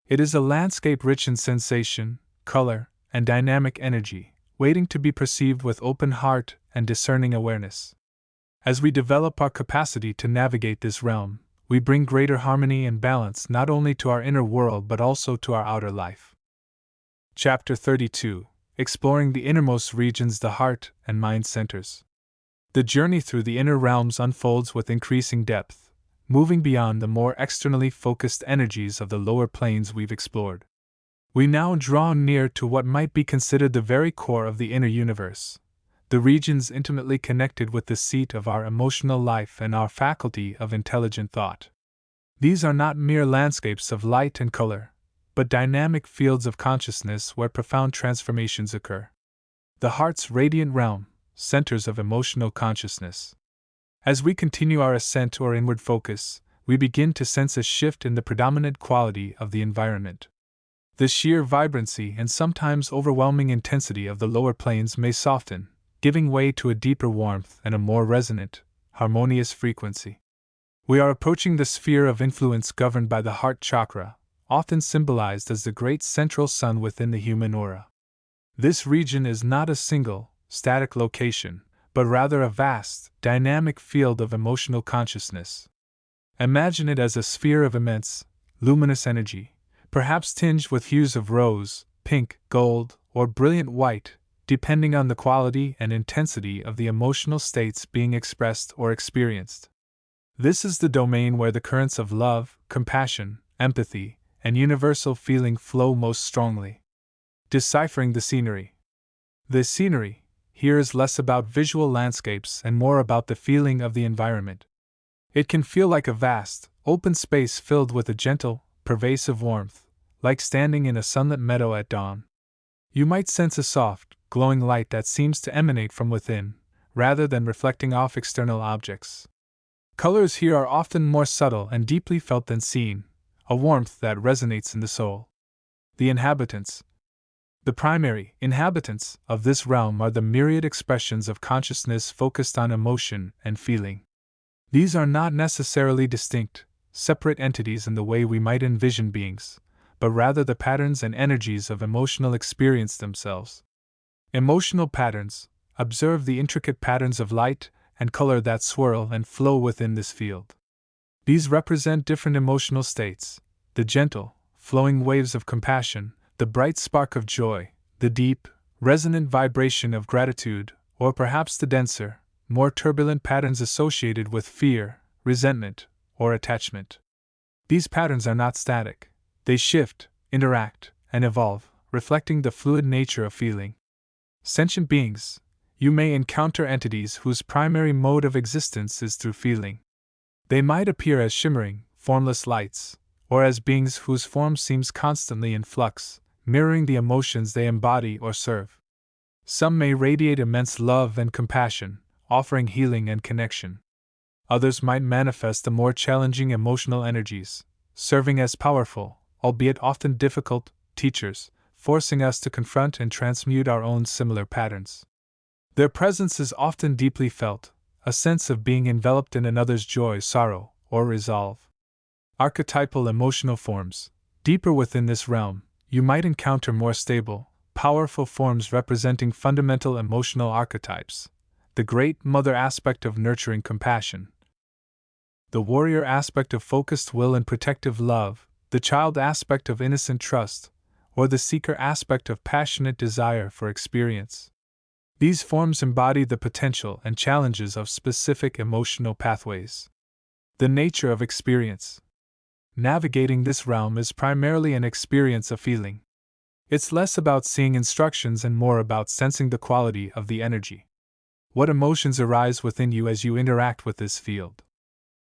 It is a landscape rich in sensation, color, and dynamic energy, waiting to be perceived with open heart and discerning awareness. As we develop our capacity to navigate this realm, we bring greater harmony and balance not only to our inner world but also to our outer life. Chapter 32. Exploring the innermost regions, the heart and mind centers. The journey through the inner realms unfolds with increasing depth, moving beyond the more externally focused energies of the lower planes we've explored. We now draw near to what might be considered the very core of the inner universe, the regions intimately connected with the seat of our emotional life and our faculty of intelligent thought. These are not mere landscapes of light and color, but dynamic fields of consciousness where profound transformations occur. The heart's radiant realm, centers of emotional consciousness. As we continue our ascent or inward focus, we begin to sense a shift in the predominant quality of the environment. The sheer vibrancy and sometimes overwhelming intensity of the lower planes may soften, giving way to a deeper warmth and a more resonant, harmonious frequency. We are approaching the sphere of influence governed by the heart chakra, often symbolized as the great central sun within the human aura. This region is not a single, static location, but rather a vast, dynamic field of emotional consciousness. Imagine it as a sphere of immense, luminous energy, perhaps tinged with hues of rose, pink, gold, or brilliant white, depending on the quality and intensity of the emotional states being expressed or experienced. This is the domain where the currents of love, compassion, empathy, and universal feeling flow most strongly. Deciphering the scenery. The scenery here is less about visual landscapes and more about the feeling of the environment. It can feel like a vast, open space filled with a gentle, pervasive warmth, like standing in a sunlit meadow at dawn. You might sense a soft, glowing light that seems to emanate from within, rather than reflecting off external objects. Colors here are often more subtle and deeply felt than seen, a warmth that resonates in the soul. The inhabitants. The primary inhabitants of this realm are the myriad expressions of consciousness focused on emotion and feeling. These are not necessarily distinct, separate entities in the way we might envision beings, but rather the patterns and energies of emotional experience themselves. Emotional patterns. Observe the intricate patterns of light and color that swirl and flow within this field. These represent different emotional states: the gentle, flowing waves of compassion, the bright spark of joy, the deep, resonant vibration of gratitude, or perhaps the denser, more turbulent patterns associated with fear, resentment, or attachment. These patterns are not static. They shift, interact, and evolve, reflecting the fluid nature of feeling. Sentient beings, you may encounter entities whose primary mode of existence is through feeling. They might appear as shimmering, formless lights, or as beings whose form seems constantly in flux, mirroring the emotions they embody or serve. Some may radiate immense love and compassion, offering healing and connection. Others might manifest the more challenging emotional energies, serving as powerful, albeit often difficult, teachers, forcing us to confront and transmute our own similar patterns. Their presence is often deeply felt, a sense of being enveloped in another's joy, sorrow, or resolve. Archetypal emotional forms. Deeper within this realm, you might encounter more stable, powerful forms representing fundamental emotional archetypes. The great mother aspect of nurturing compassion, the warrior aspect of focused will and protective love, the child aspect of innocent trust, or the seeker aspect of passionate desire for experience. These forms embody the potential and challenges of specific emotional pathways. The nature of experience. Navigating this realm is primarily an experience of feeling. It's less about seeing instructions and more about sensing the quality of the energy. What emotions arise within you as you interact with this field?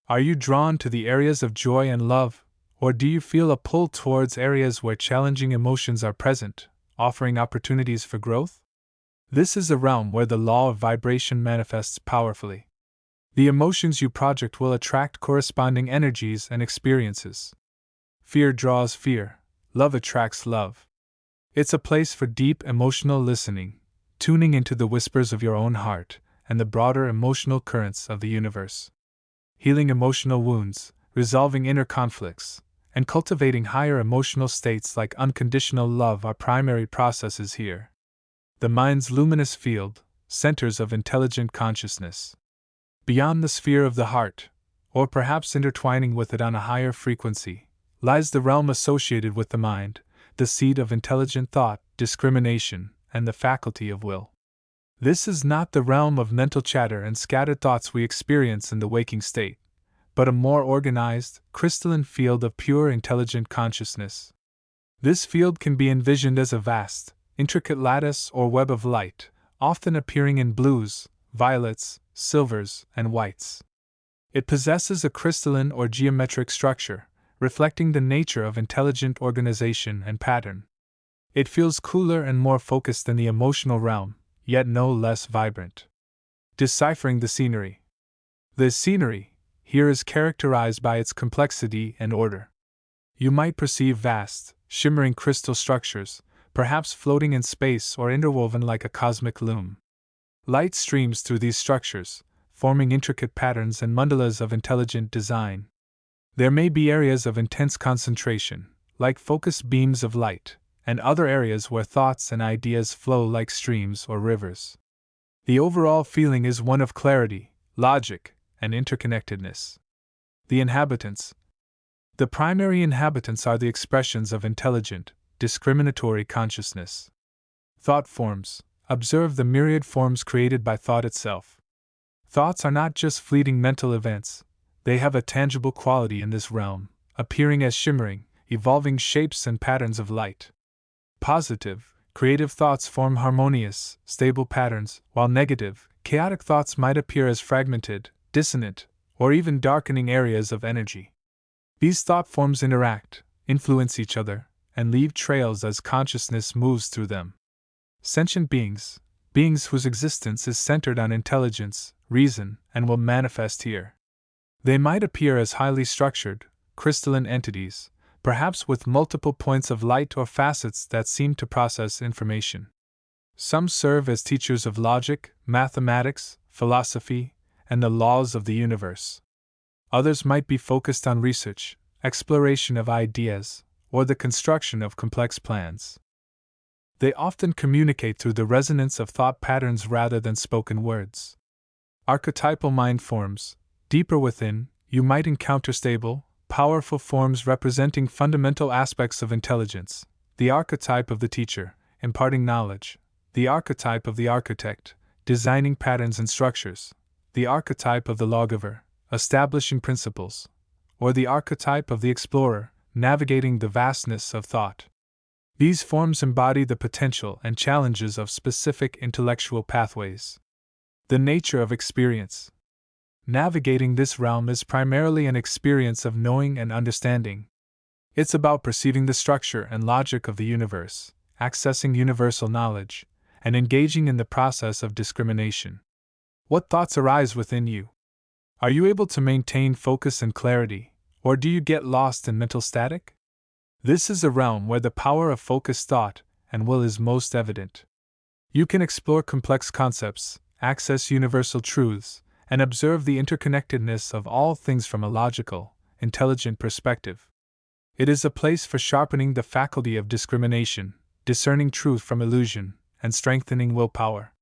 Are you drawn to the areas of joy and love, or do you feel a pull towards areas where challenging emotions are present, offering opportunities for growth? This is a realm where the law of vibration manifests powerfully. The emotions you project will attract corresponding energies and experiences. Fear draws fear, love attracts love. It's a place for deep emotional listening, tuning into the whispers of your own heart and the broader emotional currents of the universe. Healing emotional wounds, resolving inner conflicts, and cultivating higher emotional states like unconditional love are primary processes here. The mind's luminous field, centers of intelligent consciousness. Beyond the sphere of the heart, or perhaps intertwining with it on a higher frequency, lies the realm associated with the mind, the seat of intelligent thought, discrimination, and the faculty of will. This is not the realm of mental chatter and scattered thoughts we experience in the waking state, but a more organized, crystalline field of pure intelligent consciousness. This field can be envisioned as a vast, intricate lattice or web of light, often appearing in blues, violets, silvers, and whites. It possesses a crystalline or geometric structure, reflecting the nature of intelligent organization and pattern. It feels cooler and more focused than the emotional realm, yet no less vibrant. Deciphering the scenery. The scenery, here, is characterized by its complexity and order. You might perceive vast, shimmering crystal structures, perhaps floating in space or interwoven like a cosmic loom. Light streams through these structures, forming intricate patterns and mandalas of intelligent design. There may be areas of intense concentration, like focused beams of light, and other areas where thoughts and ideas flow like streams or rivers. The overall feeling is one of clarity, logic, and interconnectedness. The inhabitants. The primary inhabitants are the expressions of intelligent, discriminatory consciousness. Thought forms. Observe the myriad forms created by thought itself. Thoughts are not just fleeting mental events, they have a tangible quality in this realm, appearing as shimmering, evolving shapes and patterns of light. Positive, creative thoughts form harmonious, stable patterns, while negative, chaotic thoughts might appear as fragmented, dissonant, or even darkening areas of energy. These thought forms interact, influence each other, and leave trails as consciousness moves through them. Sentient beings, beings whose existence is centered on intelligence, reason, and will manifest here. They might appear as highly structured, crystalline entities, perhaps with multiple points of light or facets that seem to process information. Some serve as teachers of logic, mathematics, philosophy, and the laws of the universe. Others might be focused on research, exploration of ideas, or the construction of complex plans. They often communicate through the resonance of thought patterns rather than spoken words. Archetypal mind forms. Deeper within, you might encounter stable, powerful forms representing fundamental aspects of intelligence: the archetype of the teacher, imparting knowledge; the archetype of the architect, designing patterns and structures; the archetype of the lawgiver, establishing principles; or the archetype of the explorer, navigating the vastness of thought. These forms embody the potential and challenges of specific intellectual pathways. The nature of experience. Navigating this realm is primarily an experience of knowing and understanding. It's about perceiving the structure and logic of the universe, accessing universal knowledge, and engaging in the process of discrimination. What thoughts arise within you? Are you able to maintain focus and clarity, or do you get lost in mental static? This is a realm where the power of focused thought and will is most evident. You can explore complex concepts, access universal truths, and observe the interconnectedness of all things from a logical, intelligent perspective. It is a place for sharpening the faculty of discrimination, discerning truth from illusion, and strengthening willpower.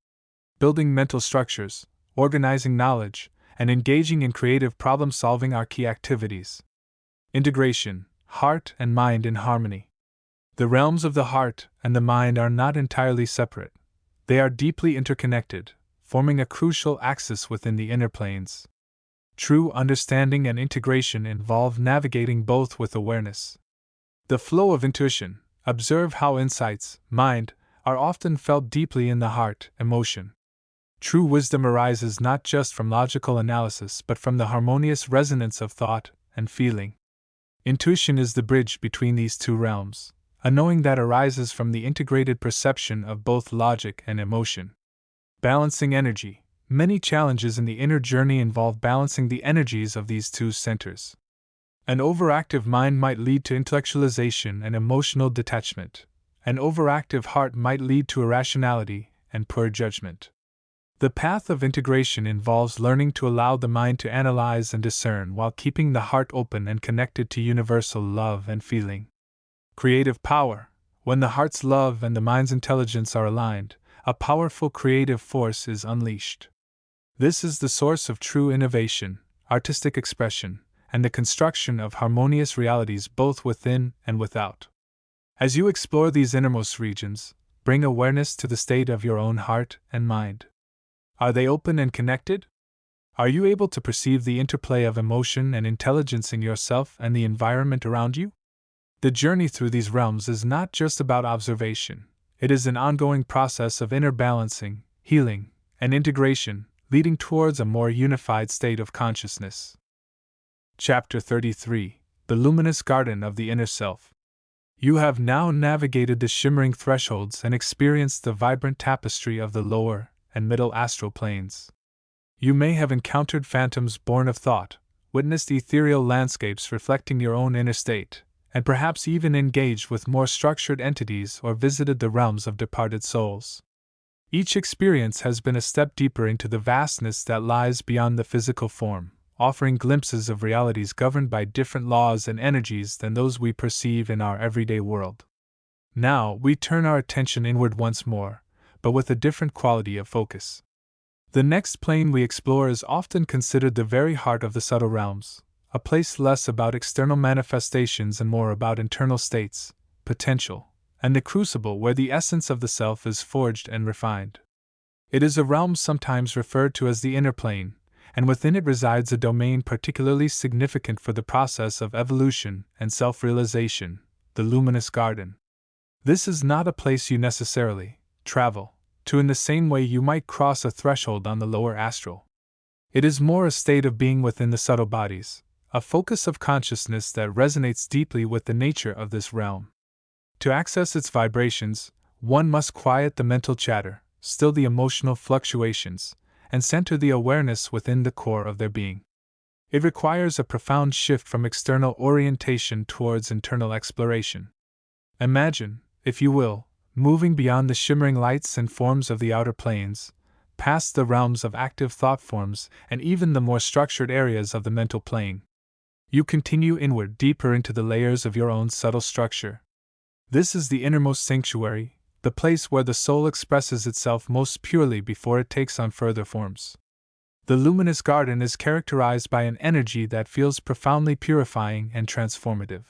Building mental structures, organizing knowledge, and engaging in creative problem solving are key activities. Integration, heart and mind in harmony. The realms of the heart and the mind are not entirely separate. They are deeply interconnected, forming a crucial axis within the inner planes. True understanding and integration involve navigating both with awareness. The flow of intuition. Observe how insights, mind, are often felt deeply in the heart, emotion. True wisdom arises not just from logical analysis but from the harmonious resonance of thought and feeling. Intuition is the bridge between these two realms, a knowing that arises from the integrated perception of both logic and emotion. Balancing energy. Many challenges in the inner journey involve balancing the energies of these two centers. An overactive mind might lead to intellectualization and emotional detachment. An overactive heart might lead to irrationality and poor judgment. The path of integration involves learning to allow the mind to analyze and discern while keeping the heart open and connected to universal love and feeling. Creative power. When the heart's love and the mind's intelligence are aligned, a powerful creative force is unleashed. This is the source of true innovation, artistic expression, and the construction of harmonious realities both within and without. As you explore these innermost regions, bring awareness to the state of your own heart and mind. Are they open and connected? Are you able to perceive the interplay of emotion and intelligence in yourself and the environment around you? The journey through these realms is not just about observation, it is an ongoing process of inner balancing, healing, and integration, leading towards a more unified state of consciousness. Chapter 33: The Luminous Garden of the Inner Self. You have now navigated the shimmering thresholds and experienced the vibrant tapestry of the lower and middle astral planes. You may have encountered phantoms born of thought, witnessed ethereal landscapes reflecting your own inner state, and perhaps even engaged with more structured entities or visited the realms of departed souls. Each experience has been a step deeper into the vastness that lies beyond the physical form, offering glimpses of realities governed by different laws and energies than those we perceive in our everyday world. Now we turn our attention inward once more, but with a different quality of focus. The next plane we explore is often considered the very heart of the subtle realms, a place less about external manifestations and more about internal states, potential, and the crucible where the essence of the self is forged and refined. It is a realm sometimes referred to as the inner plane, and within it resides a domain particularly significant for the process of evolution and self-realization, the luminous garden. This is not a place you necessarily travel to in the same way you might cross a threshold on the lower astral. It is more a state of being within the subtle bodies, a focus of consciousness that resonates deeply with the nature of this realm. To access its vibrations, one must quiet the mental chatter, still the emotional fluctuations, and center the awareness within the core of their being. It requires a profound shift from external orientation towards internal exploration. Imagine, if you will, moving beyond the shimmering lights and forms of the outer planes, past the realms of active thought forms and even the more structured areas of the mental plane. You continue inward deeper into the layers of your own subtle structure. This is the innermost sanctuary, the place where the soul expresses itself most purely before it takes on further forms. The luminous garden is characterized by an energy that feels profoundly purifying and transformative.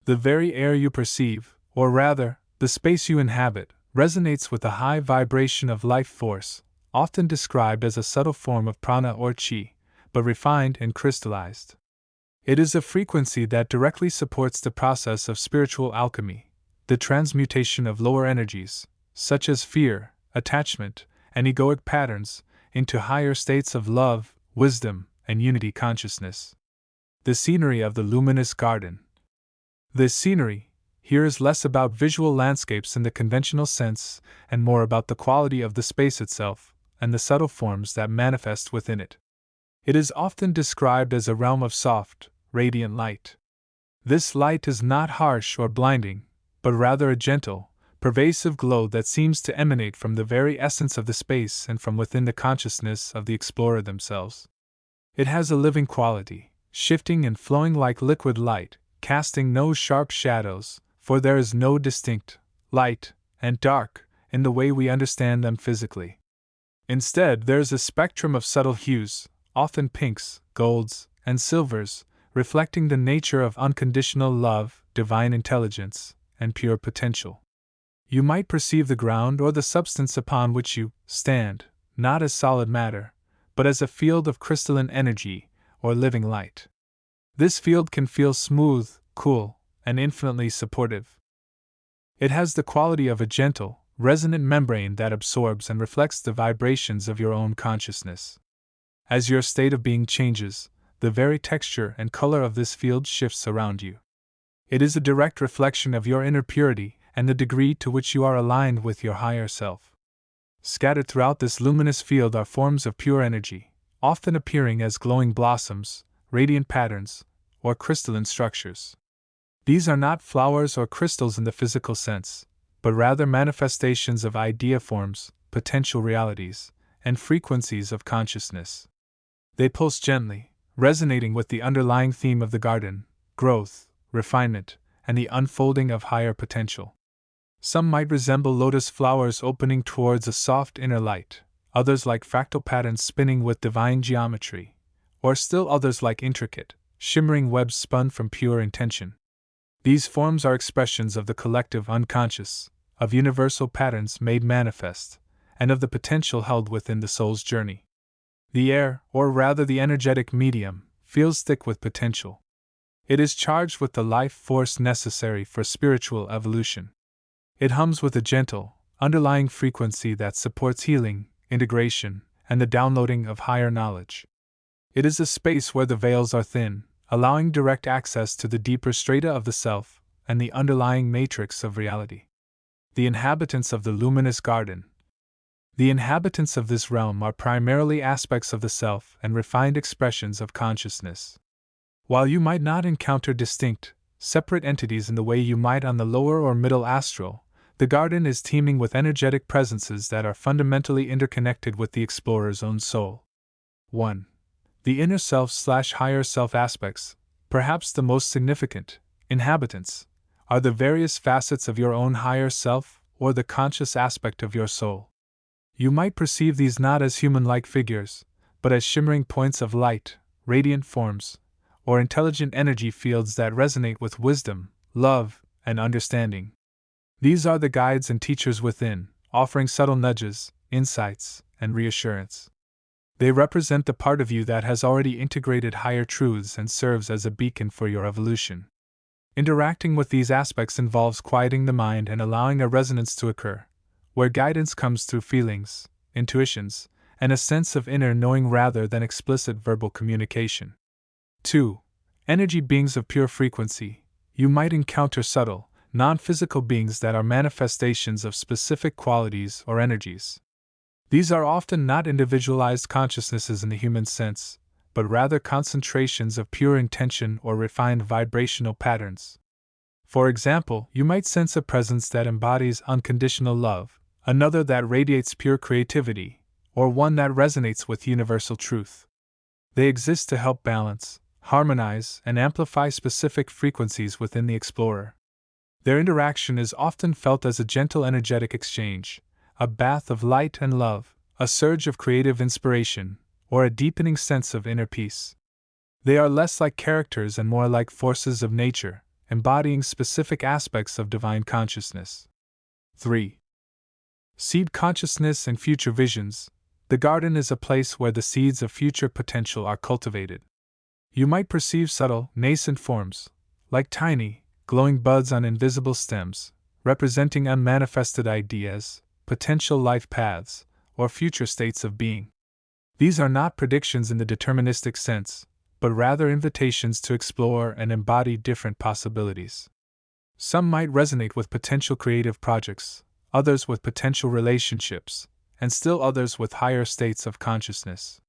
The very air you perceive, or rather, the space you inhabit, resonates with a high vibration of life force, often described as a subtle form of prana or chi, but refined and crystallized. It is a frequency that directly supports the process of spiritual alchemy, the transmutation of lower energies, such as fear, attachment, and egoic patterns, into higher states of love, wisdom, and unity consciousness. The scenery of the luminous garden. This scenery, here, is less about visual landscapes in the conventional sense and more about the quality of the space itself and the subtle forms that manifest within it. It is often described as a realm of soft, radiant light. This light is not harsh or blinding, but rather a gentle, pervasive glow that seems to emanate from the very essence of the space and from within the consciousness of the explorer themselves. It has a living quality, shifting and flowing like liquid light, casting no sharp shadows, for there is no distinct light and dark in the way we understand them physically. Instead, there is a spectrum of subtle hues, often pinks, golds, and silvers, reflecting the nature of unconditional love, divine intelligence, and pure potential. You might perceive the ground or the substance upon which you stand, not as solid matter, but as a field of crystalline energy or living light. This field can feel smooth, cool, and infinitely supportive. It has the quality of a gentle, resonant membrane that absorbs and reflects the vibrations of your own consciousness. As your state of being changes, the very texture and color of this field shifts around you. It is a direct reflection of your inner purity and the degree to which you are aligned with your higher self. Scattered throughout this luminous field are forms of pure energy, often appearing as glowing blossoms, radiant patterns, or crystalline structures. These are not flowers or crystals in the physical sense, but rather manifestations of idea forms, potential realities, and frequencies of consciousness. They pulse gently, resonating with the underlying theme of the garden: growth, refinement, and the unfolding of higher potential. Some might resemble lotus flowers opening towards a soft inner light, others like fractal patterns spinning with divine geometry, or still others like intricate, shimmering webs spun from pure intention. These forms are expressions of the collective unconscious, of universal patterns made manifest, and of the potential held within the soul's journey. The air, or rather the energetic medium, feels thick with potential. It is charged with the life force necessary for spiritual evolution. It hums with a gentle, underlying frequency that supports healing, integration, and the downloading of higher knowledge. It is a space where the veils are thin, allowing direct access to the deeper strata of the self and the underlying matrix of reality. The inhabitants of the luminous garden. The inhabitants of this realm are primarily aspects of the self and refined expressions of consciousness. While you might not encounter distinct, separate entities in the way you might on the lower or middle astral, the garden is teeming with energetic presences that are fundamentally interconnected with the explorer's own soul. 1. The inner self/higher self aspects, perhaps the most significant, inhabitants, are the various facets of your own higher self or the conscious aspect of your soul. You might perceive these not as human-like figures, but as shimmering points of light, radiant forms, or intelligent energy fields that resonate with wisdom, love, and understanding. These are the guides and teachers within, offering subtle nudges, insights, and reassurance. They represent the part of you that has already integrated higher truths and serves as a beacon for your evolution. Interacting with these aspects involves quieting the mind and allowing a resonance to occur, where guidance comes through feelings, intuitions, and a sense of inner knowing rather than explicit verbal communication. 2. Energy beings of pure frequency. You might encounter subtle, non-physical beings that are manifestations of specific qualities or energies. These are often not individualized consciousnesses in the human sense, but rather concentrations of pure intention or refined vibrational patterns. For example, you might sense a presence that embodies unconditional love, another that radiates pure creativity, or one that resonates with universal truth. They exist to help balance, harmonize, and amplify specific frequencies within the explorer. Their interaction is often felt as a gentle energetic exchange, a bath of light and love, a surge of creative inspiration, or a deepening sense of inner peace. They are less like characters and more like forces of nature, embodying specific aspects of divine consciousness. 3. Seed consciousness and future visions. The garden is a place where the seeds of future potential are cultivated. You might perceive subtle, nascent forms, like tiny, glowing buds on invisible stems, representing unmanifested ideas, potential life paths, or future states of being. These are not predictions in the deterministic sense, but rather invitations to explore and embody different possibilities. Some might resonate with potential creative projects, others with potential relationships, and still others with higher states of consciousness.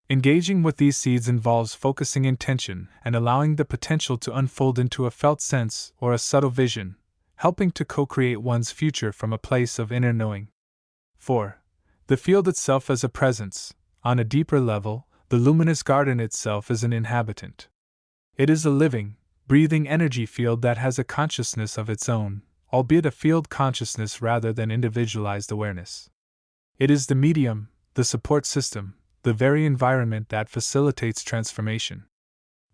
Engaging with these seeds involves focusing intention and allowing the potential to unfold into a felt sense or a subtle vision, helping to co-create one's future from a place of inner knowing. 4. The field itself as a presence. On a deeper level, the luminous garden itself is an inhabitant. It is a living, breathing energy field that has a consciousness of its own, albeit a field consciousness rather than individualized awareness. It is the medium, the support system, the very environment that facilitates transformation.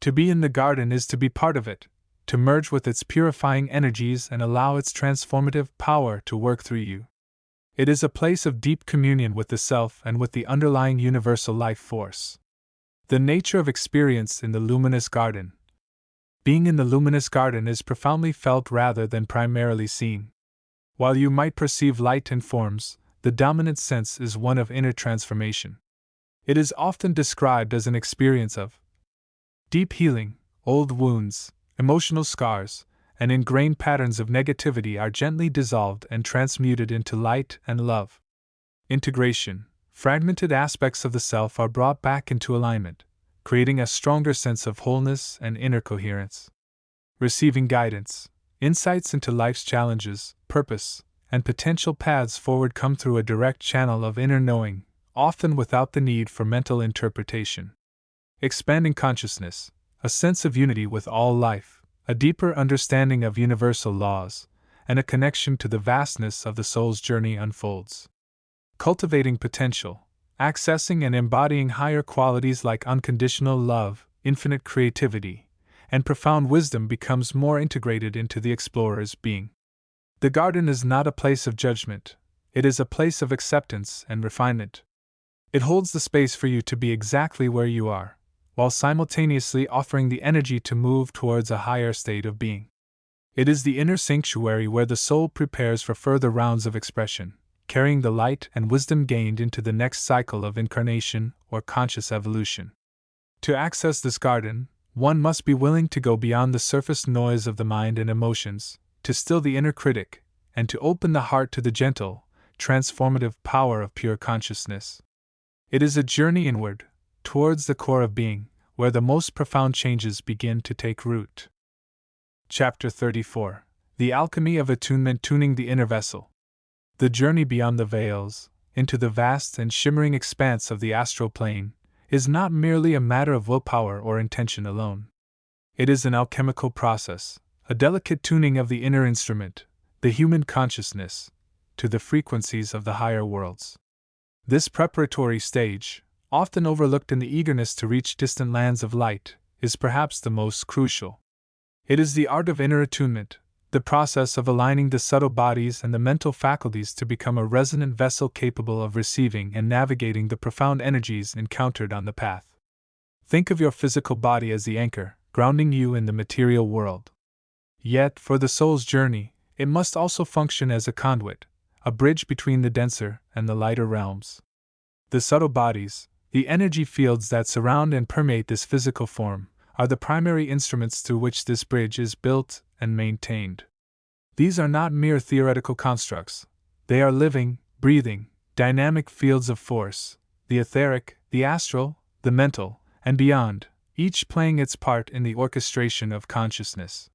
To be in the garden is to be part of it, to merge with its purifying energies and allow its transformative power to work through you. It is a place of deep communion with the self and with the underlying universal life force. The nature of experience in the luminous garden. Being in the luminous garden is profoundly felt rather than primarily seen. While you might perceive light and forms, the dominant sense is one of inner transformation. It is often described as an experience of deep healing. Old wounds, emotional scars, and ingrained patterns of negativity are gently dissolved and transmuted into light and love. Integration. Fragmented aspects of the self are brought back into alignment, creating a stronger sense of wholeness and inner coherence. Receiving guidance. Insights into life's challenges, purpose, and potential paths forward come through a direct channel of inner knowing, often without the need for mental interpretation. Expanding consciousness. A sense of unity with all life, a deeper understanding of universal laws, and a connection to the vastness of the soul's journey unfolds. Cultivating potential. Accessing and embodying higher qualities like unconditional love, infinite creativity, and profound wisdom becomes more integrated into the explorer's being. The garden is not a place of judgment, it is a place of acceptance and refinement. It holds the space for you to be exactly where you are, while simultaneously offering the energy to move towards a higher state of being. It is the inner sanctuary where the soul prepares for further rounds of expression, carrying the light and wisdom gained into the next cycle of incarnation or conscious evolution. To access this garden, one must be willing to go beyond the surface noise of the mind and emotions, to still the inner critic, and to open the heart to the gentle, transformative power of pure consciousness. It is a journey inward, towards the core of being, where the most profound changes begin to take root. Chapter 34. The Alchemy of Attunement. Tuning the Inner Vessel. The journey beyond the veils, into the vast and shimmering expanse of the astral plane, is not merely a matter of willpower or intention alone. It is an alchemical process, a delicate tuning of the inner instrument, the human consciousness, to the frequencies of the higher worlds. This preparatory stage, often overlooked in the eagerness to reach distant lands of light, is perhaps the most crucial. It is the art of inner attunement, the process of aligning the subtle bodies and the mental faculties to become a resonant vessel capable of receiving and navigating the profound energies encountered on the path. Think of your physical body as the anchor, grounding you in the material world. Yet, for the soul's journey, it must also function as a conduit, a bridge between the denser and the lighter realms. The subtle bodies, the energy fields that surround and permeate this physical form, are the primary instruments through which this bridge is built and maintained. These are not mere theoretical constructs, they are living, breathing, dynamic fields of force, the etheric, the astral, the mental, and beyond, each playing its part in the orchestration of consciousness.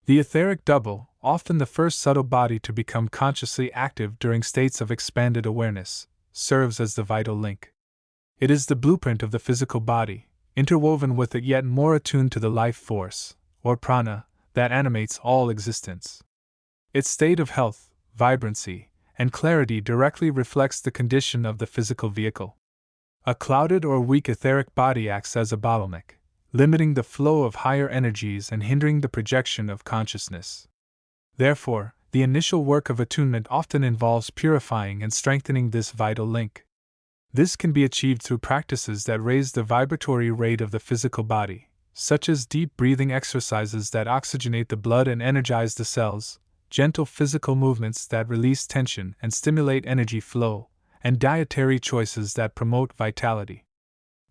The etheric double, often the first subtle body to become consciously active during states of expanded awareness, serves as the vital link. It is the blueprint of the physical body, interwoven with it yet more attuned to the life force, or prana, that animates all existence. Its state of health, vibrancy, and clarity directly reflects the condition of the physical vehicle. A clouded or weak etheric body acts as a bottleneck, limiting the flow of higher energies and hindering the projection of consciousness. Therefore, the initial work of attunement often involves purifying and strengthening this vital link. This can be achieved through practices that raise the vibratory rate of the physical body, such as deep breathing exercises that oxygenate the blood and energize the cells, gentle physical movements that release tension and stimulate energy flow, and dietary choices that promote vitality.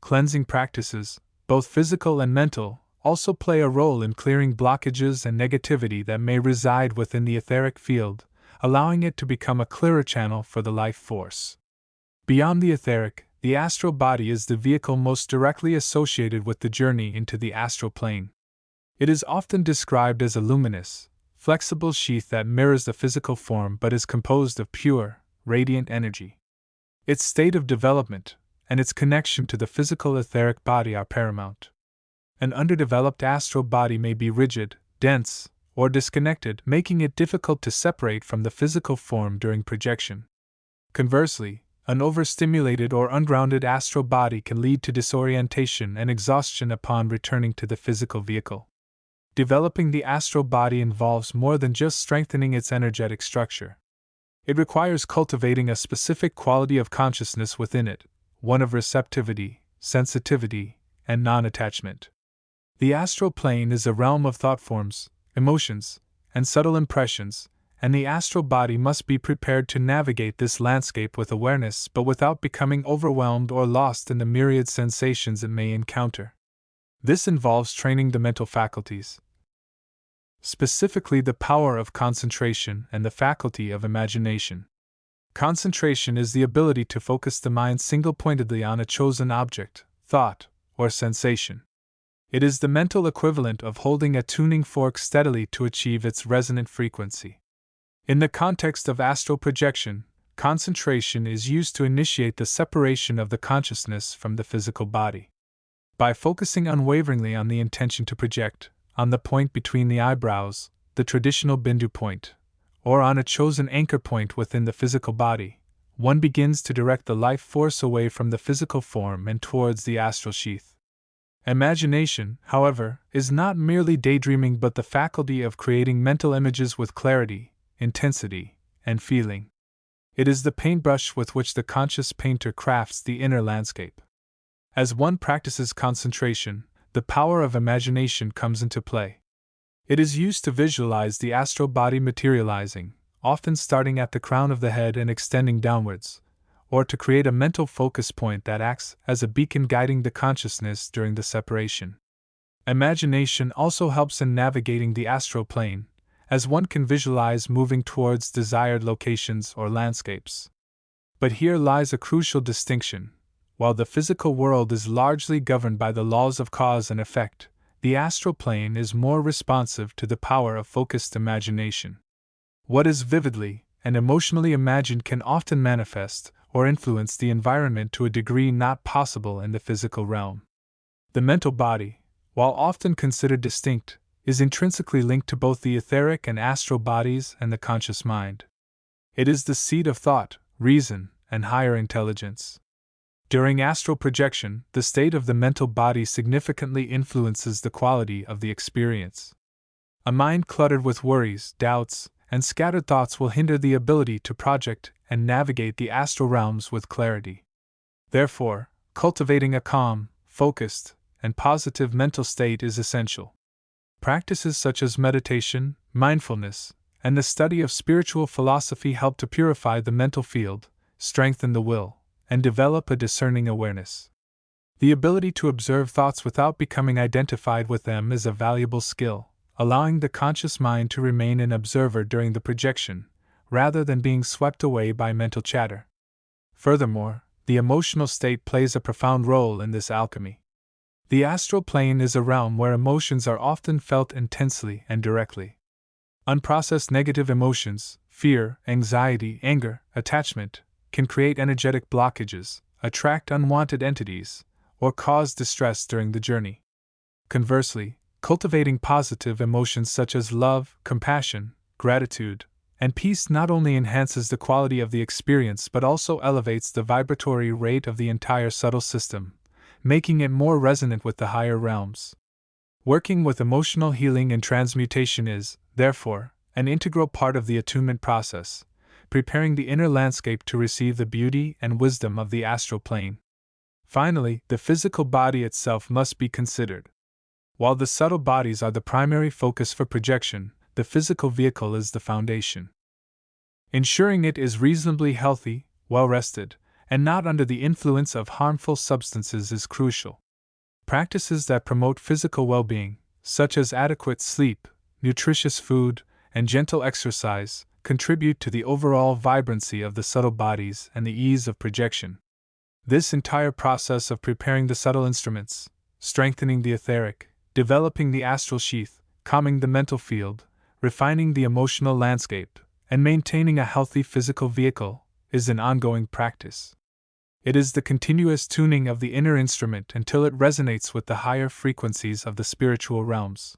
Cleansing practices, both physical and mental, also play a role in clearing blockages and negativity that may reside within the etheric field, allowing it to become a clearer channel for the life force. Beyond the etheric, the astral body is the vehicle most directly associated with the journey into the astral plane. It is often described as a luminous, flexible sheath that mirrors the physical form but is composed of pure, radiant energy. Its state of development and its connection to the physical etheric body are paramount. An underdeveloped astral body may be rigid, dense, or disconnected, making it difficult to separate from the physical form during projection. Conversely, an overstimulated or ungrounded astral body can lead to disorientation and exhaustion upon returning to the physical vehicle. Developing the astral body involves more than just strengthening its energetic structure. It requires cultivating a specific quality of consciousness within it, one of receptivity, sensitivity, and non-attachment. The astral plane is a realm of thought forms, emotions, and subtle impressions, and the astral body must be prepared to navigate this landscape with awareness but without becoming overwhelmed or lost in the myriad sensations it may encounter. This involves training the mental faculties, specifically the power of concentration and the faculty of imagination. Concentration is the ability to focus the mind single-pointedly on a chosen object, thought, or sensation. It is the mental equivalent of holding a tuning fork steadily to achieve its resonant frequency. In the context of astral projection, concentration is used to initiate the separation of the consciousness from the physical body. By focusing unwaveringly on the intention to project, on the point between the eyebrows, the traditional bindu point, or on a chosen anchor point within the physical body, one begins to direct the life force away from the physical form and towards the astral sheath. Imagination, however, is not merely daydreaming but the faculty of creating mental images with clarity, intensity, and feeling. It is the paintbrush with which the conscious painter crafts the inner landscape. As one practices concentration, the power of imagination comes into play. It is used to visualize the astral body materializing, often starting at the crown of the head and extending downwards, or to create a mental focus point that acts as a beacon guiding the consciousness during the separation. Imagination also helps in navigating the astral plane, as one can visualize moving towards desired locations or landscapes. But here lies a crucial distinction. While the physical world is largely governed by the laws of cause and effect, the astral plane is more responsive to the power of focused imagination. What is vividly and emotionally imagined can often manifest or influence the environment to a degree not possible in the physical realm. The mental body, while often considered distinct, is intrinsically linked to both the etheric and astral bodies and the conscious mind. It is the seat of thought, reason, and higher intelligence. During astral projection, the state of the mental body significantly influences the quality of the experience. A mind cluttered with worries, doubts, and scattered thoughts will hinder the ability to project and navigate the astral realms with clarity. Therefore, cultivating a calm, focused, and positive mental state is essential. Practices such as meditation, mindfulness, and the study of spiritual philosophy help to purify the mental field, strengthen the will, and develop a discerning awareness. The ability to observe thoughts without becoming identified with them is a valuable skill, allowing the conscious mind to remain an observer during the projection, rather than being swept away by mental chatter. Furthermore, the emotional state plays a profound role in this alchemy. The astral plane is a realm where emotions are often felt intensely and directly. Unprocessed negative emotions, fear, anxiety, anger, attachment, can create energetic blockages, attract unwanted entities, or cause distress during the journey. Conversely, cultivating positive emotions such as love, compassion, gratitude, And peace not only enhances the quality of the experience but also elevates the vibratory rate of the entire subtle system, making it more resonant with the higher realms. Working with emotional healing and transmutation is, therefore, an integral part of the attunement process, preparing the inner landscape to receive the beauty and wisdom of the astral plane. Finally, the physical body itself must be considered. While the subtle bodies are the primary focus for projection, the physical vehicle is the foundation. Ensuring it is reasonably healthy, well-rested, and not under the influence of harmful substances is crucial. Practices that promote physical well-being, such as adequate sleep, nutritious food, and gentle exercise, contribute to the overall vibrancy of the subtle bodies and the ease of projection. This entire process of preparing the subtle instruments, strengthening the etheric, developing the astral sheath, calming the mental field, refining the emotional landscape, and maintaining a healthy physical vehicle, is an ongoing practice. It is the continuous tuning of the inner instrument until it resonates with the higher frequencies of the spiritual realms.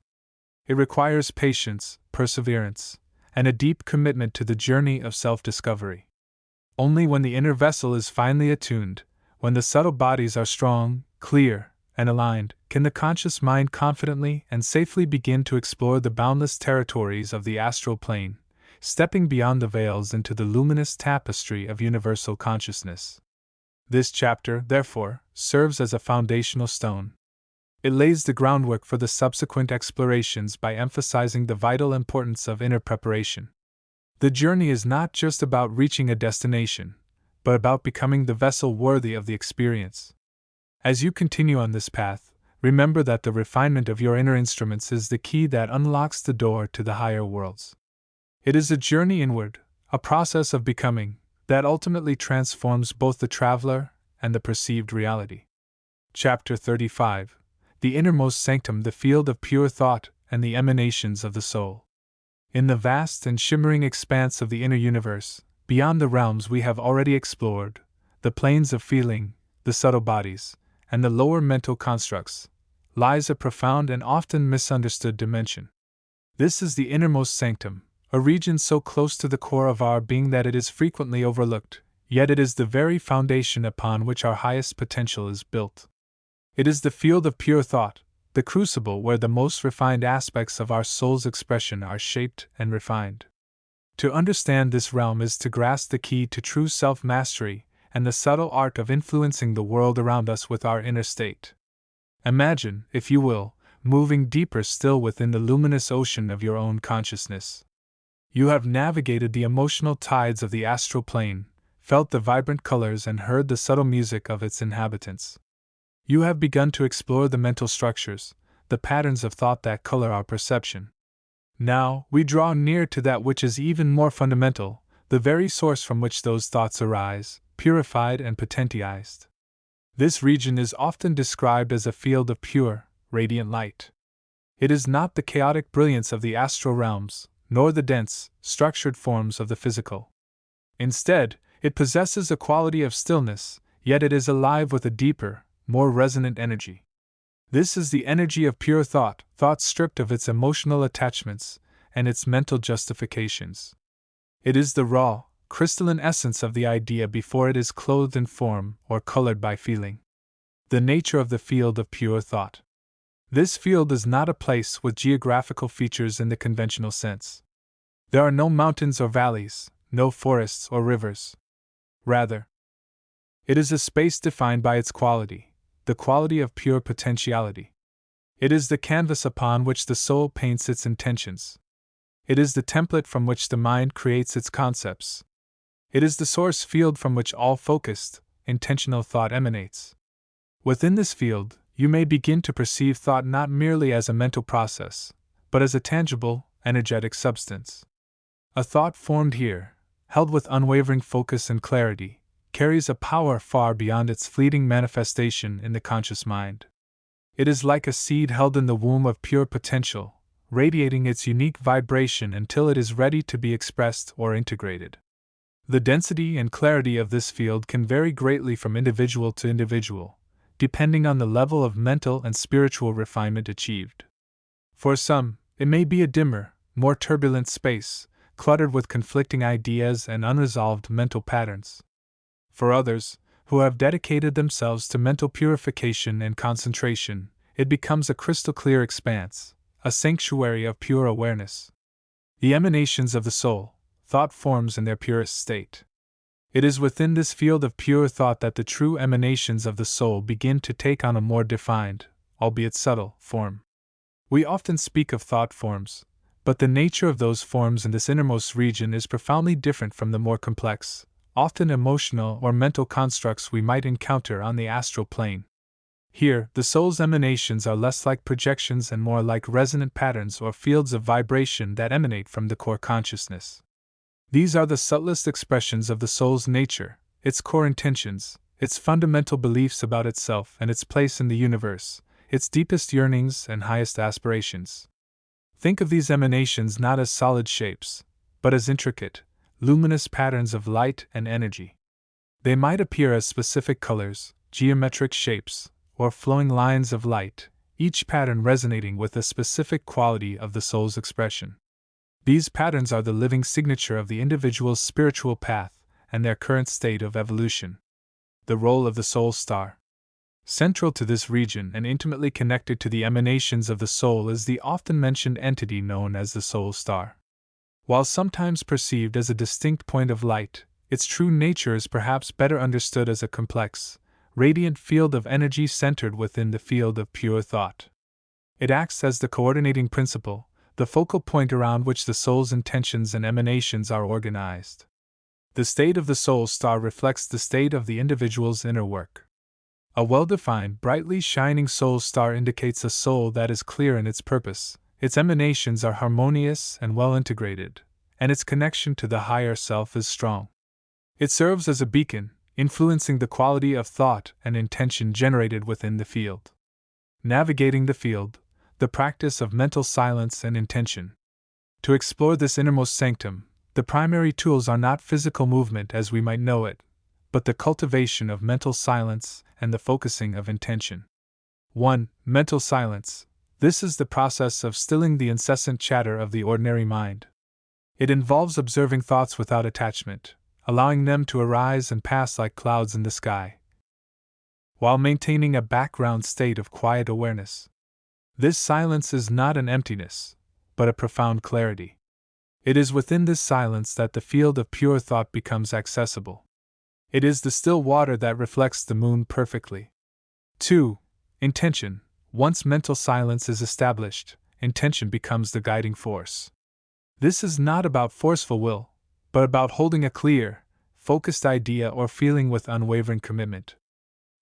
It requires patience, perseverance, and a deep commitment to the journey of self-discovery. Only when the inner vessel is finely attuned, when the subtle bodies are strong, clear, and aligned, can the conscious mind confidently and safely begin to explore the boundless territories of the astral plane, stepping beyond the veils into the luminous tapestry of universal consciousness. This chapter, therefore, serves as a foundational stone. It lays the groundwork for the subsequent explorations by emphasizing the vital importance of inner preparation. The journey is not just about reaching a destination, but about becoming the vessel worthy of the experience. As you continue on this path, remember that the refinement of your inner instruments is the key that unlocks the door to the higher worlds. It is a journey inward, a process of becoming, that ultimately transforms both the traveler and the perceived reality. Chapter 35: The Innermost Sanctum, the Field of Pure Thought and the Emanations of the Soul. In the vast and shimmering expanse of the inner universe, beyond the realms we have already explored, the planes of feeling, the subtle bodies, and the lower mental constructs, lies a profound and often misunderstood dimension. This is the innermost sanctum, a region so close to the core of our being that it is frequently overlooked, yet it is the very foundation upon which our highest potential is built. It is the field of pure thought, the crucible where the most refined aspects of our soul's expression are shaped and refined. To understand this realm is to grasp the key to true self-mastery and the subtle art of influencing the world around us with our inner state. Imagine, if you will, moving deeper still within the luminous ocean of your own consciousness. You have navigated the emotional tides of the astral plane, felt the vibrant colors and heard the subtle music of its inhabitants. You have begun to explore the mental structures, the patterns of thought that color our perception. Now, we draw near to that which is even more fundamental, the very source from which those thoughts arise, purified and potentialized. This region is often described as a field of pure, radiant light. It is not the chaotic brilliance of the astral realms, nor the dense, structured forms of the physical. Instead, it possesses a quality of stillness, yet it is alive with a deeper, more resonant energy. This is the energy of pure thought, thought stripped of its emotional attachments and its mental justifications. It is the raw, crystalline essence of the idea before it is clothed in form or colored by feeling. The nature of the field of pure thought. This field is not a place with geographical features in the conventional sense. There are no mountains or valleys, no forests or rivers. Rather, it is a space defined by its quality, the quality of pure potentiality. It is the canvas upon which the soul paints its intentions. It is the template from which the mind creates its concepts. It is the source field from which all focused, intentional thought emanates. Within this field, you may begin to perceive thought not merely as a mental process, but as a tangible, energetic substance. A thought formed here, held with unwavering focus and clarity, carries a power far beyond its fleeting manifestation in the conscious mind. It is like a seed held in the womb of pure potential, radiating its unique vibration until it is ready to be expressed or integrated. The density and clarity of this field can vary greatly from individual to individual, depending on the level of mental and spiritual refinement achieved. For some, it may be a dimmer, more turbulent space, cluttered with conflicting ideas and unresolved mental patterns. For others, who have dedicated themselves to mental purification and concentration, it becomes a crystal clear expanse, a sanctuary of pure awareness. The emanations of the soul, thought forms in their purest state. It is within this field of pure thought that the true emanations of the soul begin to take on a more defined, albeit subtle, form. We often speak of thought forms, but the nature of those forms in this innermost region is profoundly different from the more complex, often emotional or mental constructs we might encounter on the astral plane. Here, the soul's emanations are less like projections and more like resonant patterns or fields of vibration that emanate from the core consciousness. These are the subtlest expressions of the soul's nature, its core intentions, its fundamental beliefs about itself and its place in the universe, its deepest yearnings and highest aspirations. Think of these emanations not as solid shapes, but as intricate, luminous patterns of light and energy. They might appear as specific colors, geometric shapes, or flowing lines of light, each pattern resonating with a specific quality of the soul's expression. These patterns are the living signature of the individual's spiritual path and their current state of evolution. The role of the soul star. Central to this region and intimately connected to the emanations of the soul is the often mentioned entity known as the soul star. While sometimes perceived as a distinct point of light, its true nature is perhaps better understood as a complex, radiant field of energy centered within the field of pure thought. It acts as the coordinating principle, the focal point around which the soul's intentions and emanations are organized. The state of the soul star reflects the state of the individual's inner work. A well-defined, brightly shining soul star indicates a soul that is clear in its purpose, its emanations are harmonious and well-integrated, and its connection to the higher self is strong. It serves as a beacon, influencing the quality of thought and intention generated within the field. Navigating the field, the practice of mental silence and intention. To explore this innermost sanctum, the primary tools are not physical movement as we might know it, but the cultivation of mental silence and the focusing of intention. 1. Mental silence. This is the process of stilling the incessant chatter of the ordinary mind. It involves observing thoughts without attachment, allowing them to arise and pass like clouds in the sky, while maintaining a background state of quiet awareness. This silence is not an emptiness, but a profound clarity. It is within this silence that the field of pure thought becomes accessible. It is the still water that reflects the moon perfectly. 2. Intention. Once mental silence is established, intention becomes the guiding force. This is not about forceful will, but about holding a clear, focused idea or feeling with unwavering commitment.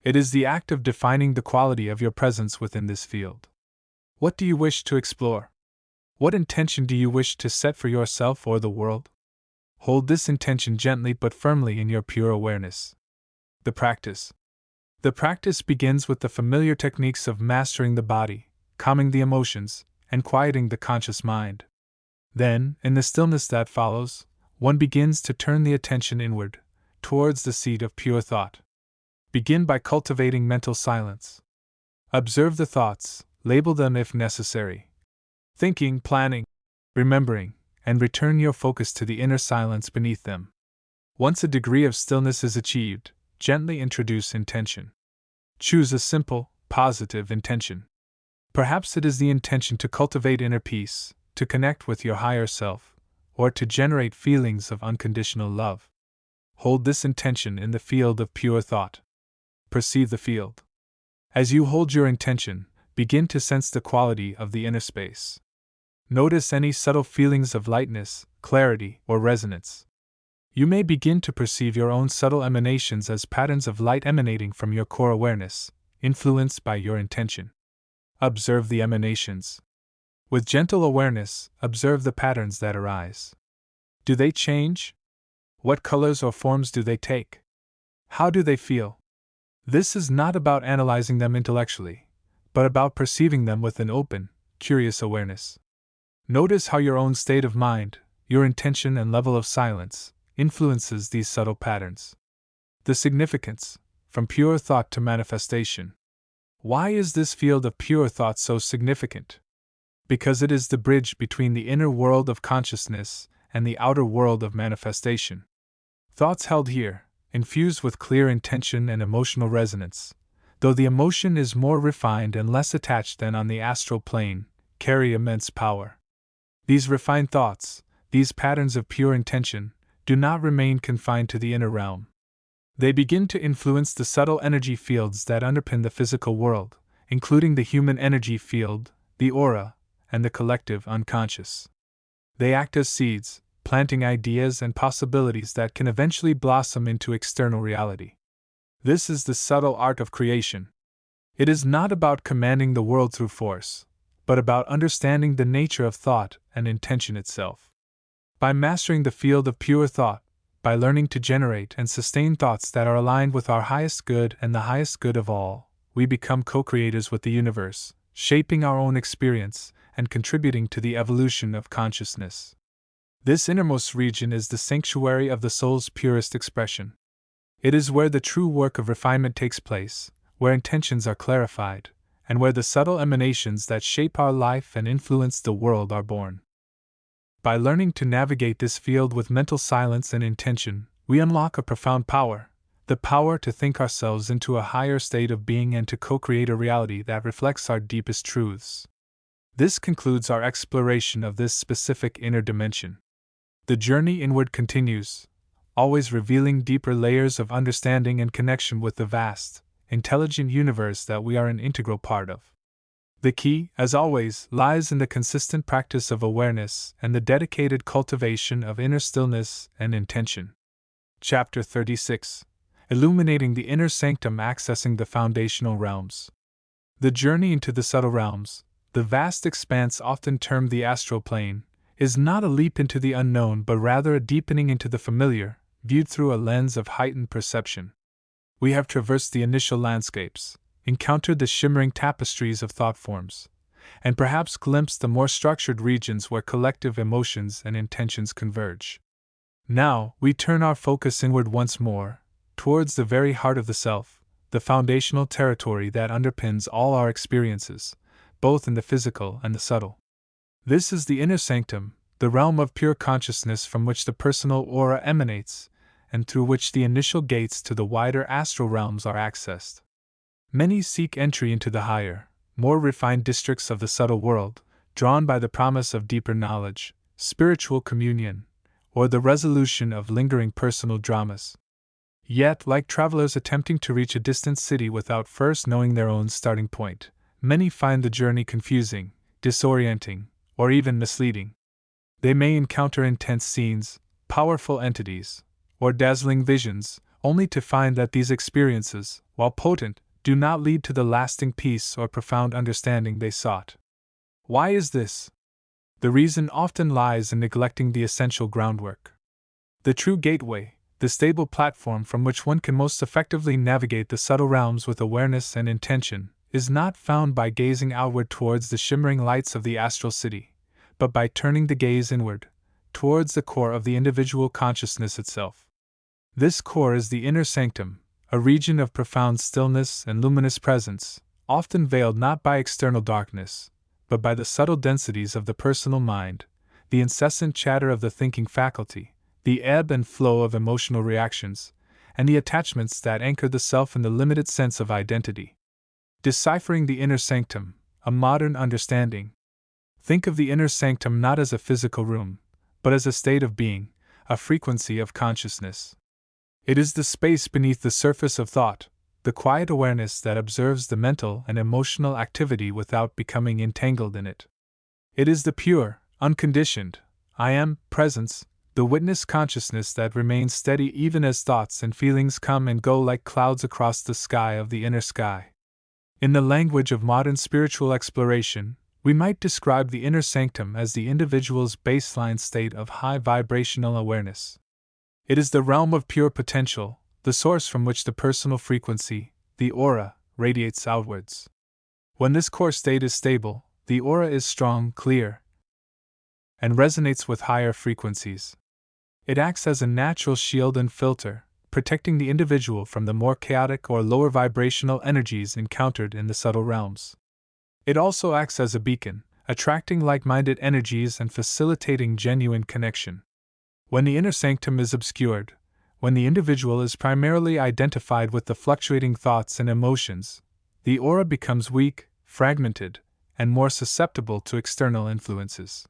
It is the act of defining the quality of your presence within this field. What do you wish to explore? What intention do you wish to set for yourself or the world? Hold this intention gently but firmly in your pure awareness. The practice. The practice begins with the familiar techniques of mastering the body, calming the emotions, and quieting the conscious mind. Then, in the stillness that follows, one begins to turn the attention inward, towards the seat of pure thought. Begin by cultivating mental silence. Observe the thoughts, label them if necessary. Thinking, planning, remembering, and return your focus to the inner silence beneath them. Once a degree of stillness is achieved, gently introduce intention. Choose a simple, positive intention. Perhaps it is the intention to cultivate inner peace, to connect with your higher self, or to generate feelings of unconditional love. Hold this intention in the field of pure thought. Perceive the field. As you hold your intention, begin to sense the quality of the inner space. Notice any subtle feelings of lightness, clarity, or resonance. You may begin to perceive your own subtle emanations as patterns of light emanating from your core awareness, influenced by your intention. Observe the emanations. With gentle awareness, observe the patterns that arise. Do they change? What colors or forms do they take? How do they feel? This is not about analyzing them intellectually, but about perceiving them with an open, curious awareness. Notice how your own state of mind, your intention and level of silence, influences these subtle patterns. The significance, from pure thought to manifestation. Why is this field of pure thought so significant? Because it is the bridge between the inner world of consciousness and the outer world of manifestation. Thoughts held here, infused with clear intention and emotional resonance, though the emotion is more refined and less attached than on the astral plane, carry immense power. These refined thoughts, these patterns of pure intention, do not remain confined to the inner realm. They begin to influence the subtle energy fields that underpin the physical world, including the human energy field, the aura, and the collective unconscious. They act as seeds, planting ideas and possibilities that can eventually blossom into external reality. This is the subtle art of creation. It is not about commanding the world through force, but about understanding the nature of thought and intention itself. By mastering the field of pure thought, by learning to generate and sustain thoughts that are aligned with our highest good and the highest good of all, we become co-creators with the universe, shaping our own experience and contributing to the evolution of consciousness. This innermost region is the sanctuary of the soul's purest expression. It is where the true work of refinement takes place, where intentions are clarified, and where the subtle emanations that shape our life and influence the world are born. By learning to navigate this field with mental silence and intention, we unlock a profound power, the power to think ourselves into a higher state of being and to co-create a reality that reflects our deepest truths. This concludes our exploration of this specific inner dimension. The journey inward continues, always revealing deeper layers of understanding and connection with the vast, intelligent universe that we are an integral part of. The key, as always, lies in the consistent practice of awareness and the dedicated cultivation of inner stillness and intention. Chapter 36. Illuminating the Inner Sanctum, Accessing the Foundational Realms. The journey into the subtle realms, the vast expanse often termed the astral plane, is not a leap into the unknown but rather a deepening into the familiar, viewed through a lens of heightened perception. We have traversed the initial landscapes, encountered the shimmering tapestries of thought forms, and perhaps glimpsed the more structured regions where collective emotions and intentions converge. Now, we turn our focus inward once more, towards the very heart of the self, the foundational territory that underpins all our experiences, both in the physical and the subtle. This is the inner sanctum, the realm of pure consciousness from which the personal aura emanates, and through which the initial gates to the wider astral realms are accessed. Many seek entry into the higher, more refined districts of the subtle world, drawn by the promise of deeper knowledge, spiritual communion, or the resolution of lingering personal dramas. Yet, like travelers attempting to reach a distant city without first knowing their own starting point, many find the journey confusing, disorienting, or even misleading. They may encounter intense scenes, powerful entities, or dazzling visions, only to find that these experiences, while potent, do not lead to the lasting peace or profound understanding they sought. Why is this? The reason often lies in neglecting the essential groundwork. The true gateway, the stable platform from which one can most effectively navigate the subtle realms with awareness and intention, is not found by gazing outward towards the shimmering lights of the astral city, but by turning the gaze inward, towards the core of the individual consciousness itself. This core is the inner sanctum, a region of profound stillness and luminous presence, often veiled not by external darkness, but by the subtle densities of the personal mind, the incessant chatter of the thinking faculty, the ebb and flow of emotional reactions, and the attachments that anchor the self in the limited sense of identity. Deciphering the inner sanctum, a modern understanding. Think of the inner sanctum not as a physical room, but as a state of being, a frequency of consciousness. It is the space beneath the surface of thought, the quiet awareness that observes the mental and emotional activity without becoming entangled in it. It is the pure, unconditioned, I am presence, the witness consciousness that remains steady even as thoughts and feelings come and go like clouds across the sky of the inner sky. In the language of modern spiritual exploration, we might describe the inner sanctum as the individual's baseline state of high vibrational awareness. It is the realm of pure potential, the source from which the personal frequency, the aura, radiates outwards. When this core state is stable, the aura is strong, clear, and resonates with higher frequencies. It acts as a natural shield and filter, protecting the individual from the more chaotic or lower vibrational energies encountered in the subtle realms. It also acts as a beacon, attracting like-minded energies and facilitating genuine connection. When the inner sanctum is obscured, when the individual is primarily identified with the fluctuating thoughts and emotions, the aura becomes weak, fragmented, and more susceptible to external influences.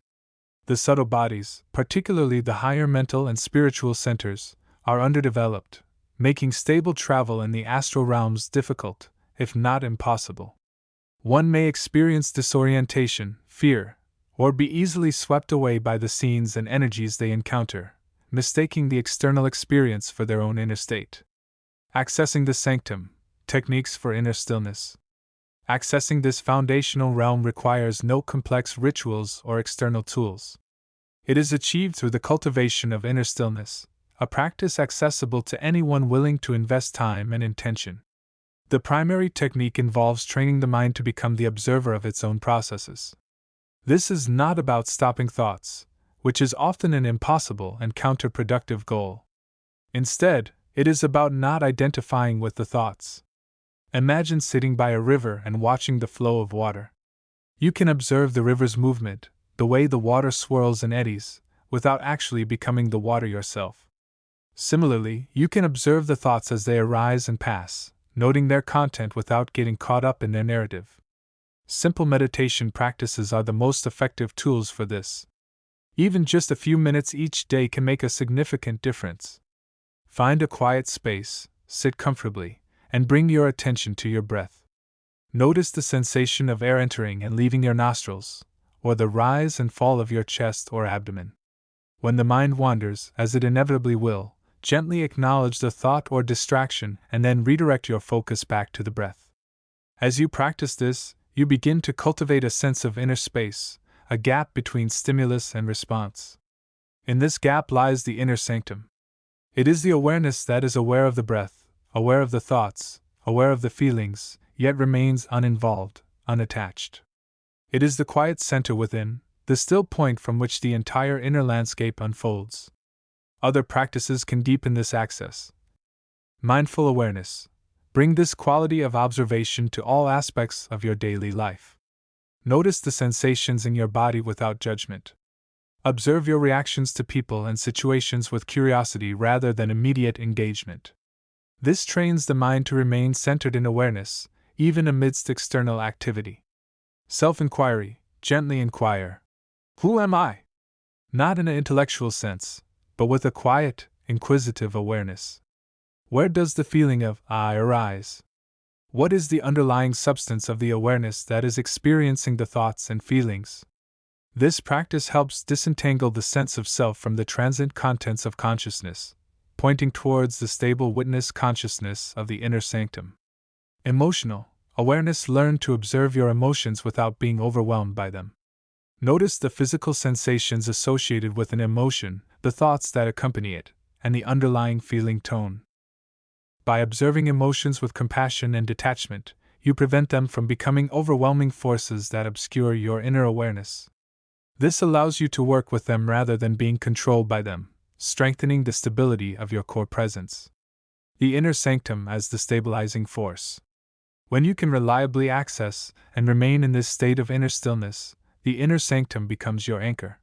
The subtle bodies, particularly the higher mental and spiritual centers, are underdeveloped, making stable travel in the astral realms difficult, if not impossible. One may experience disorientation, fear, or be easily swept away by the scenes and energies they encounter, mistaking the external experience for their own inner state. Accessing the sanctum, techniques for inner stillness. Accessing this foundational realm requires no complex rituals or external tools. It is achieved through the cultivation of inner stillness, a practice accessible to anyone willing to invest time and intention. The primary technique involves training the mind to become the observer of its own processes. This is not about stopping thoughts, which is often an impossible and counterproductive goal. Instead, it is about not identifying with the thoughts. Imagine sitting by a river and watching the flow of water. You can observe the river's movement, the way the water swirls and eddies, without actually becoming the water yourself. Similarly, you can observe the thoughts as they arise and pass, noting their content without getting caught up in their narrative. Simple meditation practices are the most effective tools for this. Even just a few minutes each day can make a significant difference. Find a quiet space, sit comfortably, and bring your attention to your breath. Notice the sensation of air entering and leaving your nostrils, or the rise and fall of your chest or abdomen. When the mind wanders, as it inevitably will, gently acknowledge the thought or distraction and then redirect your focus back to the breath. As you practice this, you begin to cultivate a sense of inner space, a gap between stimulus and response. In this gap lies the inner sanctum. It is the awareness that is aware of the breath, aware of the thoughts, aware of the feelings, yet remains uninvolved, unattached. It is the quiet center within, the still point from which the entire inner landscape unfolds. Other practices can deepen this access. Mindful awareness. Bring this quality of observation to all aspects of your daily life. Notice the sensations in your body without judgment. Observe your reactions to people and situations with curiosity rather than immediate engagement. This trains the mind to remain centered in awareness, even amidst external activity. Self-inquiry. Gently inquire. Who am I? Not in an intellectual sense, but with a quiet, inquisitive awareness. Where does the feeling of I arise? What is the underlying substance of the awareness that is experiencing the thoughts and feelings? This practice helps disentangle the sense of self from the transient contents of consciousness, pointing towards the stable witness consciousness of the inner sanctum. Emotional awareness. Learn to observe your emotions without being overwhelmed by them. Notice the physical sensations associated with an emotion, the thoughts that accompany it, and the underlying feeling tone. By observing emotions with compassion and detachment, you prevent them from becoming overwhelming forces that obscure your inner awareness. This allows you to work with them rather than being controlled by them, strengthening the stability of your core presence. The inner sanctum as the stabilizing force. When you can reliably access and remain in this state of inner stillness, the inner sanctum becomes your anchor.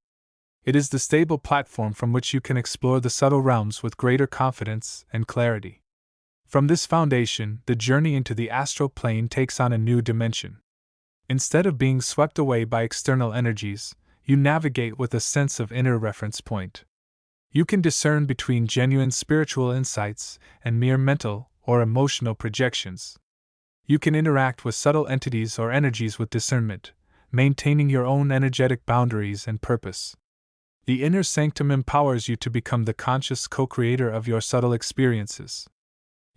It is the stable platform from which you can explore the subtle realms with greater confidence and clarity. From this foundation, the journey into the astral plane takes on a new dimension. Instead of being swept away by external energies, you navigate with a sense of inner reference point. You can discern between genuine spiritual insights and mere mental or emotional projections. You can interact with subtle entities or energies with discernment, maintaining your own energetic boundaries and purpose. The inner sanctum empowers you to become the conscious co-creator of your subtle experiences.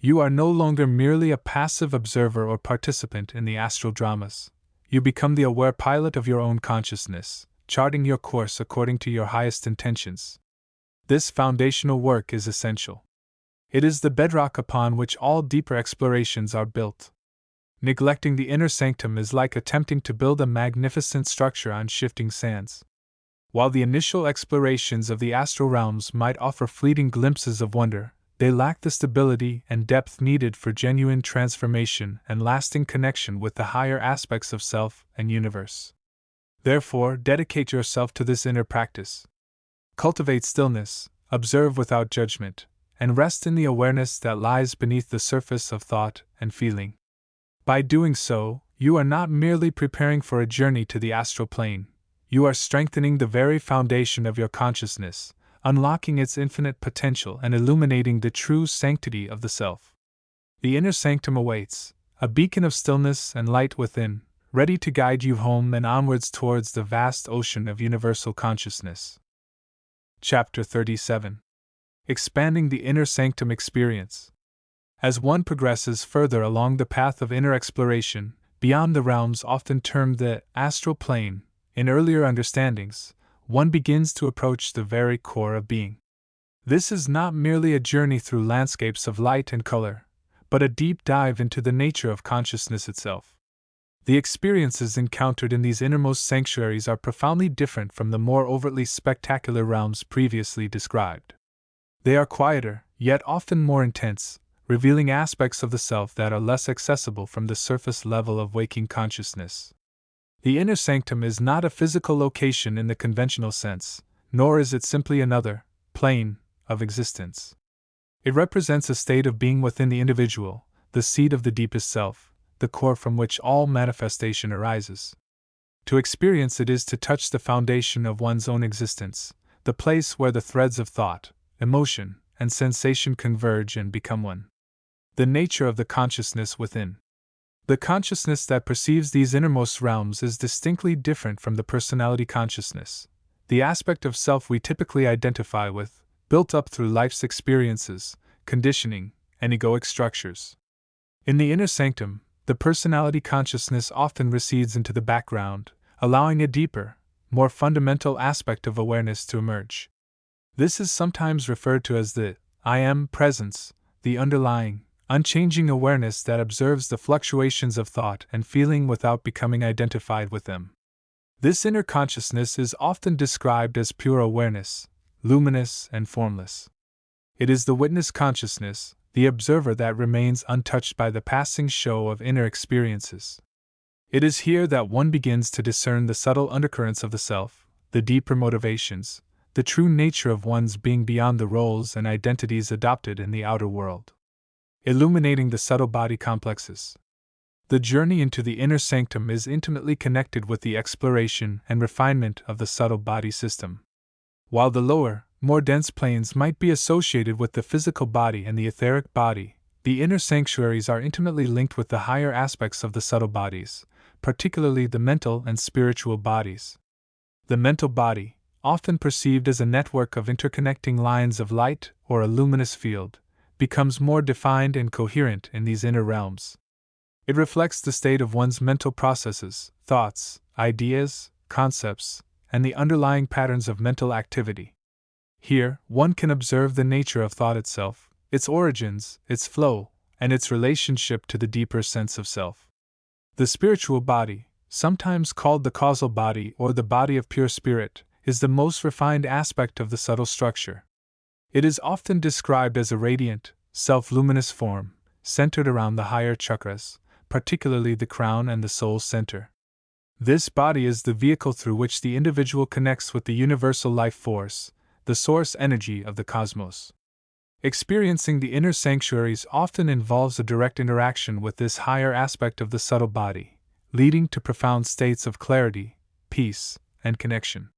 You are no longer merely a passive observer or participant in the astral dramas. You become the aware pilot of your own consciousness, charting your course according to your highest intentions. This foundational work is essential. It is the bedrock upon which all deeper explorations are built. Neglecting the inner sanctum is like attempting to build a magnificent structure on shifting sands. While the initial explorations of the astral realms might offer fleeting glimpses of wonder, they lack the stability and depth needed for genuine transformation and lasting connection with the higher aspects of self and universe. Therefore, dedicate yourself to this inner practice. Cultivate stillness, observe without judgment, and rest in the awareness that lies beneath the surface of thought and feeling. By doing so, you are not merely preparing for a journey to the astral plane, you are strengthening the very foundation of your consciousness, unlocking its infinite potential and illuminating the true sanctity of the self. The inner sanctum awaits, a beacon of stillness and light within, ready to guide you home and onwards towards the vast ocean of universal consciousness. Chapter 37. Expanding the Inner Sanctum Experience. As one progresses further along the path of inner exploration, beyond the realms often termed the astral plane, in earlier understandings, one begins to approach the very core of being. This is not merely a journey through landscapes of light and color, but a deep dive into the nature of consciousness itself. The experiences encountered in these innermost sanctuaries are profoundly different from the more overtly spectacular realms previously described. They are quieter, yet often more intense, revealing aspects of the self that are less accessible from the surface level of waking consciousness. The inner sanctum is not a physical location in the conventional sense, nor is it simply another plane of existence. It represents a state of being within the individual, the seat of the deepest self, the core from which all manifestation arises. To experience it is to touch the foundation of one's own existence, the place where the threads of thought, emotion, and sensation converge and become one. The nature of the consciousness within. The consciousness that perceives these innermost realms is distinctly different from the personality consciousness, the aspect of self we typically identify with, built up through life's experiences, conditioning, and egoic structures. In the inner sanctum, the personality consciousness often recedes into the background, allowing a deeper, more fundamental aspect of awareness to emerge. This is sometimes referred to as the I am presence, the underlying, unchanging awareness that observes the fluctuations of thought and feeling without becoming identified with them. This inner consciousness is often described as pure awareness, luminous and formless. It is the witness consciousness, the observer that remains untouched by the passing show of inner experiences. It is here that one begins to discern the subtle undercurrents of the self, the deeper motivations, the true nature of one's being beyond the roles and identities adopted in the outer world. Illuminating the subtle body complexes. The journey into the inner sanctum is intimately connected with the exploration and refinement of the subtle body system. While the lower, more dense planes might be associated with the physical body and the etheric body, the inner sanctuaries are intimately linked with the higher aspects of the subtle bodies, particularly the mental and spiritual bodies. The mental body, often perceived as a network of interconnecting lines of light or a luminous field, becomes more defined and coherent in these inner realms. It reflects the state of one's mental processes, thoughts, ideas, concepts, and the underlying patterns of mental activity. Here, one can observe the nature of thought itself, its origins, its flow, and its relationship to the deeper sense of self. The spiritual body, sometimes called the causal body or the body of pure spirit, is the most refined aspect of the subtle structure. It is often described as a radiant, self-luminous form, centered around the higher chakras, particularly the crown and the soul center. This body is the vehicle through which the individual connects with the universal life force, the source energy of the cosmos. Experiencing the inner sanctuaries often involves a direct interaction with this higher aspect of the subtle body, leading to profound states of clarity, peace, and connection.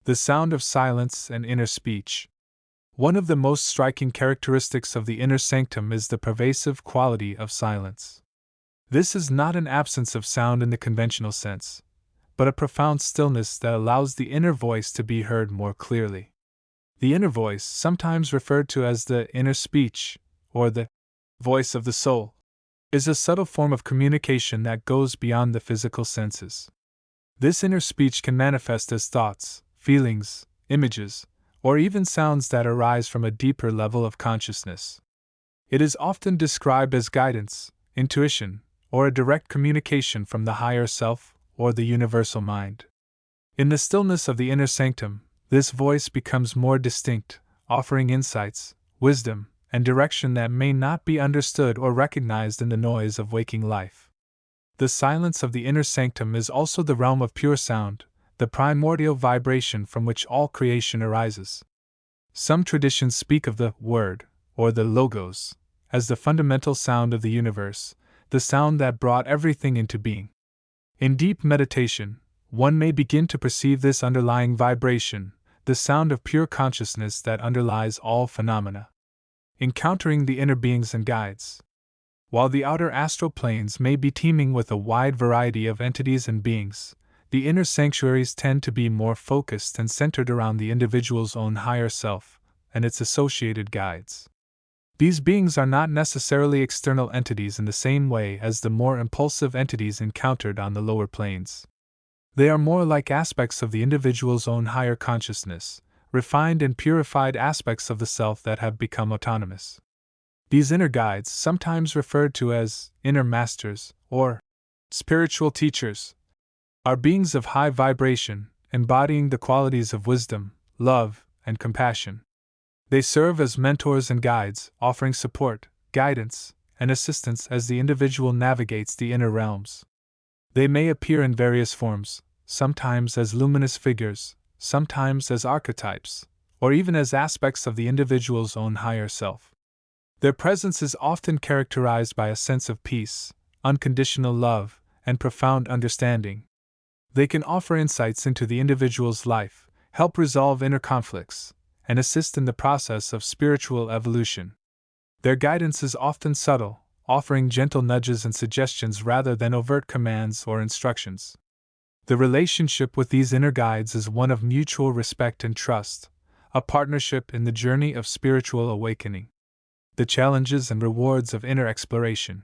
The sound of silence and inner speech. One of the most striking characteristics of the inner sanctum is the pervasive quality of silence. This is not an absence of sound in the conventional sense, but a profound stillness that allows the inner voice to be heard more clearly. The inner voice, sometimes referred to as the inner speech, or the voice of the soul, is a subtle form of communication that goes beyond the physical senses. This inner speech can manifest as thoughts, feelings, images, or even sounds that arise from a deeper level of consciousness. It is often described as guidance, intuition, or a direct communication from the higher self or the universal mind. In the stillness of the inner sanctum, this voice becomes more distinct, offering insights, wisdom, and direction that may not be understood or recognized in the noise of waking life. The silence of the inner sanctum is also the realm of pure sound, the primordial vibration from which all creation arises. Some traditions speak of the Word, or the Logos, as the fundamental sound of the universe, the sound that brought everything into being. In deep meditation, one may begin to perceive this underlying vibration, the sound of pure consciousness that underlies all phenomena. Encountering the inner beings and guides. While the outer astral planes may be teeming with a wide variety of entities and beings, the inner sanctuaries tend to be more focused and centered around the individual's own higher self and its associated guides. These beings are not necessarily external entities in the same way as the more impulsive entities encountered on the lower planes. They are more like aspects of the individual's own higher consciousness, refined and purified aspects of the self that have become autonomous. These inner guides, sometimes referred to as inner masters or spiritual teachers, are beings of high vibration, embodying the qualities of wisdom, love, and compassion. They serve as mentors and guides, offering support, guidance, and assistance as the individual navigates the inner realms. They may appear in various forms, sometimes as luminous figures, sometimes as archetypes, or even as aspects of the individual's own higher self. Their presence is often characterized by a sense of peace, unconditional love, and profound understanding. They can offer insights into the individual's life, help resolve inner conflicts, and assist in the process of spiritual evolution. Their guidance is often subtle, offering gentle nudges and suggestions rather than overt commands or instructions. The relationship with these inner guides is one of mutual respect and trust, a partnership in the journey of spiritual awakening. The challenges and rewards of inner exploration.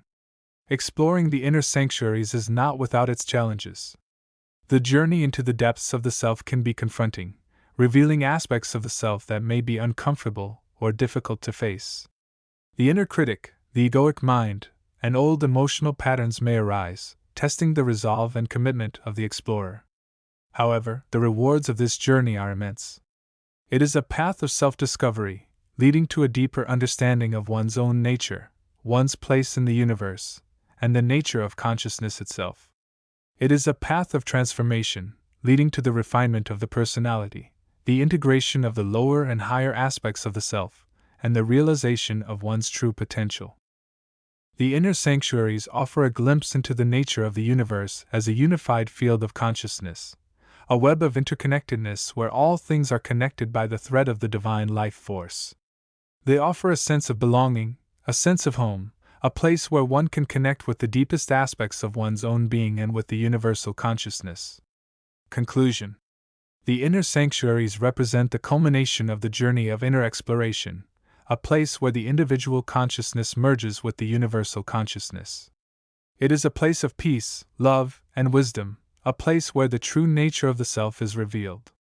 Exploring the inner sanctuaries is not without its challenges. The journey into the depths of the self can be confronting, revealing aspects of the self that may be uncomfortable or difficult to face. The inner critic, the egoic mind, and old emotional patterns may arise, testing the resolve and commitment of the explorer. However, the rewards of this journey are immense. It is a path of self-discovery, leading to a deeper understanding of one's own nature, one's place in the universe, and the nature of consciousness itself. It is a path of transformation, leading to the refinement of the personality, the integration of the lower and higher aspects of the self, and the realization of one's true potential. The inner sanctuaries offer a glimpse into the nature of the universe as a unified field of consciousness, a web of interconnectedness where all things are connected by the thread of the divine life force. They offer a sense of belonging, a sense of home, a place where one can connect with the deepest aspects of one's own being and with the universal consciousness. Conclusion. The inner sanctuaries represent the culmination of the journey of inner exploration, a place where the individual consciousness merges with the universal consciousness. It is a place of peace, love, and wisdom, a place where the true nature of the self is revealed.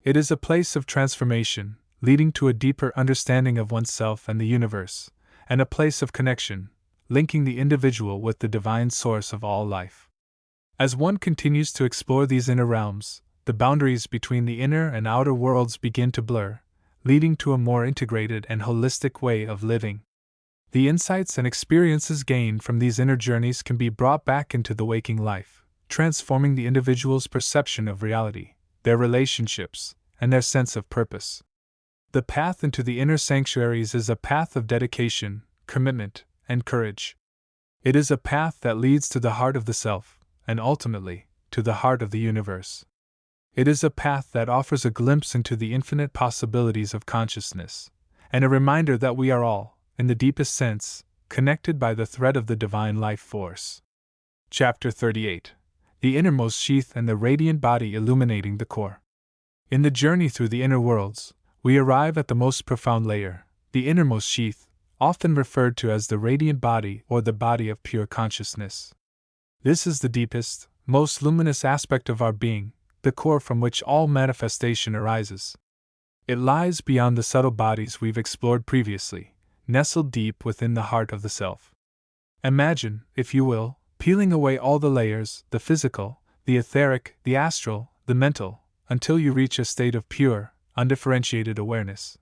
It is a place of transformation, leading to a deeper understanding of oneself and the universe, and a place of connection, linking the individual with the divine source of all life. As one continues to explore these inner realms, the boundaries between the inner and outer worlds begin to blur, leading to a more integrated and holistic way of living. The insights and experiences gained from these inner journeys can be brought back into the waking life, transforming the individual's perception of reality, their relationships, and their sense of purpose. The path into the inner sanctuaries is a path of dedication, commitment, and courage. It is a path that leads to the heart of the self, and ultimately, to the heart of the universe. It is a path that offers a glimpse into the infinite possibilities of consciousness, and a reminder that we are all, in the deepest sense, connected by the thread of the divine life force. Chapter 38. The Innermost Sheath and the Radiant Body Illuminating the Core. In the journey through the inner worlds, we arrive at the most profound layer, the innermost sheath, often referred to as the radiant body or the body of pure consciousness. This is the deepest, most luminous aspect of our being, the core from which all manifestation arises. It lies beyond the subtle bodies we've explored previously, nestled deep within the heart of the self. Imagine, if you will, peeling away all the layers, the physical, the etheric, the astral, the mental, until you reach a state of pure, undifferentiated awareness.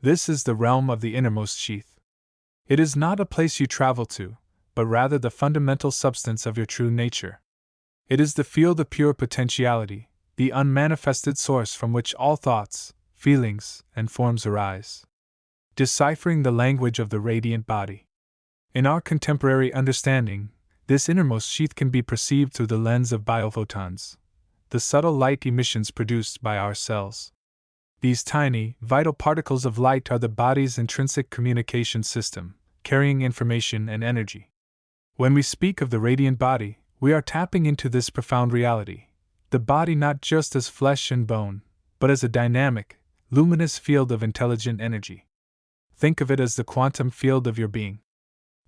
This is the realm of the innermost sheath. It is not a place you travel to, but rather the fundamental substance of your true nature. It is the field of pure potentiality, the unmanifested source from which all thoughts, feelings, and forms arise. Deciphering the language of the radiant body. In our contemporary understanding, this innermost sheath can be perceived through the lens of biophotons, the subtle light emissions produced by our cells. These tiny, vital particles of light are the body's intrinsic communication system, carrying information and energy. When we speak of the radiant body, we are tapping into this profound reality, the body not just as flesh and bone, but as a dynamic, luminous field of intelligent energy. Think of it as the quantum field of your being.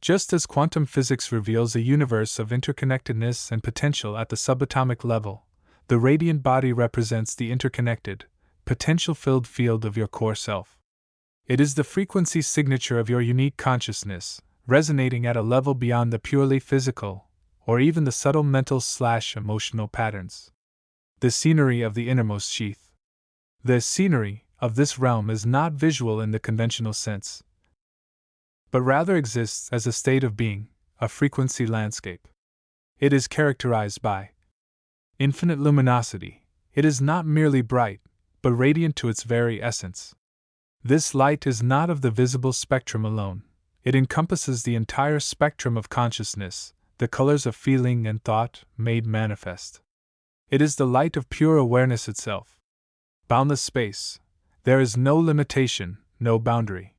Just as quantum physics reveals a universe of interconnectedness and potential at the subatomic level, the radiant body represents the interconnected, potential-filled field of your core self. It is the frequency signature of your unique consciousness, resonating at a level beyond the purely physical, or even the subtle mental/emotional patterns. The scenery of the innermost sheath. The scenery of this realm is not visual in the conventional sense, but rather exists as a state of being, a frequency landscape. It is characterized by infinite luminosity. It is not merely bright, but radiant to its very essence. This light is not of the visible spectrum alone. It encompasses the entire spectrum of consciousness, the colors of feeling and thought made manifest. It is the light of pure awareness itself. Boundless space. There is no limitation, no boundary.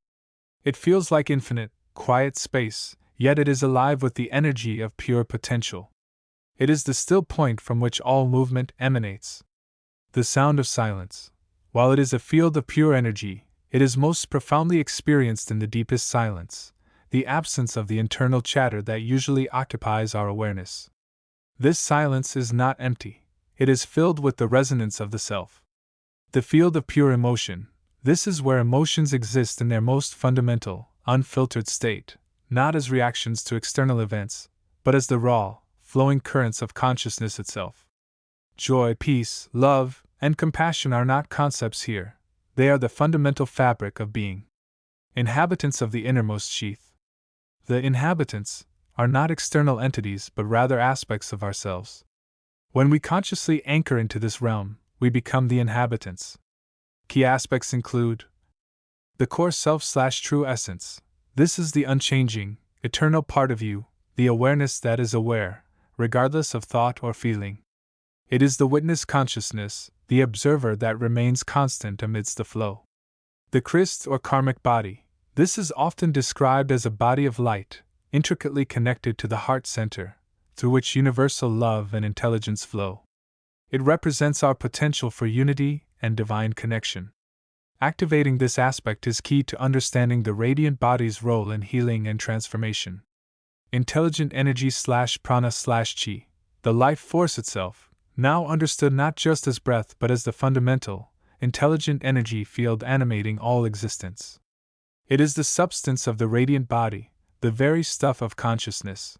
It feels like infinite, quiet space, yet it is alive with the energy of pure potential. It is the still point from which all movement emanates. The sound of silence. While it is a field of pure energy, it is most profoundly experienced in the deepest silence, the absence of the internal chatter that usually occupies our awareness. This silence is not empty, it is filled with the resonance of the self. The field of pure emotion. This is where emotions exist in their most fundamental, unfiltered state, not as reactions to external events, but as the raw, flowing currents of consciousness itself. Joy, peace, love, and compassion are not concepts here, they are the fundamental fabric of being. Inhabitants of the innermost sheath. The inhabitants are not external entities but rather aspects of ourselves. When we consciously anchor into this realm, we become the inhabitants. Key aspects include the core self/true essence. This is the unchanging, eternal part of you, the awareness that is aware, regardless of thought or feeling. It is the witness consciousness, the observer that remains constant amidst the flow. The Christ or karmic body. This is often described as a body of light, intricately connected to the heart center, through which universal love and intelligence flow. It represents our potential for unity and divine connection. Activating this aspect is key to understanding the radiant body's role in healing and transformation. Intelligent energy/prana/chi, the life force itself, now understood not just as breath but as the fundamental, intelligent energy field animating all existence. It is the substance of the radiant body, the very stuff of consciousness.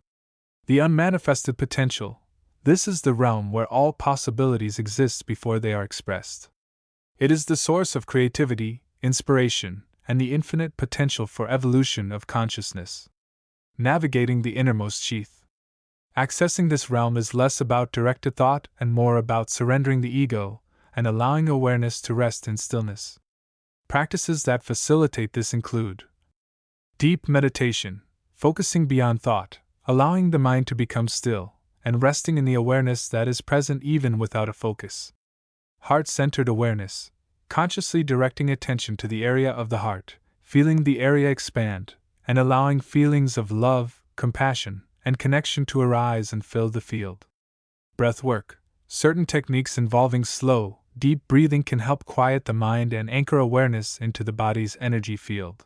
The unmanifested potential. This is the realm where all possibilities exist before they are expressed. It is the source of creativity, inspiration, and the infinite potential for evolution of consciousness. Navigating the innermost sheath. Accessing this realm is less about directed thought and more about surrendering the ego and allowing awareness to rest in stillness. Practices that facilitate this include deep meditation, focusing beyond thought, allowing the mind to become still, and resting in the awareness that is present even without a focus. Heart-centered awareness, consciously directing attention to the area of the heart, feeling the area expand, and allowing feelings of love, compassion, and connection to arise and fill the field. Breath work. Certain techniques involving slow, deep breathing can help quiet the mind and anchor awareness into the body's energy field.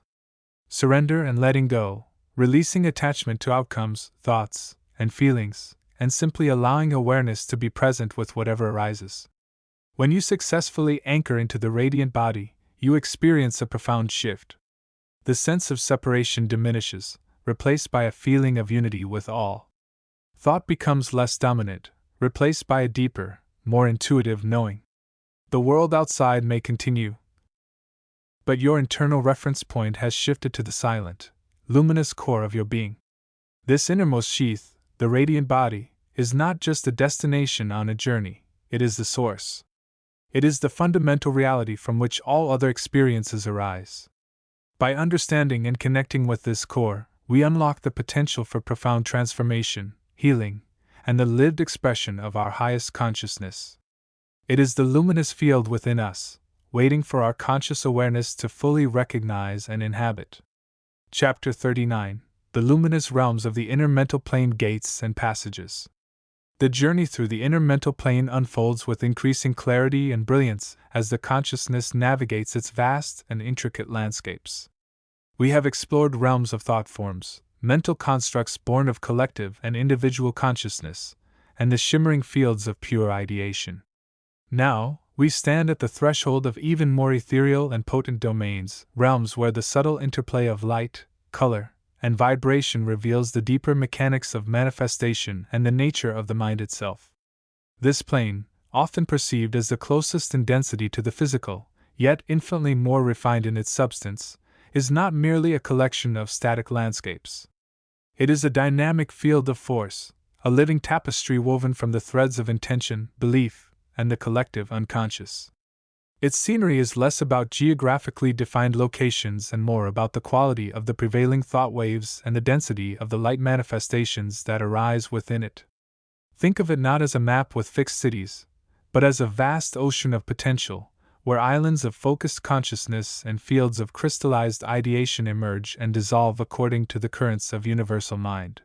Surrender and letting go, releasing attachment to outcomes, thoughts, and feelings, and simply allowing awareness to be present with whatever arises. When you successfully anchor into the radiant body, you experience a profound shift. The sense of separation diminishes, replaced by a feeling of unity with all. Thought becomes less dominant, replaced by a deeper, more intuitive knowing. The world outside may continue, but your internal reference point has shifted to the silent, luminous core of your being. This innermost sheath, the radiant body, is not just a destination on a journey, it is the source. It is the fundamental reality from which all other experiences arise. By understanding and connecting with this core, we unlock the potential for profound transformation, healing, and the lived expression of our highest consciousness. It is the luminous field within us, waiting for our conscious awareness to fully recognize and inhabit. Chapter 39: The Luminous Realms of the Inner Mental Plane Gates and Passages. The journey through the inner mental plane unfolds with increasing clarity and brilliance as the consciousness navigates its vast and intricate landscapes. We have explored realms of thought forms, mental constructs born of collective and individual consciousness, and the shimmering fields of pure ideation. Now, we stand at the threshold of even more ethereal and potent domains, realms where the subtle interplay of light, color, and vibration reveals the deeper mechanics of manifestation and the nature of the mind itself. This plane, often perceived as the closest in density to the physical, yet infinitely more refined in its substance, is not merely a collection of static landscapes. It is a dynamic field of force, a living tapestry woven from the threads of intention, belief, and the collective unconscious. Its scenery is less about geographically defined locations and more about the quality of the prevailing thought waves and the density of the light manifestations that arise within it. Think of it not as a map with fixed cities, but as a vast ocean of potential, where islands of focused consciousness and fields of crystallized ideation emerge and dissolve according to the currents of universal mind.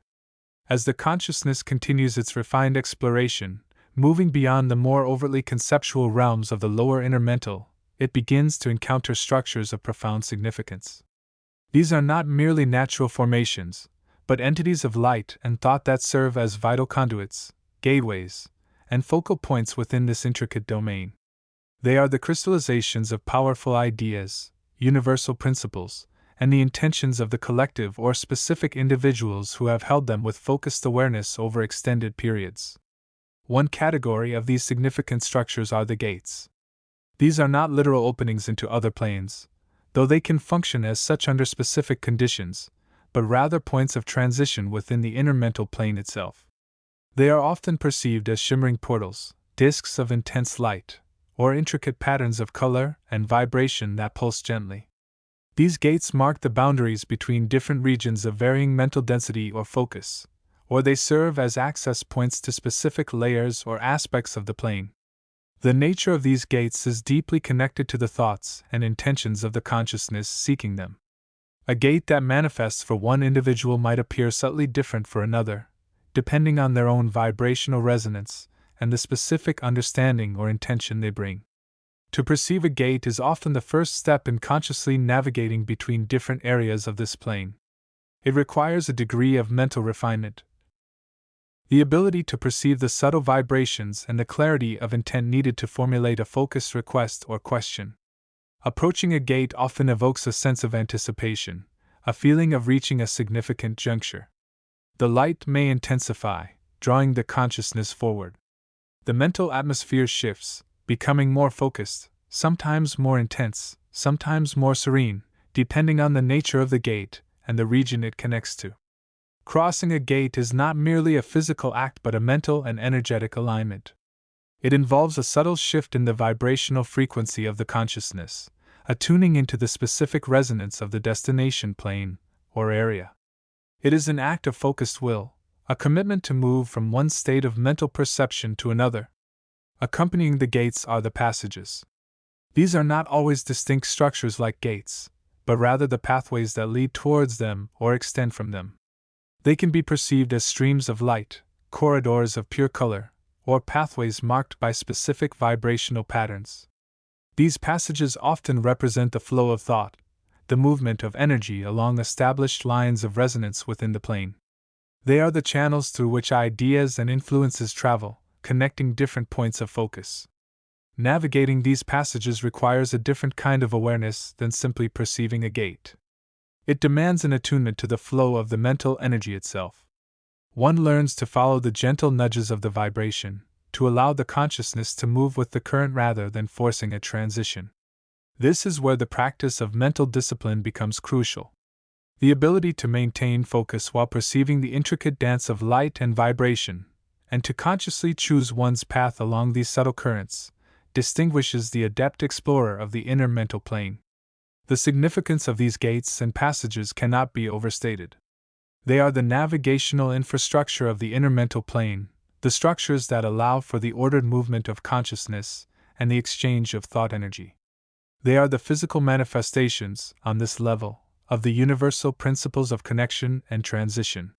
As the consciousness continues its refined exploration, moving beyond the more overtly conceptual realms of the lower inner mental, it begins to encounter structures of profound significance. These are not merely natural formations, but entities of light and thought that serve as vital conduits, gateways, and focal points within this intricate domain. They are the crystallizations of powerful ideas, universal principles, and the intentions of the collective or specific individuals who have held them with focused awareness over extended periods. One category of these significant structures are the gates. These are not literal openings into other planes, though they can function as such under specific conditions, but rather points of transition within the inner mental plane itself. They are often perceived as shimmering portals, disks of intense light, or intricate patterns of color and vibration that pulse gently. These gates mark the boundaries between different regions of varying mental density or focus, or they serve as access points to specific layers or aspects of the plane. The nature of these gates is deeply connected to the thoughts and intentions of the consciousness seeking them. A gate that manifests for one individual might appear subtly different for another, depending on their own vibrational resonance and the specific understanding or intention they bring. To perceive a gate is often the first step in consciously navigating between different areas of this plane. It requires a degree of mental refinement, the ability to perceive the subtle vibrations and the clarity of intent needed to formulate a focused request or question. Approaching a gate often evokes a sense of anticipation, a feeling of reaching a significant juncture. The light may intensify, drawing the consciousness forward. The mental atmosphere shifts, becoming more focused, sometimes more intense, sometimes more serene, depending on the nature of the gate and the region it connects to. Crossing a gate is not merely a physical act but a mental and energetic alignment. It involves a subtle shift in the vibrational frequency of the consciousness, a tuning into the specific resonance of the destination plane or area. It is an act of focused will, a commitment to move from one state of mental perception to another. Accompanying the gates are the passages. These are not always distinct structures like gates, but rather the pathways that lead towards them or extend from them. They can be perceived as streams of light, corridors of pure color, or pathways marked by specific vibrational patterns. These passages often represent the flow of thought, the movement of energy along established lines of resonance within the plane. They are the channels through which ideas and influences travel, connecting different points of focus. Navigating these passages requires a different kind of awareness than simply perceiving a gate. It demands an attunement to the flow of the mental energy itself. One learns to follow the gentle nudges of the vibration, to allow the consciousness to move with the current rather than forcing a transition. This is where the practice of mental discipline becomes crucial. The ability to maintain focus while perceiving the intricate dance of light and vibration, and to consciously choose one's path along these subtle currents, distinguishes the adept explorer of the inner mental plane. The significance of these gates and passages cannot be overstated. They are the navigational infrastructure of the inner mental plane, the structures that allow for the ordered movement of consciousness and the exchange of thought energy. They are the physical manifestations, on this level, of the universal principles of connection and transition.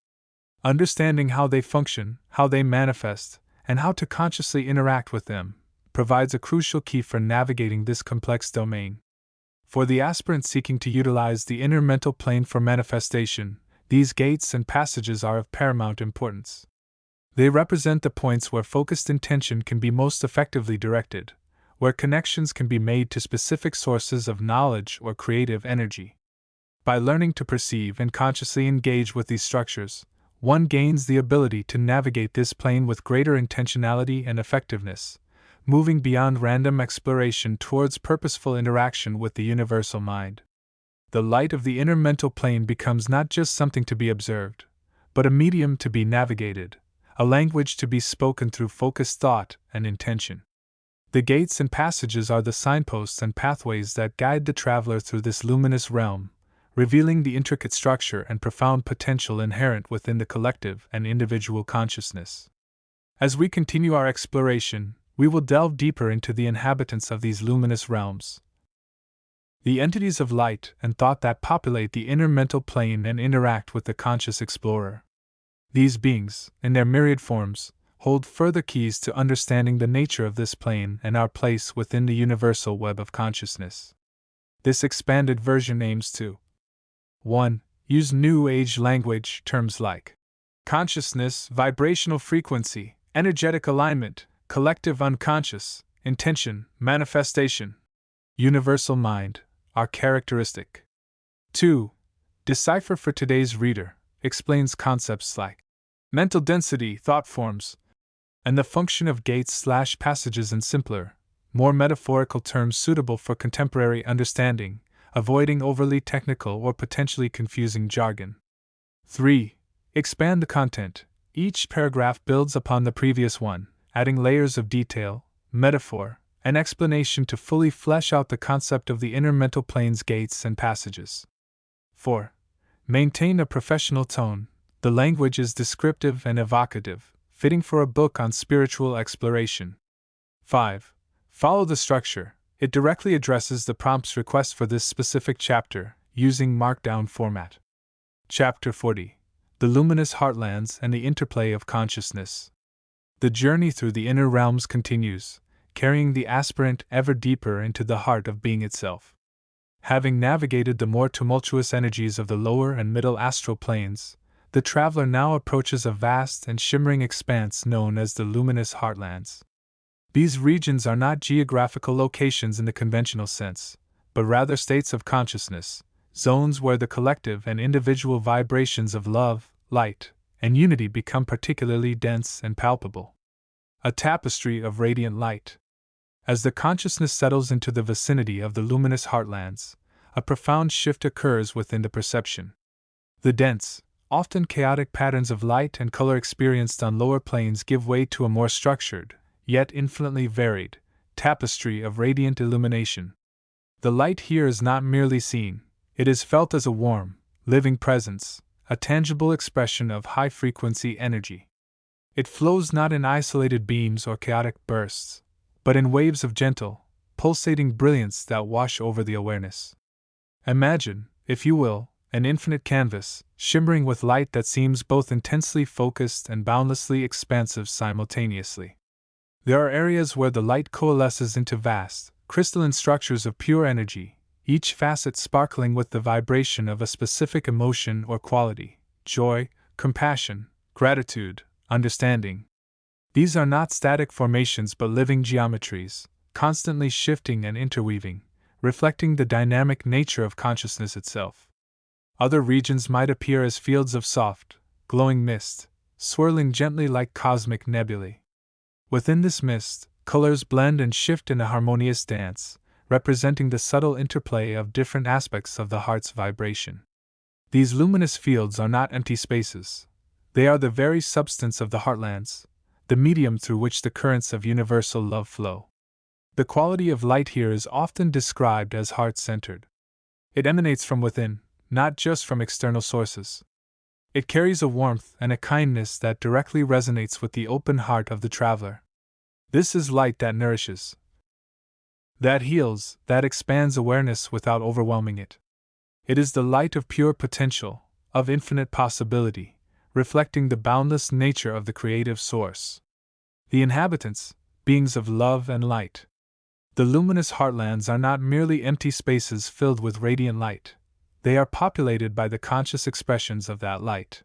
Understanding how they function, how they manifest, and how to consciously interact with them provides a crucial key for navigating this complex domain. For the aspirant seeking to utilize the inner mental plane for manifestation, these gates and passages are of paramount importance. They represent the points where focused intention can be most effectively directed, where connections can be made to specific sources of knowledge or creative energy. By learning to perceive and consciously engage with these structures, one gains the ability to navigate this plane with greater intentionality and effectiveness, moving beyond random exploration towards purposeful interaction with the universal mind. The light of the inner mental plane becomes not just something to be observed, but a medium to be navigated, a language to be spoken through focused thought and intention. The gates and passages are the signposts and pathways that guide the traveler through this luminous realm, revealing the intricate structure and profound potential inherent within the collective and individual consciousness. As we continue our exploration, we will delve deeper into the inhabitants of these luminous realms, the entities of light and thought that populate the inner mental plane and interact with the conscious explorer. These beings, in their myriad forms, hold further keys to understanding the nature of this plane and our place within the universal web of consciousness. This expanded version aims to 1. Use New Age language terms like consciousness, vibrational frequency, energetic alignment, collective unconscious, intention, manifestation, universal mind, are characteristic. 2. Decipher for today's reader, explains concepts like mental density, thought forms, and the function of gates/passages in simpler, more metaphorical terms suitable for contemporary understanding, avoiding overly technical or potentially confusing jargon. 3. Expand the content. Each paragraph builds upon the previous one, adding layers of detail, metaphor, and explanation to fully flesh out the concept of the inner mental plane's gates and passages. 4. Maintain a professional tone. The language is descriptive and evocative, fitting for a book on spiritual exploration. 5. Follow the structure. It directly addresses the prompt's request for this specific chapter, using Markdown format. Chapter 40. The Luminous Heartlands and the Interplay of Consciousness. The journey through the inner realms continues, carrying the aspirant ever deeper into the heart of being itself. Having navigated the more tumultuous energies of the lower and middle astral planes, the traveler now approaches a vast and shimmering expanse known as the Luminous Heartlands. These regions are not geographical locations in the conventional sense, but rather states of consciousness, zones where the collective and individual vibrations of love, light, and unity become particularly dense and palpable. A tapestry of radiant light. As the consciousness settles into the vicinity of the luminous heartlands, a profound shift occurs within the perception. The dense, often chaotic patterns of light and color experienced on lower planes give way to a more structured, yet infinitely varied, tapestry of radiant illumination. The light here is not merely seen, it is felt as a warm, living presence, a tangible expression of high-frequency energy. It flows not in isolated beams or chaotic bursts, but in waves of gentle, pulsating brilliance that wash over the awareness. Imagine, if you will, an infinite canvas, shimmering with light that seems both intensely focused and boundlessly expansive simultaneously. There are areas where the light coalesces into vast, crystalline structures of pure energy, each facet sparkling with the vibration of a specific emotion or quality: joy, compassion, gratitude, understanding. These are not static formations but living geometries, constantly shifting and interweaving, reflecting the dynamic nature of consciousness itself. Other regions might appear as fields of soft, glowing mist, swirling gently like cosmic nebulae. Within this mist, colors blend and shift in a harmonious dance, representing the subtle interplay of different aspects of the heart's vibration. These luminous fields are not empty spaces. They are the very substance of the heartlands, the medium through which the currents of universal love flow. The quality of light here is often described as heart-centered. It emanates from within, not just from external sources. It carries a warmth and a kindness that directly resonates with the open heart of the traveler. This is light that nourishes, that heals, that expands awareness without overwhelming it. It is the light of pure potential, of infinite possibility, reflecting the boundless nature of the creative source. The inhabitants, beings of love and light. The luminous heartlands are not merely empty spaces filled with radiant light. They are populated by the conscious expressions of that light.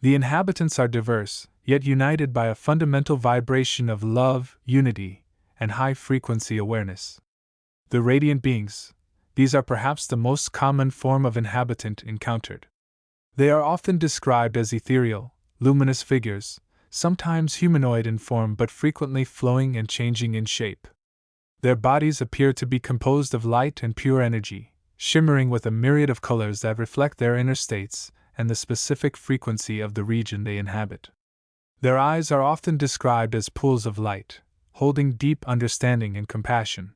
The inhabitants are diverse, yet united by a fundamental vibration of love, unity, and high-frequency awareness. The radiant beings, these are perhaps the most common form of inhabitant encountered. They are often described as ethereal, luminous figures, sometimes humanoid in form but frequently flowing and changing in shape. Their bodies appear to be composed of light and pure energy, shimmering with a myriad of colors that reflect their inner states and the specific frequency of the region they inhabit. Their eyes are often described as pools of light, holding deep understanding and compassion.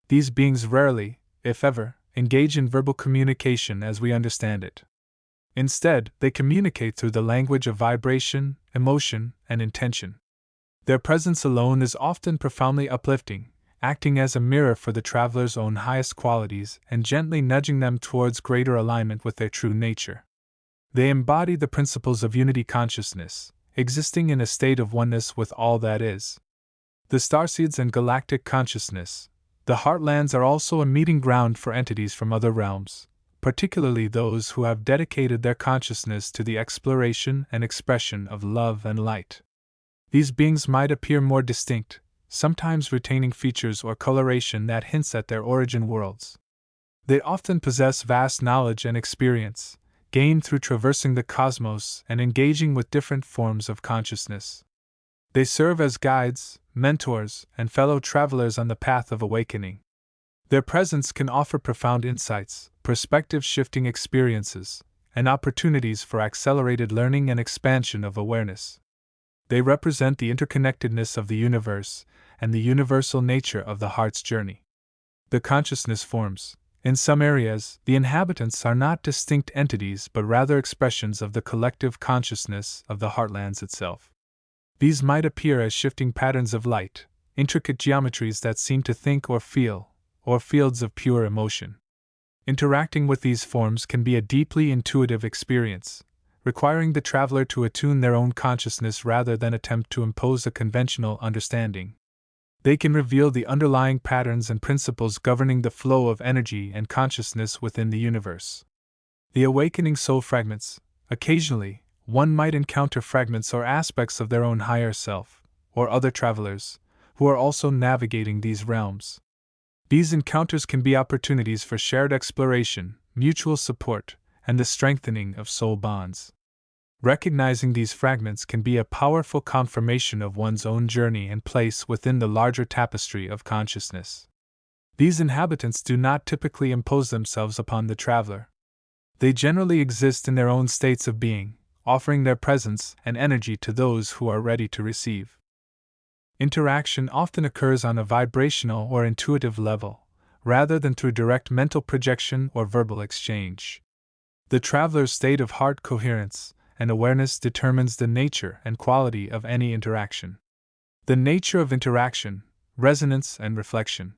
These beings rarely, if ever, engage in verbal communication as we understand it. Instead, they communicate through the language of vibration, emotion, and intention. Their presence alone is often profoundly uplifting, acting as a mirror for the traveler's own highest qualities and gently nudging them towards greater alignment with their true nature. They embody the principles of unity consciousness, existing in a state of oneness with all that is. The starseeds and galactic consciousness. The heartlands are also a meeting ground for entities from other realms, particularly those who have dedicated their consciousness to the exploration and expression of love and light. These beings might appear more distinct, sometimes retaining features or coloration that hints at their origin worlds. They often possess vast knowledge and experience, gained through traversing the cosmos and engaging with different forms of consciousness. They serve as guides, mentors, and fellow travelers on the path of awakening. Their presence can offer profound insights, perspective-shifting experiences, and opportunities for accelerated learning and expansion of awareness. They represent the interconnectedness of the universe and the universal nature of the heart's journey. The consciousness forms. In some areas, the inhabitants are not distinct entities but rather expressions of the collective consciousness of the heartlands itself. These might appear as shifting patterns of light, intricate geometries that seem to think or feel, or fields of pure emotion. Interacting with these forms can be a deeply intuitive experience, requiring the traveler to attune their own consciousness rather than attempt to impose a conventional understanding. They can reveal the underlying patterns and principles governing the flow of energy and consciousness within the universe. The awakening soul fragments. Occasionally, one might encounter fragments or aspects of their own higher self, or other travelers, who are also navigating these realms. These encounters can be opportunities for shared exploration, mutual support, and the strengthening of soul bonds. Recognizing these fragments can be a powerful confirmation of one's own journey and place within the larger tapestry of consciousness. These inhabitants do not typically impose themselves upon the traveler. They generally exist in their own states of being, offering their presence and energy to those who are ready to receive. Interaction often occurs on a vibrational or intuitive level, rather than through direct mental projection or verbal exchange. The traveler's state of heart coherence and awareness determines the nature and quality of any interaction. The nature of interaction, resonance, and reflection.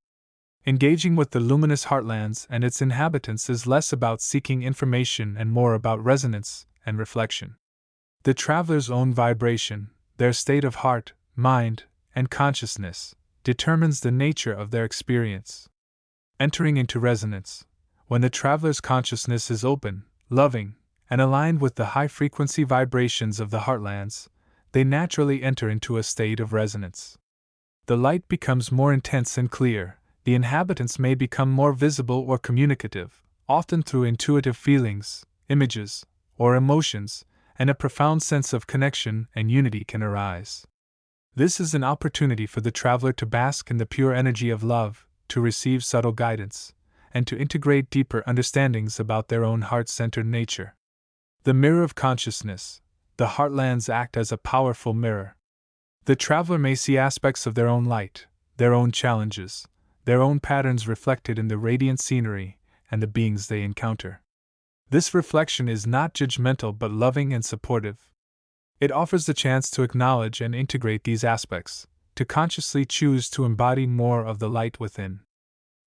Engaging with the luminous heartlands and its inhabitants is less about seeking information and more about resonance and reflection. The traveler's own vibration, their state of heart, mind, and consciousness, determines the nature of their experience. Entering into resonance. When the traveler's consciousness is open, loving, and aligned with the high-frequency vibrations of the heartlands, they naturally enter into a state of resonance. The light becomes more intense and clear, the inhabitants may become more visible or communicative, often through intuitive feelings, images, or emotions, and a profound sense of connection and unity can arise. This is an opportunity for the traveler to bask in the pure energy of love, to receive subtle guidance, and to integrate deeper understandings about their own heart-centered nature. The mirror of consciousness. The heartlands act as a powerful mirror. The traveler may see aspects of their own light, their own challenges, their own patterns reflected in the radiant scenery and the beings they encounter. This reflection is not judgmental but loving and supportive. It offers the chance to acknowledge and integrate these aspects, to consciously choose to embody more of the light within.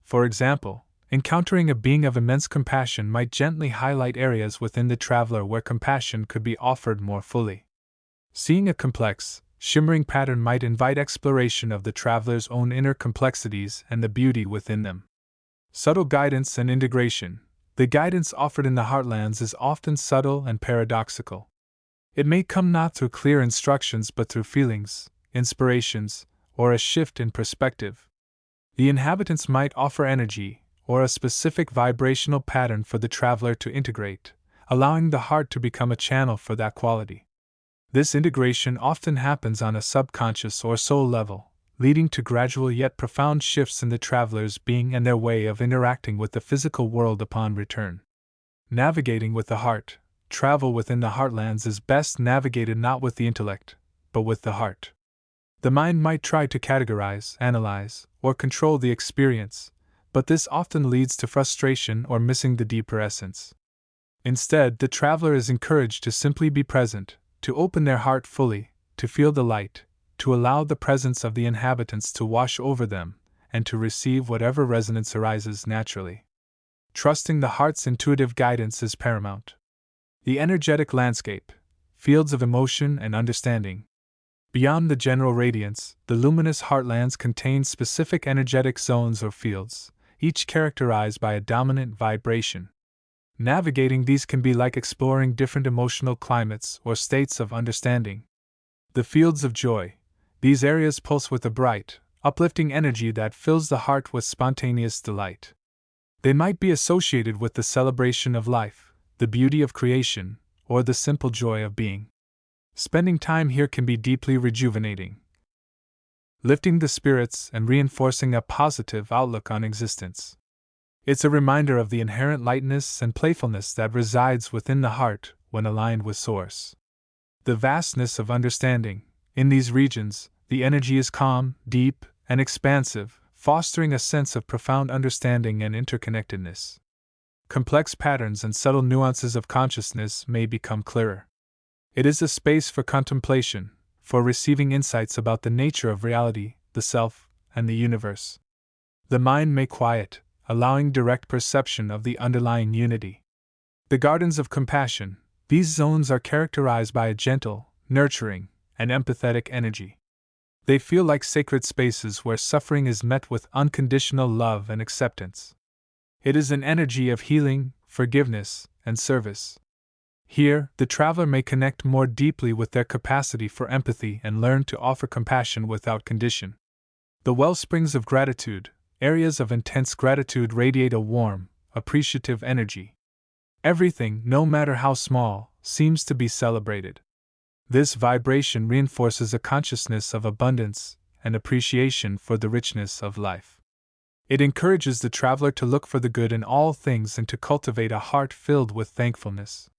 For example, encountering a being of immense compassion might gently highlight areas within the traveler where compassion could be offered more fully. Seeing a complex, shimmering pattern might invite exploration of the traveler's own inner complexities and the beauty within them. Subtle guidance and integration. The guidance offered in the heartlands is often subtle and paradoxical. It may come not through clear instructions but through feelings, inspirations, or a shift in perspective. The inhabitants might offer energy, or a specific vibrational pattern for the traveler to integrate, allowing the heart to become a channel for that quality. This integration often happens on a subconscious or soul level, leading to gradual yet profound shifts in the traveler's being and their way of interacting with the physical world upon return. Navigating with the heart. Travel within the heartlands is best navigated not with the intellect, but with the heart. The mind might try to categorize, analyze, or control the experience, but this often leads to frustration or missing the deeper essence. Instead, the traveler is encouraged to simply be present, to open their heart fully, to feel the light, to allow the presence of the inhabitants to wash over them, and to receive whatever resonance arises naturally. Trusting the heart's intuitive guidance is paramount. The energetic landscape, fields of emotion and understanding. Beyond the general radiance, the luminous heartlands contain specific energetic zones or fields, each characterized by a dominant vibration. Navigating these can be like exploring different emotional climates or states of understanding. The fields of joy. These areas pulse with a bright, uplifting energy that fills the heart with spontaneous delight. They might be associated with the celebration of life, the beauty of creation, or the simple joy of being. Spending time here can be deeply rejuvenating, lifting the spirits and reinforcing a positive outlook on existence. It's a reminder of the inherent lightness and playfulness that resides within the heart when aligned with Source. The vastness of understanding. In these regions, the energy is calm, deep, and expansive, fostering a sense of profound understanding and interconnectedness. Complex patterns and subtle nuances of consciousness may become clearer. It is a space for contemplation, for receiving insights about the nature of reality, the self, and the universe. The mind may quiet, allowing direct perception of the underlying unity. The gardens of compassion. These zones are characterized by a gentle, nurturing, and empathetic energy. They feel like sacred spaces where suffering is met with unconditional love and acceptance. It is an energy of healing, forgiveness, and service. Here, the traveler may connect more deeply with their capacity for empathy and learn to offer compassion without condition. The wellsprings of gratitude. Areas of intense gratitude radiate a warm, appreciative energy. Everything, no matter how small, seems to be celebrated. This vibration reinforces a consciousness of abundance and appreciation for the richness of life. It encourages the traveler to look for the good in all things and to cultivate a heart filled with thankfulness.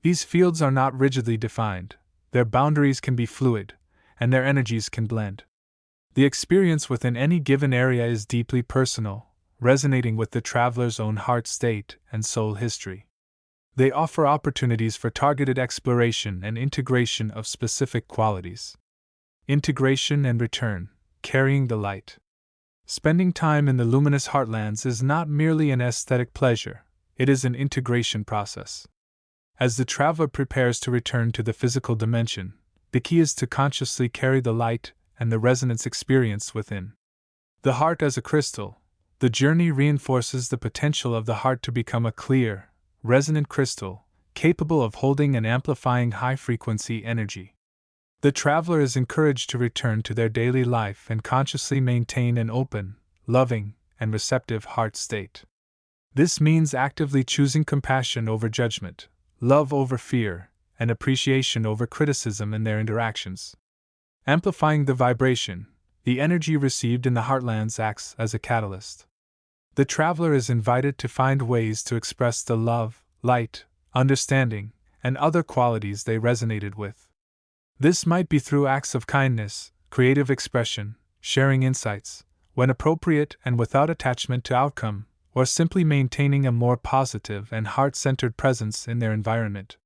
These fields are not rigidly defined, their boundaries can be fluid, and their energies can blend. The experience within any given area is deeply personal, resonating with the traveler's own heart state and soul history. They offer opportunities for targeted exploration and integration of specific qualities. Integration and return, carrying the light. Spending time in the luminous heartlands is not merely an aesthetic pleasure, it is an integration process. As the traveler prepares to return to the physical dimension, the key is to consciously carry the light and the resonance experience within. The heart as a crystal. The journey reinforces the potential of the heart to become a clear, resonant crystal, capable of holding and amplifying high-frequency energy. The traveler is encouraged to return to their daily life and consciously maintain an open, loving, and receptive heart state. This means actively choosing compassion over judgment, love over fear, and appreciation over criticism in their interactions. Amplifying the vibration. The energy received in the heartlands acts as a catalyst. The traveler is invited to find ways to express the love, light, understanding, and other qualities they resonated with. This might be through acts of kindness, creative expression, sharing insights, when appropriate and without attachment to outcome, or simply maintaining a more positive and heart-centered presence in their environment.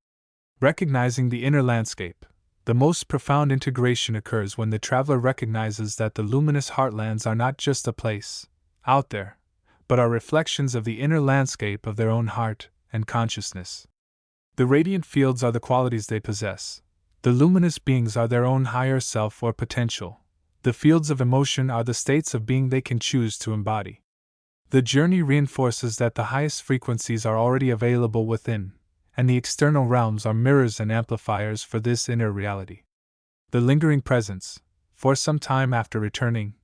Recognizing the inner landscape. The most profound integration occurs when the traveler recognizes that the luminous heartlands are not just a place out there, but are reflections of the inner landscape of their own heart and consciousness. The radiant fields are the qualities they possess. The luminous beings are their own higher self or potential. The fields of emotion are the states of being they can choose to embody. The journey reinforces that the highest frequencies are already available within, and the external realms are mirrors and amplifiers for this inner reality. The lingering presence. For some time after returning,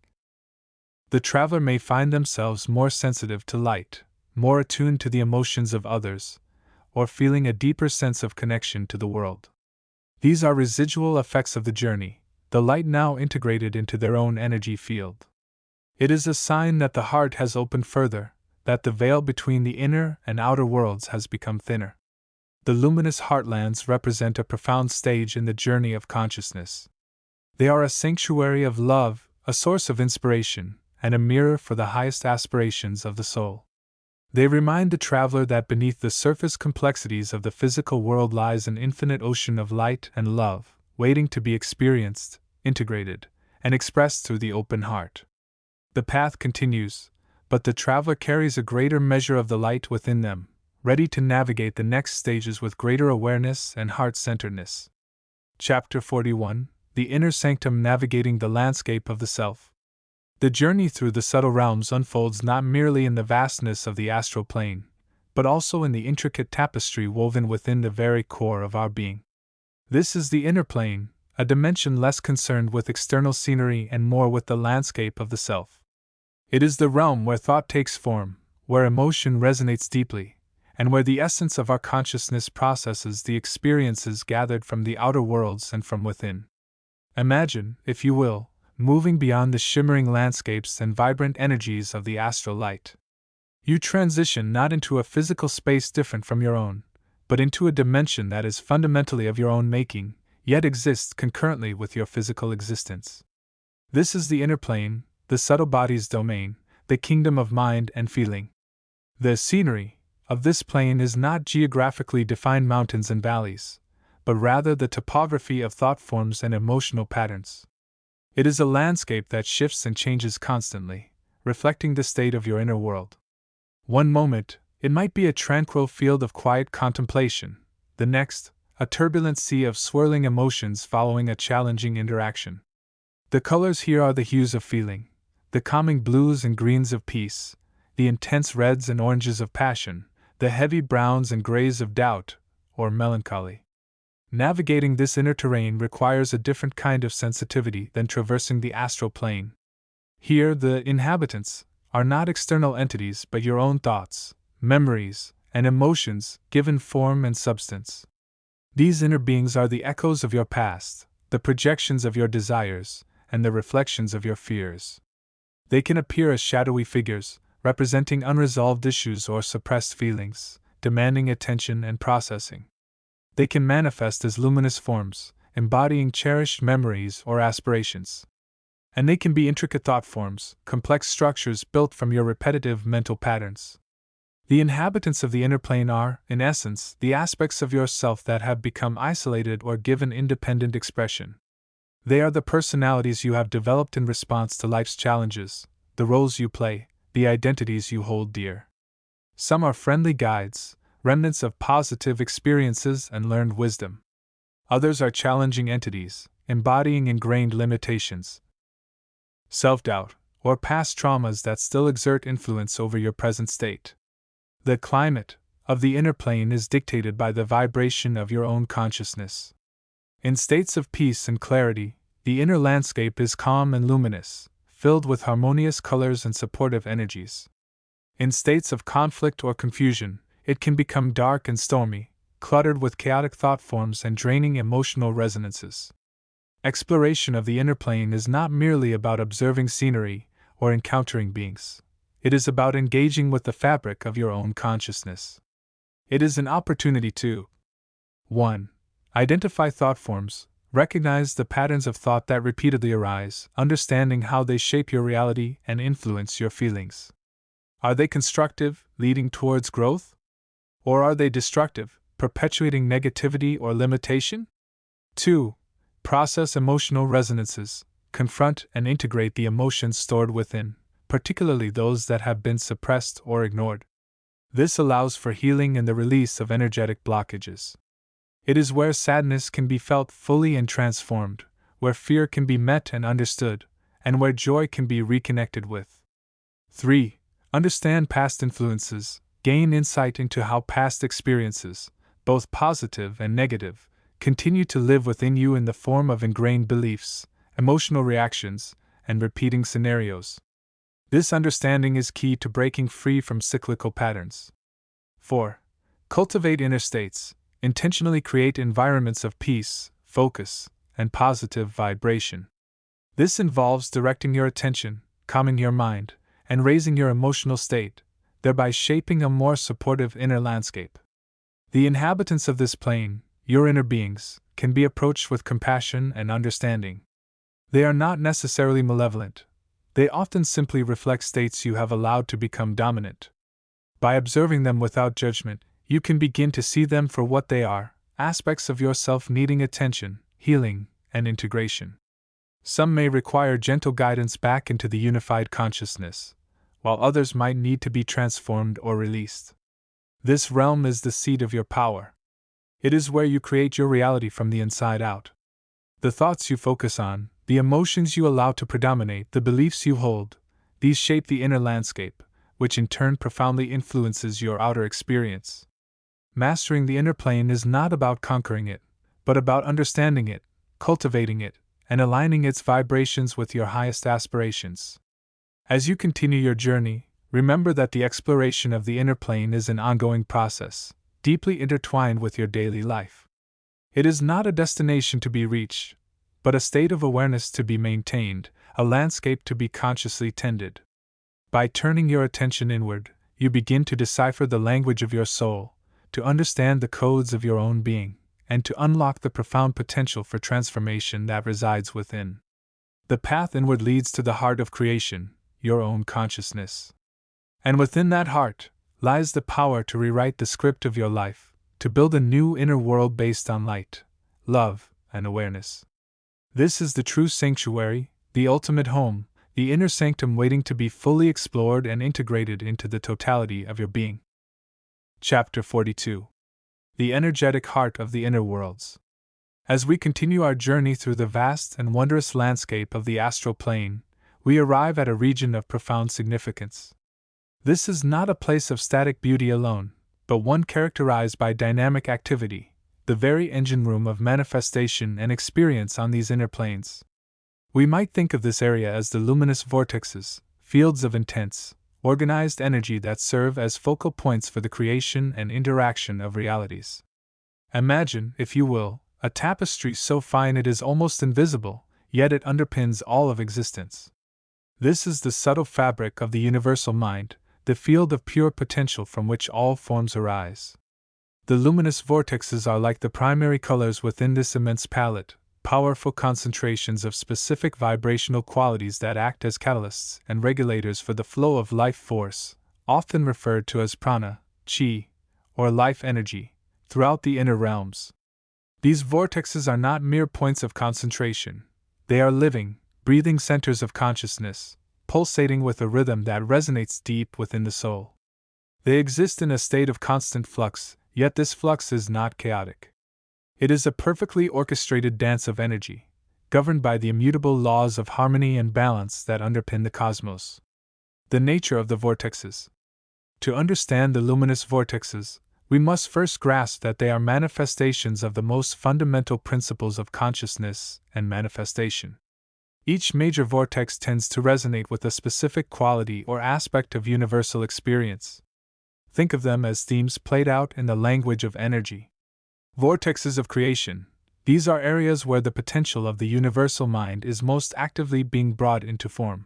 the traveler may find themselves more sensitive to light, more attuned to the emotions of others, or feeling a deeper sense of connection to the world. These are residual effects of the journey, the light now integrated into their own energy field. It is a sign that the heart has opened further, that the veil between the inner and outer worlds has become thinner. The luminous heartlands represent a profound stage in the journey of consciousness. They are a sanctuary of love, a source of inspiration, and a mirror for the highest aspirations of the soul. They remind the traveler that beneath the surface complexities of the physical world lies an infinite ocean of light and love, waiting to be experienced, integrated, and expressed through the open heart. The path continues, but the traveler carries a greater measure of the light within them, ready to navigate the next stages with greater awareness and heart-centeredness. Chapter 41: The Inner Sanctum, Navigating the Landscape of the Self. The journey through the subtle realms unfolds not merely in the vastness of the astral plane, but also in the intricate tapestry woven within the very core of our being. This is the inner plane, a dimension less concerned with external scenery and more with the landscape of the self. It is the realm where thought takes form, where emotion resonates deeply, and where the essence of our consciousness processes the experiences gathered from the outer worlds and from within. Imagine, if you will, moving beyond the shimmering landscapes and vibrant energies of the astral light. You transition not into a physical space different from your own, but into a dimension that is fundamentally of your own making, yet exists concurrently with your physical existence. This is the inner plane, the subtle body's domain, the kingdom of mind and feeling. The scenery of this plane is not geographically defined mountains and valleys, but rather the topography of thought forms and emotional patterns. It is a landscape that shifts and changes constantly, reflecting the state of your inner world. One moment, it might be a tranquil field of quiet contemplation, the next, a turbulent sea of swirling emotions following a challenging interaction. The colors here are the hues of feeling, the calming blues and greens of peace, the intense reds and oranges of passion, the heavy browns and grays of doubt or melancholy. Navigating this inner terrain requires a different kind of sensitivity than traversing the astral plane. Here, the inhabitants are not external entities but your own thoughts, memories, and emotions given form and substance. These inner beings are the echoes of your past, the projections of your desires, and the reflections of your fears. They can appear as shadowy figures, representing unresolved issues or suppressed feelings, demanding attention and processing. They can manifest as luminous forms, embodying cherished memories or aspirations. And they can be intricate thought forms, complex structures built from your repetitive mental patterns. The inhabitants of the inner plane are, in essence, the aspects of yourself that have become isolated or given independent expression. They are the personalities you have developed in response to life's challenges, the roles you play, the identities you hold dear. Some are friendly guides, remnants of positive experiences and learned wisdom. Others are challenging entities, embodying ingrained limitations, self-doubt, or past traumas that still exert influence over your present state. The climate of the inner plane is dictated by the vibration of your own consciousness. In states of peace and clarity, the inner landscape is calm and luminous, filled with harmonious colors and supportive energies. In states of conflict or confusion, it can become dark and stormy, cluttered with chaotic thought forms and draining emotional resonances. Exploration of the inner plane is not merely about observing scenery or encountering beings. It is about engaging with the fabric of your own consciousness. It is an opportunity to 1. Identify thought forms, Recognize the patterns of thought that repeatedly arise, understanding how they shape your reality and influence your feelings. Are they constructive, leading towards growth? Or are they destructive, perpetuating negativity or limitation? 2. Process emotional resonances. Confront and integrate the emotions stored within, particularly those that have been suppressed or ignored. This allows for healing and the release of energetic blockages. It is where sadness can be felt fully and transformed, where fear can be met and understood, and where joy can be reconnected with. 3. Understand past influences. Gain insight into how past experiences, both positive and negative, continue to live within you in the form of ingrained beliefs, emotional reactions, and repeating scenarios. This understanding is key to breaking free from cyclical patterns. 4. Cultivate inner states. Intentionally create environments of peace, focus, and positive vibration. This involves directing your attention, calming your mind, and raising your emotional state, thereby shaping a more supportive inner landscape. The inhabitants of this plane, your inner beings, can be approached with compassion and understanding. They are not necessarily malevolent. They often simply reflect states you have allowed to become dominant. By observing them without judgment, you can begin to see them for what they are, aspects of yourself needing attention, healing, and integration. Some may require gentle guidance back into the unified consciousness, while others might need to be transformed or released. This realm is the seat of your power. It is where you create your reality from the inside out. The thoughts you focus on, the emotions you allow to predominate, the beliefs you hold, these shape the inner landscape, which in turn profoundly influences your outer experience. Mastering the inner plane is not about conquering it, but about understanding it, cultivating it, and aligning its vibrations with your highest aspirations. As you continue your journey, remember that the exploration of the inner plane is an ongoing process, deeply intertwined with your daily life. It is not a destination to be reached, but a state of awareness to be maintained, a landscape to be consciously tended. By turning your attention inward, you begin to decipher the language of your soul, to understand the codes of your own being, and to unlock the profound potential for transformation that resides within. The path inward leads to the heart of creation, your own consciousness. And within that heart lies the power to rewrite the script of your life, to build a new inner world based on light, love, and awareness. This is the true sanctuary, the ultimate home, the inner sanctum waiting to be fully explored and integrated into the totality of your being. Chapter 42. The Energetic Heart of the Inner Worlds. As we continue our journey through the vast and wondrous landscape of the astral plane, we arrive at a region of profound significance. This is not a place of static beauty alone, but one characterized by dynamic activity, the very engine room of manifestation and experience on these inner planes. We might think of this area as the luminous vortexes, fields of intense, organized energy that serve as focal points for the creation and interaction of realities. Imagine, if you will, a tapestry so fine it is almost invisible, yet it underpins all of existence. This is the subtle fabric of the universal mind, the field of pure potential from which all forms arise. The luminous vortexes are like the primary colors within this immense palette, powerful concentrations of specific vibrational qualities that act as catalysts and regulators for the flow of life force, often referred to as prana, chi, or life energy, throughout the inner realms. These vortexes are not mere points of concentration. They are living, breathing centers of consciousness, pulsating with a rhythm that resonates deep within the soul. They exist in a state of constant flux, yet this flux is not chaotic. It is a perfectly orchestrated dance of energy, governed by the immutable laws of harmony and balance that underpin the cosmos. The nature of the vortexes. To understand the luminous vortexes, we must first grasp that they are manifestations of the most fundamental principles of consciousness and manifestation. Each major vortex tends to resonate with a specific quality or aspect of universal experience. Think of them as themes played out in the language of energy. Vortexes of creation. These are areas where the potential of the universal mind is most actively being brought into form.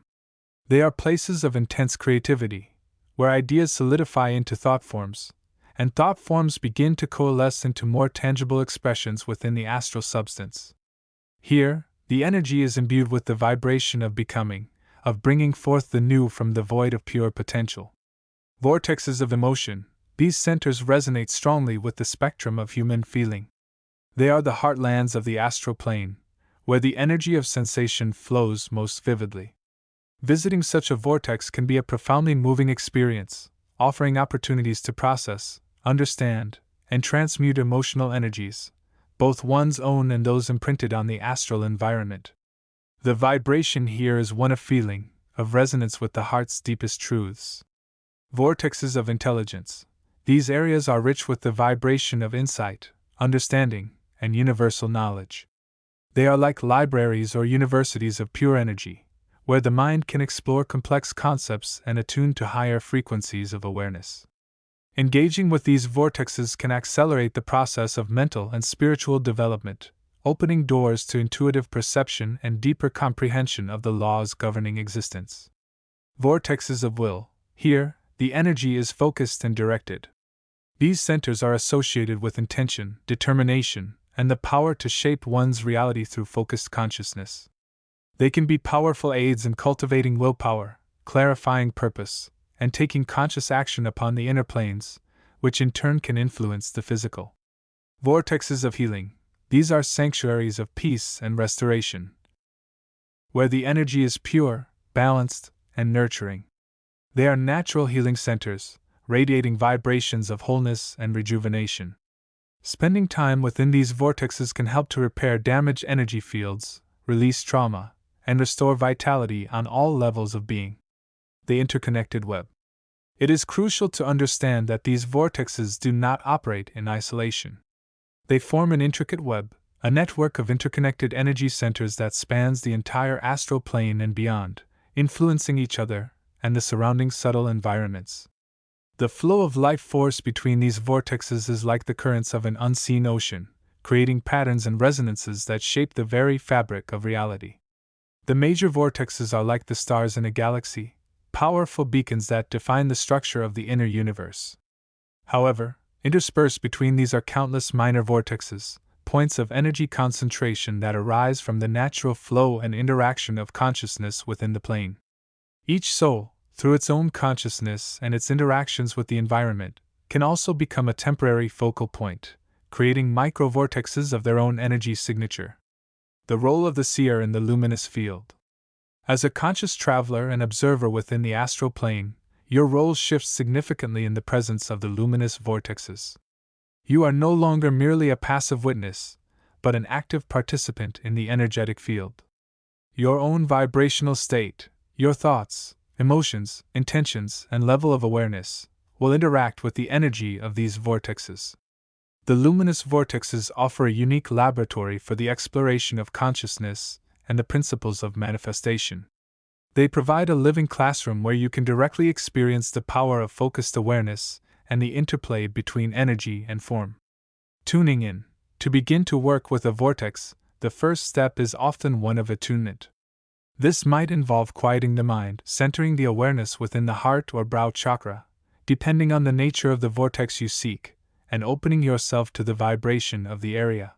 They are places of intense creativity, where ideas solidify into thought forms, and thought forms begin to coalesce into more tangible expressions within the astral substance. Here, the energy is imbued with the vibration of becoming, of bringing forth the new from the void of pure potential. Vortexes of emotion, these centers resonate strongly with the spectrum of human feeling. They are the heartlands of the astral plane, where the energy of sensation flows most vividly. Visiting such a vortex can be a profoundly moving experience, offering opportunities to process, understand, and transmute emotional energies, both one's own and those imprinted on the astral environment. The vibration here is one of feeling, of resonance with the heart's deepest truths. Vortexes of intelligence. These areas are rich with the vibration of insight, understanding, and universal knowledge. They are like libraries or universities of pure energy, where the mind can explore complex concepts and attune to higher frequencies of awareness. Engaging with these vortexes can accelerate the process of mental and spiritual development, opening doors to intuitive perception and deeper comprehension of the laws governing existence. Vortexes of will. Here, the energy is focused and directed. These centers are associated with intention, determination, and the power to shape one's reality through focused consciousness. They can be powerful aids in cultivating willpower, clarifying purpose, and taking conscious action upon the inner planes, which in turn can influence the physical. Vortexes of healing. These are sanctuaries of peace and restoration, where the energy is pure, balanced, and nurturing. They are natural healing centers, radiating vibrations of wholeness and rejuvenation. Spending time within these vortexes can help to repair damaged energy fields, release trauma, and restore vitality on all levels of being. The interconnected web. It is crucial to understand that these vortexes do not operate in isolation. They form an intricate web, a network of interconnected energy centers that spans the entire astral plane and beyond, influencing each other and the surrounding subtle environments. The flow of life force between these vortexes is like the currents of an unseen ocean, creating patterns and resonances that shape the very fabric of reality. The major vortexes are like the stars in a galaxy, powerful beacons that define the structure of the inner universe. However, interspersed between these are countless minor vortexes, points of energy concentration that arise from the natural flow and interaction of consciousness within the plane. Each soul, through its own consciousness and its interactions with the environment, can also become a temporary focal point, creating micro-vortexes of their own energy signature. The role of the seer in the luminous field. As a conscious traveler and observer within the astral plane, your role shifts significantly in the presence of the luminous vortexes. You are no longer merely a passive witness, but an active participant in the energetic field. Your own vibrational state, your thoughts, emotions, intentions, and level of awareness will interact with the energy of these vortexes. The luminous vortexes offer a unique laboratory for the exploration of consciousness and the principles of manifestation. They provide a living classroom where you can directly experience the power of focused awareness and the interplay between energy and form. Tuning in. To begin to work with a vortex, the first step is often one of attunement. This might involve quieting the mind, centering the awareness within the heart or brow chakra, depending on the nature of the vortex you seek, and opening yourself to the vibration of the area.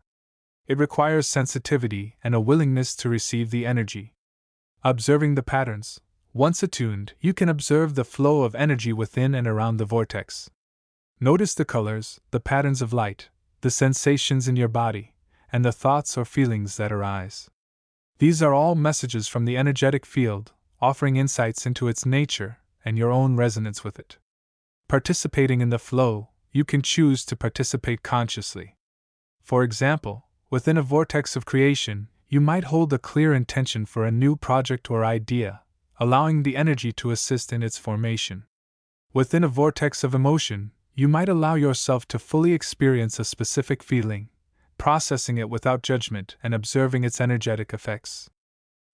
It requires sensitivity and a willingness to receive the energy. Observing the patterns. Once attuned, you can observe the flow of energy within and around the vortex. Notice the colors, the patterns of light, the sensations in your body, and the thoughts or feelings that arise. These are all messages from the energetic field, offering insights into its nature and your own resonance with it. Participating in the flow, you can choose to participate consciously. For example, within a vortex of creation, you might hold a clear intention for a new project or idea, allowing the energy to assist in its formation. Within a vortex of emotion, you might allow yourself to fully experience a specific feeling, processing it without judgment and observing its energetic effects.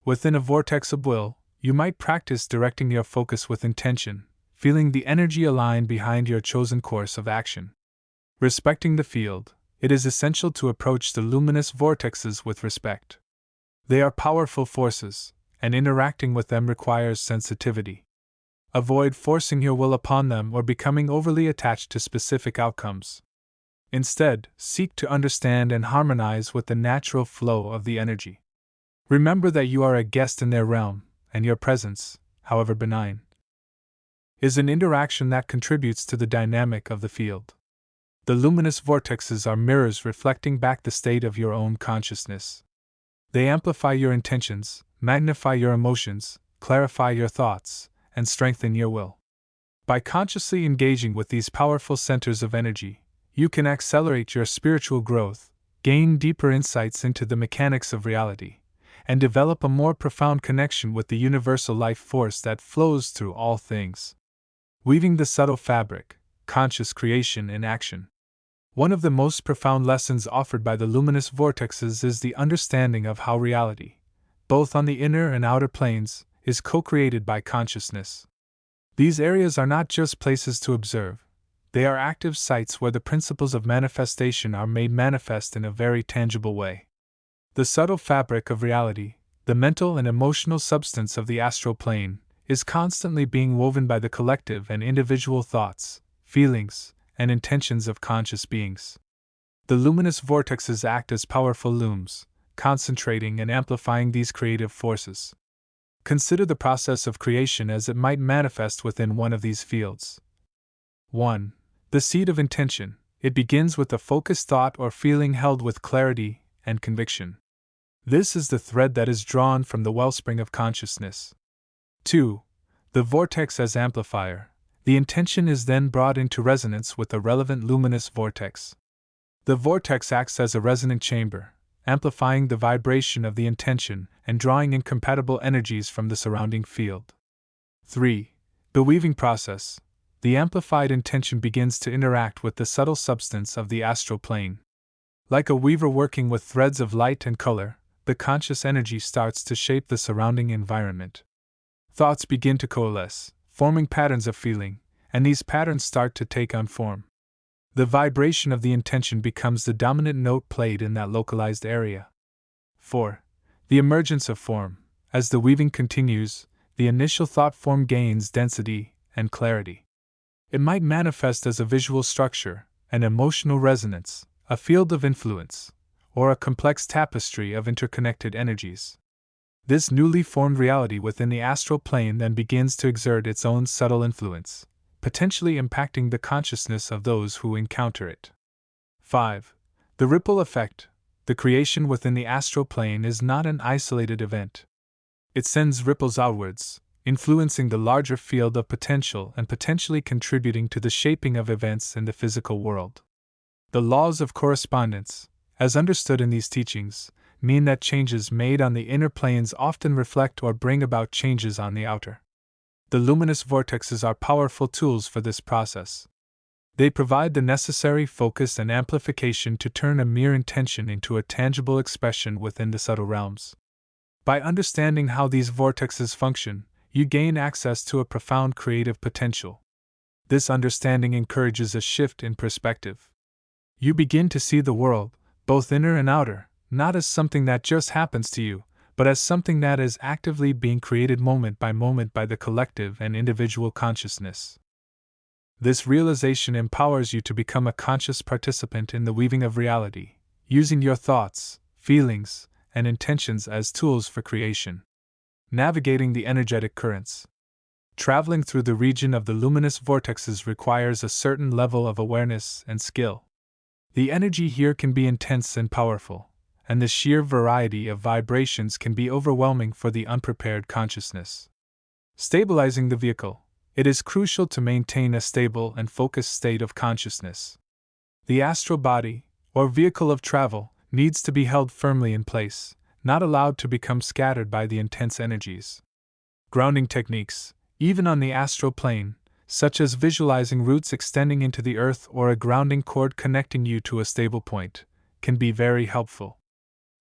Within a vortex of will, you might practice directing your focus with intention, feeling the energy align behind your chosen course of action. Respecting the field, it is essential to approach the luminous vortexes with respect. They are powerful forces, and interacting with them requires sensitivity. Avoid forcing your will upon them or becoming overly attached to specific outcomes. Instead, seek to understand and harmonize with the natural flow of the energy. Remember that you are a guest in their realm, and your presence, however benign, is an interaction that contributes to the dynamic of the field. The luminous vortexes are mirrors reflecting back the state of your own consciousness. They amplify your intentions, magnify your emotions, clarify your thoughts, and strengthen your will. By consciously engaging with these powerful centers of energy, you can accelerate your spiritual growth, gain deeper insights into the mechanics of reality, and develop a more profound connection with the universal life force that flows through all things. Weaving the subtle fabric, conscious creation in action. One of the most profound lessons offered by the luminous vortexes is the understanding of how reality, both on the inner and outer planes, is co-created by consciousness. These areas are not just places to observe, they are active sites where the principles of manifestation are made manifest in a very tangible way. The subtle fabric of reality, the mental and emotional substance of the astral plane, is constantly being woven by the collective and individual thoughts, feelings, and intentions of conscious beings. The luminous vortexes act as powerful looms, concentrating and amplifying these creative forces. Consider the process of creation as it might manifest within one of these fields. 1. The seed of intention. It begins with a focused thought or feeling held with clarity and conviction. This is the thread that is drawn from the wellspring of consciousness. 2. The vortex as amplifier. The intention is then brought into resonance with a relevant luminous vortex. The vortex acts as a resonant chamber, amplifying the vibration of the intention and drawing in compatible energies from the surrounding field. 3. The weaving process. The amplified intention begins to interact with the subtle substance of the astral plane. Like a weaver working with threads of light and color, the conscious energy starts to shape the surrounding environment. Thoughts begin to coalesce, forming patterns of feeling, and these patterns start to take on form. The vibration of the intention becomes the dominant note played in that localized area. 4. The emergence of form. As the weaving continues, the initial thought form gains density and clarity. It might manifest as a visual structure, an emotional resonance, a field of influence, or a complex tapestry of interconnected energies. This newly formed reality within the astral plane then begins to exert its own subtle influence, potentially impacting the consciousness of those who encounter it. 5. The ripple effect. The creation within the astral plane is not an isolated event. It sends ripples outwards, influencing the larger field of potential and potentially contributing to the shaping of events in the physical world. The laws of correspondence, as understood in these teachings, mean that changes made on the inner planes often reflect or bring about changes on the outer. The luminous vortexes are powerful tools for this process. They provide the necessary focus and amplification to turn a mere intention into a tangible expression within the subtle realms. By understanding how these vortexes function, you gain access to a profound creative potential. This understanding encourages a shift in perspective. You begin to see the world, both inner and outer, not as something that just happens to you, but as something that is actively being created moment by the collective and individual consciousness. This realization empowers you to become a conscious participant in the weaving of reality, using your thoughts, feelings, and intentions as tools for creation. Navigating the energetic currents. Traveling through the region of the luminous vortexes requires a certain level of awareness and skill. The energy here can be intense and powerful, and the sheer variety of vibrations can be overwhelming for the unprepared consciousness. Stabilizing the vehicle. It is crucial to maintain a stable and focused state of consciousness. The astral body, or vehicle of travel, needs to be held firmly in place, not allowed to become scattered by the intense energies. Grounding techniques, even on the astral plane, such as visualizing roots extending into the earth or a grounding cord connecting you to a stable point, can be very helpful.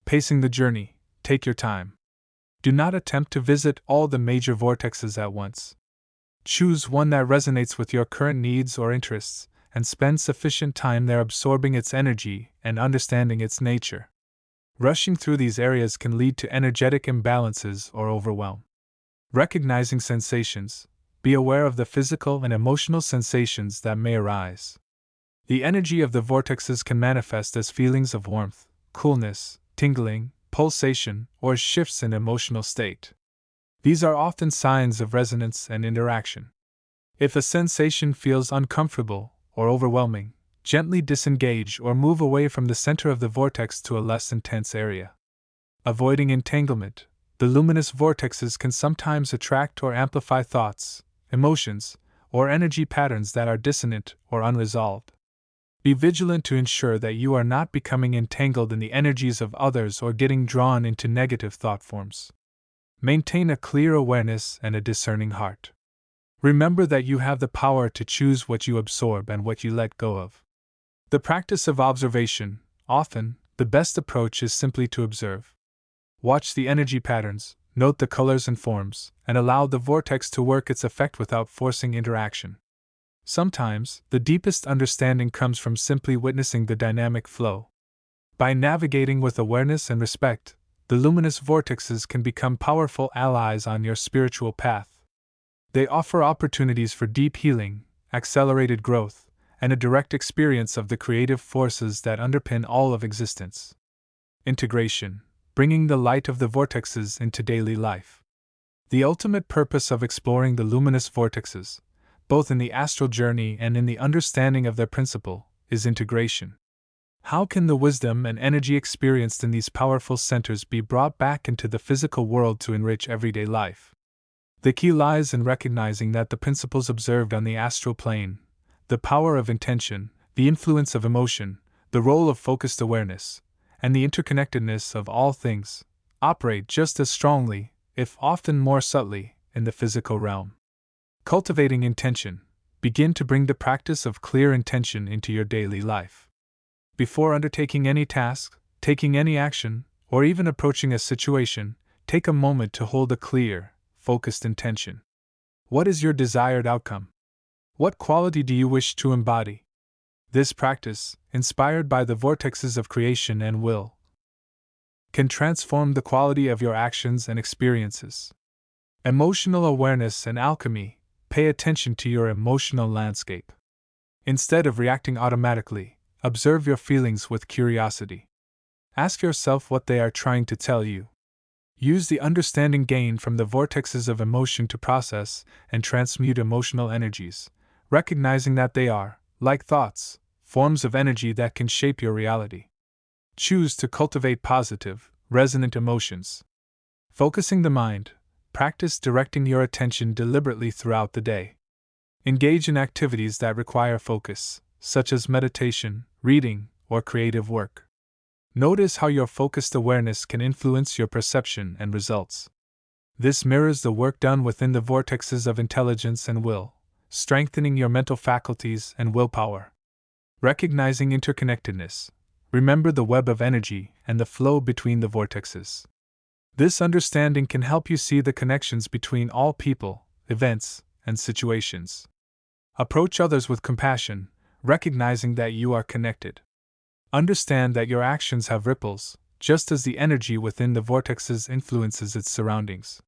Pacing the journey. Take your time. Do not attempt to visit all the major vortexes at once. Choose one that resonates with your current needs or interests, and spend sufficient time there absorbing its energy and understanding its nature. Rushing through these areas can lead to energetic imbalances or overwhelm. Recognizing sensations. Be aware of the physical and emotional sensations that may arise. The energy of the vortexes can manifest as feelings of warmth, coolness, tingling, pulsation, or shifts in emotional state. These are often signs of resonance and interaction. If a sensation feels uncomfortable or overwhelming, gently disengage or move away from the center of the vortex to a less intense area. Avoiding entanglement, the luminous vortexes can sometimes attract or amplify thoughts, emotions, or energy patterns that are dissonant or unresolved. Be vigilant to ensure that you are not becoming entangled in the energies of others or getting drawn into negative thought forms. Maintain a clear awareness and a discerning heart. Remember that you have the power to choose what you absorb and what you let go of. The practice of observation, often, the best approach is simply to observe. Watch the energy patterns, note the colors and forms, and allow the vortex to work its effect without forcing interaction. Sometimes, the deepest understanding comes from simply witnessing the dynamic flow. By navigating with awareness and respect, the luminous vortexes can become powerful allies on your spiritual path. They offer opportunities for deep healing, accelerated growth, and a direct experience of the creative forces that underpin all of existence. Integration, bringing the light of the vortexes into daily life. The ultimate purpose of exploring the luminous vortexes, both in the astral journey and in the understanding of their principle, is integration. How can the wisdom and energy experienced in these powerful centers be brought back into the physical world to enrich everyday life? The key lies in recognizing that the principles observed on the astral plane, the power of intention, the influence of emotion, the role of focused awareness, and the interconnectedness of all things, operate just as strongly, if often more subtly, in the physical realm. Cultivating intention, begin to bring the practice of clear intention into your daily life. Before undertaking any task, taking any action, or even approaching a situation, take a moment to hold a clear, focused intention. What is your desired outcome? What quality do you wish to embody? This practice, inspired by the vortexes of creation and will, can transform the quality of your actions and experiences. Emotional awareness and alchemy. Pay attention to your emotional landscape. Instead of reacting automatically, observe your feelings with curiosity. Ask yourself what they are trying to tell you. Use the understanding gained from the vortexes of emotion to process and transmute emotional energies, recognizing that they are, like thoughts, forms of energy that can shape your reality. Choose to cultivate positive, resonant emotions. Focusing the mind. Practice directing your attention deliberately throughout the day. Engage in activities that require focus, such as meditation, reading, or creative work. Notice how your focused awareness can influence your perception and results. This mirrors the work done within the vortexes of intelligence and will, strengthening your mental faculties and willpower. Recognizing interconnectedness. Remember the web of energy and the flow between the vortexes. This understanding can help you see the connections between all people, events, and situations. Approach others with compassion, recognizing that you are connected. Understand that your actions have ripples, just as the energy within the vortexes influences its surroundings.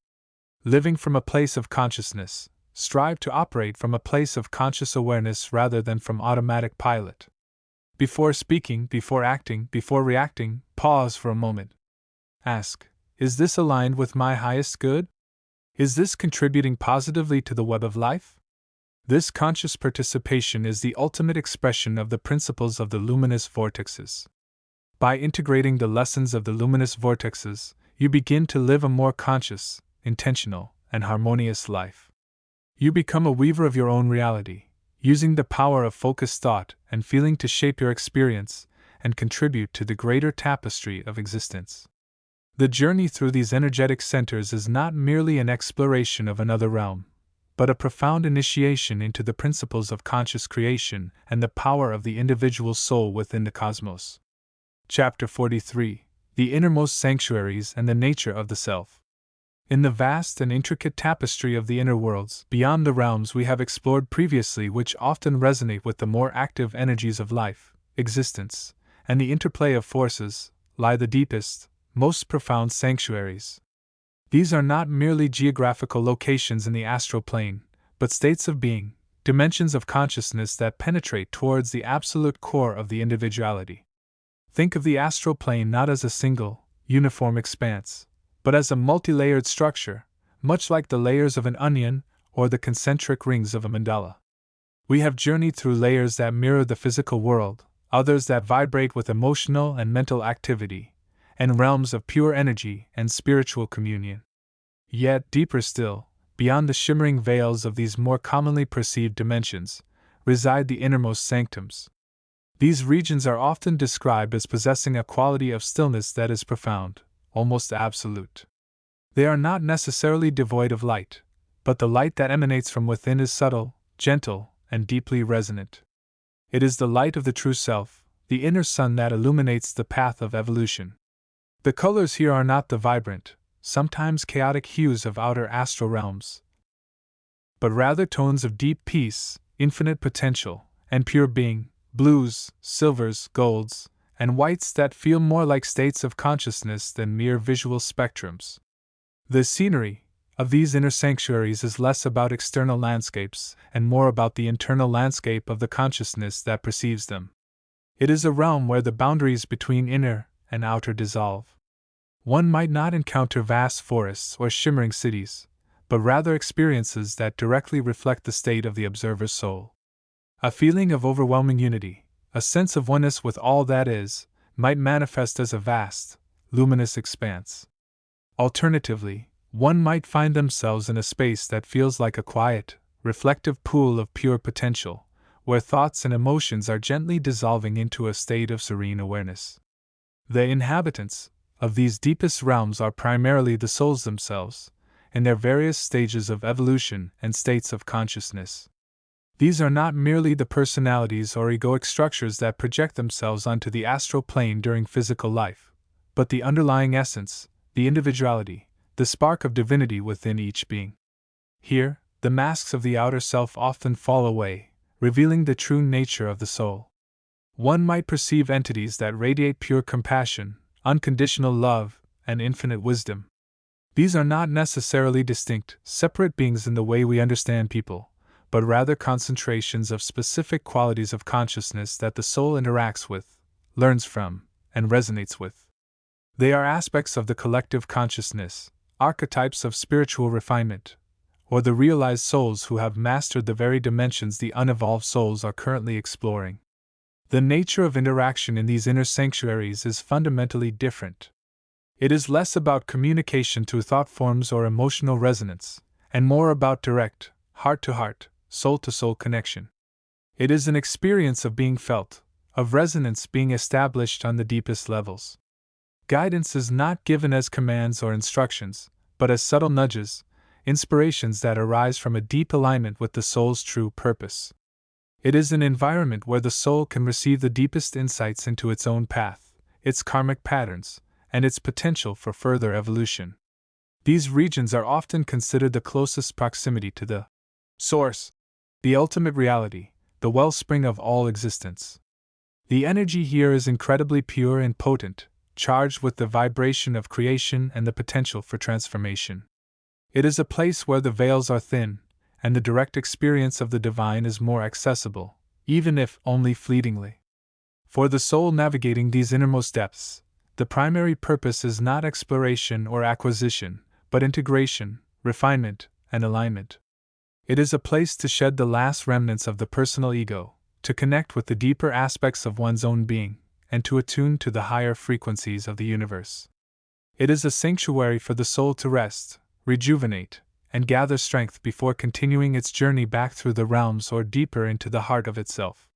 Living from a place of consciousness, strive to operate from a place of conscious awareness rather than from automatic pilot. Before speaking, before acting, before reacting, pause for a moment. Ask, is this aligned with my highest good? Is this contributing positively to the web of life? This conscious participation is the ultimate expression of the principles of the luminous vortexes. By integrating the lessons of the luminous vortexes, you begin to live a more conscious, intentional, and harmonious life. You become a weaver of your own reality, using the power of focused thought and feeling to shape your experience and contribute to the greater tapestry of existence. The journey through these energetic centers is not merely an exploration of another realm, but a profound initiation into the principles of conscious creation and the power of the individual soul within the cosmos. Chapter 43: The Innermost Sanctuaries and the Nature of the Self. In the vast and intricate tapestry of the inner worlds, beyond the realms we have explored previously, which often resonate with the more active energies of life, existence, and the interplay of forces, lie the deepest, most profound sanctuaries. These are not merely geographical locations in the astral plane, but states of being, dimensions of consciousness that penetrate towards the absolute core of the individuality. Think of the astral plane not as a single, uniform expanse, but as a multi-layered structure, much like the layers of an onion or the concentric rings of a mandala. We have journeyed through layers that mirror the physical world, others that vibrate with emotional and mental activity, and realms of pure energy and spiritual communion. Yet, deeper still, beyond the shimmering veils of these more commonly perceived dimensions, reside the innermost sanctums. These regions are often described as possessing a quality of stillness that is profound, almost absolute. They are not necessarily devoid of light, but the light that emanates from within is subtle, gentle, and deeply resonant. It is the light of the true self, the inner sun that illuminates the path of evolution. The colors here are not the vibrant, sometimes chaotic hues of outer astral realms, but rather tones of deep peace, infinite potential, and pure being, blues, silvers, golds, and whites that feel more like states of consciousness than mere visual spectrums. The scenery of these inner sanctuaries is less about external landscapes and more about the internal landscape of the consciousness that perceives them. It is a realm where the boundaries between inner and outer dissolve. One might not encounter vast forests or shimmering cities, but rather experiences that directly reflect the state of the observer's soul. A feeling of overwhelming unity, a sense of oneness with all that is, might manifest as a vast, luminous expanse. Alternatively, one might find themselves in a space that feels like a quiet, reflective pool of pure potential, where thoughts and emotions are gently dissolving into a state of serene awareness. The inhabitants of these deepest realms are primarily the souls themselves, in their various stages of evolution and states of consciousness. These are not merely the personalities or egoic structures that project themselves onto the astral plane during physical life, but the underlying essence, the individuality, the spark of divinity within each being. Here, the masks of the outer self often fall away, revealing the true nature of the soul. One might perceive entities that radiate pure compassion, unconditional love, and infinite wisdom. These are not necessarily distinct, separate beings in the way we understand people, but rather concentrations of specific qualities of consciousness that the soul interacts with, learns from, and resonates with. They are aspects of the collective consciousness, archetypes of spiritual refinement, or the realized souls who have mastered the very dimensions the unevolved souls are currently exploring. The nature of interaction in these inner sanctuaries is fundamentally different. It is less about communication through thought forms or emotional resonance, and more about direct, heart-to-heart, soul-to-soul connection. It is an experience of being felt, of resonance being established on the deepest levels. Guidance is not given as commands or instructions, but as subtle nudges, inspirations that arise from a deep alignment with the soul's true purpose. It is an environment where the soul can receive the deepest insights into its own path, its karmic patterns, and its potential for further evolution. These regions are often considered the closest proximity to the source, the ultimate reality, the wellspring of all existence. The energy here is incredibly pure and potent, charged with the vibration of creation and the potential for transformation. It is a place where the veils are thin, and the direct experience of the divine is more accessible, even if only fleetingly. For the soul navigating these innermost depths, the primary purpose is not exploration or acquisition, but integration, refinement, and alignment. It is a place to shed the last remnants of the personal ego, to connect with the deeper aspects of one's own being, and to attune to the higher frequencies of the universe. It is a sanctuary for the soul to rest, rejuvenate, and gather strength before continuing its journey back through the realms or deeper into the heart of itself.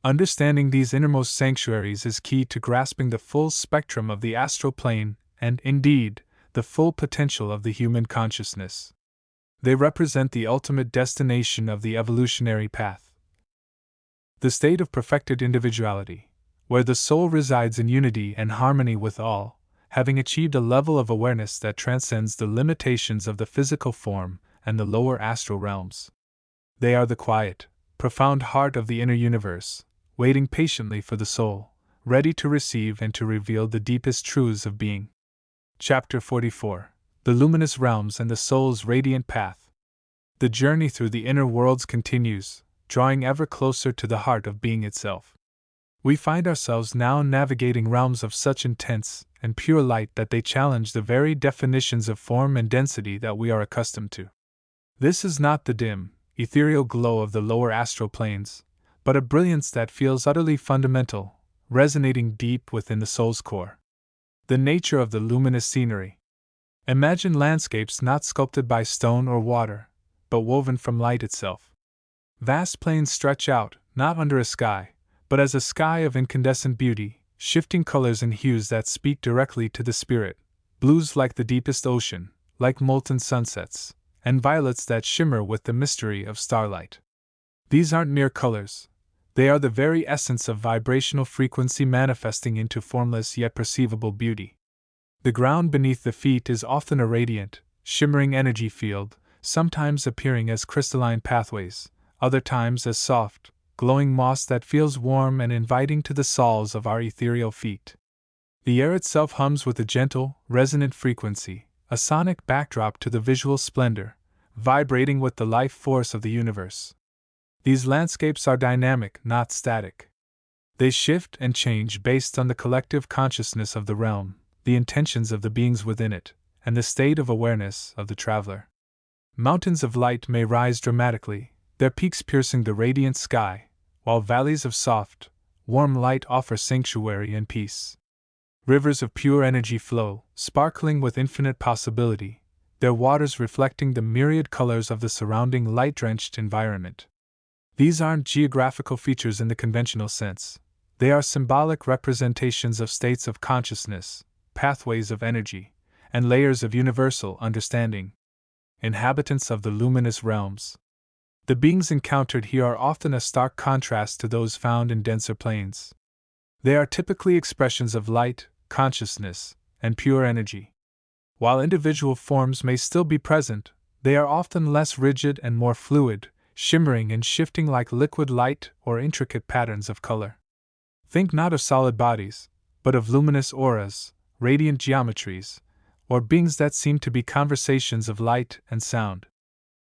Understanding these innermost sanctuaries is key to grasping the full spectrum of the astral plane and, indeed, the full potential of the human consciousness. They represent the ultimate destination of the evolutionary path. The state of perfected individuality, where the soul resides in unity and harmony with all, having achieved a level of awareness that transcends the limitations of the physical form and the lower astral realms. They are the quiet, profound heart of the inner universe, waiting patiently for the soul, ready to receive and to reveal the deepest truths of being. Chapter 44: The Luminous Realms and the Soul's Radiant Path. The journey through the inner worlds continues, drawing ever closer to the heart of being itself. We find ourselves now navigating realms of such intense and pure light that they challenge the very definitions of form and density that we are accustomed to. This is not the dim, ethereal glow of the lower astral planes, but a brilliance that feels utterly fundamental, resonating deep within the soul's core. The nature of the luminous scenery. Imagine landscapes not sculpted by stone or water, but woven from light itself. Vast plains stretch out, not under a sky, but as a sky of incandescent beauty, shifting colors and hues that speak directly to the spirit, blues like the deepest ocean, like molten sunsets, and violets that shimmer with the mystery of starlight. These aren't mere colors. They are the very essence of vibrational frequency manifesting into formless yet perceivable beauty. The ground beneath the feet is often a radiant, shimmering energy field, sometimes appearing as crystalline pathways, other times as soft, glowing moss that feels warm and inviting to the soles of our ethereal feet. The air itself hums with a gentle, resonant frequency, a sonic backdrop to the visual splendor, vibrating with the life force of the universe. These landscapes are dynamic, not static. They shift and change based on the collective consciousness of the realm, the intentions of the beings within it, and the state of awareness of the traveler. Mountains of light may rise dramatically, their peaks piercing the radiant sky, while valleys of soft, warm light offer sanctuary and peace. Rivers of pure energy flow, sparkling with infinite possibility, their waters reflecting the myriad colors of the surrounding light-drenched environment. These aren't geographical features in the conventional sense. They are symbolic representations of states of consciousness, pathways of energy, and layers of universal understanding. Inhabitants of the luminous realms. The beings encountered here are often a stark contrast to those found in denser planes. They are typically expressions of light, consciousness, and pure energy. While individual forms may still be present, they are often less rigid and more fluid, shimmering and shifting like liquid light or intricate patterns of color. Think not of solid bodies, but of luminous auras, radiant geometries, or beings that seem to be conversations of light and sound.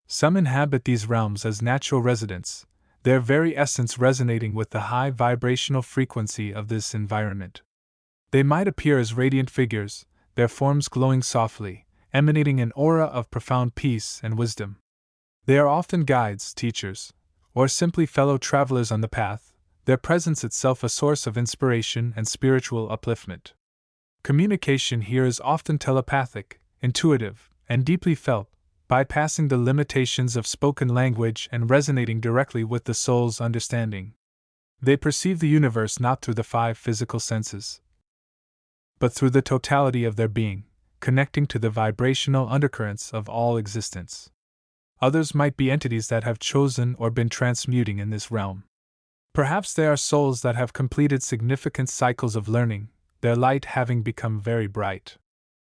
Some inhabit these realms as natural residents, their very essence resonating with the high vibrational frequency of this environment. They might appear as radiant figures, their forms glowing softly, emanating an aura of profound peace and wisdom. They are often guides, teachers, or simply fellow travelers on the path, their presence itself a source of inspiration and spiritual upliftment. Communication here is often telepathic, intuitive, and deeply felt, bypassing the limitations of spoken language and resonating directly with the soul's understanding. They perceive the universe not through the five physical senses, but through the totality of their being, connecting to the vibrational undercurrents of all existence. Others might be entities that have chosen or been transmuting in this realm. Perhaps they are souls that have completed significant cycles of learning, their light having become very bright.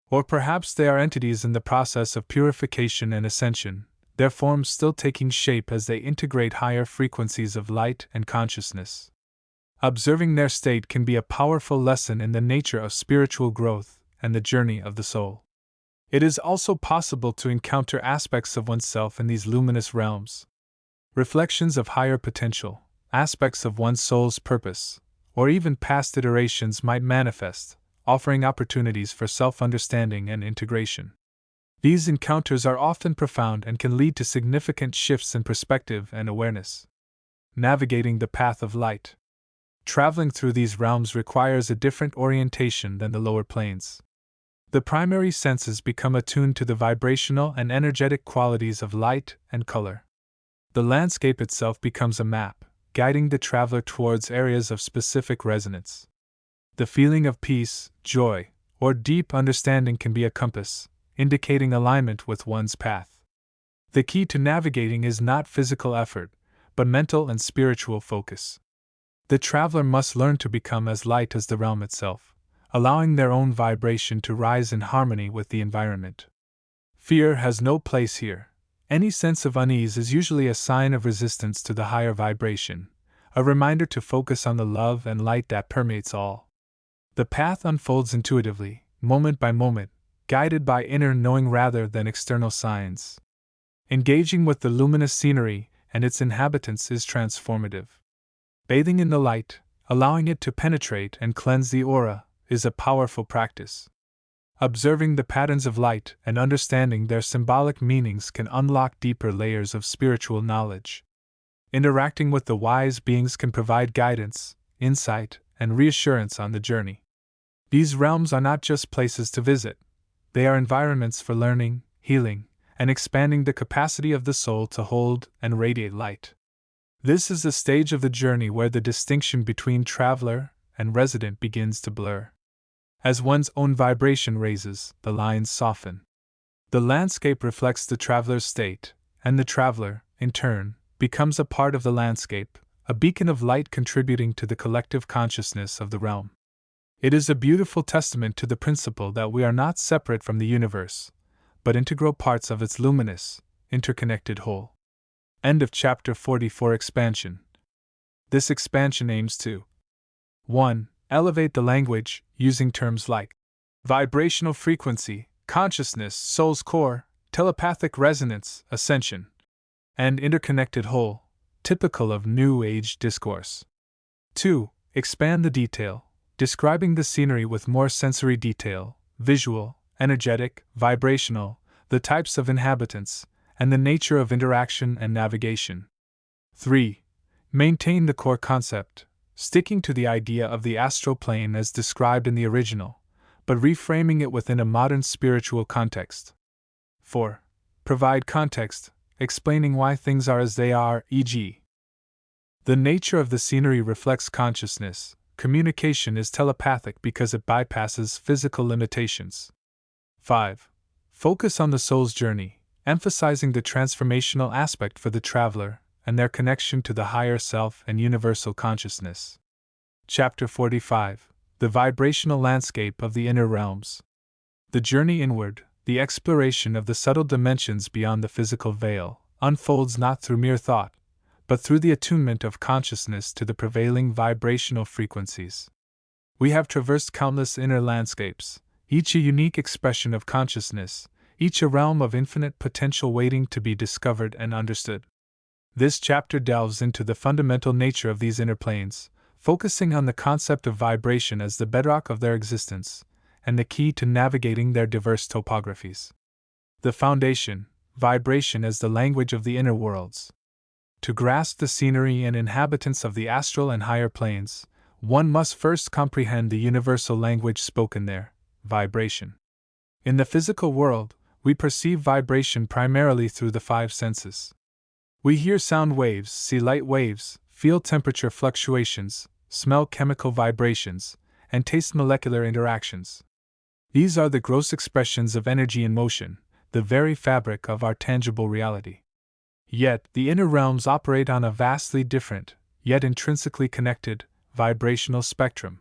Or perhaps they are entities in the process of purification and ascension, their forms still taking shape as they integrate higher frequencies of light and consciousness. Observing their state can be a powerful lesson in the nature of spiritual growth and the journey of the soul. It is also possible to encounter aspects of oneself in these luminous realms. Reflections of higher potential, aspects of one's soul's purpose, or even past iterations might manifest, offering opportunities for self-understanding and integration. These encounters are often profound and can lead to significant shifts in perspective and awareness. Navigating the path of light. Traveling through these realms requires a different orientation than the lower planes. The primary senses become attuned to the vibrational and energetic qualities of light and color. The landscape itself becomes a map, guiding the traveler towards areas of specific resonance. The feeling of peace, joy, or deep understanding can be a compass, indicating alignment with one's path. The key to navigating is not physical effort, but mental and spiritual focus. The traveler must learn to become as light as the realm itself, allowing their own vibration to rise in harmony with the environment. Fear has no place here. Any sense of unease is usually a sign of resistance to the higher vibration, a reminder to focus on the love and light that permeates all. The path unfolds intuitively, moment by moment, guided by inner knowing rather than external signs. Engaging with the luminous scenery and its inhabitants is transformative. Bathing in the light, allowing it to penetrate and cleanse the aura, is a powerful practice. Observing the patterns of light and understanding their symbolic meanings can unlock deeper layers of spiritual knowledge. Interacting with the wise beings can provide guidance, insight, and reassurance on the journey. These realms are not just places to visit, they are environments for learning, healing, and expanding the capacity of the soul to hold and radiate light. This is the stage of the journey where the distinction between traveler and resident begins to blur. As one's own vibration raises, the lines soften. The landscape reflects the traveler's state, and the traveler, in turn, becomes a part of the landscape, a beacon of light contributing to the collective consciousness of the realm. It is a beautiful testament to the principle that we are not separate from the universe, but integral parts of its luminous, interconnected whole. End of Chapter 44. Expansion. This expansion aims to 1. Elevate the language, using terms like vibrational frequency, consciousness, soul's core, telepathic resonance, ascension, and interconnected whole, typical of New Age discourse. 2. Expand the detail, describing the scenery with more sensory detail, visual, energetic, vibrational, the types of inhabitants, and the nature of interaction and navigation. 3. Maintain the core concept, sticking to the idea of the astral plane as described in the original, but reframing it within a modern spiritual context. 4. Provide context, explaining why things are as they are, e.g. the nature of the scenery reflects consciousness, communication is telepathic because it bypasses physical limitations. 5. Focus on the soul's journey, emphasizing the transformational aspect for the traveler and their connection to the higher self and universal consciousness. Chapter 45. The vibrational landscape of the inner realms. The journey inward, the exploration of the subtle dimensions beyond the physical veil, unfolds not through mere thought, but through the attunement of consciousness to the prevailing vibrational frequencies. We have traversed countless inner landscapes, each a unique expression of consciousness, each a realm of infinite potential waiting to be discovered and understood. This chapter delves into the fundamental nature of these inner planes, focusing on the concept of vibration as the bedrock of their existence, and the key to navigating their diverse topographies. The foundation, vibration as the language of the inner worlds. To grasp the scenery and inhabitants of the astral and higher planes, one must first comprehend the universal language spoken there, vibration. In the physical world, we perceive vibration primarily through the five senses. We hear sound waves, see light waves, feel temperature fluctuations, smell chemical vibrations, and taste molecular interactions. These are the gross expressions of energy in motion, the very fabric of our tangible reality. Yet, the inner realms operate on a vastly different, yet intrinsically connected, vibrational spectrum.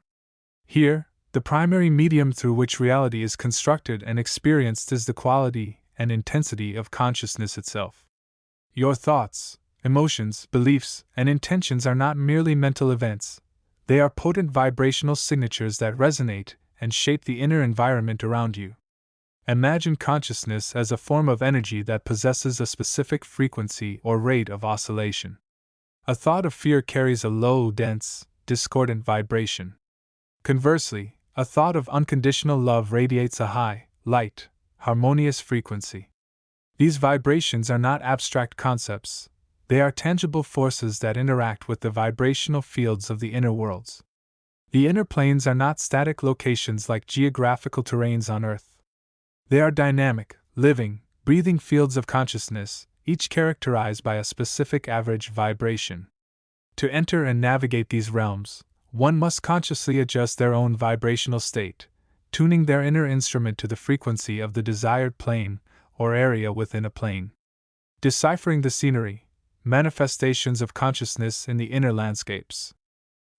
Here, the primary medium through which reality is constructed and experienced is the quality and intensity of consciousness itself. Your thoughts, emotions, beliefs, and intentions are not merely mental events, they are potent vibrational signatures that resonate and shape the inner environment around you. Imagine consciousness as a form of energy that possesses a specific frequency or rate of oscillation. A thought of fear carries a low, dense, discordant vibration. Conversely, a thought of unconditional love radiates a high, light, harmonious frequency. These vibrations are not abstract concepts, they are tangible forces that interact with the vibrational fields of the inner worlds. The inner planes are not static locations like geographical terrains on Earth. They are dynamic, living, breathing fields of consciousness, each characterized by a specific average vibration. To enter and navigate these realms, one must consciously adjust their own vibrational state, tuning their inner instrument to the frequency of the desired plane or area within a plane. Deciphering the scenery, manifestations of consciousness in the inner landscapes.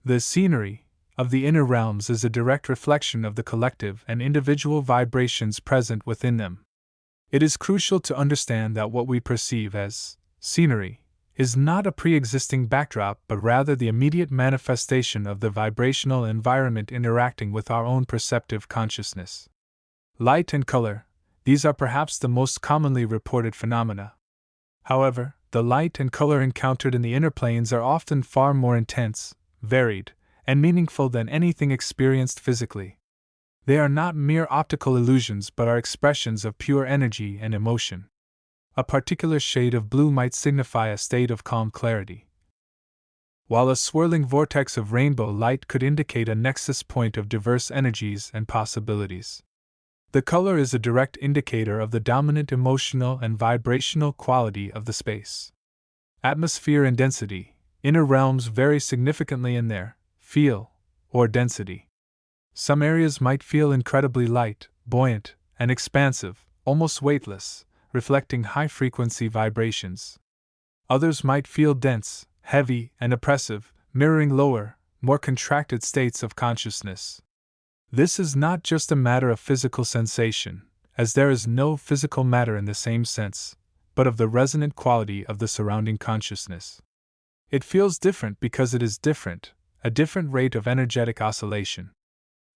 The scenery of the inner realms is a direct reflection of the collective and individual vibrations present within them. It is crucial to understand that what we perceive as scenery is not a pre-existing backdrop but rather the immediate manifestation of the vibrational environment interacting with our own perceptive consciousness. Light and color, these are perhaps the most commonly reported phenomena. However, the light and color encountered in the inner planes are often far more intense, varied, and meaningful than anything experienced physically. They are not mere optical illusions but are expressions of pure energy and emotion. A particular shade of blue might signify a state of calm clarity, while a swirling vortex of rainbow light could indicate a nexus point of diverse energies and possibilities. The color is a direct indicator of the dominant emotional and vibrational quality of the space. Atmosphere and density, inner realms vary significantly in their feel or density. Some areas might feel incredibly light, buoyant, and expansive, almost weightless, reflecting high-frequency vibrations. Others might feel dense, heavy, and oppressive, mirroring lower, more contracted states of consciousness. This is not just a matter of physical sensation, as there is no physical matter in the same sense, but of the resonant quality of the surrounding consciousness. It feels different because it is different, a different rate of energetic oscillation.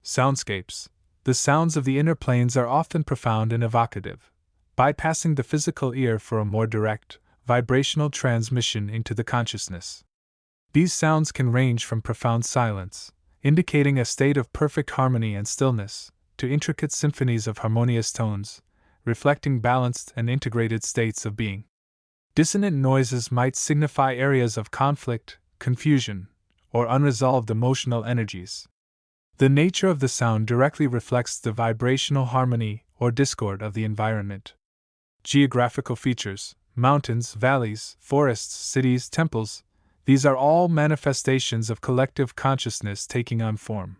Soundscapes. The sounds of the inner planes are often profound and evocative, bypassing the physical ear for a more direct, vibrational transmission into the consciousness. These sounds can range from profound silence, indicating a state of perfect harmony and stillness, to intricate symphonies of harmonious tones, reflecting balanced and integrated states of being. Dissonant noises might signify areas of conflict, confusion, or unresolved emotional energies. The nature of the sound directly reflects the vibrational harmony or discord of the environment. Geographical features: mountains, valleys, forests, cities, temples. These are all manifestations of collective consciousness taking on form.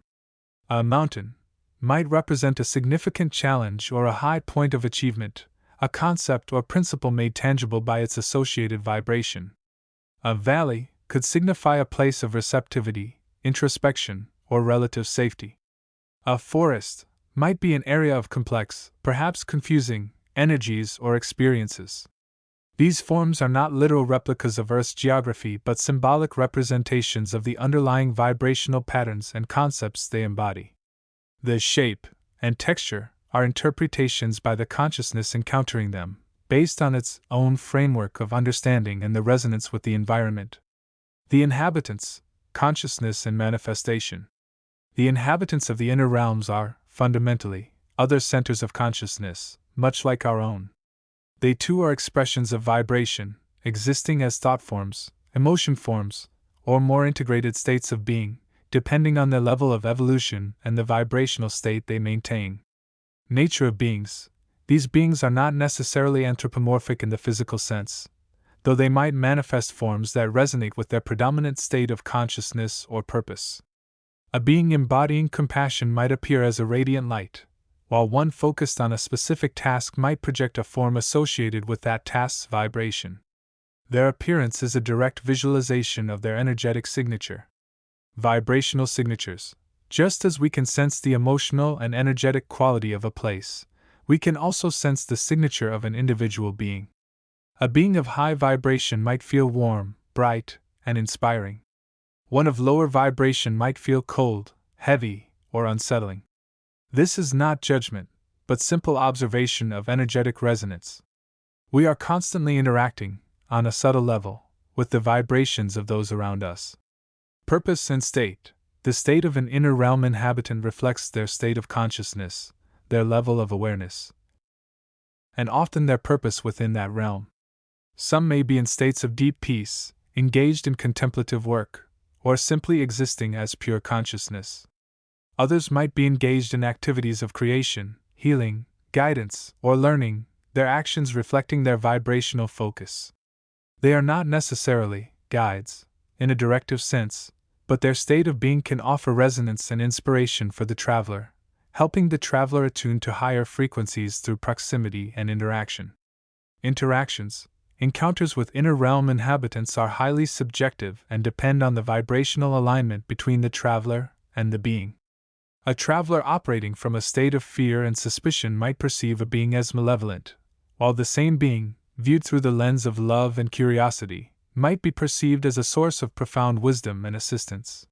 A mountain might represent a significant challenge or a high point of achievement, a concept or principle made tangible by its associated vibration. A valley could signify a place of receptivity, introspection, or relative safety. A forest might be an area of complex, perhaps confusing, energies or experiences. These forms are not literal replicas of Earth's geography but symbolic representations of the underlying vibrational patterns and concepts they embody. The shape and texture are interpretations by the consciousness encountering them, based on its own framework of understanding and the resonance with the environment. The inhabitants, consciousness and manifestation. The inhabitants of the inner realms are, fundamentally, other centers of consciousness, much like our own. They too are expressions of vibration, existing as thought forms, emotion forms, or more integrated states of being, depending on their level of evolution and the vibrational state they maintain. Nature of beings. These beings are not necessarily anthropomorphic in the physical sense, though they might manifest forms that resonate with their predominant state of consciousness or purpose. A being embodying compassion might appear as a radiant light, while one focused on a specific task might project a form associated with that task's vibration. Their appearance is a direct visualization of their energetic signature. Vibrational signatures. Just as we can sense the emotional and energetic quality of a place, we can also sense the signature of an individual being. A being of high vibration might feel warm, bright, and inspiring. One of lower vibration might feel cold, heavy, or unsettling. This is not judgment, but simple observation of energetic resonance. We are constantly interacting, on a subtle level, with the vibrations of those around us. Purpose and state. The state of an inner realm inhabitant reflects their state of consciousness, their level of awareness, and often their purpose within that realm. Some may be in states of deep peace, engaged in contemplative work, or simply existing as pure consciousness. Others might be engaged in activities of creation, healing, guidance, or learning, their actions reflecting their vibrational focus. They are not necessarily guides, in a directive sense, but their state of being can offer resonance and inspiration for the traveler, helping the traveler attune to higher frequencies through proximity and interaction. Interactions. Encounters with inner realm inhabitants are highly subjective and depend on the vibrational alignment between the traveler and the being. A traveler operating from a state of fear and suspicion might perceive a being as malevolent, while the same being, viewed through the lens of love and curiosity, might be perceived as a source of profound wisdom and assistance.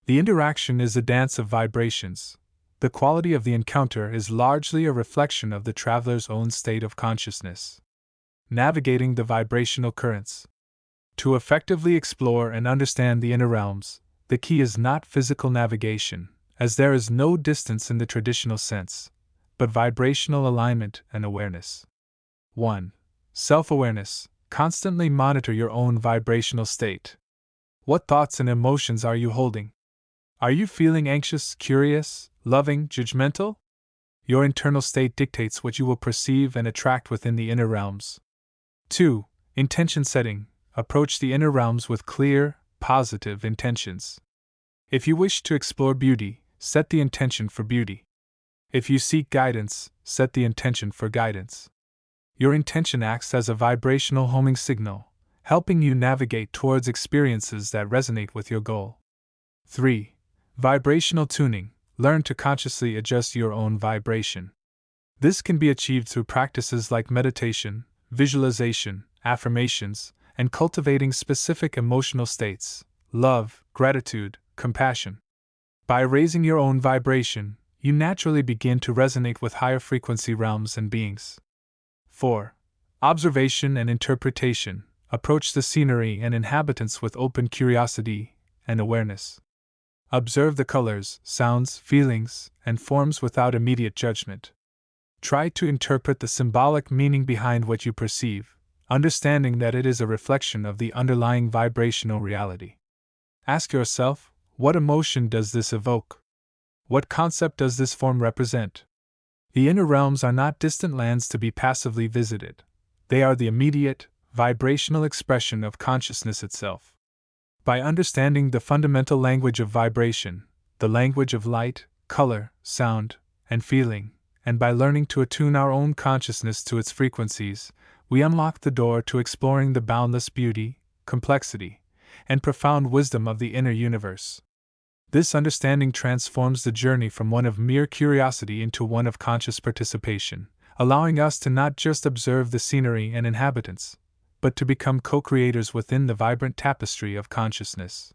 The interaction is a dance of vibrations. The quality of the encounter is largely a reflection of the traveler's own state of consciousness. Navigating the vibrational currents. To effectively explore and understand the inner realms, the key is not physical navigation, as there is no distance in the traditional sense, but vibrational alignment and awareness. 1. Self-awareness. Constantly monitor your own vibrational state. What thoughts and emotions are you holding? Are you feeling anxious, curious, loving, judgmental? Your internal state dictates what you will perceive and attract within the inner realms. 2. Intention setting. Approach the inner realms with clear, positive intentions. If you wish to explore beauty, set the intention for beauty. If you seek guidance, set the intention for guidance. Your intention acts as a vibrational homing signal, helping you navigate towards experiences that resonate with your goal. 3. Vibrational tuning. Learn to consciously adjust your own vibration. This can be achieved through practices like meditation, visualization, affirmations, and cultivating specific emotional states: love, gratitude, compassion. By raising your own vibration, you naturally begin to resonate with higher frequency realms and beings. 4. Observation and interpretation. Approach the scenery and inhabitants with open curiosity and awareness. Observe the colors, sounds, feelings, and forms without immediate judgment. Try to interpret the symbolic meaning behind what you perceive, understanding that it is a reflection of the underlying vibrational reality. Ask yourself, what emotion does this evoke? What concept does this form represent? The inner realms are not distant lands to be passively visited. They are the immediate, vibrational expression of consciousness itself. By understanding the fundamental language of vibration, the language of light, color, sound, and feeling, and by learning to attune our own consciousness to its frequencies, we unlock the door to exploring the boundless beauty, complexity, and profound wisdom of the inner universe. This understanding transforms the journey from one of mere curiosity into one of conscious participation, allowing us to not just observe the scenery and inhabitants, but to become co-creators within the vibrant tapestry of consciousness.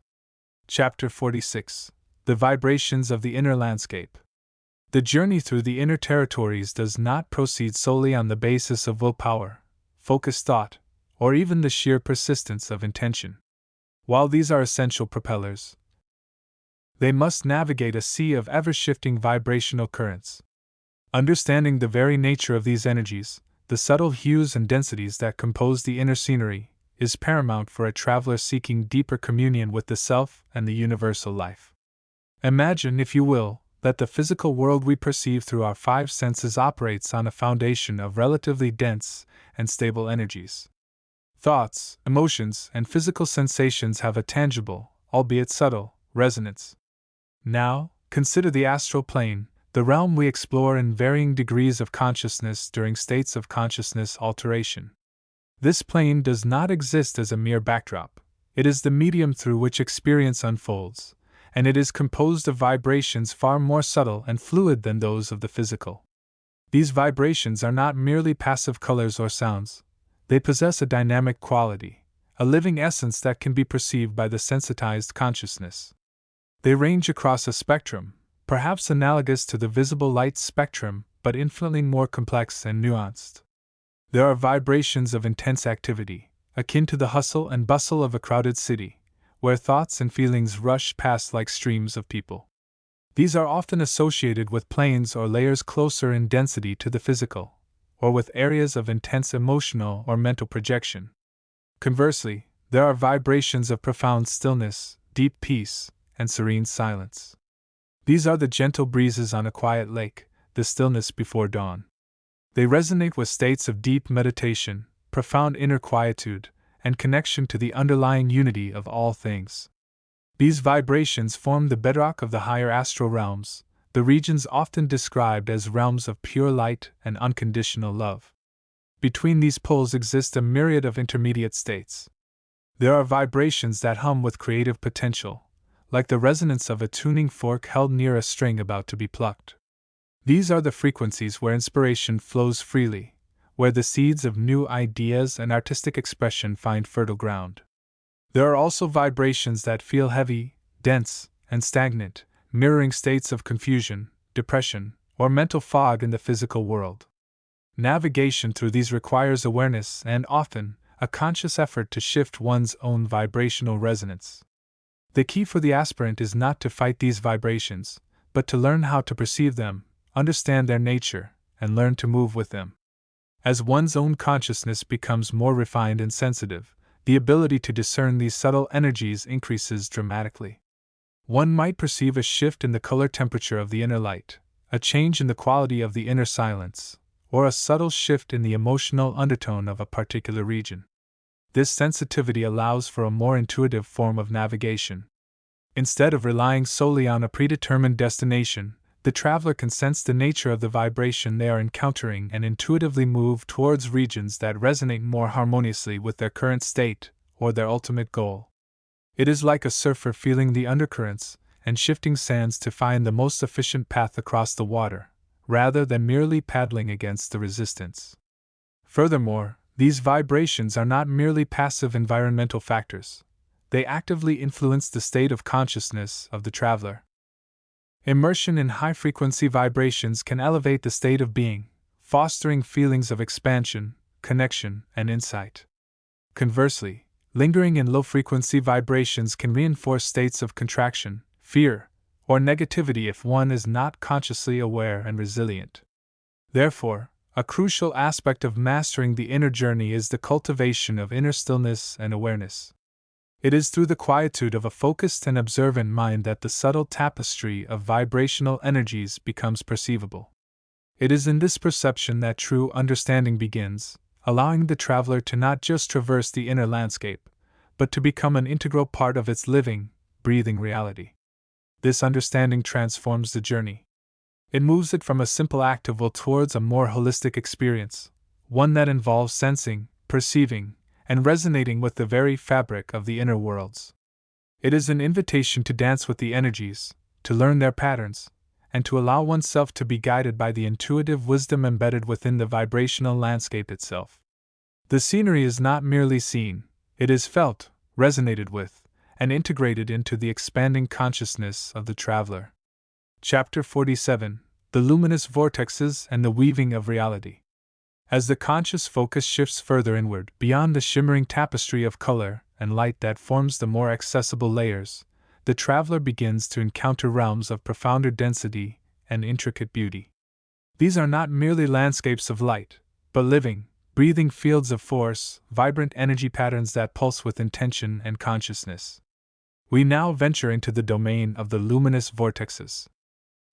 Chapter 46. The Vibrations of the Inner Landscape. The journey through the inner territories does not proceed solely on the basis of willpower, focused thought, or even the sheer persistence of intention. While these are essential propellers, they must navigate a sea of ever-shifting vibrational currents. Understanding the very nature of these energies, the subtle hues and densities that compose the inner scenery, is paramount for a traveler seeking deeper communion with the self and the universal life. Imagine, if you will, that the physical world we perceive through our five senses operates on a foundation of relatively dense and stable energies. Thoughts, emotions, and physical sensations have a tangible, albeit subtle, resonance. Now, consider the astral plane, the realm we explore in varying degrees of consciousness during states of consciousness alteration. This plane does not exist as a mere backdrop. It is the medium through which experience unfolds, and it is composed of vibrations far more subtle and fluid than those of the physical. These vibrations are not merely passive colors or sounds. They possess a dynamic quality, a living essence that can be perceived by the sensitized consciousness. They range across a spectrum, perhaps analogous to the visible light spectrum, but infinitely more complex and nuanced. There are vibrations of intense activity, akin to the hustle and bustle of a crowded city, where thoughts and feelings rush past like streams of people. These are often associated with planes or layers closer in density to the physical, or with areas of intense emotional or mental projection. Conversely, there are vibrations of profound stillness, deep peace, and serene silence. These are the gentle breezes on a quiet lake, the stillness before dawn. They resonate with states of deep meditation, profound inner quietude, and connection to the underlying unity of all things. These vibrations form the bedrock of the higher astral realms, the regions often described as realms of pure light and unconditional love. Between these poles exist a myriad of intermediate states. There are vibrations that hum with creative potential, like the resonance of a tuning fork held near a string about to be plucked. These are the frequencies where inspiration flows freely, where the seeds of new ideas and artistic expression find fertile ground. There are also vibrations that feel heavy, dense, and stagnant, mirroring states of confusion, depression, or mental fog in the physical world. Navigation through these requires awareness and, often, a conscious effort to shift one's own vibrational resonance. The key for the aspirant is not to fight these vibrations, but to learn how to perceive them, understand their nature, and learn to move with them. As one's own consciousness becomes more refined and sensitive, the ability to discern these subtle energies increases dramatically. One might perceive a shift in the color temperature of the inner light, a change in the quality of the inner silence, or a subtle shift in the emotional undertone of a particular region. This sensitivity allows for a more intuitive form of navigation. Instead of relying solely on a predetermined destination, the traveler can sense the nature of the vibration they are encountering and intuitively move towards regions that resonate more harmoniously with their current state or their ultimate goal. It is like a surfer feeling the undercurrents and shifting sands to find the most efficient path across the water, rather than merely paddling against the resistance. Furthermore, these vibrations are not merely passive environmental factors. They actively influence the state of consciousness of the traveler. Immersion in high-frequency vibrations can elevate the state of being, fostering feelings of expansion, connection, and insight. Conversely, lingering in low-frequency vibrations can reinforce states of contraction, fear, or negativity if one is not consciously aware and resilient. Therefore, a crucial aspect of mastering the inner journey is the cultivation of inner stillness and awareness. It is through the quietude of a focused and observant mind that the subtle tapestry of vibrational energies becomes perceivable. It is in this perception that true understanding begins, allowing the traveler to not just traverse the inner landscape, but to become an integral part of its living, breathing reality. This understanding transforms the journey. It moves it from a simple act of will towards a more holistic experience, one that involves sensing, perceiving, and resonating with the very fabric of the inner worlds. It is an invitation to dance with the energies, to learn their patterns, and to allow oneself to be guided by the intuitive wisdom embedded within the vibrational landscape itself. The scenery is not merely seen, it is felt, resonated with, and integrated into the expanding consciousness of the traveler. Chapter 47: The Luminous Vortexes and the Weaving of Reality. As the conscious focus shifts further inward, beyond the shimmering tapestry of color and light that forms the more accessible layers, the traveler begins to encounter realms of profounder density and intricate beauty. These are not merely landscapes of light, but living, breathing fields of force, vibrant energy patterns that pulse with intention and consciousness. We now venture into the domain of the luminous vortexes.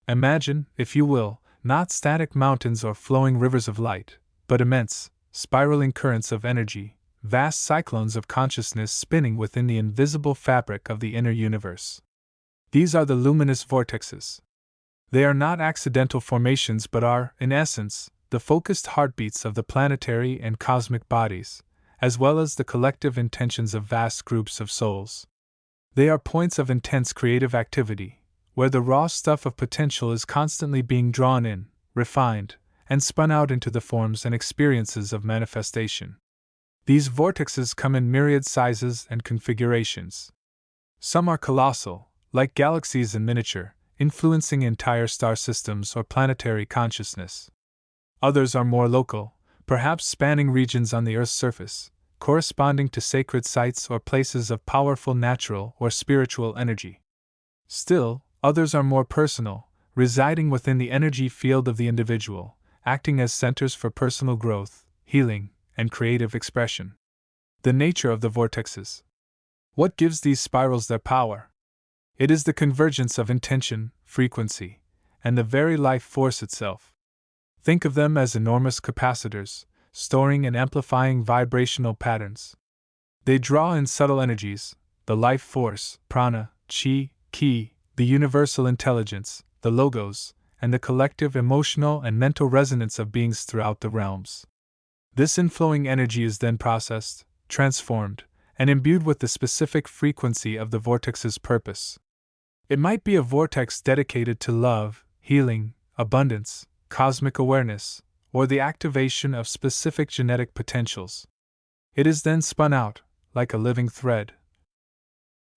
Imagine, if you will, not static mountains or flowing rivers of light, but immense, spiraling currents of energy, vast cyclones of consciousness spinning within the invisible fabric of the inner universe. These are the luminous vortexes. They are not accidental formations but are, in essence, the focused heartbeats of the planetary and cosmic bodies, as well as the collective intentions of vast groups of souls. They are points of intense creative activity, where the raw stuff of potential is constantly being drawn in, refined, and spun out into the forms and experiences of manifestation. These vortexes come in myriad sizes and configurations. Some are colossal, like galaxies in miniature, influencing entire star systems or planetary consciousness. Others are more local, perhaps spanning regions on the Earth's surface, corresponding to sacred sites or places of powerful natural or spiritual energy. Still, others are more personal, residing within the energy field of the individual, acting as centers for personal growth, healing, and creative expression. The nature of the vortexes. What gives these spirals their power? It is the convergence of intention, frequency, and the very life force itself. Think of them as enormous capacitors, storing and amplifying vibrational patterns. They draw in subtle energies, the life force, prana, chi, ki, the universal intelligence, the logos, and the collective emotional and mental resonance of beings throughout the realms. This inflowing energy is then processed, transformed, and imbued with the specific frequency of the vortex's purpose. It might be a vortex dedicated to love, healing, abundance, cosmic awareness, or the activation of specific genetic potentials. It is then spun out, like a living thread,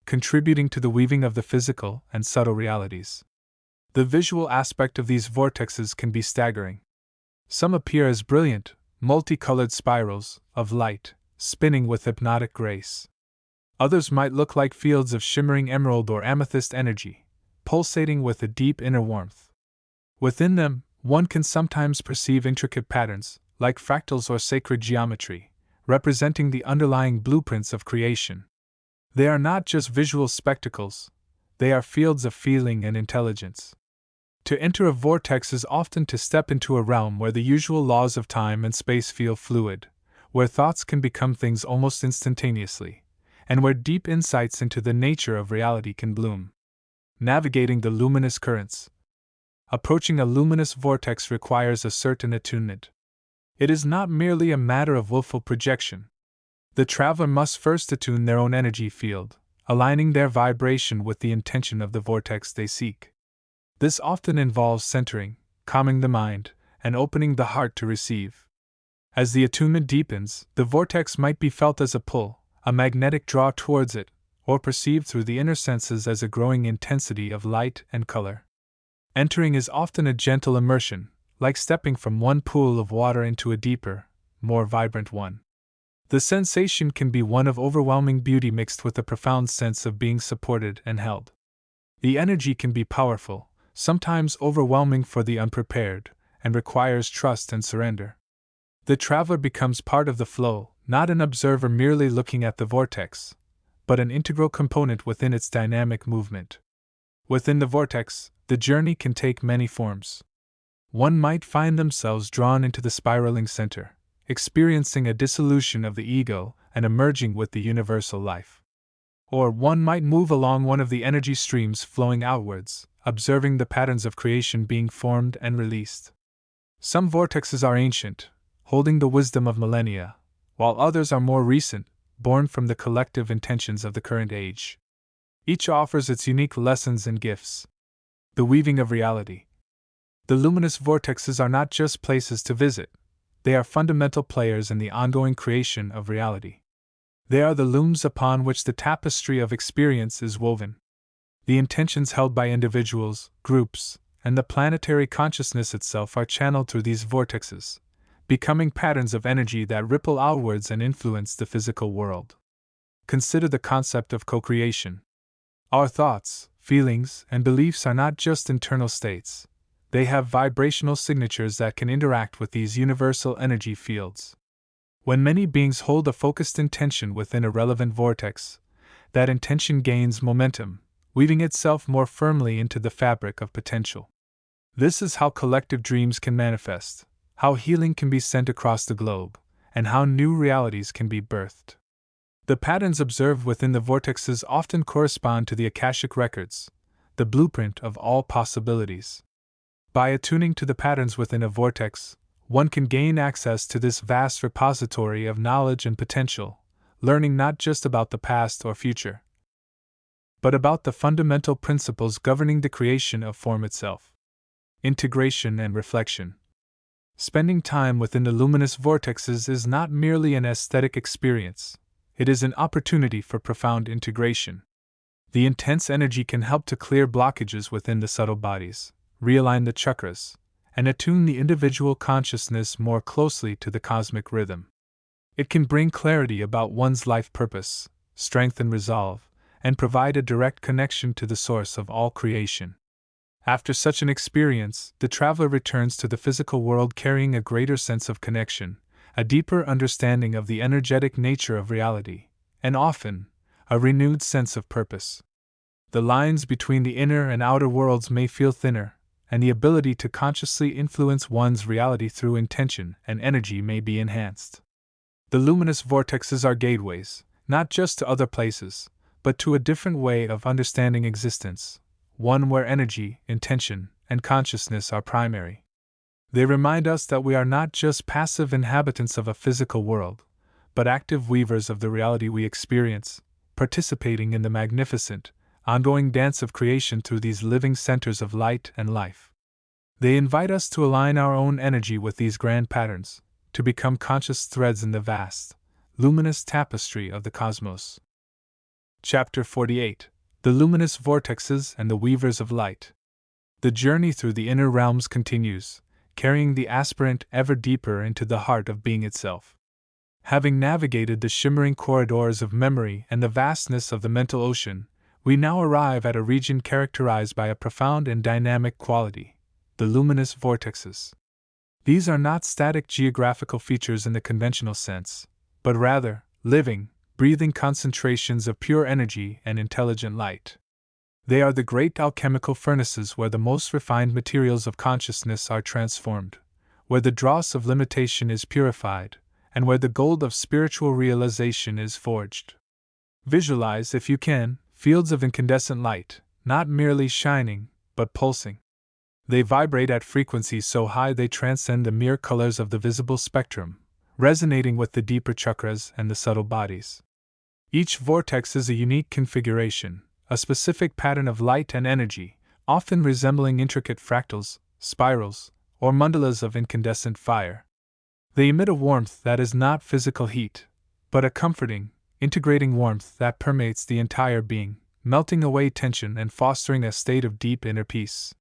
contributing to the weaving of the physical and subtle realities. The visual aspect of these vortexes can be staggering. Some appear as brilliant, multicolored spirals of light, spinning with hypnotic grace. Others might look like fields of shimmering emerald or amethyst energy, pulsating with a deep inner warmth. Within them, one can sometimes perceive intricate patterns, like fractals or sacred geometry, representing the underlying blueprints of creation. They are not just visual spectacles, they are fields of feeling and intelligence. To enter a vortex is often to step into a realm where the usual laws of time and space feel fluid, where thoughts can become things almost instantaneously, and where deep insights into the nature of reality can bloom. Navigating the luminous currents. Approaching a luminous vortex requires a certain attunement. It is not merely a matter of willful projection. The traveler must first attune their own energy field, aligning their vibration with the intention of the vortex they seek. This often involves centering, calming the mind, and opening the heart to receive. As the attunement deepens, the vortex might be felt as a pull, a magnetic draw towards it, or perceived through the inner senses as a growing intensity of light and color. Entering is often a gentle immersion, like stepping from one pool of water into a deeper, more vibrant one. The sensation can be one of overwhelming beauty mixed with a profound sense of being supported and held. The energy can be powerful, sometimes overwhelming for the unprepared, and requires trust and surrender. The traveler becomes part of the flow, not an observer merely looking at the vortex, but an integral component within its dynamic movement. Within the vortex, the journey can take many forms. One might find themselves drawn into the spiraling center, experiencing a dissolution of the ego and emerging with the universal life. Or one might move along one of the energy streams flowing outwards, observing the patterns of creation being formed and released. Some vortexes are ancient, holding the wisdom of millennia, while others are more recent, born from the collective intentions of the current age. Each offers its unique lessons and gifts. The weaving of reality. The luminous vortexes are not just places to visit, they are fundamental players in the ongoing creation of reality. They are the looms upon which the tapestry of experience is woven. The intentions held by individuals, groups, and the planetary consciousness itself are channeled through these vortexes, becoming patterns of energy that ripple outwards and influence the physical world. Consider the concept of co-creation. Our thoughts, feelings, and beliefs are not just internal states. They have vibrational signatures that can interact with these universal energy fields. When many beings hold a focused intention within a relevant vortex, that intention gains momentum, weaving itself more firmly into the fabric of potential. This is how collective dreams can manifest, how healing can be sent across the globe, and how new realities can be birthed. The patterns observed within the vortexes often correspond to the Akashic records, the blueprint of all possibilities. By attuning to the patterns within a vortex, one can gain access to this vast repository of knowledge and potential, learning not just about the past or future, but about the fundamental principles governing the creation of form itself. Integration and reflection. Spending time within the luminous vortexes is not merely an aesthetic experience, it is an opportunity for profound integration. The intense energy can help to clear blockages within the subtle bodies, realign the chakras, and attune the individual consciousness more closely to the cosmic rhythm. It can bring clarity about one's life purpose, strengthen resolve, and provide a direct connection to the source of all creation. After such an experience, the traveler returns to the physical world carrying a greater sense of connection, a deeper understanding of the energetic nature of reality, and often, a renewed sense of purpose. The lines between the inner and outer worlds may feel thinner, and the ability to consciously influence one's reality through intention and energy may be enhanced. The luminous vortexes are gateways, not just to other places, but to a different way of understanding existence, one where energy, intention, and consciousness are primary. They remind us that we are not just passive inhabitants of a physical world, but active weavers of the reality we experience, participating in the magnificent, ongoing dance of creation through these living centers of light and life. They invite us to align our own energy with these grand patterns, to become conscious threads in the vast, luminous tapestry of the cosmos. Chapter 48: The Luminous Vortexes and the Weavers of Light. The journey through the inner realms continues, carrying the aspirant ever deeper into the heart of being itself. Having navigated the shimmering corridors of memory and the vastness of the mental ocean, we now arrive at a region characterized by a profound and dynamic quality: the luminous vortexes. These are not static geographical features in the conventional sense, but rather living, breathing concentrations of pure energy and intelligent light. They are the great alchemical furnaces where the most refined materials of consciousness are transformed, where the dross of limitation is purified, and where the gold of spiritual realization is forged. Visualize, if you can, fields of incandescent light, not merely shining, but pulsing. They vibrate at frequencies so high they transcend the mere colors of the visible spectrum, resonating with the deeper chakras and the subtle bodies. Each vortex is a unique configuration, a specific pattern of light and energy, often resembling intricate fractals, spirals, or mandalas of incandescent fire. They emit a warmth that is not physical heat, but a comforting, integrating warmth that permeates the entire being, melting away tension and fostering a state of deep inner peace.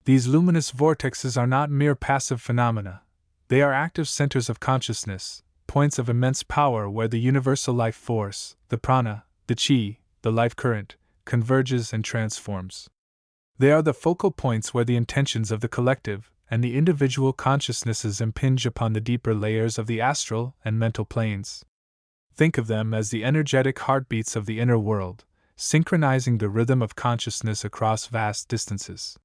These luminous vortexes are not mere passive phenomena. They are active centers of consciousness, points of immense power where the universal life force, the prana, the chi, the life current, converges and transforms. They are the focal points where the intentions of the collective and the individual consciousnesses impinge upon the deeper layers of the astral and mental planes. Think of them as the energetic heartbeats of the inner world, synchronizing the rhythm of consciousness across vast distances.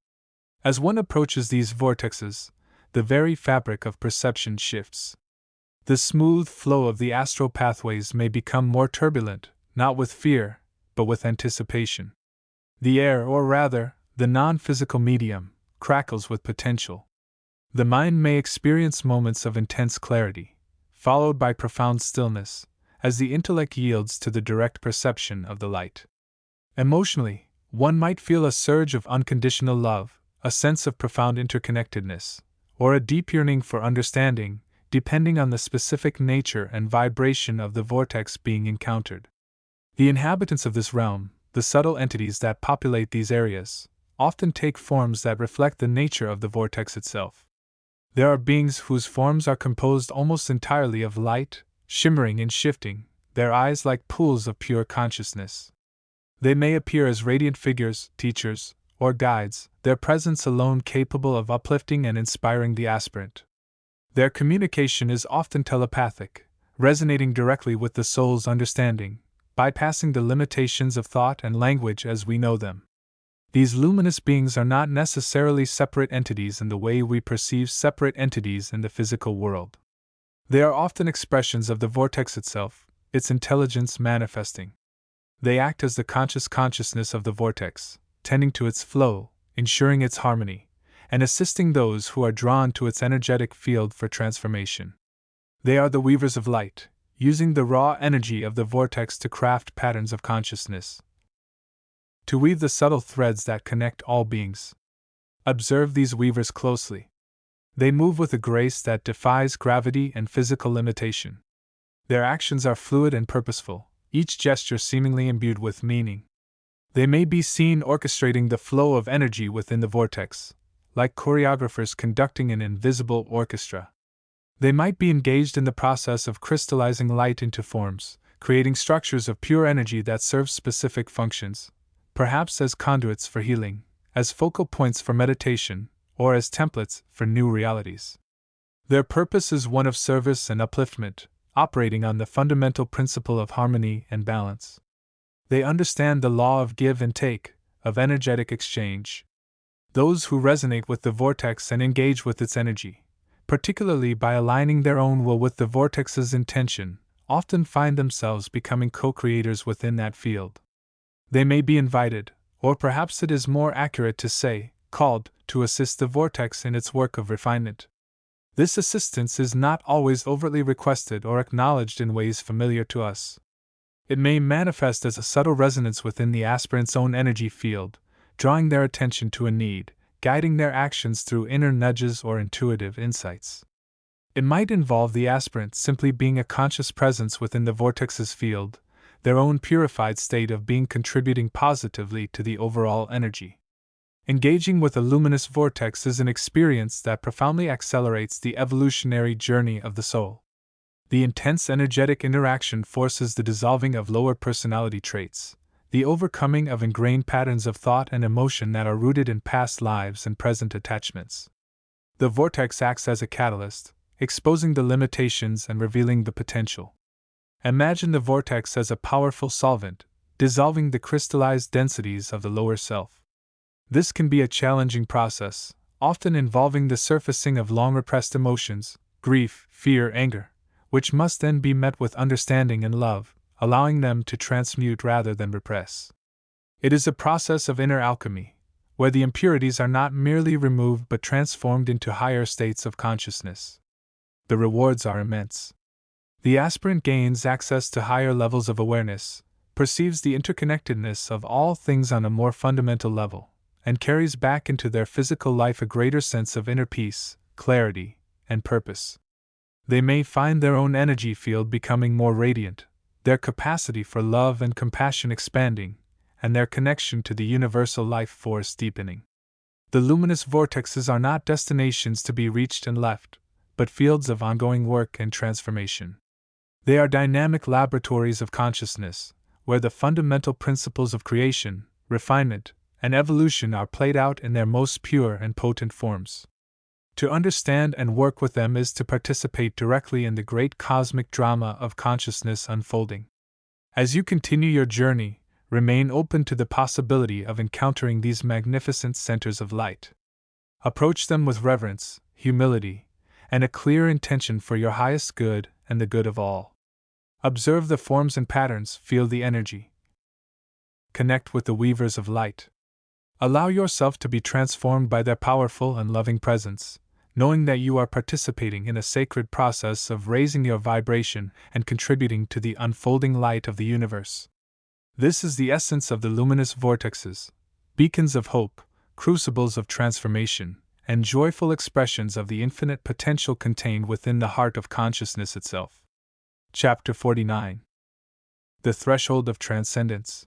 As one approaches these vortexes, the very fabric of perception shifts. The smooth flow of the astral pathways may become more turbulent, not with fear, but with anticipation. The air, or rather, the non-physical medium, crackles with potential. The mind may experience moments of intense clarity, followed by profound stillness, as the intellect yields to the direct perception of the light. Emotionally, one might feel a surge of unconditional love, a sense of profound interconnectedness, or a deep yearning for understanding, depending on the specific nature and vibration of the vortex being encountered. The inhabitants of this realm, the subtle entities that populate these areas, often take forms that reflect the nature of the vortex itself. There are beings whose forms are composed almost entirely of light, shimmering and shifting, their eyes like pools of pure consciousness. They may appear as radiant figures, teachers, or guides, their presence alone capable of uplifting and inspiring the aspirant. Their communication is often telepathic, resonating directly with the soul's understanding, bypassing the limitations of thought and language as we know them. These luminous beings are not necessarily separate entities in the way we perceive separate entities in the physical world. They are often expressions of the vortex itself, its intelligence manifesting. They act as the conscious consciousness of the vortex, tending to its flow, ensuring its harmony, and assisting those who are drawn to its energetic field for transformation. They are the weavers of light, using the raw energy of the vortex to craft patterns of consciousness, to weave the subtle threads that connect all beings. Observe these weavers closely. They move with a grace that defies gravity and physical limitation. Their actions are fluid and purposeful, each gesture seemingly imbued with meaning. They may be seen orchestrating the flow of energy within the vortex, like choreographers conducting an invisible orchestra. They might be engaged in the process of crystallizing light into forms, creating structures of pure energy that serve specific functions, perhaps as conduits for healing, as focal points for meditation, or as templates for new realities. Their purpose is one of service and upliftment, operating on the fundamental principle of harmony and balance. They understand the law of give and take, of energetic exchange. Those who resonate with the vortex and engage with its energy, particularly by aligning their own will with the vortex's intention, often find themselves becoming co-creators within that field. They may be invited, or perhaps it is more accurate to say, called, to assist the vortex in its work of refinement. This assistance is not always overtly requested or acknowledged in ways familiar to us. It may manifest as a subtle resonance within the aspirant's own energy field, drawing their attention to a need, guiding their actions through inner nudges or intuitive insights. It might involve the aspirant simply being a conscious presence within the vortex's field, their own purified state of being contributing positively to the overall energy. Engaging with a luminous vortex is an experience that profoundly accelerates the evolutionary journey of the soul. The intense energetic interaction forces the dissolving of lower personality traits, the overcoming of ingrained patterns of thought and emotion that are rooted in past lives and present attachments. The vortex acts as a catalyst, exposing the limitations and revealing the potential. Imagine the vortex as a powerful solvent, dissolving the crystallized densities of the lower self. This can be a challenging process, often involving the surfacing of long repressed emotions, grief, fear, anger, which must then be met with understanding and love, allowing them to transmute rather than repress. It is a process of inner alchemy, where the impurities are not merely removed but transformed into higher states of consciousness. The rewards are immense. The aspirant gains access to higher levels of awareness, perceives the interconnectedness of all things on a more fundamental level, and carries back into their physical life a greater sense of inner peace, clarity, and purpose. They may find their own energy field becoming more radiant, their capacity for love and compassion expanding, and their connection to the universal life force deepening. The luminous vortexes are not destinations to be reached and left, but fields of ongoing work and transformation. They are dynamic laboratories of consciousness, where the fundamental principles of creation, refinement, and evolution are played out in their most pure and potent forms. To understand and work with them is to participate directly in the great cosmic drama of consciousness unfolding. As you continue your journey, remain open to the possibility of encountering these magnificent centers of light. Approach them with reverence, humility, and a clear intention for your highest good and the good of all. Observe the forms and patterns, feel the energy. Connect with the weavers of light. Allow yourself to be transformed by their powerful and loving presence, knowing that you are participating in a sacred process of raising your vibration and contributing to the unfolding light of the universe. This is the essence of the luminous vortexes, beacons of hope, crucibles of transformation, and joyful expressions of the infinite potential contained within the heart of consciousness itself. Chapter 49. The Threshold of Transcendence.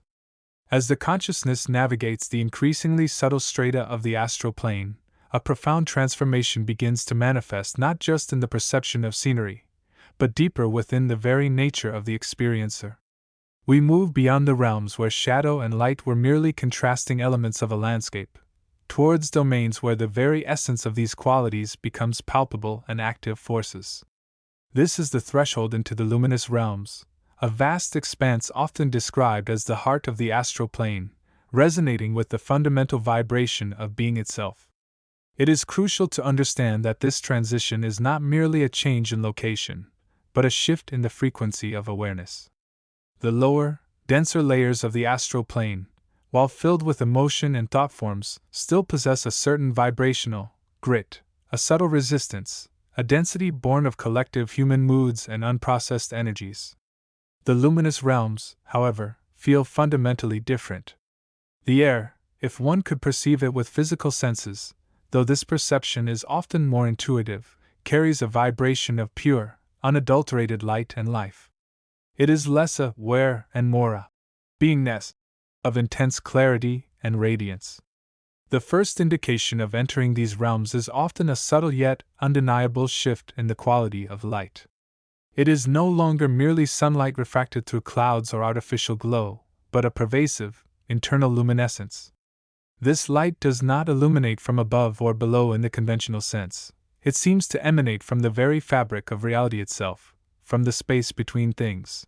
As the consciousness navigates the increasingly subtle strata of the astral plane, a profound transformation begins to manifest not just in the perception of scenery, but deeper within the very nature of the experiencer. We move beyond the realms where shadow and light were merely contrasting elements of a landscape, towards domains where the very essence of these qualities becomes palpable and active forces. This is the threshold into the luminous realms, a vast expanse often described as the heart of the astral plane, resonating with the fundamental vibration of being itself. It is crucial to understand that this transition is not merely a change in location, but a shift in the frequency of awareness. The lower, denser layers of the astral plane, while filled with emotion and thought forms, still possess a certain vibrational grit, a subtle resistance, a density born of collective human moods and unprocessed energies. The luminous realms, however, feel fundamentally different. The air, if one could perceive it with physical senses, though this perception is often more intuitive, carries a vibration of pure, unadulterated light and life. It is less a where and more a beingness, of intense clarity and radiance. The first indication of entering these realms is often a subtle yet undeniable shift in the quality of light. It is no longer merely sunlight refracted through clouds or artificial glow, but a pervasive, internal luminescence. This light does not illuminate from above or below in the conventional sense. It seems to emanate from the very fabric of reality itself, from the space between things.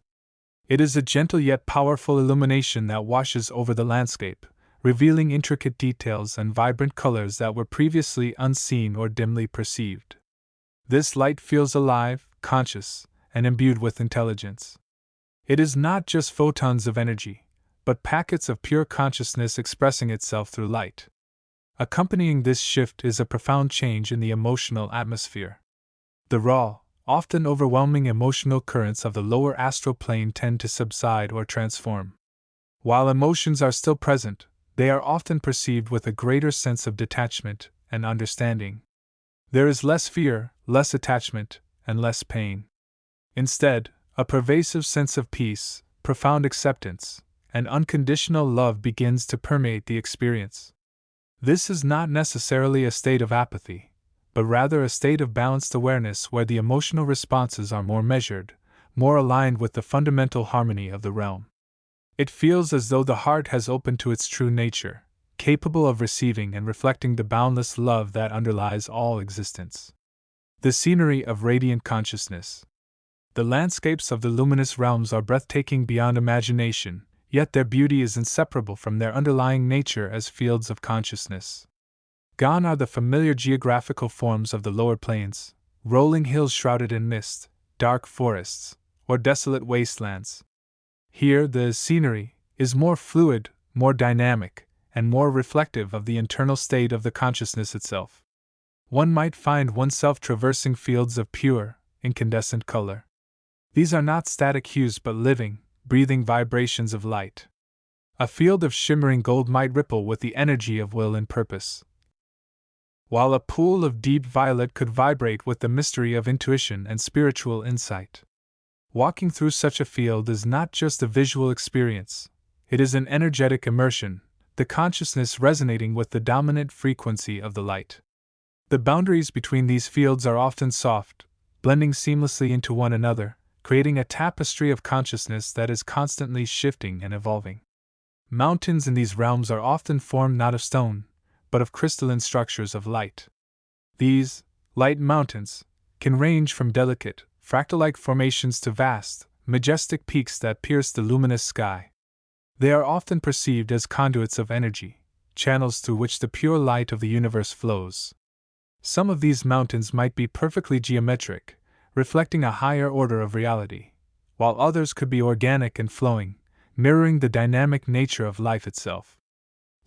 It is a gentle yet powerful illumination that washes over the landscape, revealing intricate details and vibrant colors that were previously unseen or dimly perceived. This light feels alive, conscious, and imbued with intelligence. It is not just photons of energy, but packets of pure consciousness expressing itself through light. Accompanying this shift is a profound change in the emotional atmosphere. The raw, often overwhelming emotional currents of the lower astral plane tend to subside or transform. While emotions are still present, they are often perceived with a greater sense of detachment and understanding. There is less fear, less attachment, and less pain. Instead, a pervasive sense of peace, profound acceptance, and unconditional love begins to permeate the experience. This is not necessarily a state of apathy, but rather a state of balanced awareness where the emotional responses are more measured, more aligned with the fundamental harmony of the realm. It feels as though the heart has opened to its true nature, capable of receiving and reflecting the boundless love that underlies all existence. The scenery of radiant consciousness. The landscapes of the luminous realms are breathtaking beyond imagination, yet their beauty is inseparable from their underlying nature as fields of consciousness. Gone are the familiar geographical forms of the lower plains, rolling hills shrouded in mist, dark forests, or desolate wastelands. Here, the scenery is more fluid, more dynamic, and more reflective of the internal state of the consciousness itself. One might find oneself traversing fields of pure, incandescent color. These are not static hues but living, breathing vibrations of light. A field of shimmering gold might ripple with the energy of will and purpose, while a pool of deep violet could vibrate with the mystery of intuition and spiritual insight. Walking through such a field is not just a visual experience, it is an energetic immersion, the consciousness resonating with the dominant frequency of the light. The boundaries between these fields are often soft, blending seamlessly into one another, creating a tapestry of consciousness that is constantly shifting and evolving. Mountains in these realms are often formed not of stone, but of crystalline structures of light. These light mountains can range from delicate, fractal-like formations to vast, majestic peaks that pierce the luminous sky. They are often perceived as conduits of energy, channels through which the pure light of the universe flows. Some of these mountains might be perfectly geometric, reflecting a higher order of reality, while others could be organic and flowing, mirroring the dynamic nature of life itself.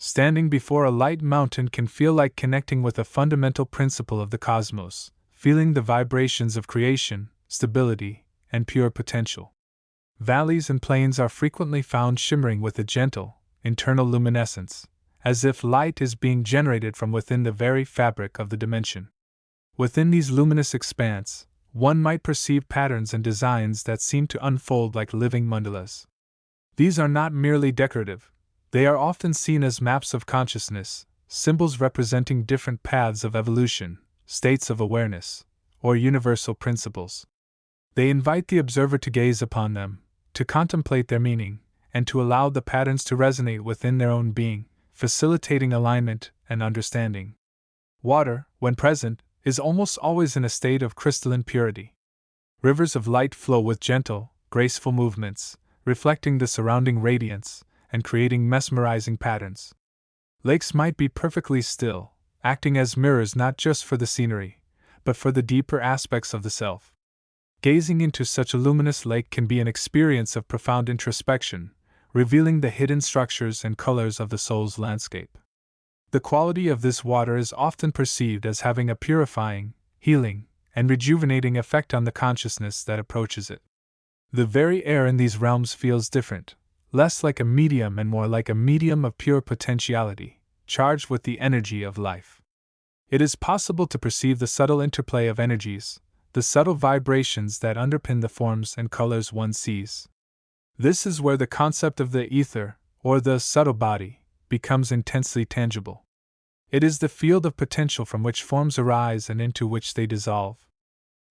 Standing before a light mountain can feel like connecting with a fundamental principle of the cosmos, feeling the vibrations of creation, stability, and pure potential. Valleys and plains are frequently found shimmering with a gentle, internal luminescence, as if light is being generated from within the very fabric of the dimension. Within these luminous expanse, one might perceive patterns and designs that seem to unfold like living mandalas. These are not merely decorative, they are often seen as maps of consciousness, symbols representing different paths of evolution, states of awareness, or universal principles. They invite the observer to gaze upon them, to contemplate their meaning, and to allow the patterns to resonate within their own being, facilitating alignment and understanding. Water, when present, is almost always in a state of crystalline purity. Rivers of light flow with gentle, graceful movements, reflecting the surrounding radiance and creating mesmerizing patterns. Lakes might be perfectly still, acting as mirrors not just for the scenery, but for the deeper aspects of the self. Gazing into such a luminous lake can be an experience of profound introspection, revealing the hidden structures and colors of the soul's landscape. The quality of this water is often perceived as having a purifying, healing, and rejuvenating effect on the consciousness that approaches it. The very air in these realms feels different, less like a medium and more like a medium of pure potentiality, charged with the energy of life. It is possible to perceive the subtle interplay of energies, the subtle vibrations that underpin the forms and colors one sees. This is where the concept of the ether, or the subtle body, becomes intensely tangible. It is the field of potential from which forms arise and into which they dissolve.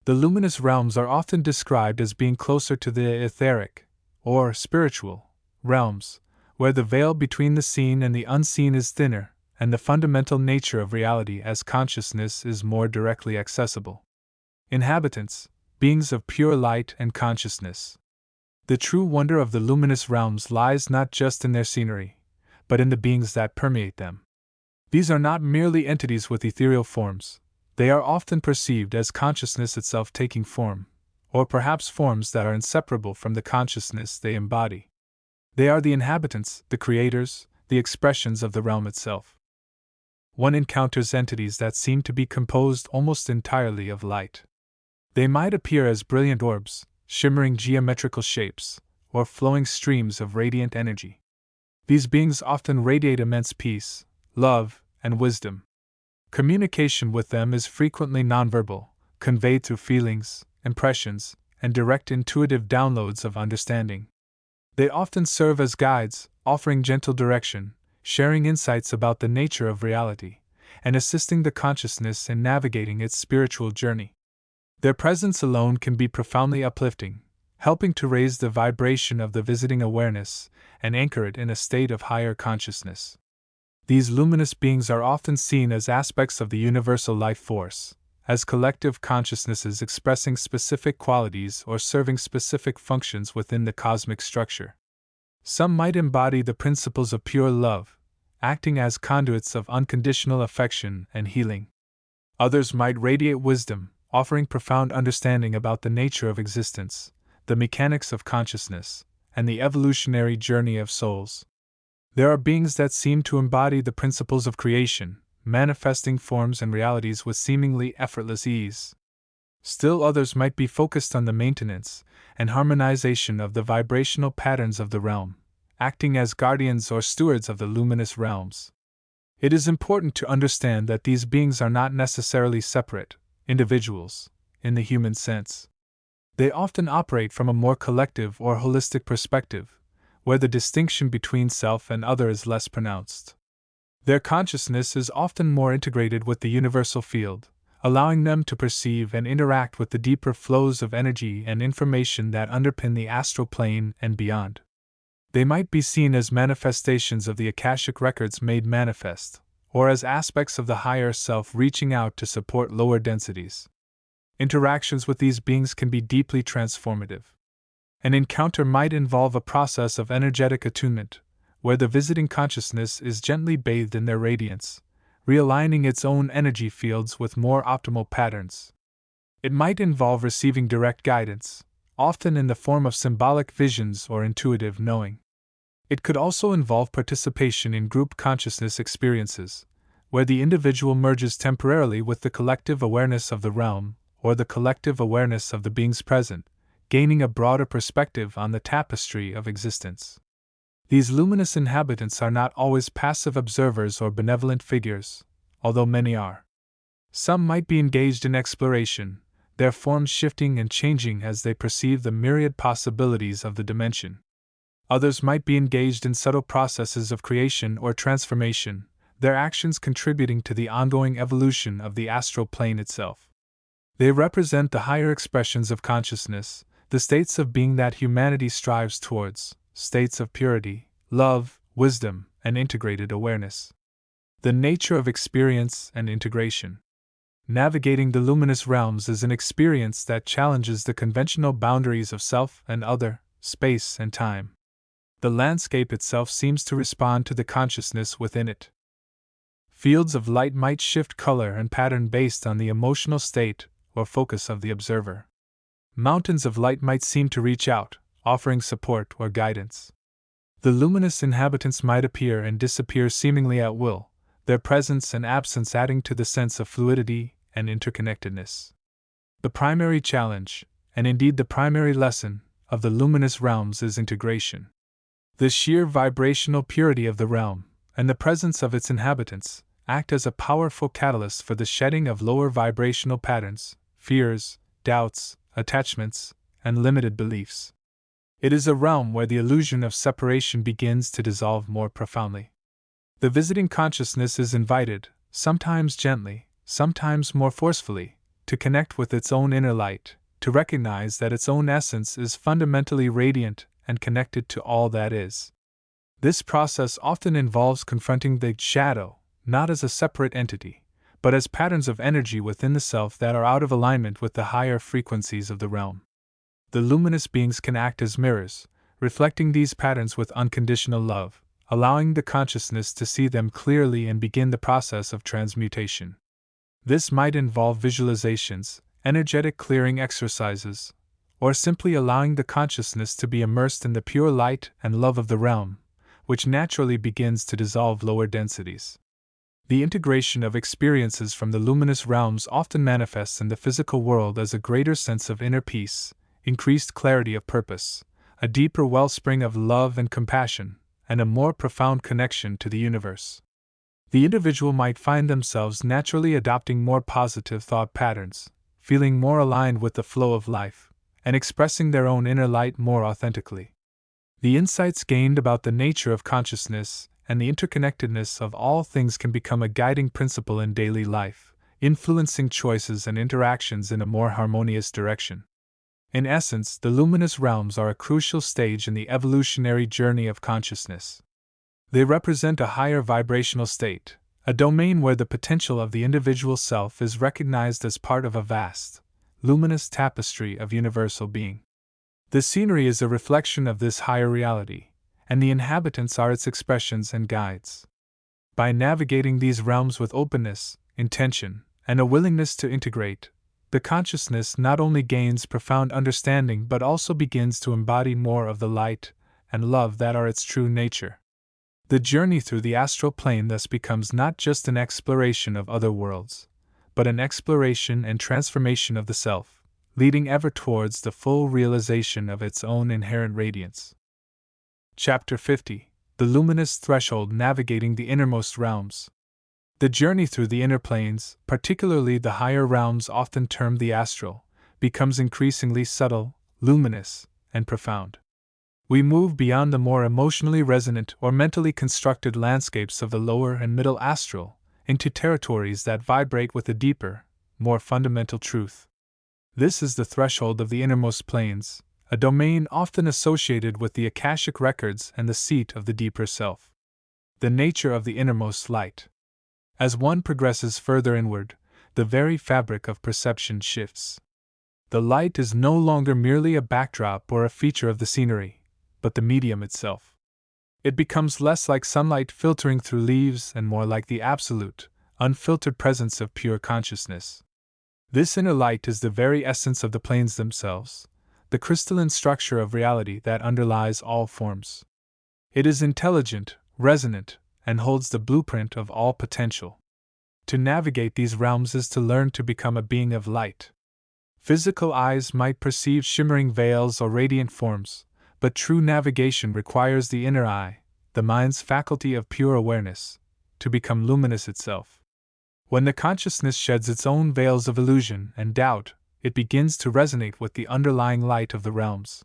The luminous realms are often described as being closer to the etheric, or spiritual, realms, where the veil between the seen and the unseen is thinner, and the fundamental nature of reality as consciousness is more directly accessible. Inhabitants, beings of pure light and consciousness. The true wonder of the luminous realms lies not just in their scenery, but in the beings that permeate them. These are not merely entities with ethereal forms, they are often perceived as consciousness itself taking form, or perhaps forms that are inseparable from the consciousness they embody. They are the inhabitants, the creators, the expressions of the realm itself. One encounters entities that seem to be composed almost entirely of light. They might appear as brilliant orbs, shimmering geometrical shapes, or flowing streams of radiant energy. These beings often radiate immense peace, love, and wisdom. Communication with them is frequently nonverbal, conveyed through feelings, impressions, and direct intuitive downloads of understanding. They often serve as guides, offering gentle direction, sharing insights about the nature of reality, and assisting the consciousness in navigating its spiritual journey. Their presence alone can be profoundly uplifting, helping to raise the vibration of the visiting awareness and anchor it in a state of higher consciousness. These luminous beings are often seen as aspects of the universal life force, as collective consciousnesses expressing specific qualities or serving specific functions within the cosmic structure. Some might embody the principles of pure love, acting as conduits of unconditional affection and healing. Others might radiate wisdom, offering profound understanding about the nature of existence, the mechanics of consciousness, and the evolutionary journey of souls. There are beings that seem to embody the principles of creation, manifesting forms and realities with seemingly effortless ease. Still others might be focused on the maintenance and harmonization of the vibrational patterns of the realm, acting as guardians or stewards of the luminous realms. It is important to understand that these beings are not necessarily separate individuals, in the human sense. They often operate from a more collective or holistic perspective, where the distinction between self and other is less pronounced. Their consciousness is often more integrated with the universal field, allowing them to perceive and interact with the deeper flows of energy and information that underpin the astral plane and beyond. They might be seen as manifestations of the Akashic records made manifest, or as aspects of the higher self reaching out to support lower densities. Interactions with these beings can be deeply transformative. An encounter might involve a process of energetic attunement, where the visiting consciousness is gently bathed in their radiance, realigning its own energy fields with more optimal patterns. It might involve receiving direct guidance, often in the form of symbolic visions or intuitive knowing. It could also involve participation in group consciousness experiences, where the individual merges temporarily with the collective awareness of the realm, or the collective awareness of the beings present, gaining a broader perspective on the tapestry of existence. These luminous inhabitants are not always passive observers or benevolent figures, although many are. Some might be engaged in exploration, their forms shifting and changing as they perceive the myriad possibilities of the dimension. Others might be engaged in subtle processes of creation or transformation, their actions contributing to the ongoing evolution of the astral plane itself. They represent the higher expressions of consciousness, the states of being that humanity strives towards, states of purity, love, wisdom, and integrated awareness. The nature of experience and integration. Navigating the luminous realms is an experience that challenges the conventional boundaries of self and other, space and time. The landscape itself seems to respond to the consciousness within it. Fields of light might shift color and pattern based on the emotional state or focus of the observer. Mountains of light might seem to reach out, offering support or guidance. The luminous inhabitants might appear and disappear seemingly at will, their presence and absence adding to the sense of fluidity and interconnectedness. The primary challenge, and indeed the primary lesson, of the luminous realms is integration. The sheer vibrational purity of the realm, and the presence of its inhabitants, act as a powerful catalyst for the shedding of lower vibrational patterns, fears, doubts, attachments, and limited beliefs. It is a realm where the illusion of separation begins to dissolve more profoundly. The visiting consciousness is invited, sometimes gently, sometimes more forcefully, to connect with its own inner light, to recognize that its own essence is fundamentally radiant and connected to all that is. This process often involves confronting the shadow, not as a separate entity, but as patterns of energy within the self that are out of alignment with the higher frequencies of the realm. The luminous beings can act as mirrors, reflecting these patterns with unconditional love, allowing the consciousness to see them clearly and begin the process of transmutation. This might involve visualizations, energetic clearing exercises, or simply allowing the consciousness to be immersed in the pure light and love of the realm, which naturally begins to dissolve lower densities. The integration of experiences from the luminous realms often manifests in the physical world as a greater sense of inner peace, increased clarity of purpose, a deeper wellspring of love and compassion, and a more profound connection to the universe. The individual might find themselves naturally adopting more positive thought patterns, feeling more aligned with the flow of life, and expressing their own inner light more authentically. The insights gained about the nature of consciousness and the interconnectedness of all things can become a guiding principle in daily life, influencing choices and interactions in a more harmonious direction. In essence, the luminous realms are a crucial stage in the evolutionary journey of consciousness. They represent a higher vibrational state, a domain where the potential of the individual self is recognized as part of a vast, luminous tapestry of universal being. The scenery is a reflection of this higher reality, and the inhabitants are its expressions and guides. By navigating these realms with openness, intention, and a willingness to integrate, the consciousness not only gains profound understanding but also begins to embody more of the light and love that are its true nature. The journey through the astral plane thus becomes not just an exploration of other worlds, but an exploration and transformation of the self, leading ever towards the full realization of its own inherent radiance. Chapter 50: The Luminous Threshold, Navigating the Innermost Realms. The journey through the inner planes, particularly the higher realms often termed the astral, becomes increasingly subtle, luminous, and profound. We move beyond the more emotionally resonant or mentally constructed landscapes of the lower and middle astral, into territories that vibrate with a deeper, more fundamental truth. This is the threshold of the innermost planes, a domain often associated with the Akashic records and the seat of the deeper self. The nature of the innermost light. As one progresses further inward, the very fabric of perception shifts. The light is no longer merely a backdrop or a feature of the scenery, but the medium itself. It becomes less like sunlight filtering through leaves and more like the absolute, unfiltered presence of pure consciousness. This inner light is the very essence of the planes themselves, the crystalline structure of reality that underlies all forms. It is intelligent, resonant, and holds the blueprint of all potential. To navigate these realms is to learn to become a being of light. Physical eyes might perceive shimmering veils or radiant forms, but true navigation requires the inner eye, the mind's faculty of pure awareness, to become luminous itself. When the consciousness sheds its own veils of illusion and doubt, it begins to resonate with the underlying light of the realms.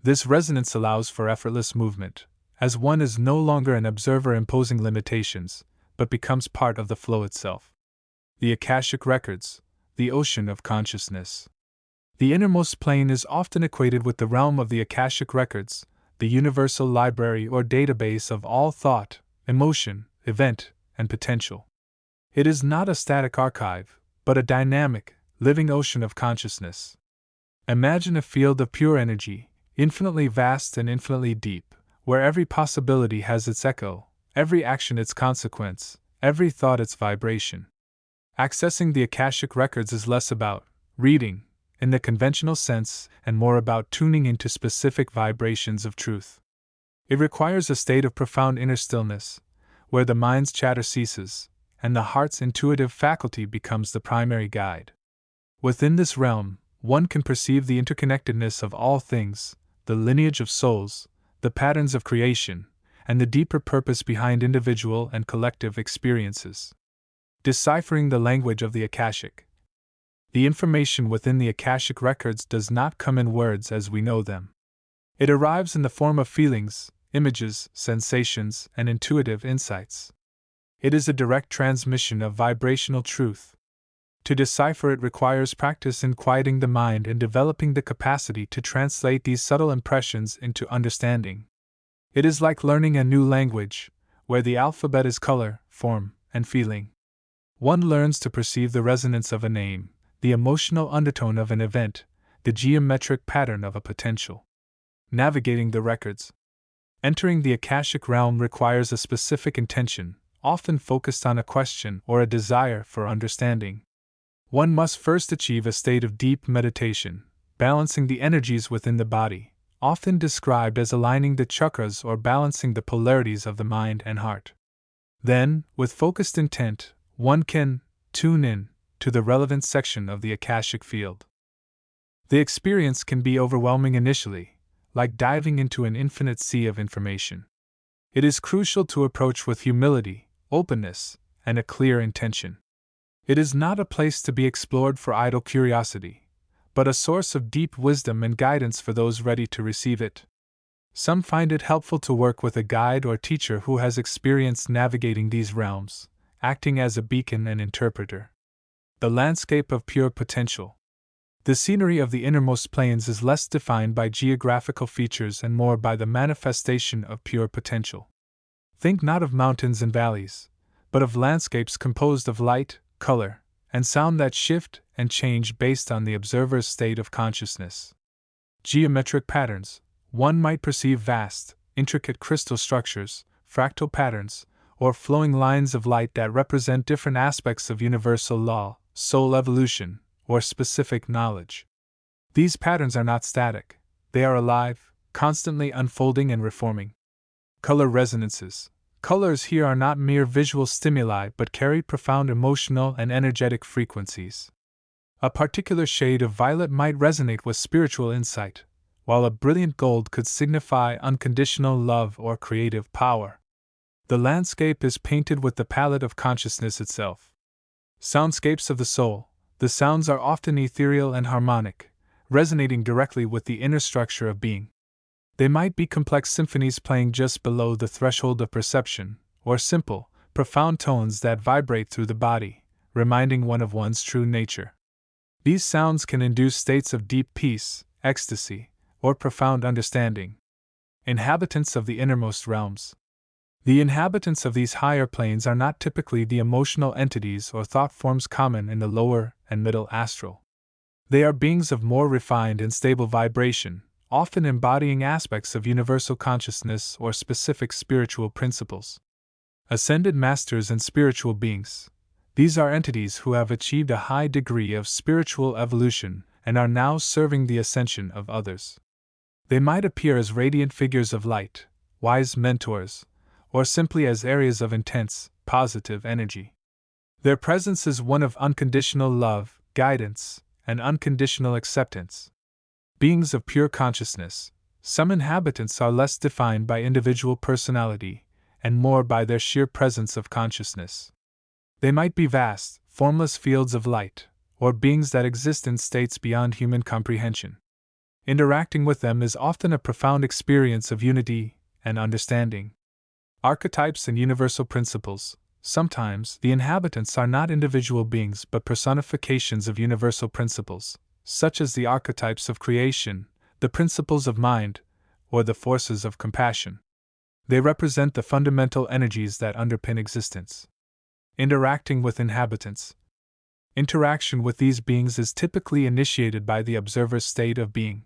This resonance allows for effortless movement, as one is no longer an observer imposing limitations, but becomes part of the flow itself. The Akashic records, the ocean of consciousness. The innermost plane is often equated with the realm of the Akashic records, the universal library or database of all thought, emotion, event, and potential. It is not a static archive, but a dynamic, living ocean of consciousness. Imagine a field of pure energy, infinitely vast and infinitely deep, where every possibility has its echo, every action its consequence, every thought its vibration. Accessing the Akashic records is less about reading, in the conventional sense, and more about tuning into specific vibrations of truth. It requires a state of profound inner stillness, where the mind's chatter ceases, and the heart's intuitive faculty becomes the primary guide. Within this realm, one can perceive the interconnectedness of all things, the lineage of souls, the patterns of creation, and the deeper purpose behind individual and collective experiences. Deciphering the language of the Akashic. The information within the Akashic records does not come in words as we know them. It arrives in the form of feelings, images, sensations, and intuitive insights. It is a direct transmission of vibrational truth. To decipher it requires practice in quieting the mind and developing the capacity to translate these subtle impressions into understanding. It is like learning a new language, where the alphabet is color, form, and feeling. One learns to perceive the resonance of a name, the emotional undertone of an event, the geometric pattern of a potential. Navigating the records. Entering the Akashic realm requires a specific intention, often focused on a question or a desire for understanding. One must first achieve a state of deep meditation, balancing the energies within the body, often described as aligning the chakras or balancing the polarities of the mind and heart. Then, with focused intent, one can tune in to the relevant section of the Akashic field. The experience can be overwhelming initially, like diving into an infinite sea of information. It is crucial to approach with humility, openness, and a clear intention. It is not a place to be explored for idle curiosity, but a source of deep wisdom and guidance for those ready to receive it. Some find it helpful to work with a guide or teacher who has experience navigating these realms, acting as a beacon and interpreter. The landscape of pure potential. The scenery of the innermost planes is less defined by geographical features and more by the manifestation of pure potential. Think not of mountains and valleys, but of landscapes composed of light, color, and sound that shift and change based on the observer's state of consciousness. Geometric patterns. One might perceive vast, intricate crystal structures, fractal patterns, or flowing lines of light that represent different aspects of universal law, soul evolution, or specific knowledge. These patterns are not static, they are alive, constantly unfolding and reforming. Color resonances. Colors here are not mere visual stimuli but carry profound emotional and energetic frequencies. A particular shade of violet might resonate with spiritual insight, while a brilliant gold could signify unconditional love or creative power. The landscape is painted with the palette of consciousness itself. Soundscapes of the soul. The sounds are often ethereal and harmonic, resonating directly with the inner structure of being. They might be complex symphonies playing just below the threshold of perception, or simple, profound tones that vibrate through the body, reminding one of one's true nature. These sounds can induce states of deep peace, ecstasy, or profound understanding. Inhabitants of the innermost realms. The inhabitants of these higher planes are not typically the emotional entities or thought forms common in the lower and middle astral. They are beings of more refined and stable vibration, often embodying aspects of universal consciousness or specific spiritual principles. Ascended masters and spiritual beings. These are entities who have achieved a high degree of spiritual evolution and are now serving the ascension of others. They might appear as radiant figures of light, wise mentors, or simply as areas of intense, positive energy. Their presence is one of unconditional love, guidance, and unconditional acceptance. Beings of pure consciousness. Some inhabitants are less defined by individual personality, and more by their sheer presence of consciousness. They might be vast, formless fields of light, or beings that exist in states beyond human comprehension. Interacting with them is often a profound experience of unity and understanding. Archetypes and universal principles. Sometimes, the inhabitants are not individual beings but personifications of universal principles, such as the archetypes of creation, the principles of mind, or the forces of compassion. They represent the fundamental energies that underpin existence. Interacting with inhabitants. Interaction with these beings is typically initiated by the observer's state of being.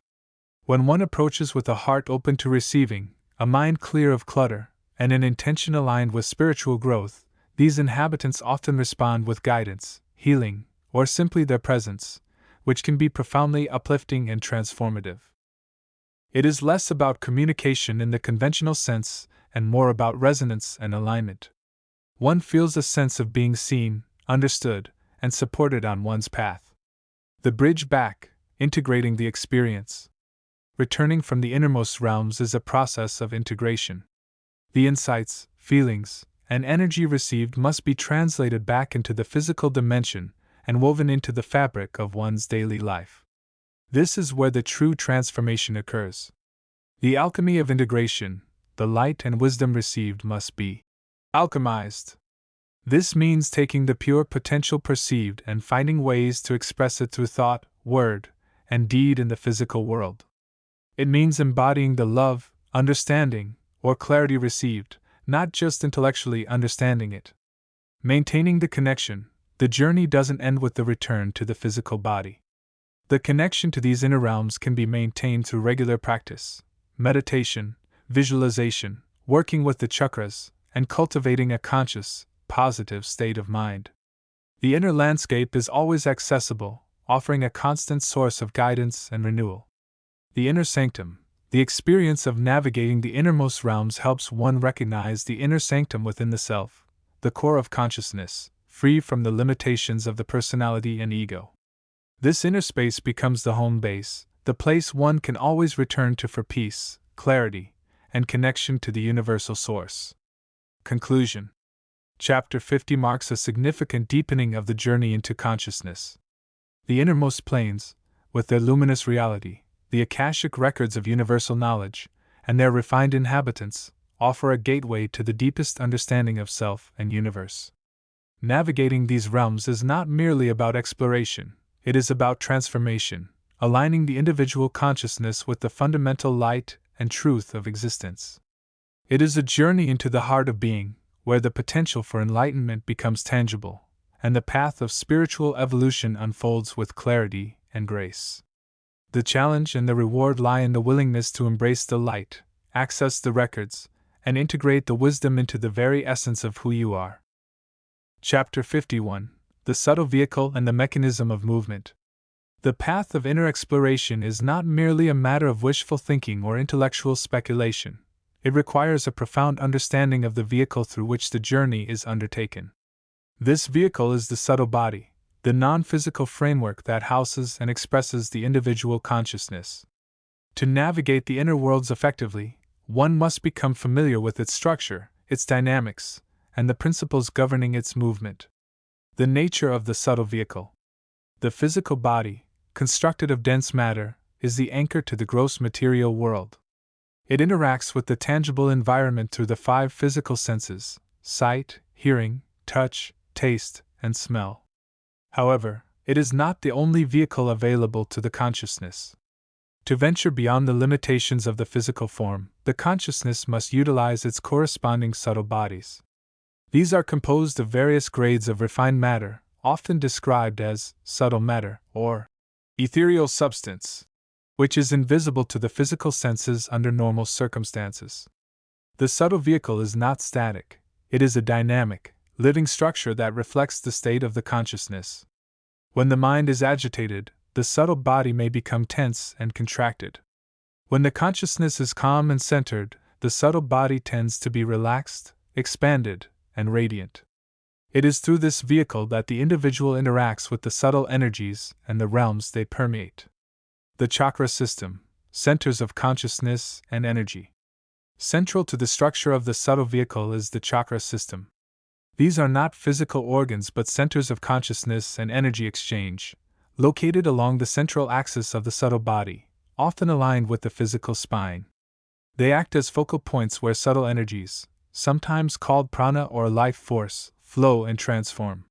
When one approaches with a heart open to receiving, a mind clear of clutter, and an intention aligned with spiritual growth, these inhabitants often respond with guidance, healing, or simply their presence, which can be profoundly uplifting and transformative. It is less about communication in the conventional sense and more about resonance and alignment. One feels a sense of being seen, understood, and supported on one's path. The bridge back, integrating the experience. Returning from the innermost realms is a process of integration. The insights, feelings, and energy received must be translated back into the physical dimension and woven into the fabric of one's daily life. This is where the true transformation occurs. The alchemy of integration, the light and wisdom received must be alchemized. This means taking the pure potential perceived and finding ways to express it through thought, word, and deed in the physical world. It means embodying the love, understanding, or clarity received, not just intellectually understanding it. Maintaining the connection. The journey doesn't end with the return to the physical body. The connection to these inner realms can be maintained through regular practice, meditation, visualization, working with the chakras, and cultivating a conscious, positive state of mind. The inner landscape is always accessible, offering a constant source of guidance and renewal. The inner sanctum. The experience of navigating the innermost realms helps one recognize the inner sanctum within the self, the core of consciousness, free from the limitations of the personality and ego. This inner space becomes the home base, the place one can always return to for peace, clarity, and connection to the universal source. Conclusion. Chapter 50 marks a significant deepening of the journey into consciousness. The innermost planes, with their luminous reality, the Akashic records of universal knowledge, and their refined inhabitants, offer a gateway to the deepest understanding of self and universe. Navigating these realms is not merely about exploration, it is about transformation, aligning the individual consciousness with the fundamental light and truth of existence. It is a journey into the heart of being, where the potential for enlightenment becomes tangible, and the path of spiritual evolution unfolds with clarity and grace. The challenge and the reward lie in the willingness to embrace the light, access the records, and integrate the wisdom into the very essence of who you are. Chapter 51: The Subtle Vehicle and the Mechanism of Movement. The path of inner exploration is not merely a matter of wishful thinking or intellectual speculation. It requires a profound understanding of the vehicle through which the journey is undertaken. This vehicle is the subtle body, the non-physical framework that houses and expresses the individual consciousness. To navigate the inner worlds effectively, one must become familiar with its structure, its dynamics, and the principles governing its movement. The nature of the subtle vehicle. The physical body, constructed of dense matter, is the anchor to the gross material world. It interacts with the tangible environment through the 5 physical senses: sight, hearing, touch, taste, and smell. However, it is not the only vehicle available to the consciousness. To venture beyond the limitations of the physical form, the consciousness must utilize its corresponding subtle bodies. These are composed of various grades of refined matter, often described as subtle matter or ethereal substance, which is invisible to the physical senses under normal circumstances. The subtle vehicle is not static, it is a dynamic, living structure that reflects the state of the consciousness. When the mind is agitated, the subtle body may become tense and contracted. When the consciousness is calm and centered, the subtle body tends to be relaxed, expanded, and radiant. It is through this vehicle that the individual interacts with the subtle energies and the realms they permeate. The chakra system, centers of consciousness and energy. Central to the structure of the subtle vehicle is the chakra system. These are not physical organs but centers of consciousness and energy exchange, located along the central axis of the subtle body, often aligned with the physical spine. They act as focal points where subtle energies, sometimes called prana or life force, flow and transform.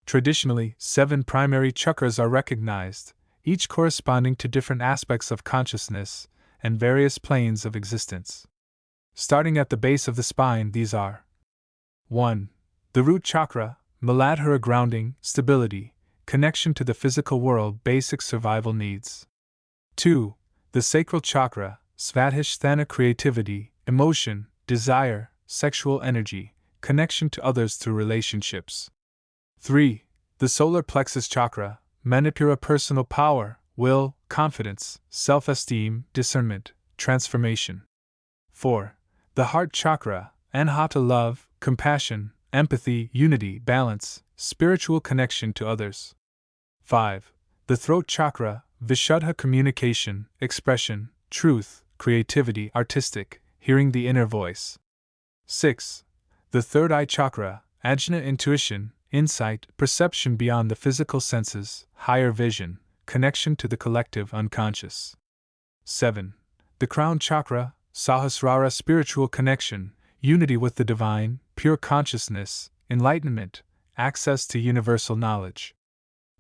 Traditionally, 7 primary chakras are recognized, each corresponding to different aspects of consciousness and various planes of existence. Starting at the base of the spine, these are: 1. The root chakra, Muladhara, grounding, stability, connection to the physical world, basic survival needs. 2. The sacral chakra, Svadhisthana, creativity, emotion, desire, sexual energy, connection to others through relationships. 3. The solar plexus chakra, Manipura, personal power, will, confidence, self-esteem, discernment, transformation. 4. The heart chakra, Anahata, love, compassion, empathy, unity, balance, spiritual connection to others. 5. The throat chakra, Vishuddha, communication, expression, truth, creativity, artistic, hearing the inner voice. 6. The third eye chakra, Ajna, intuition, insight, perception beyond the physical senses, higher vision, connection to the collective unconscious. 7. The crown chakra, Sahasrara, spiritual connection, unity with the divine, pure consciousness, enlightenment, access to universal knowledge.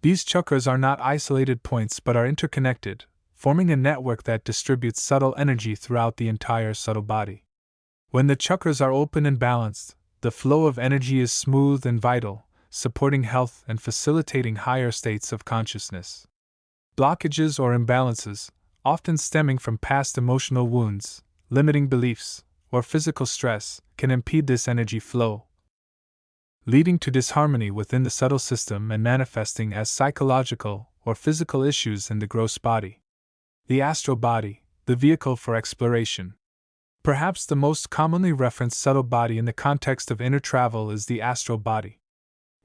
These chakras are not isolated points but are interconnected, forming a network that distributes subtle energy throughout the entire subtle body. When the chakras are open and balanced, the flow of energy is smooth and vital, supporting health and facilitating higher states of consciousness. Blockages or imbalances, often stemming from past emotional wounds, limiting beliefs, or physical stress, can impede this energy flow, leading to disharmony within the subtle system and manifesting as psychological or physical issues in the gross body. The astral body, the vehicle for exploration. Perhaps the most commonly referenced subtle body in the context of inner travel is the astral body.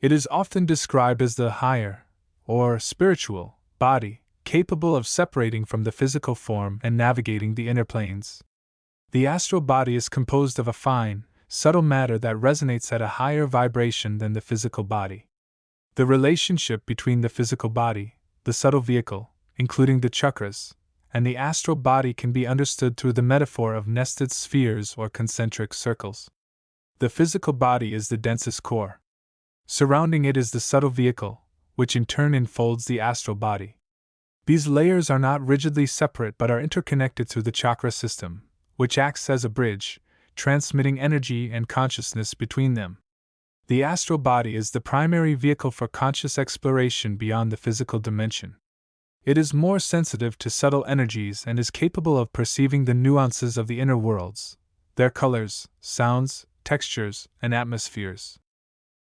It is often described as the higher, or spiritual, body, capable of separating from the physical form and navigating the inner planes. The astral body is composed of a fine, subtle matter that resonates at a higher vibration than the physical body. The relationship between the physical body, the subtle vehicle, including the chakras, and the astral body can be understood through the metaphor of nested spheres or concentric circles. The physical body is the densest core. Surrounding it is the subtle vehicle, which in turn enfolds the astral body. These layers are not rigidly separate but are interconnected through the chakra system, which acts as a bridge, transmitting energy and consciousness between them. The astral body is the primary vehicle for conscious exploration beyond the physical dimension. It is more sensitive to subtle energies and is capable of perceiving the nuances of the inner worlds, their colors, sounds, textures, and atmospheres.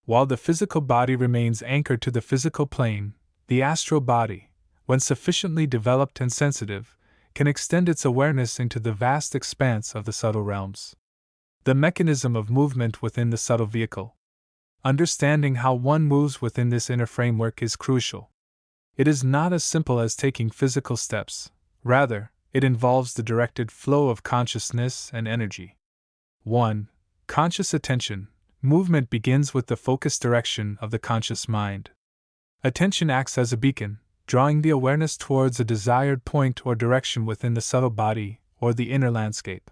While the physical body remains anchored to the physical plane, the astral body, when sufficiently developed and sensitive, can extend its awareness into the vast expanse of the subtle realms. The mechanism of movement within the subtle vehicle. Understanding how one moves within this inner framework is crucial. It is not as simple as taking physical steps, rather, it involves the directed flow of consciousness and energy. 1. Conscious attention. Movement begins with the focused direction of the conscious mind. Attention acts as a beacon, drawing the awareness towards a desired point or direction within the subtle body or the inner landscape.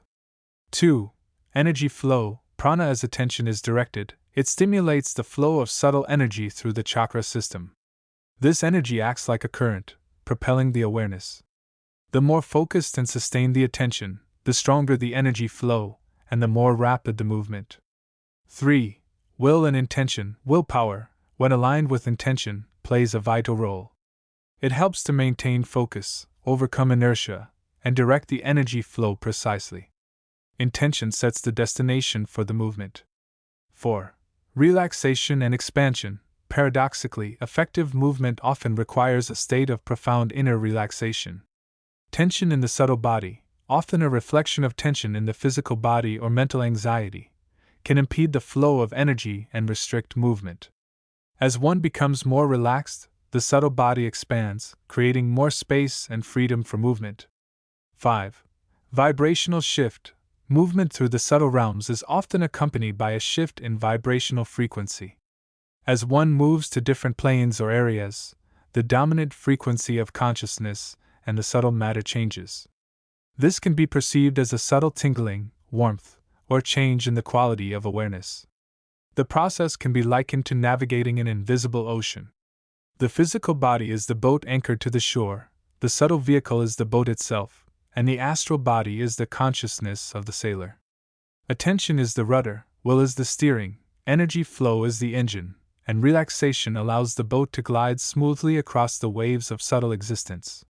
2. Energy flow. Prana. As attention is directed, it stimulates the flow of subtle energy through the chakra system. This energy acts like a current, propelling the awareness. The more focused and sustained the attention, the stronger the energy flow, and the more rapid the movement. 3. Will and intention. Willpower, when aligned with intention, plays a vital role. It helps to maintain focus, overcome inertia, and direct the energy flow precisely. Intention sets the destination for the movement. 4. Relaxation and expansion. Paradoxically, effective movement often requires a state of profound inner relaxation. Tension in the subtle body, often a reflection of tension in the physical body or mental anxiety, can impede the flow of energy and restrict movement. As one becomes more relaxed, the subtle body expands, creating more space and freedom for movement. 5. Vibrational shift. Movement through the subtle realms is often accompanied by a shift in vibrational frequency. As one moves to different planes or areas, the dominant frequency of consciousness and the subtle matter changes. This can be perceived as a subtle tingling, warmth, or change in the quality of awareness. The process can be likened to navigating an invisible ocean. The physical body is the boat anchored to the shore, the subtle vehicle is the boat itself, and the astral body is the consciousness of the sailor. Attention is the rudder, will is the steering, energy flow is the engine, and relaxation allows the boat to glide smoothly across the waves of subtle existence.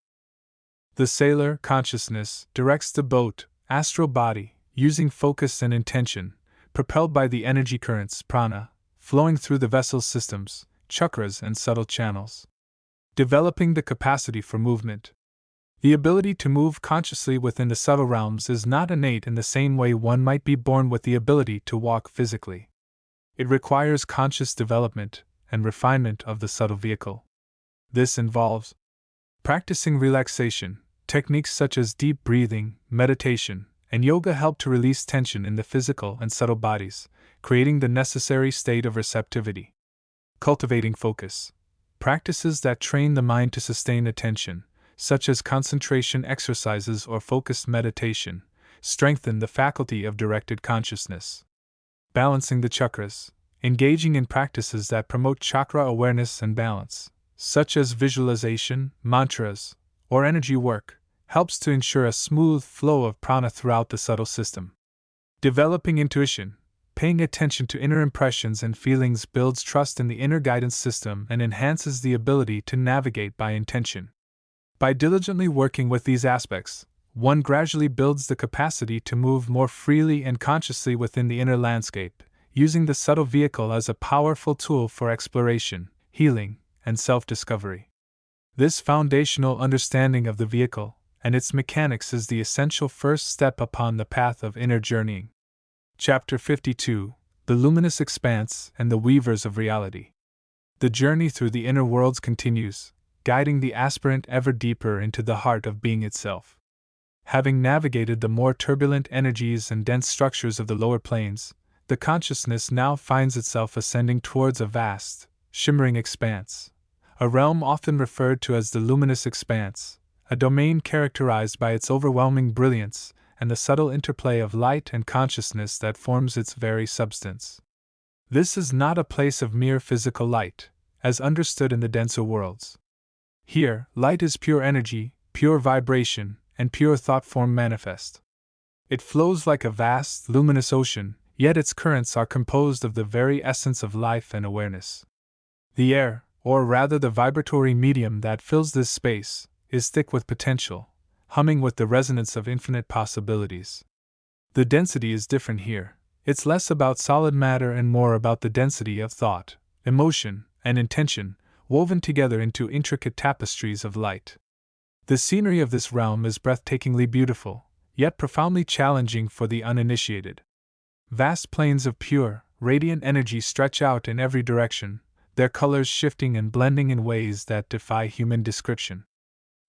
The sailor, consciousness, directs the boat, astral body, using focus and intention, propelled by the energy currents, prana, flowing through the vessel's systems, chakras, and subtle channels. Developing the capacity for movement. The ability to move consciously within the subtle realms is not innate in the same way one might be born with the ability to walk physically. It requires conscious development and refinement of the subtle vehicle. This involves practicing relaxation. Techniques such as deep breathing, meditation, and yoga help to release tension in the physical and subtle bodies, creating the necessary state of receptivity. Cultivating focus. Practices that train the mind to sustain attention, such as concentration exercises or focused meditation, strengthen the faculty of directed consciousness. Balancing the chakras. Engaging in practices that promote chakra awareness and balance, such as visualization, mantras, or energy work, helps to ensure a smooth flow of prana throughout the subtle system. Developing intuition. Paying attention to inner impressions and feelings builds trust in the inner guidance system and enhances the ability to navigate by intention. By diligently working with these aspects, one gradually builds the capacity to move more freely and consciously within the inner landscape, using the subtle vehicle as a powerful tool for exploration, healing, and self-discovery. This foundational understanding of the vehicle and its mechanics is the essential first step upon the path of inner journeying. Chapter 52: The Luminous Expanse and the Weavers of Reality. The journey through the inner worlds continues, guiding the aspirant ever deeper into the heart of being itself. Having navigated the more turbulent energies and dense structures of the lower planes, the consciousness now finds itself ascending towards a vast, shimmering expanse, a realm often referred to as the luminous expanse, a domain characterized by its overwhelming brilliance and the subtle interplay of light and consciousness that forms its very substance. This is not a place of mere physical light, as understood in the denser worlds. Here, light is pure energy, pure vibration, and pure thought form manifest. It flows like a vast, luminous ocean, yet its currents are composed of the very essence of life and awareness. The air, or rather the vibratory medium that fills this space, is thick with potential, humming with the resonance of infinite possibilities. The density is different here. It's less about solid matter and more about the density of thought, emotion, and intention, woven together into intricate tapestries of light. The scenery of this realm is breathtakingly beautiful, yet profoundly challenging for the uninitiated. Vast plains of pure, radiant energy stretch out in every direction, their colors shifting and blending in ways that defy human description.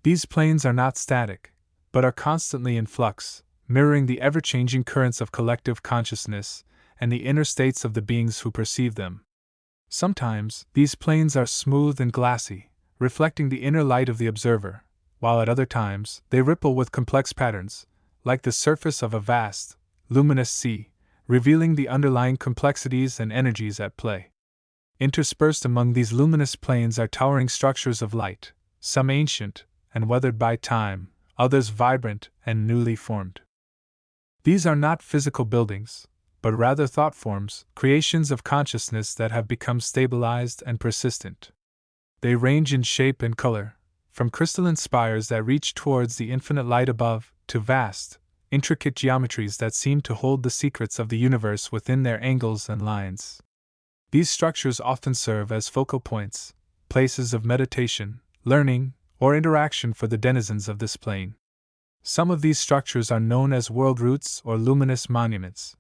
These plains are not static, but are constantly in flux, mirroring the ever-changing currents of collective consciousness and the inner states of the beings who perceive them. Sometimes, these plains are smooth and glassy, reflecting the inner light of the observer, while at other times, they ripple with complex patterns, like the surface of a vast, luminous sea, revealing the underlying complexities and energies at play. Interspersed among these luminous plains are towering structures of light, some ancient and weathered by time, others vibrant and newly formed. These are not physical buildings, but rather thought forms, creations of consciousness that have become stabilized and persistent. They range in shape and color, from crystalline spires that reach towards the infinite light above, to vast, intricate geometries that seem to hold the secrets of the universe within their angles and lines. These structures often serve as focal points, places of meditation, learning, or interaction for the denizens of this plane. Some of these structures are known as world roots or luminous monuments.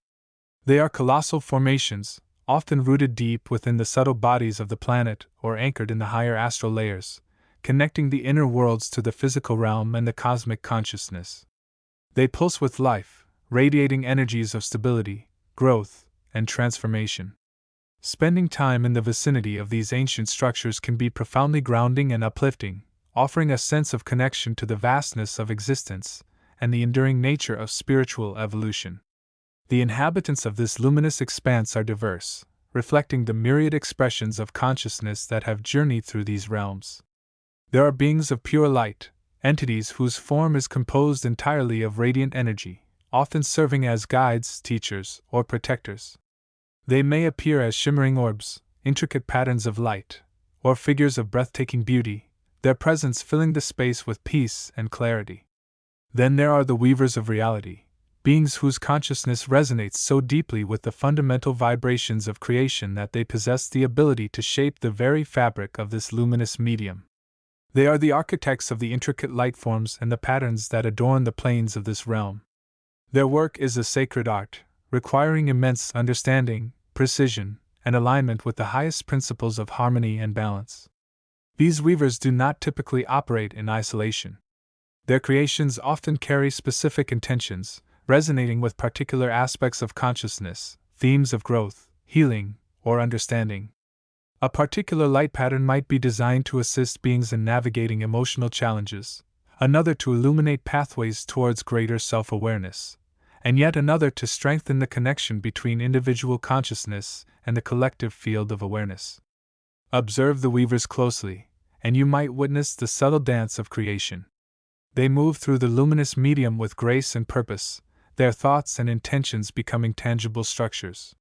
They are colossal formations, often rooted deep within the subtle bodies of the planet or anchored in the higher astral layers, connecting the inner worlds to the physical realm and the cosmic consciousness. They pulse with life, radiating energies of stability, growth, and transformation. Spending time in the vicinity of these ancient structures can be profoundly grounding and uplifting, offering a sense of connection to the vastness of existence and the enduring nature of spiritual evolution. The inhabitants of this luminous expanse are diverse, reflecting the myriad expressions of consciousness that have journeyed through these realms. There are beings of pure light, entities whose form is composed entirely of radiant energy, often serving as guides, teachers, or protectors. They may appear as shimmering orbs, intricate patterns of light, or figures of breathtaking beauty, their presence filling the space with peace and clarity. Then there are the weavers of reality, beings whose consciousness resonates so deeply with the fundamental vibrations of creation that they possess the ability to shape the very fabric of this luminous medium. They are the architects of the intricate light forms and the patterns that adorn the planes of this realm. Their work is a sacred art, requiring immense understanding, precision, and alignment with the highest principles of harmony and balance. These weavers do not typically operate in isolation. Their creations often carry specific intentions, resonating with particular aspects of consciousness, themes of growth, healing, or understanding. A particular light pattern might be designed to assist beings in navigating emotional challenges, another to illuminate pathways towards greater self-awareness, and yet another to strengthen the connection between individual consciousness and the collective field of awareness. Observe the weavers closely, and you might witness the subtle dance of creation. They move through the luminous medium with grace and purpose, their thoughts and intentions becoming tangible structures.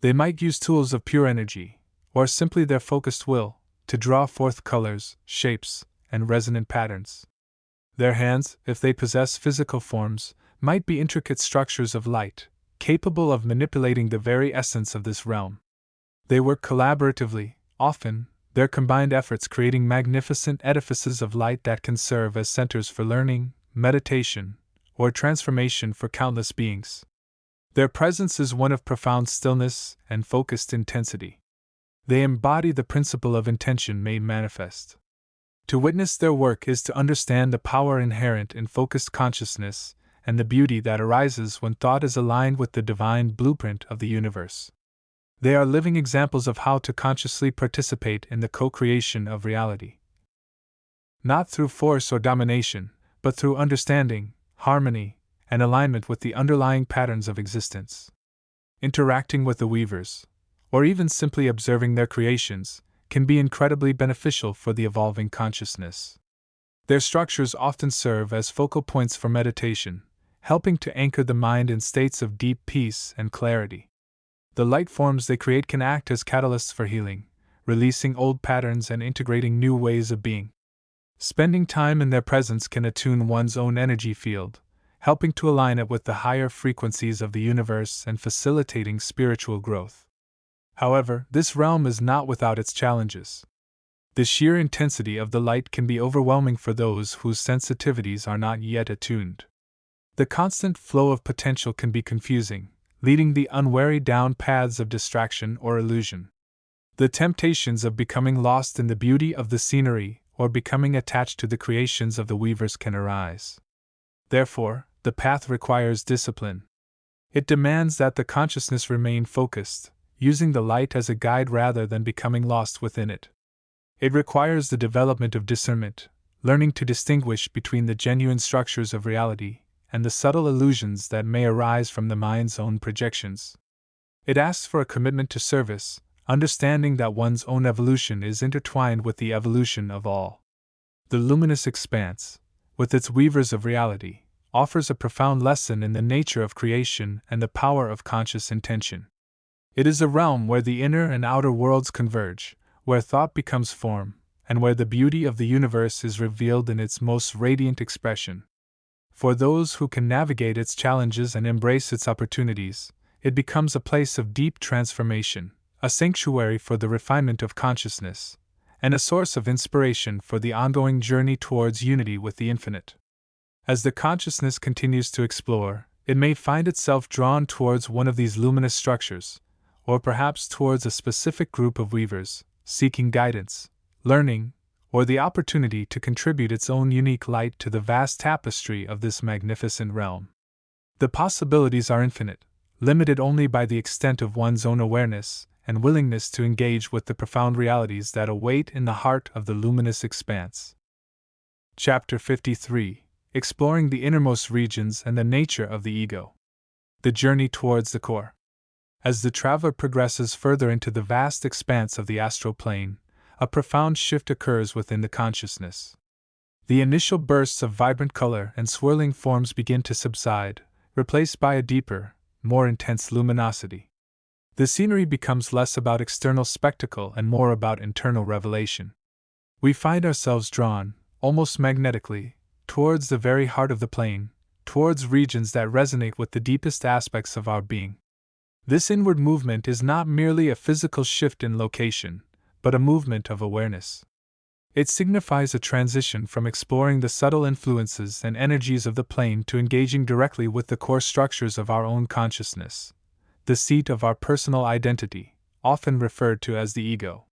They might use tools of pure energy, or simply their focused will, to draw forth colors, shapes, and resonant patterns. Their hands, if they possess physical forms, might be intricate structures of light, capable of manipulating the very essence of this realm. They work collaboratively, often, their combined efforts creating magnificent edifices of light that can serve as centers for learning, meditation, or transformation for countless beings. Their presence is one of profound stillness and focused intensity. They embody the principle of intention made manifest. To witness their work is to understand the power inherent in focused consciousness and the beauty that arises when thought is aligned with the divine blueprint of the universe. They are living examples of how to consciously participate in the co-creation of reality. not through force or domination, but through understanding, harmony, and alignment with the underlying patterns of existence. Interacting with the weavers, or even simply observing their creations, can be incredibly beneficial for the evolving consciousness. Their structures often serve as focal points for meditation, helping to anchor the mind in states of deep peace and clarity. The light forms they create can act as catalysts for healing, releasing old patterns and integrating new ways of being. Spending time in their presence can attune one's own energy field, helping to align it with the higher frequencies of the universe and facilitating spiritual growth. However, this realm is not without its challenges. The sheer intensity of the light can be overwhelming for those whose sensitivities are not yet attuned. The constant flow of potential can be confusing, leading the unwary down paths of distraction or illusion. The temptations of becoming lost in the beauty of the scenery or becoming attached to the creations of the weavers can arise. Therefore, the path requires discipline. It demands that the consciousness remain focused, using the light as a guide rather than becoming lost within it. It requires the development of discernment, learning to distinguish between the genuine structures of reality and the subtle illusions that may arise from the mind's own projections. It asks for a commitment to service, understanding that one's own evolution is intertwined with the evolution of all. The luminous expanse, with its weavers of reality, offers a profound lesson in the nature of creation and the power of conscious intention. It is a realm where the inner and outer worlds converge, where thought becomes form, and where the beauty of the universe is revealed in its most radiant expression. For those who can navigate its challenges and embrace its opportunities, it becomes a place of deep transformation, a sanctuary for the refinement of consciousness, and a source of inspiration for the ongoing journey towards unity with the infinite. As the consciousness continues to explore, it may find itself drawn towards one of these luminous structures, or perhaps towards a specific group of weavers, seeking guidance, learning, or the opportunity to contribute its own unique light to the vast tapestry of this magnificent realm. The possibilities are infinite, limited only by the extent of one's own awareness and willingness to engage with the profound realities that await in the heart of the luminous expanse. Chapter 53: Exploring the Innermost Regions and the Nature of the Ego. The Journey Towards the Core. As the traveler progresses further into the vast expanse of the astral plane, a profound shift occurs within the consciousness. The initial bursts of vibrant color and swirling forms begin to subside, replaced by a deeper, more intense luminosity. The scenery becomes less about external spectacle and more about internal revelation. We find ourselves drawn, almost magnetically, towards the very heart of the plane, towards regions that resonate with the deepest aspects of our being. This inward movement is not merely a physical shift in location, but a movement of awareness. It signifies a transition from exploring the subtle influences and energies of the plane to engaging directly with the core structures of our own consciousness, the seat of our personal identity, often referred to as the ego.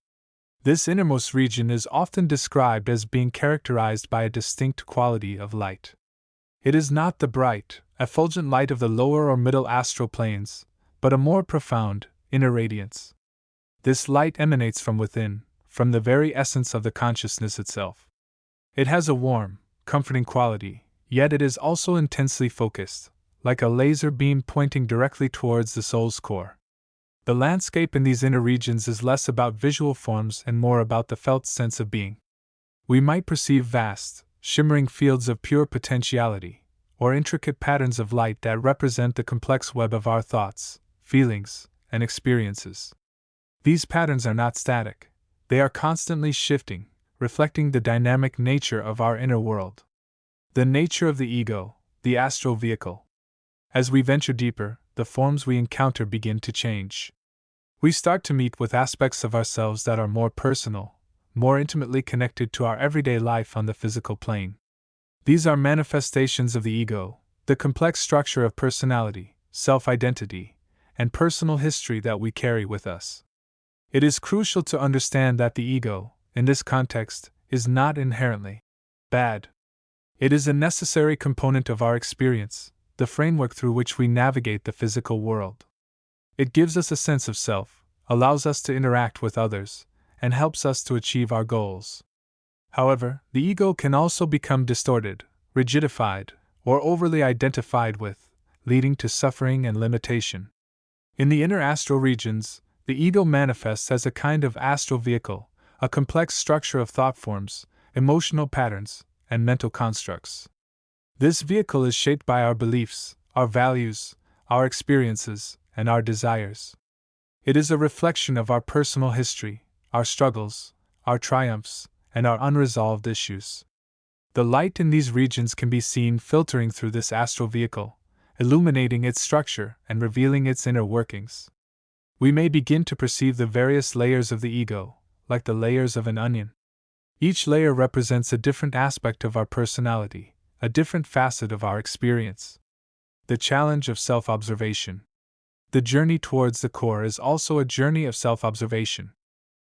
This innermost region is often described as being characterized by a distinct quality of light. It is not the bright, effulgent light of the lower or middle astral planes, but a more profound, inner radiance. This light emanates from within, from the very essence of the consciousness itself. It has a warm, comforting quality, yet it is also intensely focused, like a laser beam pointing directly towards the soul's core. The landscape in these inner regions is less about visual forms and more about the felt sense of being. We might perceive vast, shimmering fields of pure potentiality, or intricate patterns of light that represent the complex web of our thoughts, feelings, and experiences. These patterns are not static, they are constantly shifting, reflecting the dynamic nature of our inner world. The nature of the ego, the astral vehicle. As we venture deeper, the forms we encounter begin to change. We start to meet with aspects of ourselves that are more personal, more intimately connected to our everyday life on the physical plane. These are manifestations of the ego, the complex structure of personality, self-identity, and personal history that we carry with us. It is crucial to understand that the ego, in this context, is not inherently bad. It is a necessary component of our experience, the framework through which we navigate the physical world. It gives us a sense of self, allows us to interact with others, and helps us to achieve our goals. However, the ego can also become distorted, rigidified, or overly identified with, leading to suffering and limitation. In the inner astral regions, the ego manifests as a kind of astral vehicle, a complex structure of thought forms, emotional patterns, and mental constructs. This vehicle is shaped by our beliefs, our values, our experiences, and our desires. It is a reflection of our personal history, our struggles, our triumphs, and our unresolved issues. The light in these regions can be seen filtering through this astral vehicle, illuminating its structure and revealing its inner workings. We may begin to perceive the various layers of the ego, like the layers of an onion. Each layer represents a different aspect of our personality, a different facet of our experience. The challenge of self-observation. The journey towards the core is also a journey of self-observation.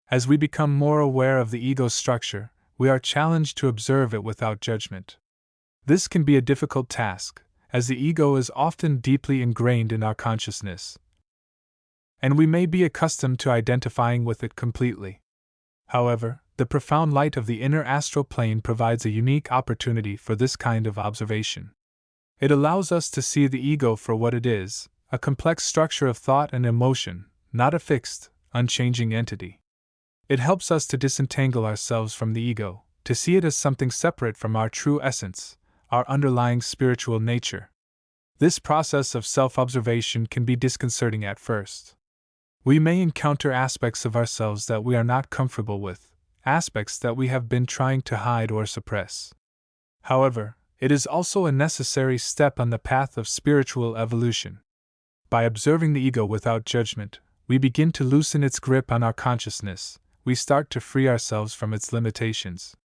As we become more aware of the ego's structure, we are challenged to observe it without judgment. This can be a difficult task, as the ego is often deeply ingrained in our consciousness, and we may be accustomed to identifying with it completely. However, the profound light of the inner astral plane provides a unique opportunity for this kind of observation. It allows us to see the ego for what it is, a complex structure of thought and emotion, not a fixed, unchanging entity. It helps us to disentangle ourselves from the ego, to see it as something separate from our true essence, our underlying spiritual nature. This process of self-observation can be disconcerting at first. We may encounter aspects of ourselves that we are not comfortable with, aspects that we have been trying to hide or suppress. However, it is also a necessary step on the path of spiritual evolution. By observing the ego without judgment, we begin to loosen its grip on our consciousness. We start to free ourselves from its limitations.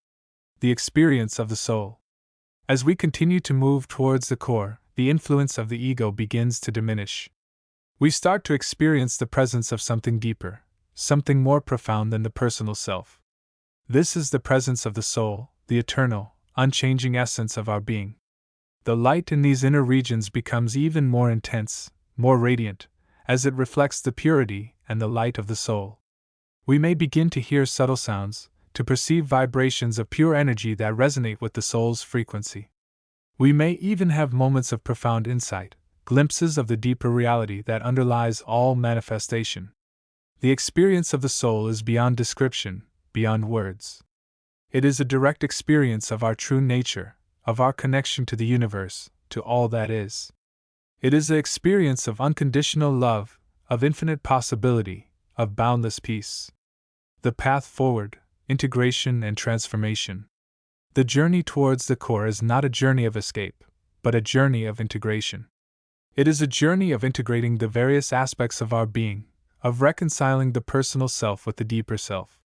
The experience of the soul. As we continue to move towards the core, the influence of the ego begins to diminish. We start to experience the presence of something deeper, something more profound than the personal self. This is the presence of the soul, the eternal, unchanging essence of our being. The light in these inner regions becomes even more intense, more radiant, as it reflects the purity and the light of the soul. We may begin to hear subtle sounds, to perceive vibrations of pure energy that resonate with the soul's frequency. We may even have moments of profound insight, glimpses of the deeper reality that underlies all manifestation. The experience of the soul is beyond description, beyond words. It is a direct experience of our true nature, of our connection to the universe, to all that is. It is the experience of unconditional love, of infinite possibility, of boundless peace. The path forward, integration and transformation. The journey towards the core is not a journey of escape, but a journey of integration. It is a journey of integrating the various aspects of our being, of reconciling the personal self with the deeper self.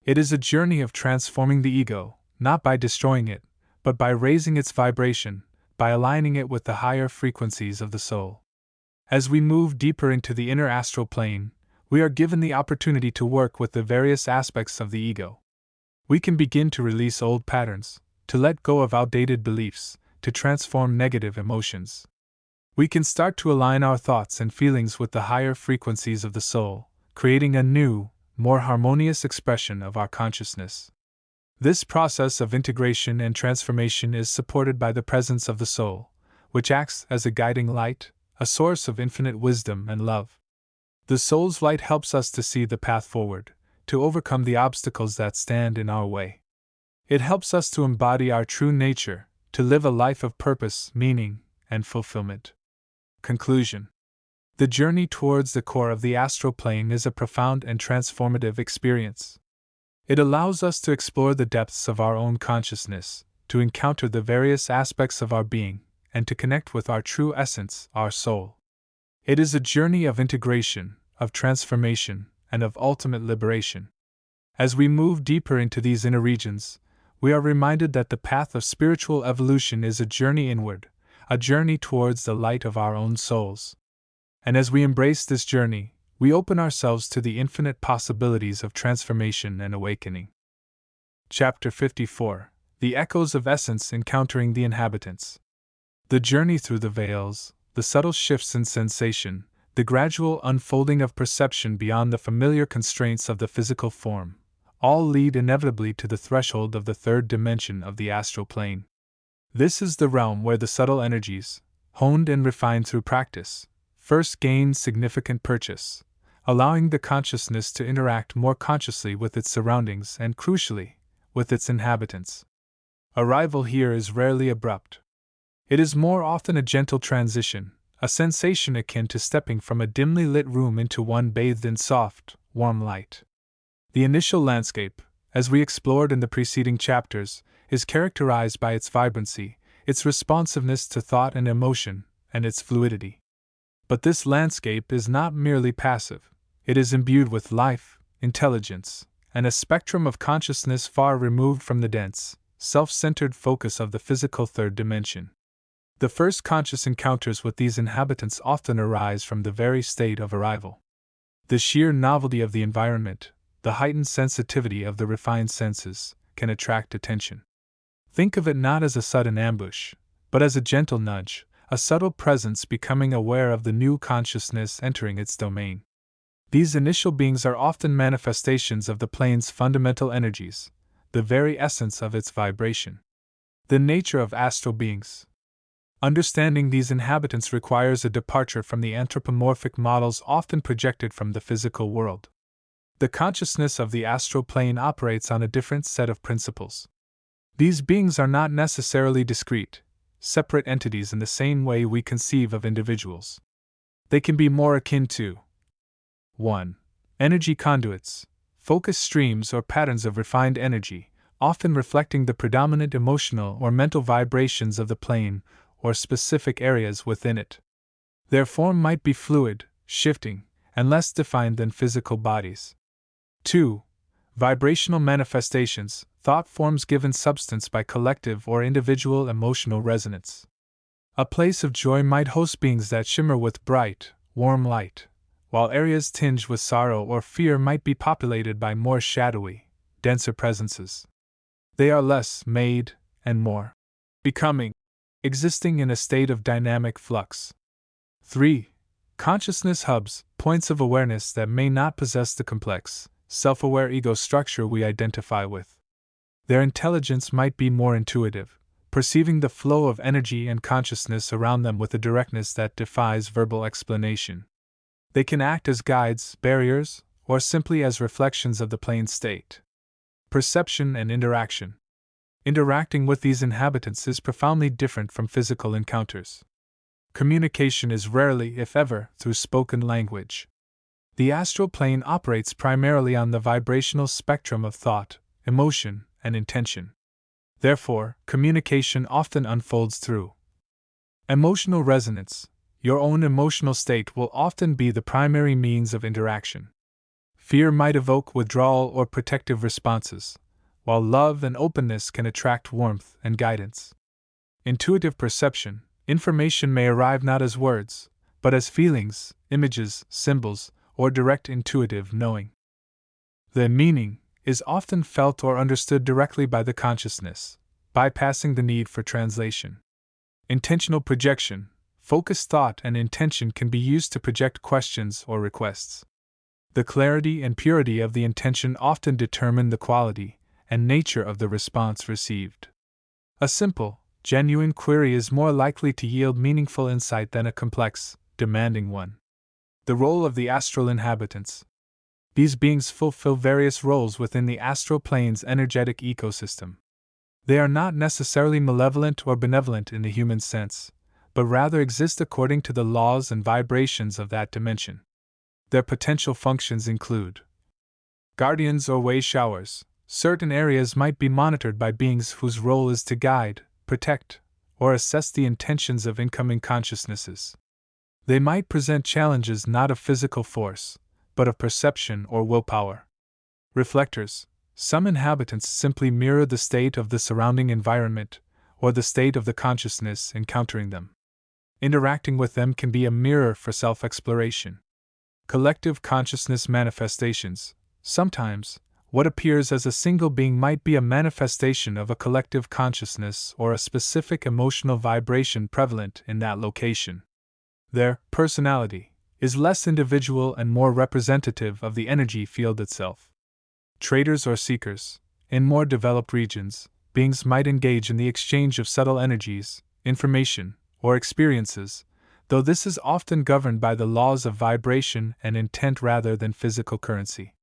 It is a journey of transforming the ego, not by destroying it, but by raising its vibration, by aligning it with the higher frequencies of the soul. As we move deeper into the inner astral plane, we are given the opportunity to work with the various aspects of the ego. We can begin to release old patterns, to let go of outdated beliefs, to transform negative emotions. We can start to align our thoughts and feelings with the higher frequencies of the soul, creating a new, more harmonious expression of our consciousness. This process of integration and transformation is supported by the presence of the soul, which acts as a guiding light, a source of infinite wisdom and love. The soul's light helps us to see the path forward, to overcome the obstacles that stand in our way. It helps us to embody our true nature, to live a life of purpose, meaning, and fulfillment. Conclusion. The journey towards the core of the astral plane is a profound and transformative experience. It allows us to explore the depths of our own consciousness, to encounter the various aspects of our being, and to connect with our true essence, our soul. It is a journey of integration, of transformation, and of ultimate liberation. As we move deeper into these inner regions, we are reminded that the path of spiritual evolution is a journey inward, a journey towards the light of our own souls. And as we embrace this journey, we open ourselves to the infinite possibilities of transformation and awakening. Chapter 54. The Echoes of Essence Encountering the Inhabitants. The journey through the veils, the subtle shifts in sensation, the gradual unfolding of perception beyond the familiar constraints of the physical form, all lead inevitably to the threshold of the third dimension of the astral plane. This is the realm where the subtle energies, honed and refined through practice, first gain significant purchase, allowing the consciousness to interact more consciously with its surroundings and, crucially, with its inhabitants. Arrival here is rarely abrupt. It is more often a gentle transition, a sensation akin to stepping from a dimly lit room into one bathed in soft, warm light. The initial landscape, as we explored in the preceding chapters, is characterized by its vibrancy, its responsiveness to thought and emotion, and its fluidity. But this landscape is not merely passive, it is imbued with life, intelligence, and a spectrum of consciousness far removed from the dense, self-centered focus of the physical third dimension. The first conscious encounters with these inhabitants often arise from the very state of arrival. The sheer novelty of the environment, the heightened sensitivity of the refined senses, can attract attention. Think of it not as a sudden ambush, but as a gentle nudge, a subtle presence becoming aware of the new consciousness entering its domain. These initial beings are often manifestations of the plane's fundamental energies, the very essence of its vibration. The nature of astral beings. Understanding these inhabitants requires a departure from the anthropomorphic models often projected from the physical world. The consciousness of the astral plane operates on a different set of principles. These beings are not necessarily discrete, separate entities in the same way we conceive of individuals. They can be more akin to 1. Energy conduits, focused streams or patterns of refined energy, often reflecting the predominant emotional or mental vibrations of the plane or specific areas within it. Their form might be fluid, shifting, and less defined than physical bodies. 2. Vibrational manifestations, thought forms given substance by collective or individual emotional resonance. A place of joy might host beings that shimmer with bright, warm light, while areas tinged with sorrow or fear might be populated by more shadowy, denser presences. They are less made and more becoming, existing in a state of dynamic flux. 3. Consciousness hubs, points of awareness that may not possess the complex, self-aware ego structure we identify with. Their intelligence might be more intuitive, perceiving the flow of energy and consciousness around them with a directness that defies verbal explanation. They can act as guides, barriers, or simply as reflections of the plane state. Perception and interaction. Interacting with these inhabitants is profoundly different from physical encounters. Communication is rarely, if ever, through spoken language. The astral plane operates primarily on the vibrational spectrum of thought, emotion, and intention. Therefore, communication often unfolds through emotional resonance. Your own emotional state will often be the primary means of interaction. Fear might evoke withdrawal or protective responses, while love and openness can attract warmth and guidance. Intuitive perception, information may arrive not as words, but as feelings, images, symbols, or direct intuitive knowing. The meaning is often felt or understood directly by the consciousness, bypassing the need for translation. Intentional projection, focused thought and intention can be used to project questions or requests. The clarity and purity of the intention often determine the quality and nature of the response received. A simple, genuine query is more likely to yield meaningful insight than a complex, demanding one. The role of the astral inhabitants. These beings fulfill various roles within the astral plane's energetic ecosystem. They are not necessarily malevolent or benevolent in the human sense, but rather exist according to the laws and vibrations of that dimension. Their potential functions include guardians or way showers. Certain areas might be monitored by beings whose role is to guide, protect, or assess the intentions of incoming consciousnesses. They might present challenges not of physical force, but of perception or willpower. Reflectors. Some inhabitants simply mirror the state of the surrounding environment, or the state of the consciousness encountering them. Interacting with them can be a mirror for self-exploration. Collective consciousness manifestations. Sometimes, what appears as a single being might be a manifestation of a collective consciousness or a specific emotional vibration prevalent in that location. Their personality is less individual and more representative of the energy field itself. traders or seekers. In more developed regions, beings might engage in the exchange of subtle energies, information, or experiences, though this is often governed by the laws of vibration and intent rather than physical currency.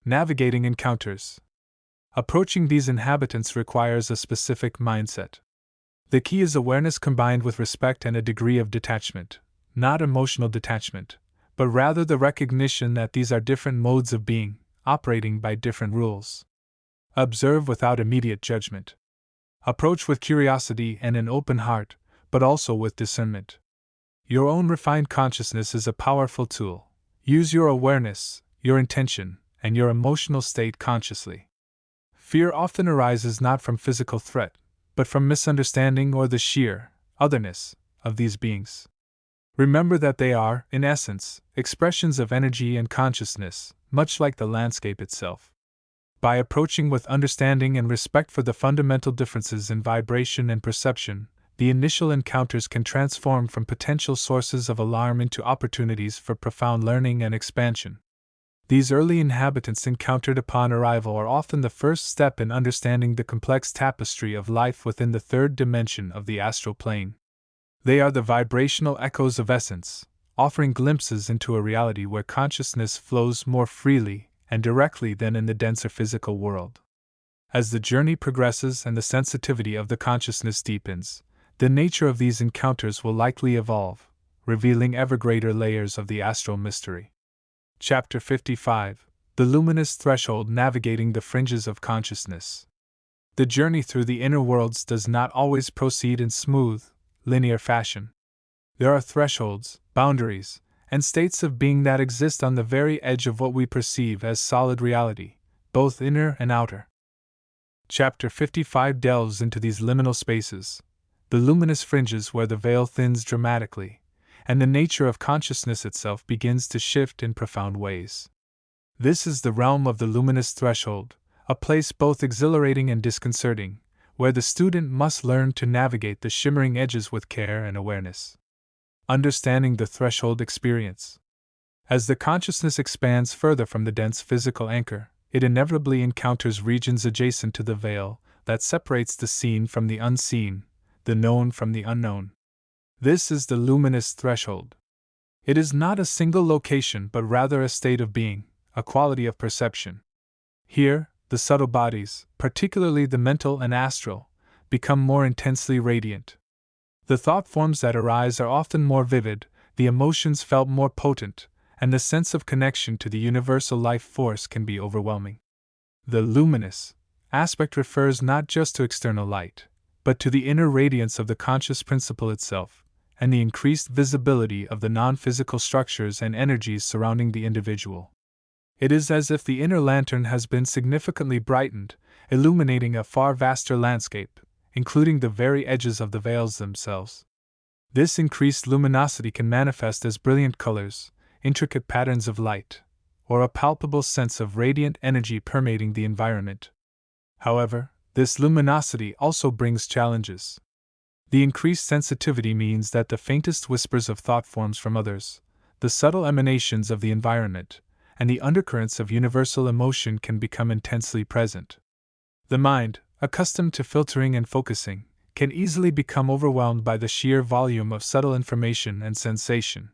Navigating encounters. Approaching these inhabitants requires a specific mindset. The key is awareness combined with respect and a degree of detachment, not emotional detachment, but rather the recognition that these are different modes of being, operating by different rules. Observe without immediate judgment. Approach with curiosity and an open heart, but also with discernment. Your own refined consciousness is a powerful tool. Use your awareness, your intention, and your emotional state consciously. Fear often arises not from physical threat, but from misunderstanding or the sheer otherness of these beings. Remember that they are, in essence, expressions of energy and consciousness, much like the landscape itself. By approaching with understanding and respect for the fundamental differences in vibration and perception, the initial encounters can transform from potential sources of alarm into opportunities for profound learning and expansion. These early inhabitants encountered upon arrival are often the first step in understanding the complex tapestry of life within the third dimension of the astral plane. They are the vibrational echoes of essence, offering glimpses into a reality where consciousness flows more freely and directly than in the denser physical world. As the journey progresses and the sensitivity of the consciousness deepens, the nature of these encounters will likely evolve, revealing ever greater layers of the astral mystery. Chapter 55: The Luminous Threshold, Navigating the Fringes of Consciousness. The journey through the inner worlds does not always proceed in smooth, linear fashion. There are thresholds, boundaries, and states of being that exist on the very edge of what we perceive as solid reality, both inner and outer. Chapter 55 delves into these liminal spaces, the luminous fringes where the veil thins dramatically, and the nature of consciousness itself begins to shift in profound ways. This is the realm of the luminous threshold, a place both exhilarating and disconcerting, where the student must learn to navigate the shimmering edges with care and awareness. Understanding the threshold experience. As the consciousness expands further from the dense physical anchor, it inevitably encounters regions adjacent to the veil that separates the seen from the unseen, the known from the unknown. This is the luminous threshold. It is not a single location but rather a state of being, a quality of perception. Here, the subtle bodies, particularly the mental and astral, become more intensely radiant. The thought forms that arise are often more vivid, the emotions felt more potent, and the sense of connection to the universal life force can be overwhelming. The luminous aspect refers not just to external light, but to the inner radiance of the conscious principle itself, and the increased visibility of the non-physical structures and energies surrounding the individual. It is as if the inner lantern has been significantly brightened, illuminating a far vaster landscape, including the very edges of the veils themselves. This increased luminosity can manifest as brilliant colors, intricate patterns of light, or a palpable sense of radiant energy permeating the environment. However, this luminosity also brings challenges. The increased sensitivity means that the faintest whispers of thought forms from others, the subtle emanations of the environment, and the undercurrents of universal emotion can become intensely present. The mind, accustomed to filtering and focusing, can easily become overwhelmed by the sheer volume of subtle information and sensation.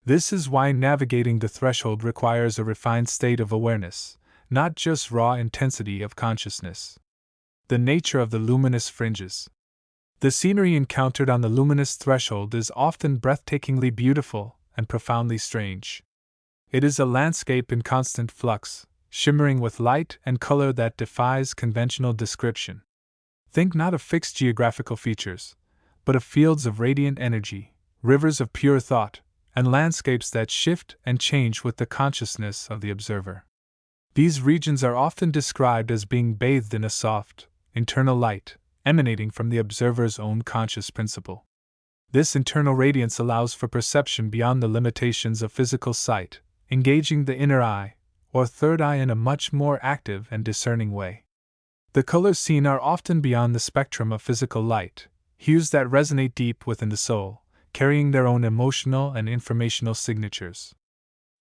This is why navigating the threshold requires a refined state of awareness, not just raw intensity of consciousness. The nature of the luminous fringes. The scenery encountered on the luminous threshold is often breathtakingly beautiful and profoundly strange. It is a landscape in constant flux, shimmering with light and color that defies conventional description. Think not of fixed geographical features, but of fields of radiant energy, rivers of pure thought, and landscapes that shift and change with the consciousness of the observer. These regions are often described as being bathed in a soft, internal light, emanating from the observer's own conscious principle. This internal radiance allows for perception beyond the limitations of physical sight, engaging the inner eye, or third eye, in a much more active and discerning way. The colors seen are often beyond the spectrum of physical light, hues that resonate deep within the soul, carrying their own emotional and informational signatures.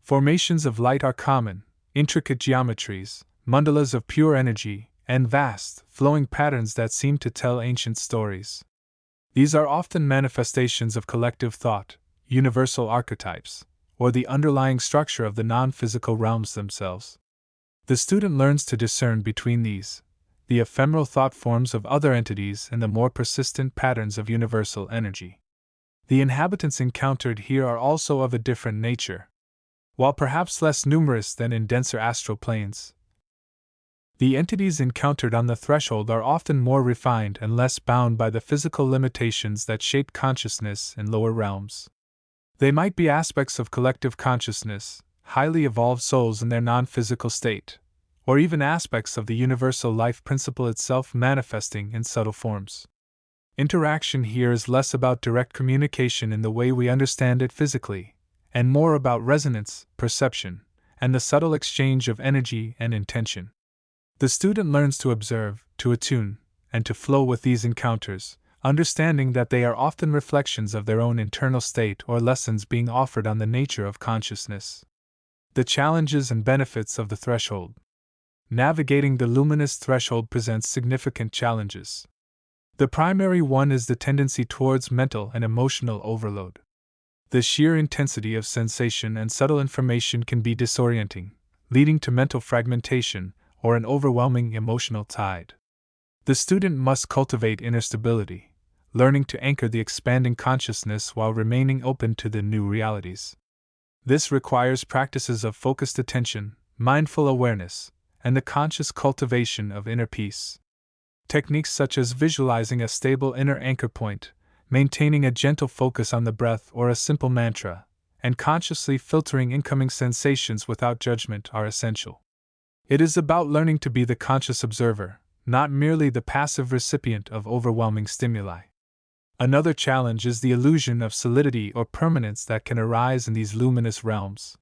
Formations of light are common, intricate geometries, mandalas of pure energy, and vast, flowing patterns that seem to tell ancient stories. These are often manifestations of collective thought, universal archetypes, or the underlying structure of the non-physical realms themselves. The student learns to discern between these, the ephemeral thought forms of other entities, and the more persistent patterns of universal energy. The inhabitants encountered here are also of a different nature. While perhaps less numerous than in denser astral planes, the entities encountered on the threshold are often more refined and less bound by the physical limitations that shape consciousness in lower realms. They might be aspects of collective consciousness, highly evolved souls in their non-physical state, or even aspects of the universal life principle itself manifesting in subtle forms. Interaction here is less about direct communication in the way we understand it physically, and more about resonance, perception, and the subtle exchange of energy and intention. The student learns to observe, to attune, and to flow with these encounters, understanding that they are often reflections of their own internal state or lessons being offered on the nature of consciousness. The challenges and benefits of the threshold. Navigating the luminous threshold presents significant challenges. The primary one is the tendency towards mental and emotional overload. The sheer intensity of sensation and subtle information can be disorienting, leading to mental fragmentation or an overwhelming emotional tide. The student must cultivate inner stability, learning to anchor the expanding consciousness while remaining open to the new realities. This requires practices of focused attention, mindful awareness, and the conscious cultivation of inner peace. Techniques such as visualizing a stable inner anchor point, maintaining a gentle focus on the breath or a simple mantra, and consciously filtering incoming sensations without judgment are essential. It is about learning to be the conscious observer, not merely the passive recipient of overwhelming stimuli. Another challenge is the illusion of solidity or permanence that can arise in these luminous realms.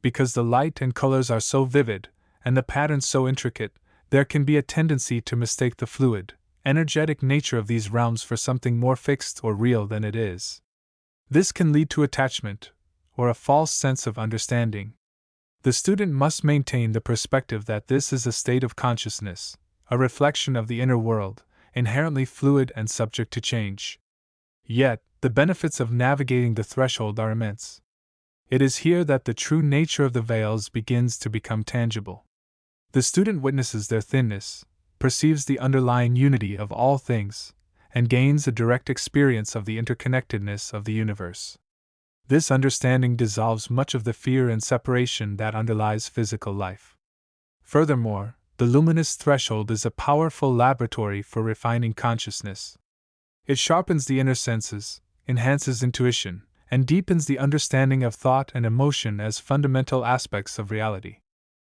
Because the light and colors are so vivid, and the patterns so intricate, there can be a tendency to mistake the fluid, energetic nature of these realms for something more fixed or real than it is. This can lead to attachment, or a false sense of understanding. The student must maintain the perspective that this is a state of consciousness, a reflection of the inner world, inherently fluid and subject to change. Yet, the benefits of navigating the threshold are immense. It is here that the true nature of the veils begins to become tangible. The student witnesses their thinness, perceives the underlying unity of all things, and gains a direct experience of the interconnectedness of the universe. This understanding dissolves much of the fear and separation that underlies physical life. Furthermore, the luminous threshold is a powerful laboratory for refining consciousness. It sharpens the inner senses, enhances intuition, and deepens the understanding of thought and emotion as fundamental aspects of reality.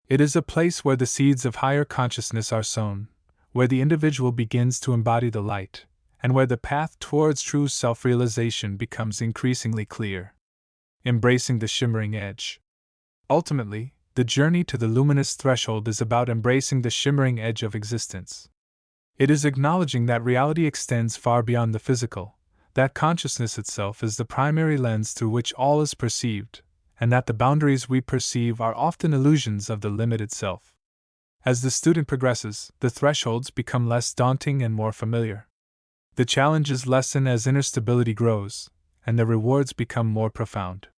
It is a place where the seeds of higher consciousness are sown, where the individual begins to embody the light, and where the path towards true self-realization becomes increasingly clear. Embracing the shimmering edge. Ultimately, the journey to the luminous threshold is about embracing the shimmering edge of existence. It is acknowledging that reality extends far beyond the physical, that consciousness itself is the primary lens through which all is perceived, and that the boundaries we perceive are often illusions of the limited self. As the student progresses, the thresholds become less daunting and more familiar. The challenges lessen as inner stability grows, and the rewards become more profound.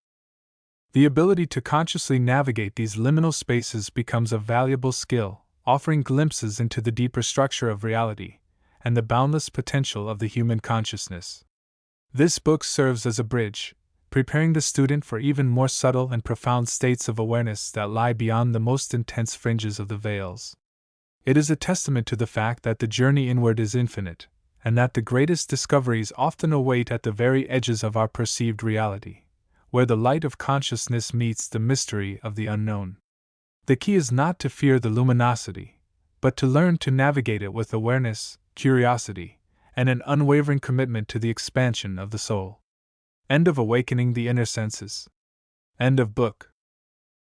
The ability to consciously navigate these liminal spaces becomes a valuable skill, offering glimpses into the deeper structure of reality, and the boundless potential of the human consciousness. This book serves as a bridge, preparing the student for even more subtle and profound states of awareness that lie beyond the most intense fringes of the veils. It is a testament to the fact that the journey inward is infinite, and that the greatest discoveries often await at the very edges of our perceived reality, where the light of consciousness meets the mystery of the unknown. The key is not to fear the luminosity, but to learn to navigate it with awareness, curiosity, and an unwavering commitment to the expansion of the soul. End of Awakening the Inner Senses. End of book.